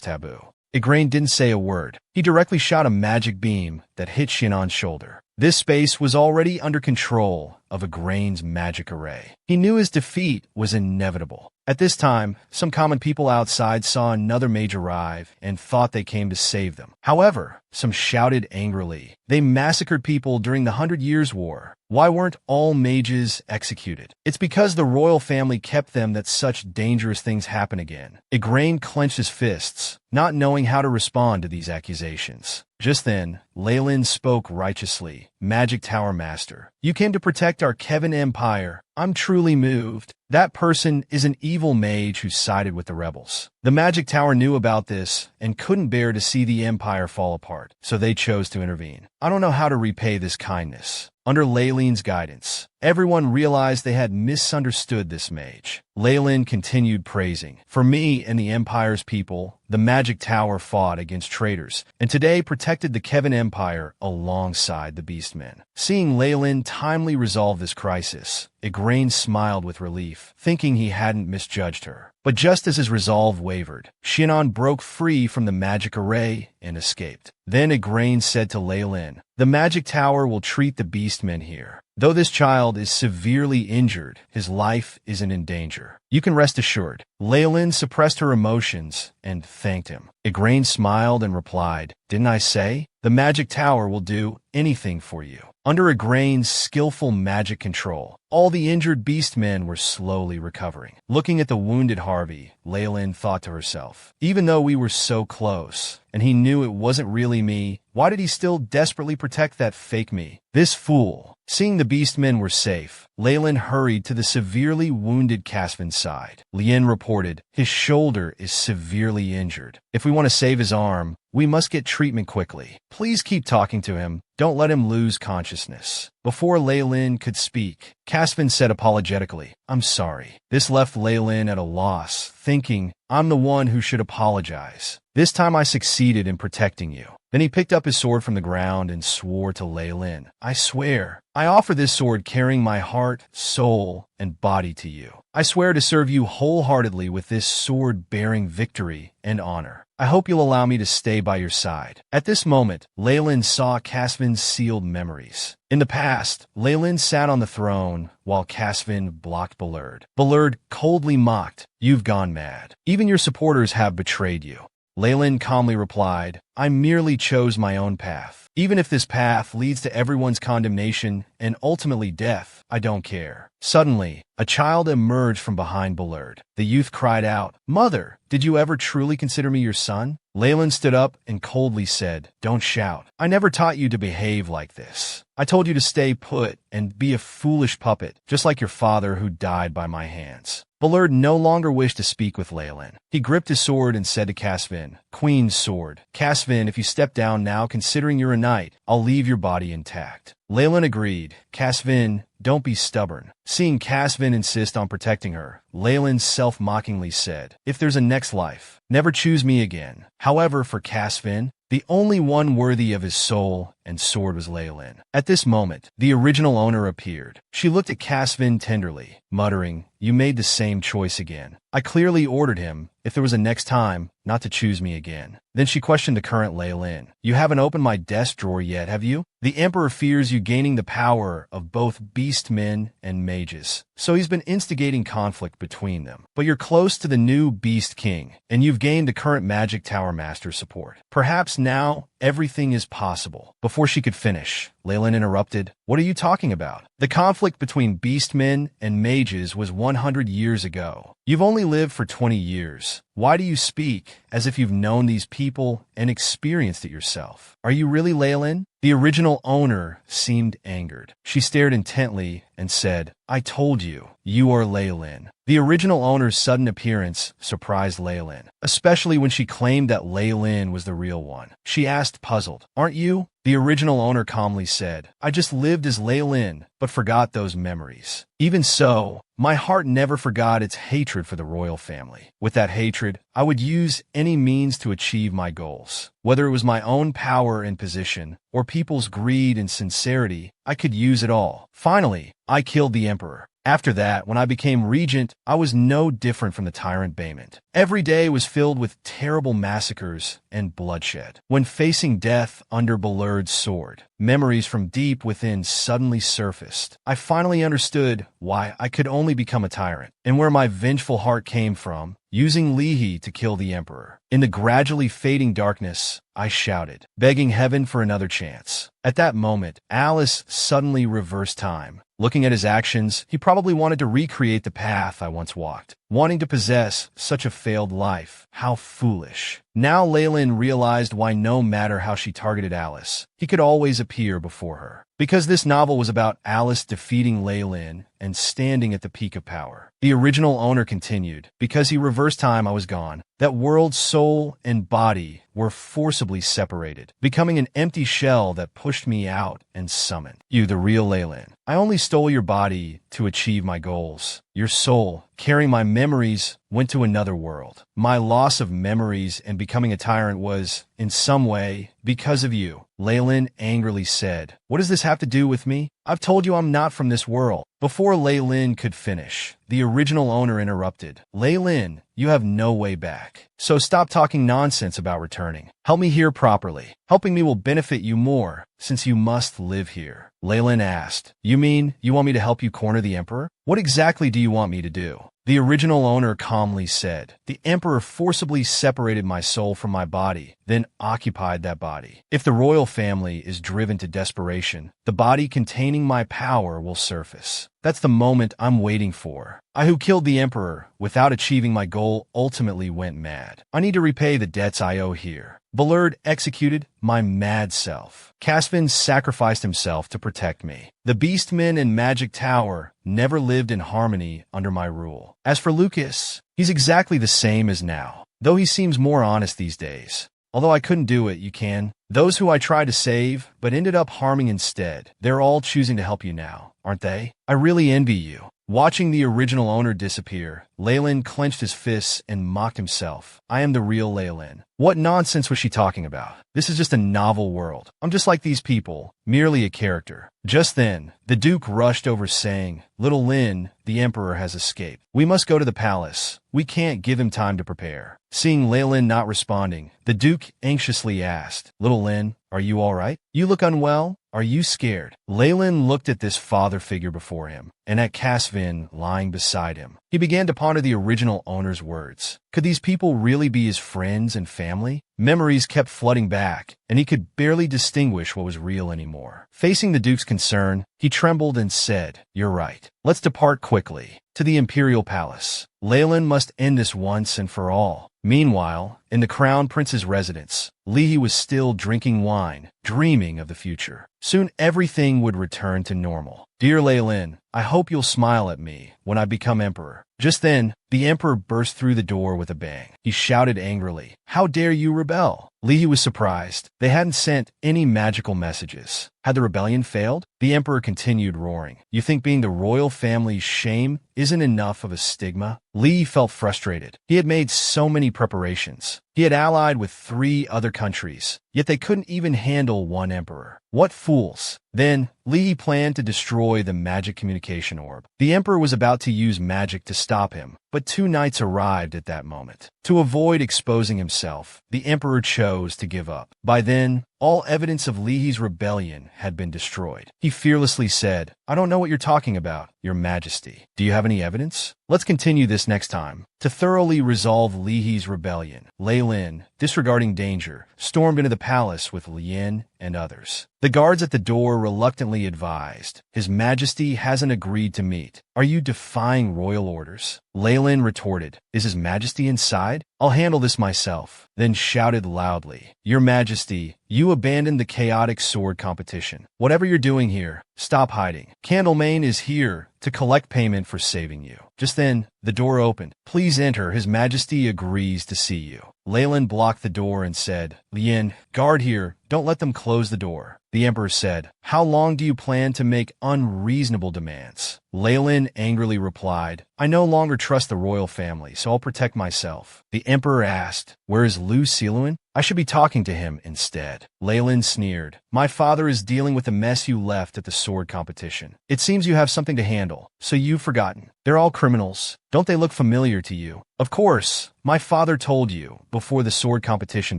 taboo." Igraine didn't say a word. He directly shot a magic beam that hit Xianon's shoulder. This space was already under control of Igraine's magic array. He knew his defeat was inevitable. At this time, some common people outside saw another mage arrive and thought they came to save them. However, some shouted angrily, "They massacred people during the 100 Years' War. Why weren't all mages executed?" "It's because the royal family kept them that such dangerous things happen again." Igraine clenched his fists, not knowing how to respond to these accusations. Just then, Leen spoke righteously. Magic Tower Master, you came to protect our Kevin Empire. I'm truly moved. That person is an evil mage who sided with the rebels. The Magic Tower knew about this and couldn't bear to see the Empire fall apart, so they chose to intervene. I don't know how to repay this kindness. Under Leen's guidance, everyone realized they had misunderstood this mage. Leen continued praising. For me and the Empire's people, the Magic Tower fought against traitors, and today protected the Kevin Empire alongside the Beastmen. Seeing Leen timely resolve this crisis, Igraine smiled with relief, thinking he hadn't misjudged her. But just as his resolve wavered, Shinon broke free from the magic array and escaped. Then Igraine said to Leen, "The Magic Tower will treat the Beastmen here. Though this child is severely injured, his life isn't in danger. You can rest assured." Leen suppressed her emotions and thanked him. Igraine smiled and replied, "Didn't I say? The Magic Tower will do anything for you." Under Igraine's skillful magic control, all the injured Beastmen were slowly recovering. Looking at the wounded Harvey, Leen thought to herself, even though we were so close, and he knew it wasn't really me, why did he still desperately protect that fake me? This fool. Seeing the Beastmen were safe, Leen hurried to the severely wounded Casvin's side. Leen reported, "His shoulder is severely injured. If we want to save his arm, we must get treatment quickly. Please keep talking to him. Don't let him lose consciousness." Before Leen could speak, Casvin said apologetically, "I'm sorry." This left Leen at a loss, thinking, "I'm the one who should apologize. This time I succeeded in protecting you." Then he picked up his sword from the ground and swore to Leen, "I swear, I offer this sword carrying my heart, soul, and body to you. I swear to serve you wholeheartedly with this sword bearing victory and honor. I hope you'll allow me to stay by your side." At this moment, Leen saw Casvin's sealed memories. In the past, Leen sat on the throne while Casvin blocked Bullard. Bullard coldly mocked, "You've gone mad. Even your supporters have betrayed you." Leen calmly replied, "I merely chose my own path. Even if this path leads to everyone's condemnation and ultimately death, I don't care." Suddenly, a child emerged from behind Bullard. The youth cried out, "Mother, did you ever truly consider me your son?" Leen stood up and coldly said, "Don't shout. I never taught you to behave like this. I told you to stay put and be a foolish puppet, just like your father who died by my hands." Bullard no longer wished to speak with Leen. He gripped his sword and said to Casvin, "Queen's sword. Casvin, if you step down now, considering you're a knight, I'll leave your body intact." Leen agreed. "Casvin, don't be stubborn." Seeing Casvin insist on protecting her, Leen self-mockingly said, "If there's a next life, never choose me again." However, for Casvin, the only one worthy of his soul and sword was Leen. At this moment, the original owner appeared. She looked at Casvin tenderly, muttering, "You made the same choice again. I clearly ordered him, if there was a next time, not to choose me again." Then she questioned the current Leen. "You haven't opened my desk drawer yet, have you? The Emperor fears you gaining the power of both beastmen and mages, so he's been instigating conflict between them. But you're close to the new Beast King, and you've gained the current Magic Tower Master support. Perhaps now, everything is possible." Before she could finish, Leen interrupted, "What are you talking about? The conflict between beastmen and mages was 100 years ago. You've only lived for 20 years. Why do you speak as if you've known these people and experienced it yourself? Are you really Leen?" The original owner seemed angered. She stared intently and said, "I told you, you are Leen." The original owner's sudden appearance surprised Leen, especially when she claimed that Leen was the real one. She asked, puzzled, "Aren't you?" The original owner calmly said, "I just lived as Leen, but forgot those memories. Even so, my heart never forgot its hatred for the royal family. With that hatred, I would use any means to achieve my goals. Whether it was my own power and position, or people's greed and sincerity, I could use it all. Finally, I killed the emperor. After that, when I became regent, I was no different from the tyrant Beastman. Every day was filled with terrible massacres and bloodshed. When facing death under Bullard's sword, memories from deep within suddenly surfaced. I finally understood why I could only become a tyrant, and where my vengeful heart came from, using Leahy to kill the emperor. In the gradually fading darkness, I shouted, begging heaven for another chance. At that moment, Alice suddenly reversed time. Looking at his actions, he probably wanted to recreate the path I once walked. wanting to possess such a failed life. How foolish. Now Leen realized why no matter how she targeted Alice, he could always appear before her. Because this novel was about Alice defeating Leen and standing at the peak of power. The original owner continued, because he reversed time I was gone, that world's soul and body were forcibly separated, becoming an empty shell that pushed me out and summoned you, the real Leen. I only stole your body to achieve my goals. Your soul, carrying my memories, went to another world. My loss of memories and becoming a tyrant was, in some way, because of you. Leen angrily said, "What does this have to do with me? I've told you I'm not from this world." Before Leen could finish, the original owner interrupted. "Leen, you have no way back. So stop talking nonsense about returning. Help me here properly. Helping me will benefit you more, since you must live here." Leen asked, "You mean you want me to help you corner the Emperor? What exactly do you want me to do?" The original owner calmly said, "The Emperor forcibly separated my soul from my body, then occupied that body. If the royal family is driven to desperation, the body containing my power will surface. That's the moment I'm waiting for. I who killed the Emperor without achieving my goal ultimately went mad. I need to repay the debts I owe here. Ballard executed my mad self. Caspian sacrificed himself to protect me. The Beastman and Magic Tower never lived in harmony under my rule. As for Lucas, he's exactly the same as now, though he seems more honest these days. Although I couldn't do it, you can. Those who I tried to save, but ended up harming instead, they're all choosing to help you now, aren't they? I really envy you." Watching the original owner disappear, Leen clenched his fists and mocked himself. "I am the real Leen. What nonsense was she talking about? This is just a novel world. I'm just like these people, merely a character." Just then, the Duke rushed over saying, "Little Leen, the Emperor has escaped. We must go to the palace. We can't give him time to prepare." Seeing Leen not responding, the Duke anxiously asked, "Little Leen, are you all right? You look unwell. Are you scared?" Leen looked at this father figure before him, and at Caspian lying beside him. He began to ponder the original owner's words. Could these people really be his friends and family? Memories kept flooding back, and he could barely distinguish what was real anymore. Facing the Duke's concern, he trembled and said, "You're right. Let's depart quickly to the Imperial Palace. Leen must end this once and for all." Meanwhile, in the Crown Prince's residence, Lee was still drinking wine, dreaming of the future. Soon everything would return to normal. "Dear Leen, I hope you'll smile at me when I become Emperor." Just then, the Emperor burst through the door with a bang. He shouted angrily, "How dare you rebel?" Lee was surprised. They hadn't sent any magical messages. Had the rebellion failed? The Emperor continued roaring. "You think being the royal family's shame isn't enough of a stigma?" Lee felt frustrated. He had made so many preparations. He had allied with 3 other countries, yet they couldn't even handle one emperor. What fools! Then, Lee planned to destroy the magic communication orb. The Emperor was about to use magic to stop him, but 2 knights arrived at that moment. To avoid exposing himself, the Emperor chose to give up. By then, all evidence of Lee's rebellion had been destroyed. He fearlessly said, "I don't know what you're talking about, Your Majesty. Do you have any evidence? Let's continue this next time." To thoroughly resolve Lee's rebellion, Leen, disregarding danger, stormed into the palace with Leen and others. The guards at the door reluctantly advised, "His Majesty hasn't agreed to meet. Are you defying royal orders?" Leen retorted, "Is His Majesty inside? I'll handle this myself," then shouted loudly, "Your Majesty, you abandoned the chaotic sword competition. Whatever you're doing here, stop hiding. Candlemain is here to collect payment for saving you." Just then, the door opened. "Please enter. His Majesty agrees to see you." Leen blocked the door and said, "Leen, guard here. Don't let them close the door." The Emperor said, "How long do you plan to make unreasonable demands?" Leen angrily replied, "I no longer trust the royal family, so I'll protect myself." The Emperor asked, "Where is Lu Siluan? I should be talking to him instead." Leen sneered, "My father is dealing with the mess you left at the sword competition. It seems you have something to handle, so you've forgotten. They're all criminals. Don't they look familiar to you? Of course, my father told you before the sword competition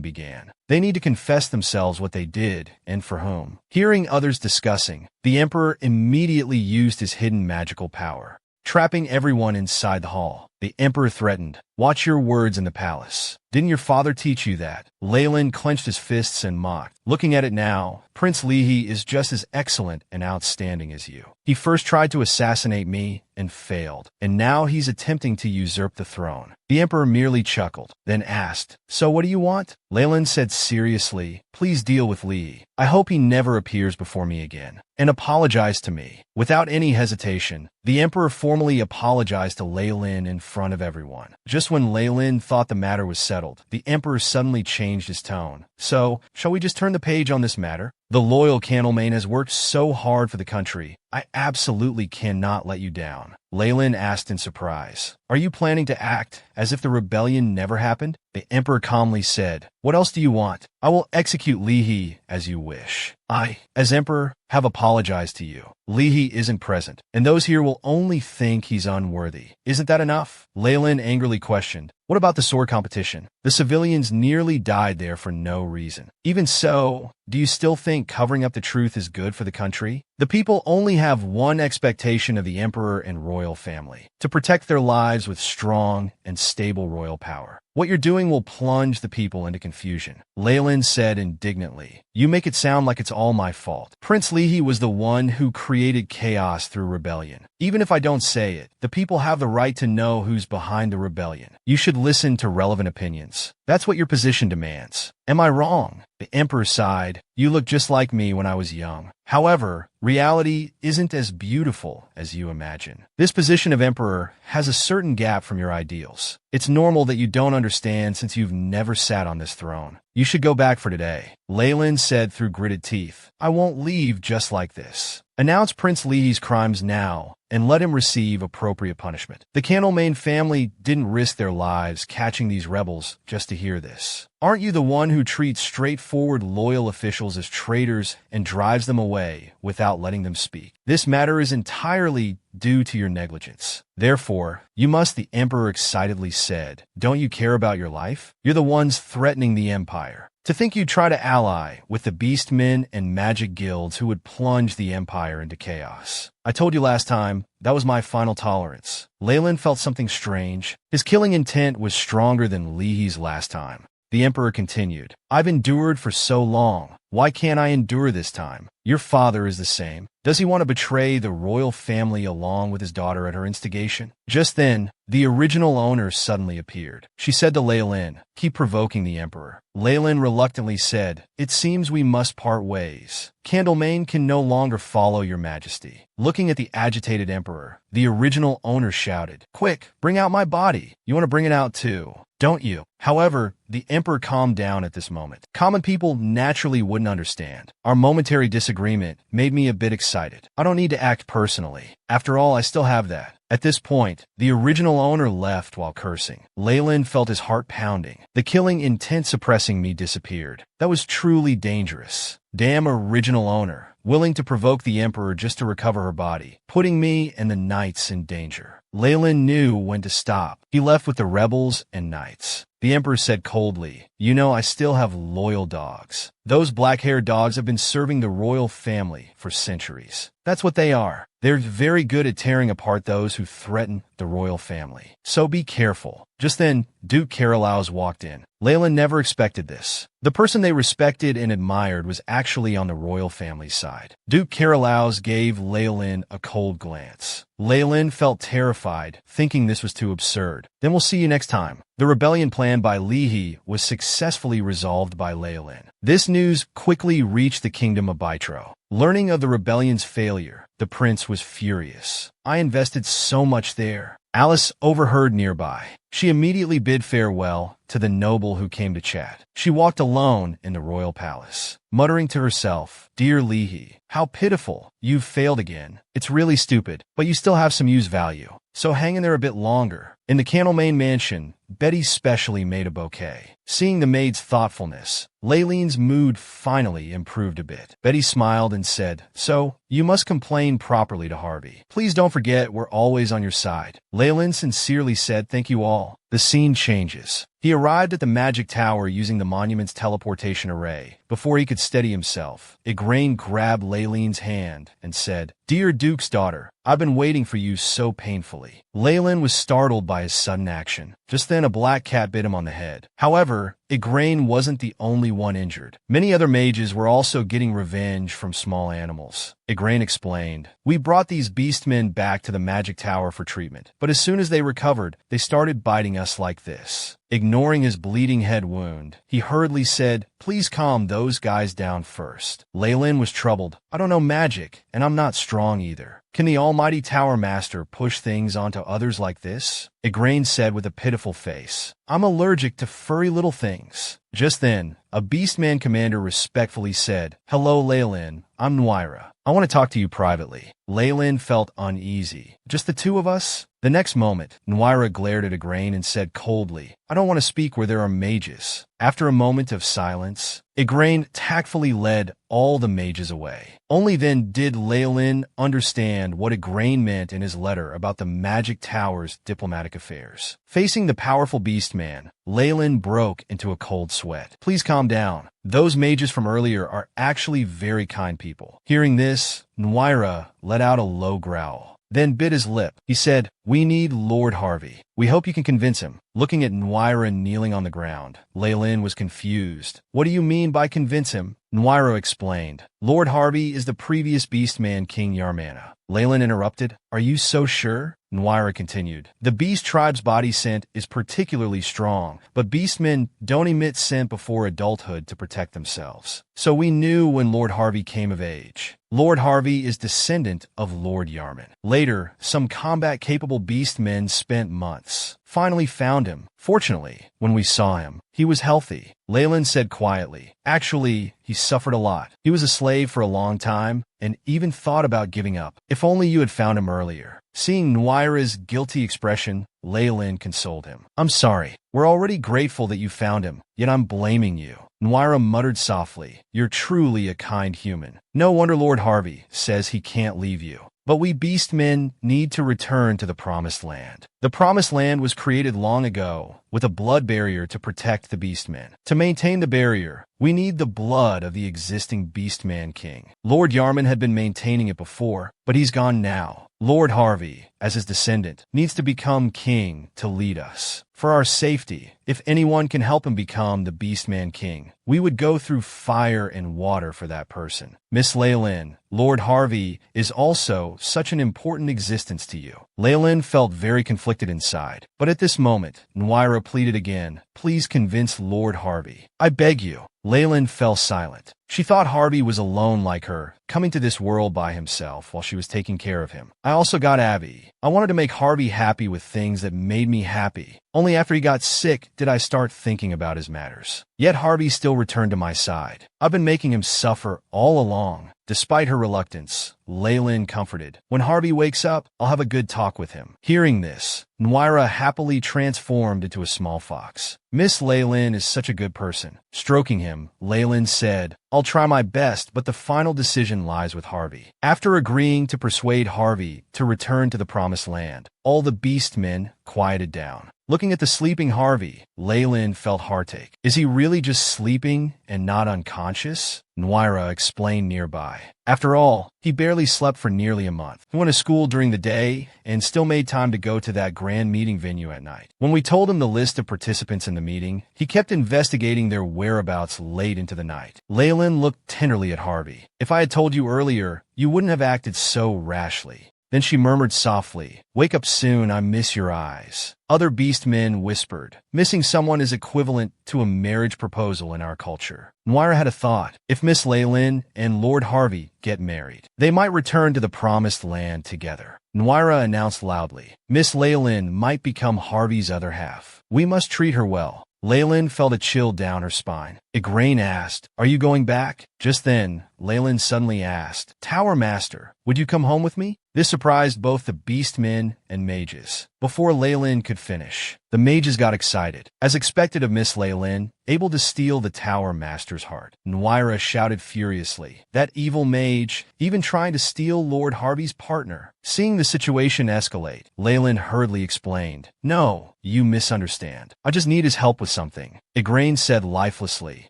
began. They need to confess themselves what they did and for whom." Hearing others discussing, the Emperor immediately used his hidden magical power, trapping everyone inside the hall. The emperor threatened. Watch your words in the palace. Didn't your father teach you that? Leen clenched his fists and mocked. Looking at it now, Prince Lee is just as excellent and outstanding as you. He first tried to assassinate me and failed, and now he's attempting to usurp the throne. The emperor merely chuckled, then asked, "So what do you want?" Leen said seriously, "Please deal with Lee. I hope he never appears before me again, and apologize to me." Without any hesitation, the emperor formally apologized to Leen in front of everyone. Just when Leen thought the matter was settled, the emperor suddenly changed his tone. "So, shall we just turn the page on this matter? The loyal Candleman has worked so hard for the country. I absolutely cannot let you down." Leen asked in surprise, "Are you planning to act as if the rebellion never happened?" The emperor calmly said, "What else do you want? I will execute Lee as you wish. I, as emperor, have apologized to you. Lee isn't present, and those here will only think he's unworthy. Isn't that enough?" Leen angrily questioned, "What about the sword competition? The civilians nearly died there for no reason. Even so, do you still think covering up the truth is good for the country? The people only have one expectation of the emperor and royal family: to protect their lives with strong and stable royal power. What you're doing will plunge the people into confusion." Leen said indignantly, "You make it sound like it's all my fault. Prince Lee was the one who created chaos through rebellion. Even if I don't say it, the people have the right to know who's behind the rebellion. You should listen to relevant opinions. That's what your position demands. Am I wrong?" The emperor sighed. "You look just like me when I was young. However, reality isn't as beautiful as you imagine. This position of emperor has a certain gap from your ideals. It's normal that you don't understand since you've never sat on this throne. You should go back for today." Leen said through gritted teeth, "I won't leave just like this. Announce Prince Lee's crimes now and let him receive appropriate punishment." The Candleman family didn't risk their lives catching these rebels just to hear this. "Aren't you the one who treats straightforward loyal officials as traitors and drives them away without letting them speak? This matter is entirely due to your negligence. Therefore, you must," the emperor excitedly said. "Don't you care about your life? You're the ones threatening the empire. To think you'd try to ally with the Beastmen and magic guilds who would plunge the empire into chaos. I told you last time, that was my final tolerance." Leen felt something strange. His killing intent was stronger than Lee's last time. The emperor continued, "I've endured for so long. Why can't I endure this time? Your father is the same. Does he want to betray the royal family along with his daughter at her instigation?" Just then, the original owner suddenly appeared. She said to Leen, "Keep provoking the emperor." Leen reluctantly said, "It seems we must part ways. Candleman can no longer follow your majesty." Looking at the agitated emperor, the original owner shouted, "Quick, bring out my body. You want to bring it out too, don't you?" However, the emperor calmed down at this moment. Common people naturally wouldn't understand. Our momentary disagreement made me a bit excited. I don't need to act personally. After all, I still have that. At this point, the original owner left while cursing. Leen felt his heart pounding. The killing intent suppressing me disappeared. That was truly dangerous. Damn original owner, willing to provoke the emperor just to recover her body, putting me and the knights in danger. Leen knew when to stop. He left with the rebels and knights. The emperor said coldly, "You know, I still have loyal dogs. Those black-haired dogs have been serving the royal family for centuries. That's what they are. They're very good at tearing apart those who threaten the royal family. So be careful." Just then, Duke Carolaus walked in. Leen never expected this. The person they respected and admired was actually on the royal family's side. Duke Carolaus gave Leen a cold glance. Leen felt terrified, thinking this was too absurd. Then we'll see you next time. The rebellion planned by Lee was successfully resolved by Leen. This news quickly reached the kingdom of Bytro. Learning of the rebellion's failure, the prince was furious. "I invested so much there." Alice overheard nearby. She immediately bid farewell to the noble who came to chat. She walked alone in the royal palace, muttering to herself, "Dear Lee, how pitiful. You've failed again. It's really stupid, but you still have some use value. So hang in there a bit longer." In the Candleman mansion, Betty specially made a bouquet. Seeing the maid's thoughtfulness, Leen's mood finally improved a bit. Betty smiled and said, "So, you must complain properly to Harvey. Please don't forget we're always on your side." Leen sincerely said, "Thank you all." The scene changes. He arrived at the magic tower using the monument's teleportation array. Before he could steady himself, Igraine grabbed Leyleen's hand and said, "Dear Duke's daughter, I've been waiting for you so painfully." Leen was startled by his sudden action. Just then a black cat bit him on the head. However, Igraine wasn't the only one injured. Many other mages were also getting revenge from small animals. Igraine explained, "We brought these beastmen back to the magic tower for treatment, but as soon as they recovered, they started biting us like this." Ignoring his bleeding head wound, he hurriedly said, "Please calm those guys down first." Leen was troubled. "I don't know magic, and I'm not strong either. Can the almighty Tower Master push things onto others like this?" Igraine said with a pitiful face, "I'm allergic to furry little things." Just then, a Beastman commander respectfully said, "Hello, Leen. I'm Nuira. I want to talk to you privately." Leen felt uneasy. "Just the two of us?" The next moment, Nuira glared at Igraine and said coldly, "I don't want to speak where there are mages." After a moment of silence, Igraine tactfully led all the mages away. Only then did Leen understand what Igraine meant in his letter about the Magic Tower's diplomatic affairs. Facing the powerful Beastman, Leen broke into a cold sweat. "Please calm down. Those mages from earlier are actually very kind people." Hearing this, Nuira let out a low growl, then bit his lip. He said, "We need Lord Harvey. We hope you can convince him." Looking at Nuira kneeling on the ground, Leen was confused. "What do you mean by convince him?" Nuira explained, "Lord Harvey is the previous Beastman King Yarmana." Leen interrupted, "Are you so sure?" Nuira continued, "The beast tribe's body scent is particularly strong, but beastmen don't emit scent before adulthood to protect themselves. So we knew when Lord Harvey came of age. Lord Harvey is descendant of Lord Yarman." Later, some combat-capable beastmen spent months. Finally found him. "Fortunately, when we saw him, he was healthy," Leen said quietly. "Actually, he suffered a lot. He was a slave for a long time, and even thought about giving up. If only you had found him earlier." Seeing Nuira's guilty expression, Leen consoled him. "I'm sorry. We're already grateful that you found him, yet I'm blaming you." Nuira muttered softly, "You're truly a kind human. No wonder Lord Harvey says he can't leave you. But we beastmen need to return to the Promised Land. The Promised Land was created long ago, with a blood barrier to protect the beastmen. To maintain the barrier, we need the blood of the existing Beastman King. Lord Yarman had been maintaining it before, but he's gone now. Lord Harvey, as his descendant, needs to become king to lead us. For our safety, if anyone can help him become the Beastman King, we would go through fire and water for that person. Miss Leen, Lord Harvey is also such an important existence to you." Leen felt very conflicted inside, but at this moment, Nuira pleaded again, "Please convince Lord Harvey. I beg you." Leen fell silent. She thought Harvey was alone like her, coming to this world by himself while she was taking care of him. "I also got Abby. I wanted to make Harvey happy with things that made me happy. Only after he got sick did I start thinking about his matters. Yet Harvey still returned to my side. I've been making him suffer all along." Despite her reluctance, Leen comforted, "When Harvey wakes up, I'll have a good talk with him." Hearing this, Nuira happily transformed into a small fox. "Miss Leen is such a good person." Stroking him, Leen said, "I'll try my best, but the final decision lies with Harvey." After agreeing to persuade Harvey to return to the Promised Land, all the beastmen quieted down. Looking at the sleeping Harvey, Leen felt heartache. Is he really just sleeping and not unconscious? Nuira explained nearby. After all, he barely slept for nearly a month. He went to school during the day and still made time to go to that grand meeting venue at night. When we told him the list of participants in the meeting, he kept investigating their whereabouts late into the night. Leen looked tenderly at Harvey. "If I had told you earlier, you wouldn't have acted so rashly." Then she murmured softly, "Wake up soon, I miss your eyes." Other beastmen whispered, "Missing someone is equivalent to a marriage proposal in our culture." Nuira had a thought. If Miss Leen and Lord Harvey get married, they might return to the Promised Land together. Nuira announced loudly, "Miss Leen might become Harvey's other half. We must treat her well." Leen felt a chill down her spine. Igraine asked, "Are you going back?" Just then, Leen suddenly asked, "Tower Master, would you come home with me?" This surprised both the Beastmen and mages. Before Leen could finish, the mages got excited. As expected of Miss Leen, able to steal the Tower Master's heart, Nuira shouted furiously, "That evil mage, even trying to steal Lord Harvey's partner." Seeing the situation escalate, Leen hurriedly explained, "No, you misunderstand. I just need his help with something." Igraine said lifelessly,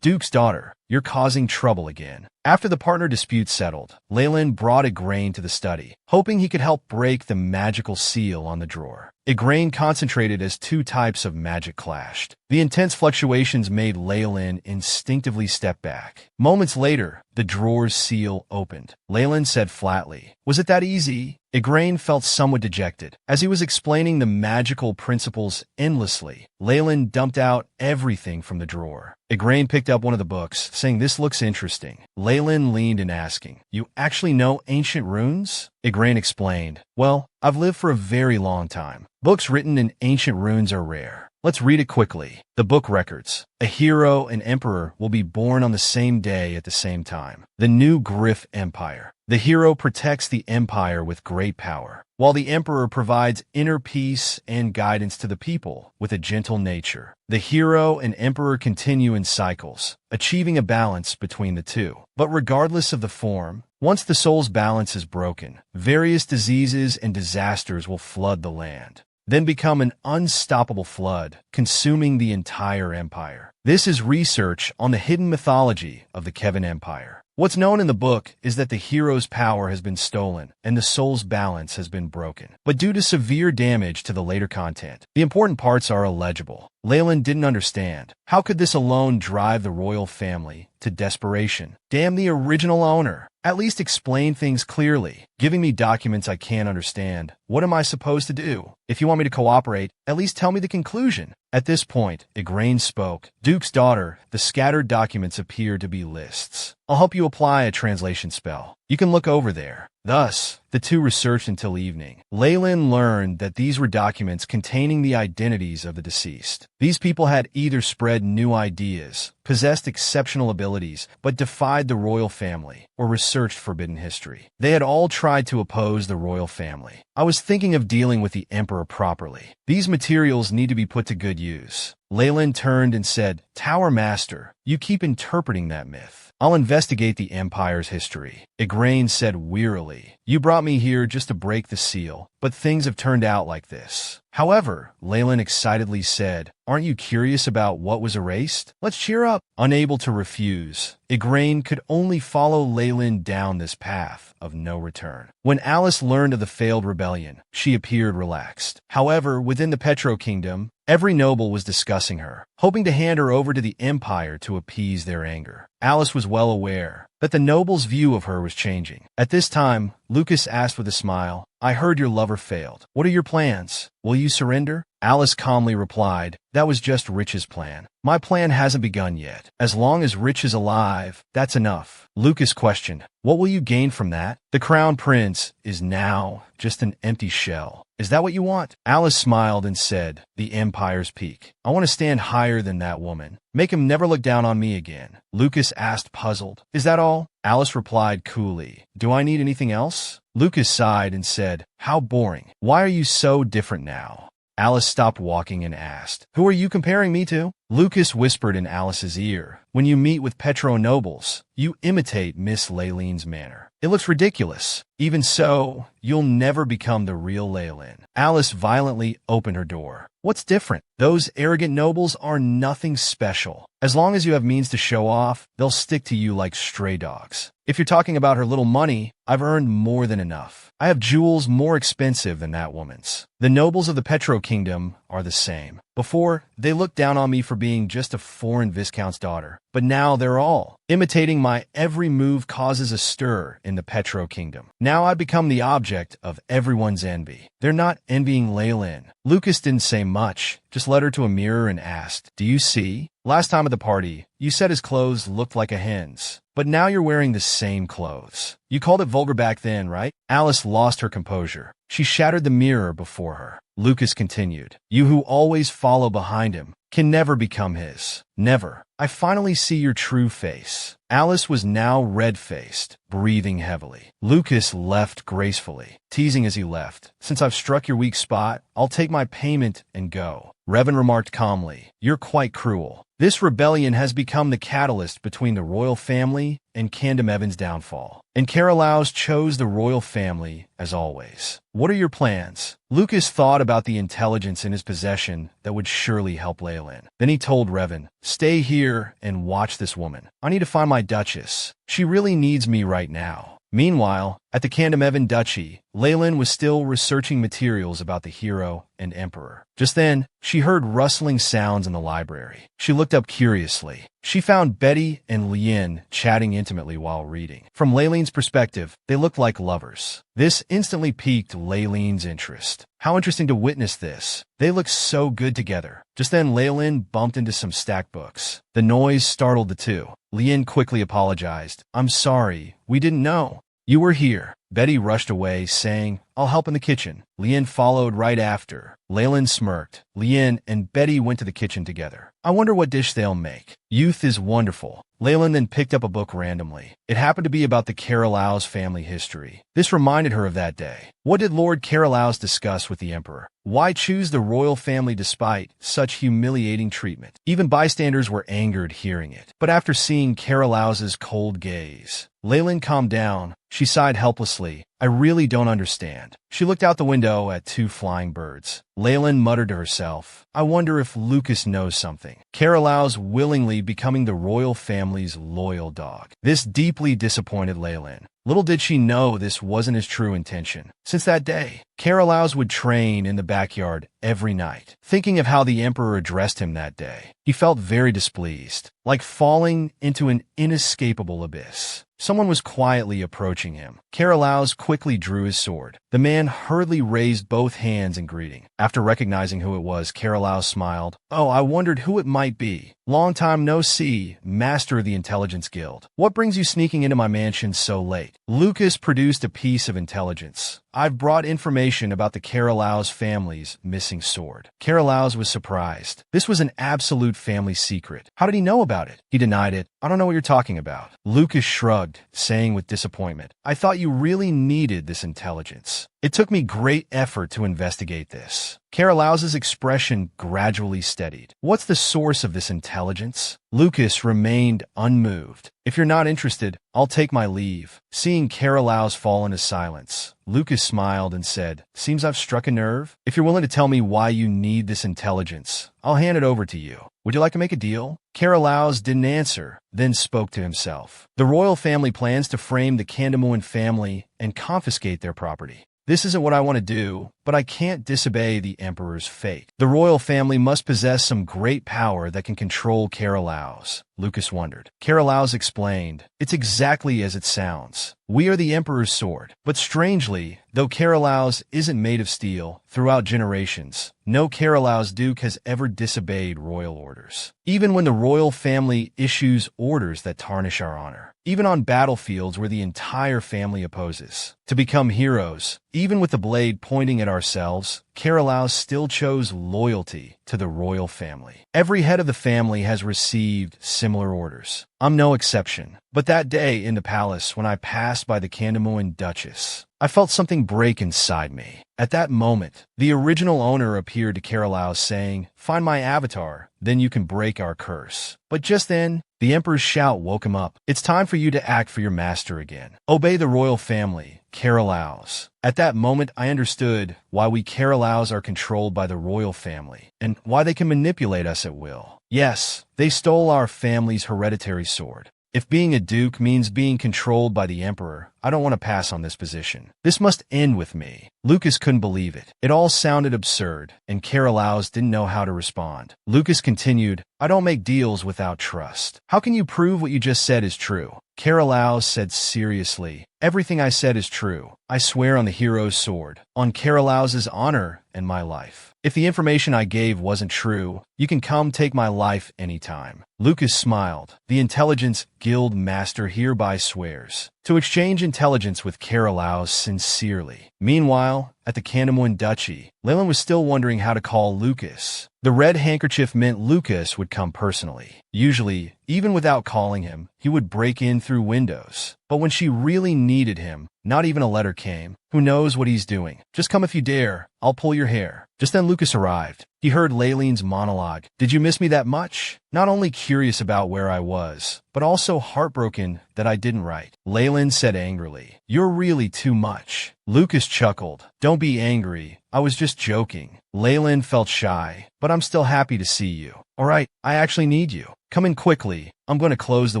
"Duke's daughter, you're causing trouble again." After the partner dispute settled, Leen brought Igraine to the study, hoping he could help break the magical seal on the drawer. Igraine concentrated as two types of magic clashed. The intense fluctuations made Leen instinctively step back. Moments later, the drawer's seal opened. Leen said flatly, "Was it that easy?" Igraine felt somewhat dejected. As he was explaining the magical principles endlessly, Leen dumped out everything from the drawer. Igraine picked up one of the books, saying, "This looks interesting." Leen leaned in asking, "You actually know ancient runes?" Igraine explained, "Well, I've lived for a very long time. Books written in ancient runes are rare. Let's read it quickly." The book records, "A hero and emperor will be born on the same day at the same time. The new Griff Empire. The hero protects the empire with great power, while the emperor provides inner peace and guidance to the people with a gentle nature. The hero and emperor continue in cycles, achieving a balance between the two. But regardless of the form, once the soul's balance is broken, various diseases and disasters will flood the land, then become an unstoppable flood, consuming the entire empire." This is research on the hidden mythology of the Kevin Empire. What's known in the book is that the hero's power has been stolen and the soul's balance has been broken, but due to severe damage to the later content, the important parts are illegible. Leen didn't understand. How could this alone drive the royal family to desperation? Damn the original owner. At least explain things clearly. Giving me documents I can't understand. What am I supposed to do? If you want me to cooperate, at least tell me the conclusion. At this point, Igraine spoke. "Duke's daughter, the scattered documents appear to be lists. I'll help you apply a translation spell. You can look over there." Thus, the two researched until evening. Leen learned that these were documents containing the identities of the deceased. These people had either spread new ideas, possessed exceptional abilities, but defied the royal family, or researched forbidden history. They had all tried to oppose the royal family. "I was thinking of dealing with the emperor properly. These materials need to be put to good use." Leen turned and said, "Tower Master, you keep interpreting that myth. I'll investigate the empire's history." Igraine said wearily, "You brought me here just to break the seal, but things have turned out like this." However, Leen excitedly said, "Aren't you curious about what was erased? Let's cheer up." Unable to refuse, Igraine could only follow Leen down this path of no return. When Alice learned of the failed rebellion, she appeared relaxed. However, within the Petro Kingdom, every noble was discussing her, hoping to hand her over to the Empire to appease their anger. Alice was well aware that the nobles' view of her was changing. At this time, Lucas asked with a smile, "I heard your lover failed. What are your plans? Will you surrender?" Alice calmly replied, "That was just Rich's plan. My plan hasn't begun yet. As long as Rich is alive, that's enough." Lucas questioned, "What will you gain from that?" "The crown prince is now just an empty shell. Is that what you want?" Alice smiled and said, "The Empire's peak. I want to stand higher than that woman. Make him never look down on me again." Lucas asked, puzzled, "Is that all?" Alice replied coolly, "Do I need anything else?" Lucas sighed and said, "How boring. Why are you so different now?" Alice stopped walking and asked, "Who are you comparing me to?" Lucas whispered in Alice's ear, "When you meet with Petro nobles, you imitate Miss Leen's manner. It looks ridiculous. Even so, you'll never become the real Leen." Alice violently opened her door. "What's different? Those arrogant nobles are nothing special. As long as you have means to show off, they'll stick to you like stray dogs. If you're talking about her little money, I've earned more than enough. I have jewels more expensive than that woman's. The nobles of the Petro Kingdom are the same. Before, they looked down on me for being just a foreign viscount's daughter, but now they're all imitating my every move causes a stir in the Petro Kingdom. Now I become the object of everyone's envy. They're not envying Leen." Lucas didn't say much, just led her to a mirror and asked, "Do you see? Last time at the party, you said his clothes looked like a hen's, but now you're wearing the same clothes. You called it vulgar back then, right?" Alice lost her composure. She shattered the mirror before her. Lucas continued. You who always follow behind him can never become his. Never. I finally see your true face. Alice was now red-faced, breathing heavily. Lucas left gracefully, teasing as he left. Since I've struck your weak spot, I'll take my payment and go. Revan remarked calmly. You're quite cruel. This rebellion has become the catalyst between the royal family and Candom Evan's downfall. And Carolaus chose the royal family, as always. What are your plans? Lucas thought about the intelligence in his possession that would surely help Leen. Then he told Revan, stay here and watch this woman. I need to find my Duchess. She really needs me right now. Meanwhile, at the Candom Evan Duchy, Leen was still researching materials about the hero and emperor. Just then, she heard rustling sounds in the library. She looked up curiously. She found Betty and Leen chatting intimately while reading. From Leen's perspective, they looked like lovers. This instantly piqued Leen's interest. How interesting to witness this. They look so good together. Just then, Leen bumped into some stacked books. The noise startled the two. Leen quickly apologized. I'm sorry, we didn't know. You were here. Betty rushed away, saying, I'll help in the kitchen. Leen followed right after. Leen smirked. Leen and Betty went to the kitchen together. I wonder what dish they'll make. Youth is wonderful. Leen then picked up a book randomly. It happened to be about the Carolaus family history. This reminded her of that day. What did Lord Carolaus discuss with the Emperor? Why choose the royal family despite such humiliating treatment? Even bystanders were angered hearing it. But after seeing Carolaus's cold gaze, Leen calmed down. She sighed helplessly. I really don't understand. She looked out the window at two flying birds. Leen muttered to herself, I wonder if Lucas knows something. Carolaus willingly becoming the royal family's loyal dog. This deeply disappointed Leen. Little did she know this wasn't his true intention. Since that day, Carolaus would train in the backyard every night. Thinking of how the Emperor addressed him that day, he felt very displeased, like falling into an inescapable abyss. Someone was quietly approaching him. Carolaus quickly drew his sword. The man hurriedly raised both hands in greeting. After recognizing who it was, Carolaus smiled. Oh, I wondered who it might be. Long time no see, Master of the Intelligence Guild. What brings you sneaking into my mansion so late? Lucas produced a piece of intelligence. I've brought information about the Carolaus family's missing sword. Carolaus was surprised. This was an absolute family secret. How did he know about it? He denied it. I don't know what you're talking about. Lucas shrugged, saying with disappointment, I thought you really needed this intelligence. It took me great effort to investigate this. Carolaus's expression gradually steadied. What's the source of this intelligence? Lucas remained unmoved. If you're not interested, I'll take my leave. Seeing Carolaus fall into silence, Lucas smiled and said, Seems I've struck a nerve. If you're willing to tell me why you need this intelligence, I'll hand it over to you. Would you like to make a deal? Carolaus didn't answer, then spoke to himself. The royal family plans to frame the Candamuan family and confiscate their property. This isn't what I want to do, but I can't disobey the Emperor's fate. The royal family must possess some great power that can control Carolaus. Lucas wondered. Carolaus explained, It's exactly as it sounds. We are the Emperor's sword. But strangely, though Carolaus isn't made of steel, throughout generations, no Carolaus Duke has ever disobeyed royal orders. Even when the royal family issues orders that tarnish our honor. Even on battlefields where the entire family opposes. To become heroes, even with the blade pointing at ourselves, Carolaus still chose loyalty to the royal family. Every head of the family has received similar orders. I'm no exception. But that day in the palace when I passed by the Candamuan Duchess, I felt something break inside me. At that moment, the original owner appeared to Carolaus saying, Find my avatar, then you can break our curse. But just then, the Emperor's shout woke him up. It's time for you to act for your master again. Obey the royal family, Carolaus. At that moment, I understood why we Carolaus are controlled by the royal family, and why they can manipulate us at will. Yes, they stole our family's hereditary sword. If being a duke means being controlled by the Emperor, I don't want to pass on this position. This must end with me. Lucas couldn't believe it. It all sounded absurd, and Carolaus didn't know how to respond. Lucas continued, I don't make deals without trust. How can you prove what you just said is true? Carolus said seriously. Everything I said is true. I swear on the hero's sword, on Carolus's honor and my life. If the information I gave wasn't true, you can come take my life anytime. Lucas smiled. The Intelligence Guild Master hereby swears to exchange intelligence with Carolus sincerely. Meanwhile, at the Canamuan Duchy, Leen was still wondering how to call Lucas. The red handkerchief meant Lucas would come personally. Usually, even without calling him, he would break in through windows. But when she really needed him, not even a letter came. Who knows what he's doing? Just come if you dare. I'll pull your hair. Just then Lucas arrived. He heard Leileen's monologue. Did you miss me that much? Not only curious about where I was, but also heartbroken that I didn't write. Leen said angrily. You're really too much. Lucas chuckled. Don't be angry. I was just joking. Leen felt shy, but I'm still happy to see you. All right, I actually need you. Come in quickly. I'm going to close the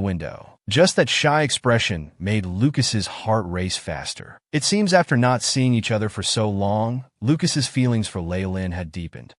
window. Just that shy expression made Lucas's heart race faster. It seems after not seeing each other for so long, Lucas's feelings for Leen had deepened.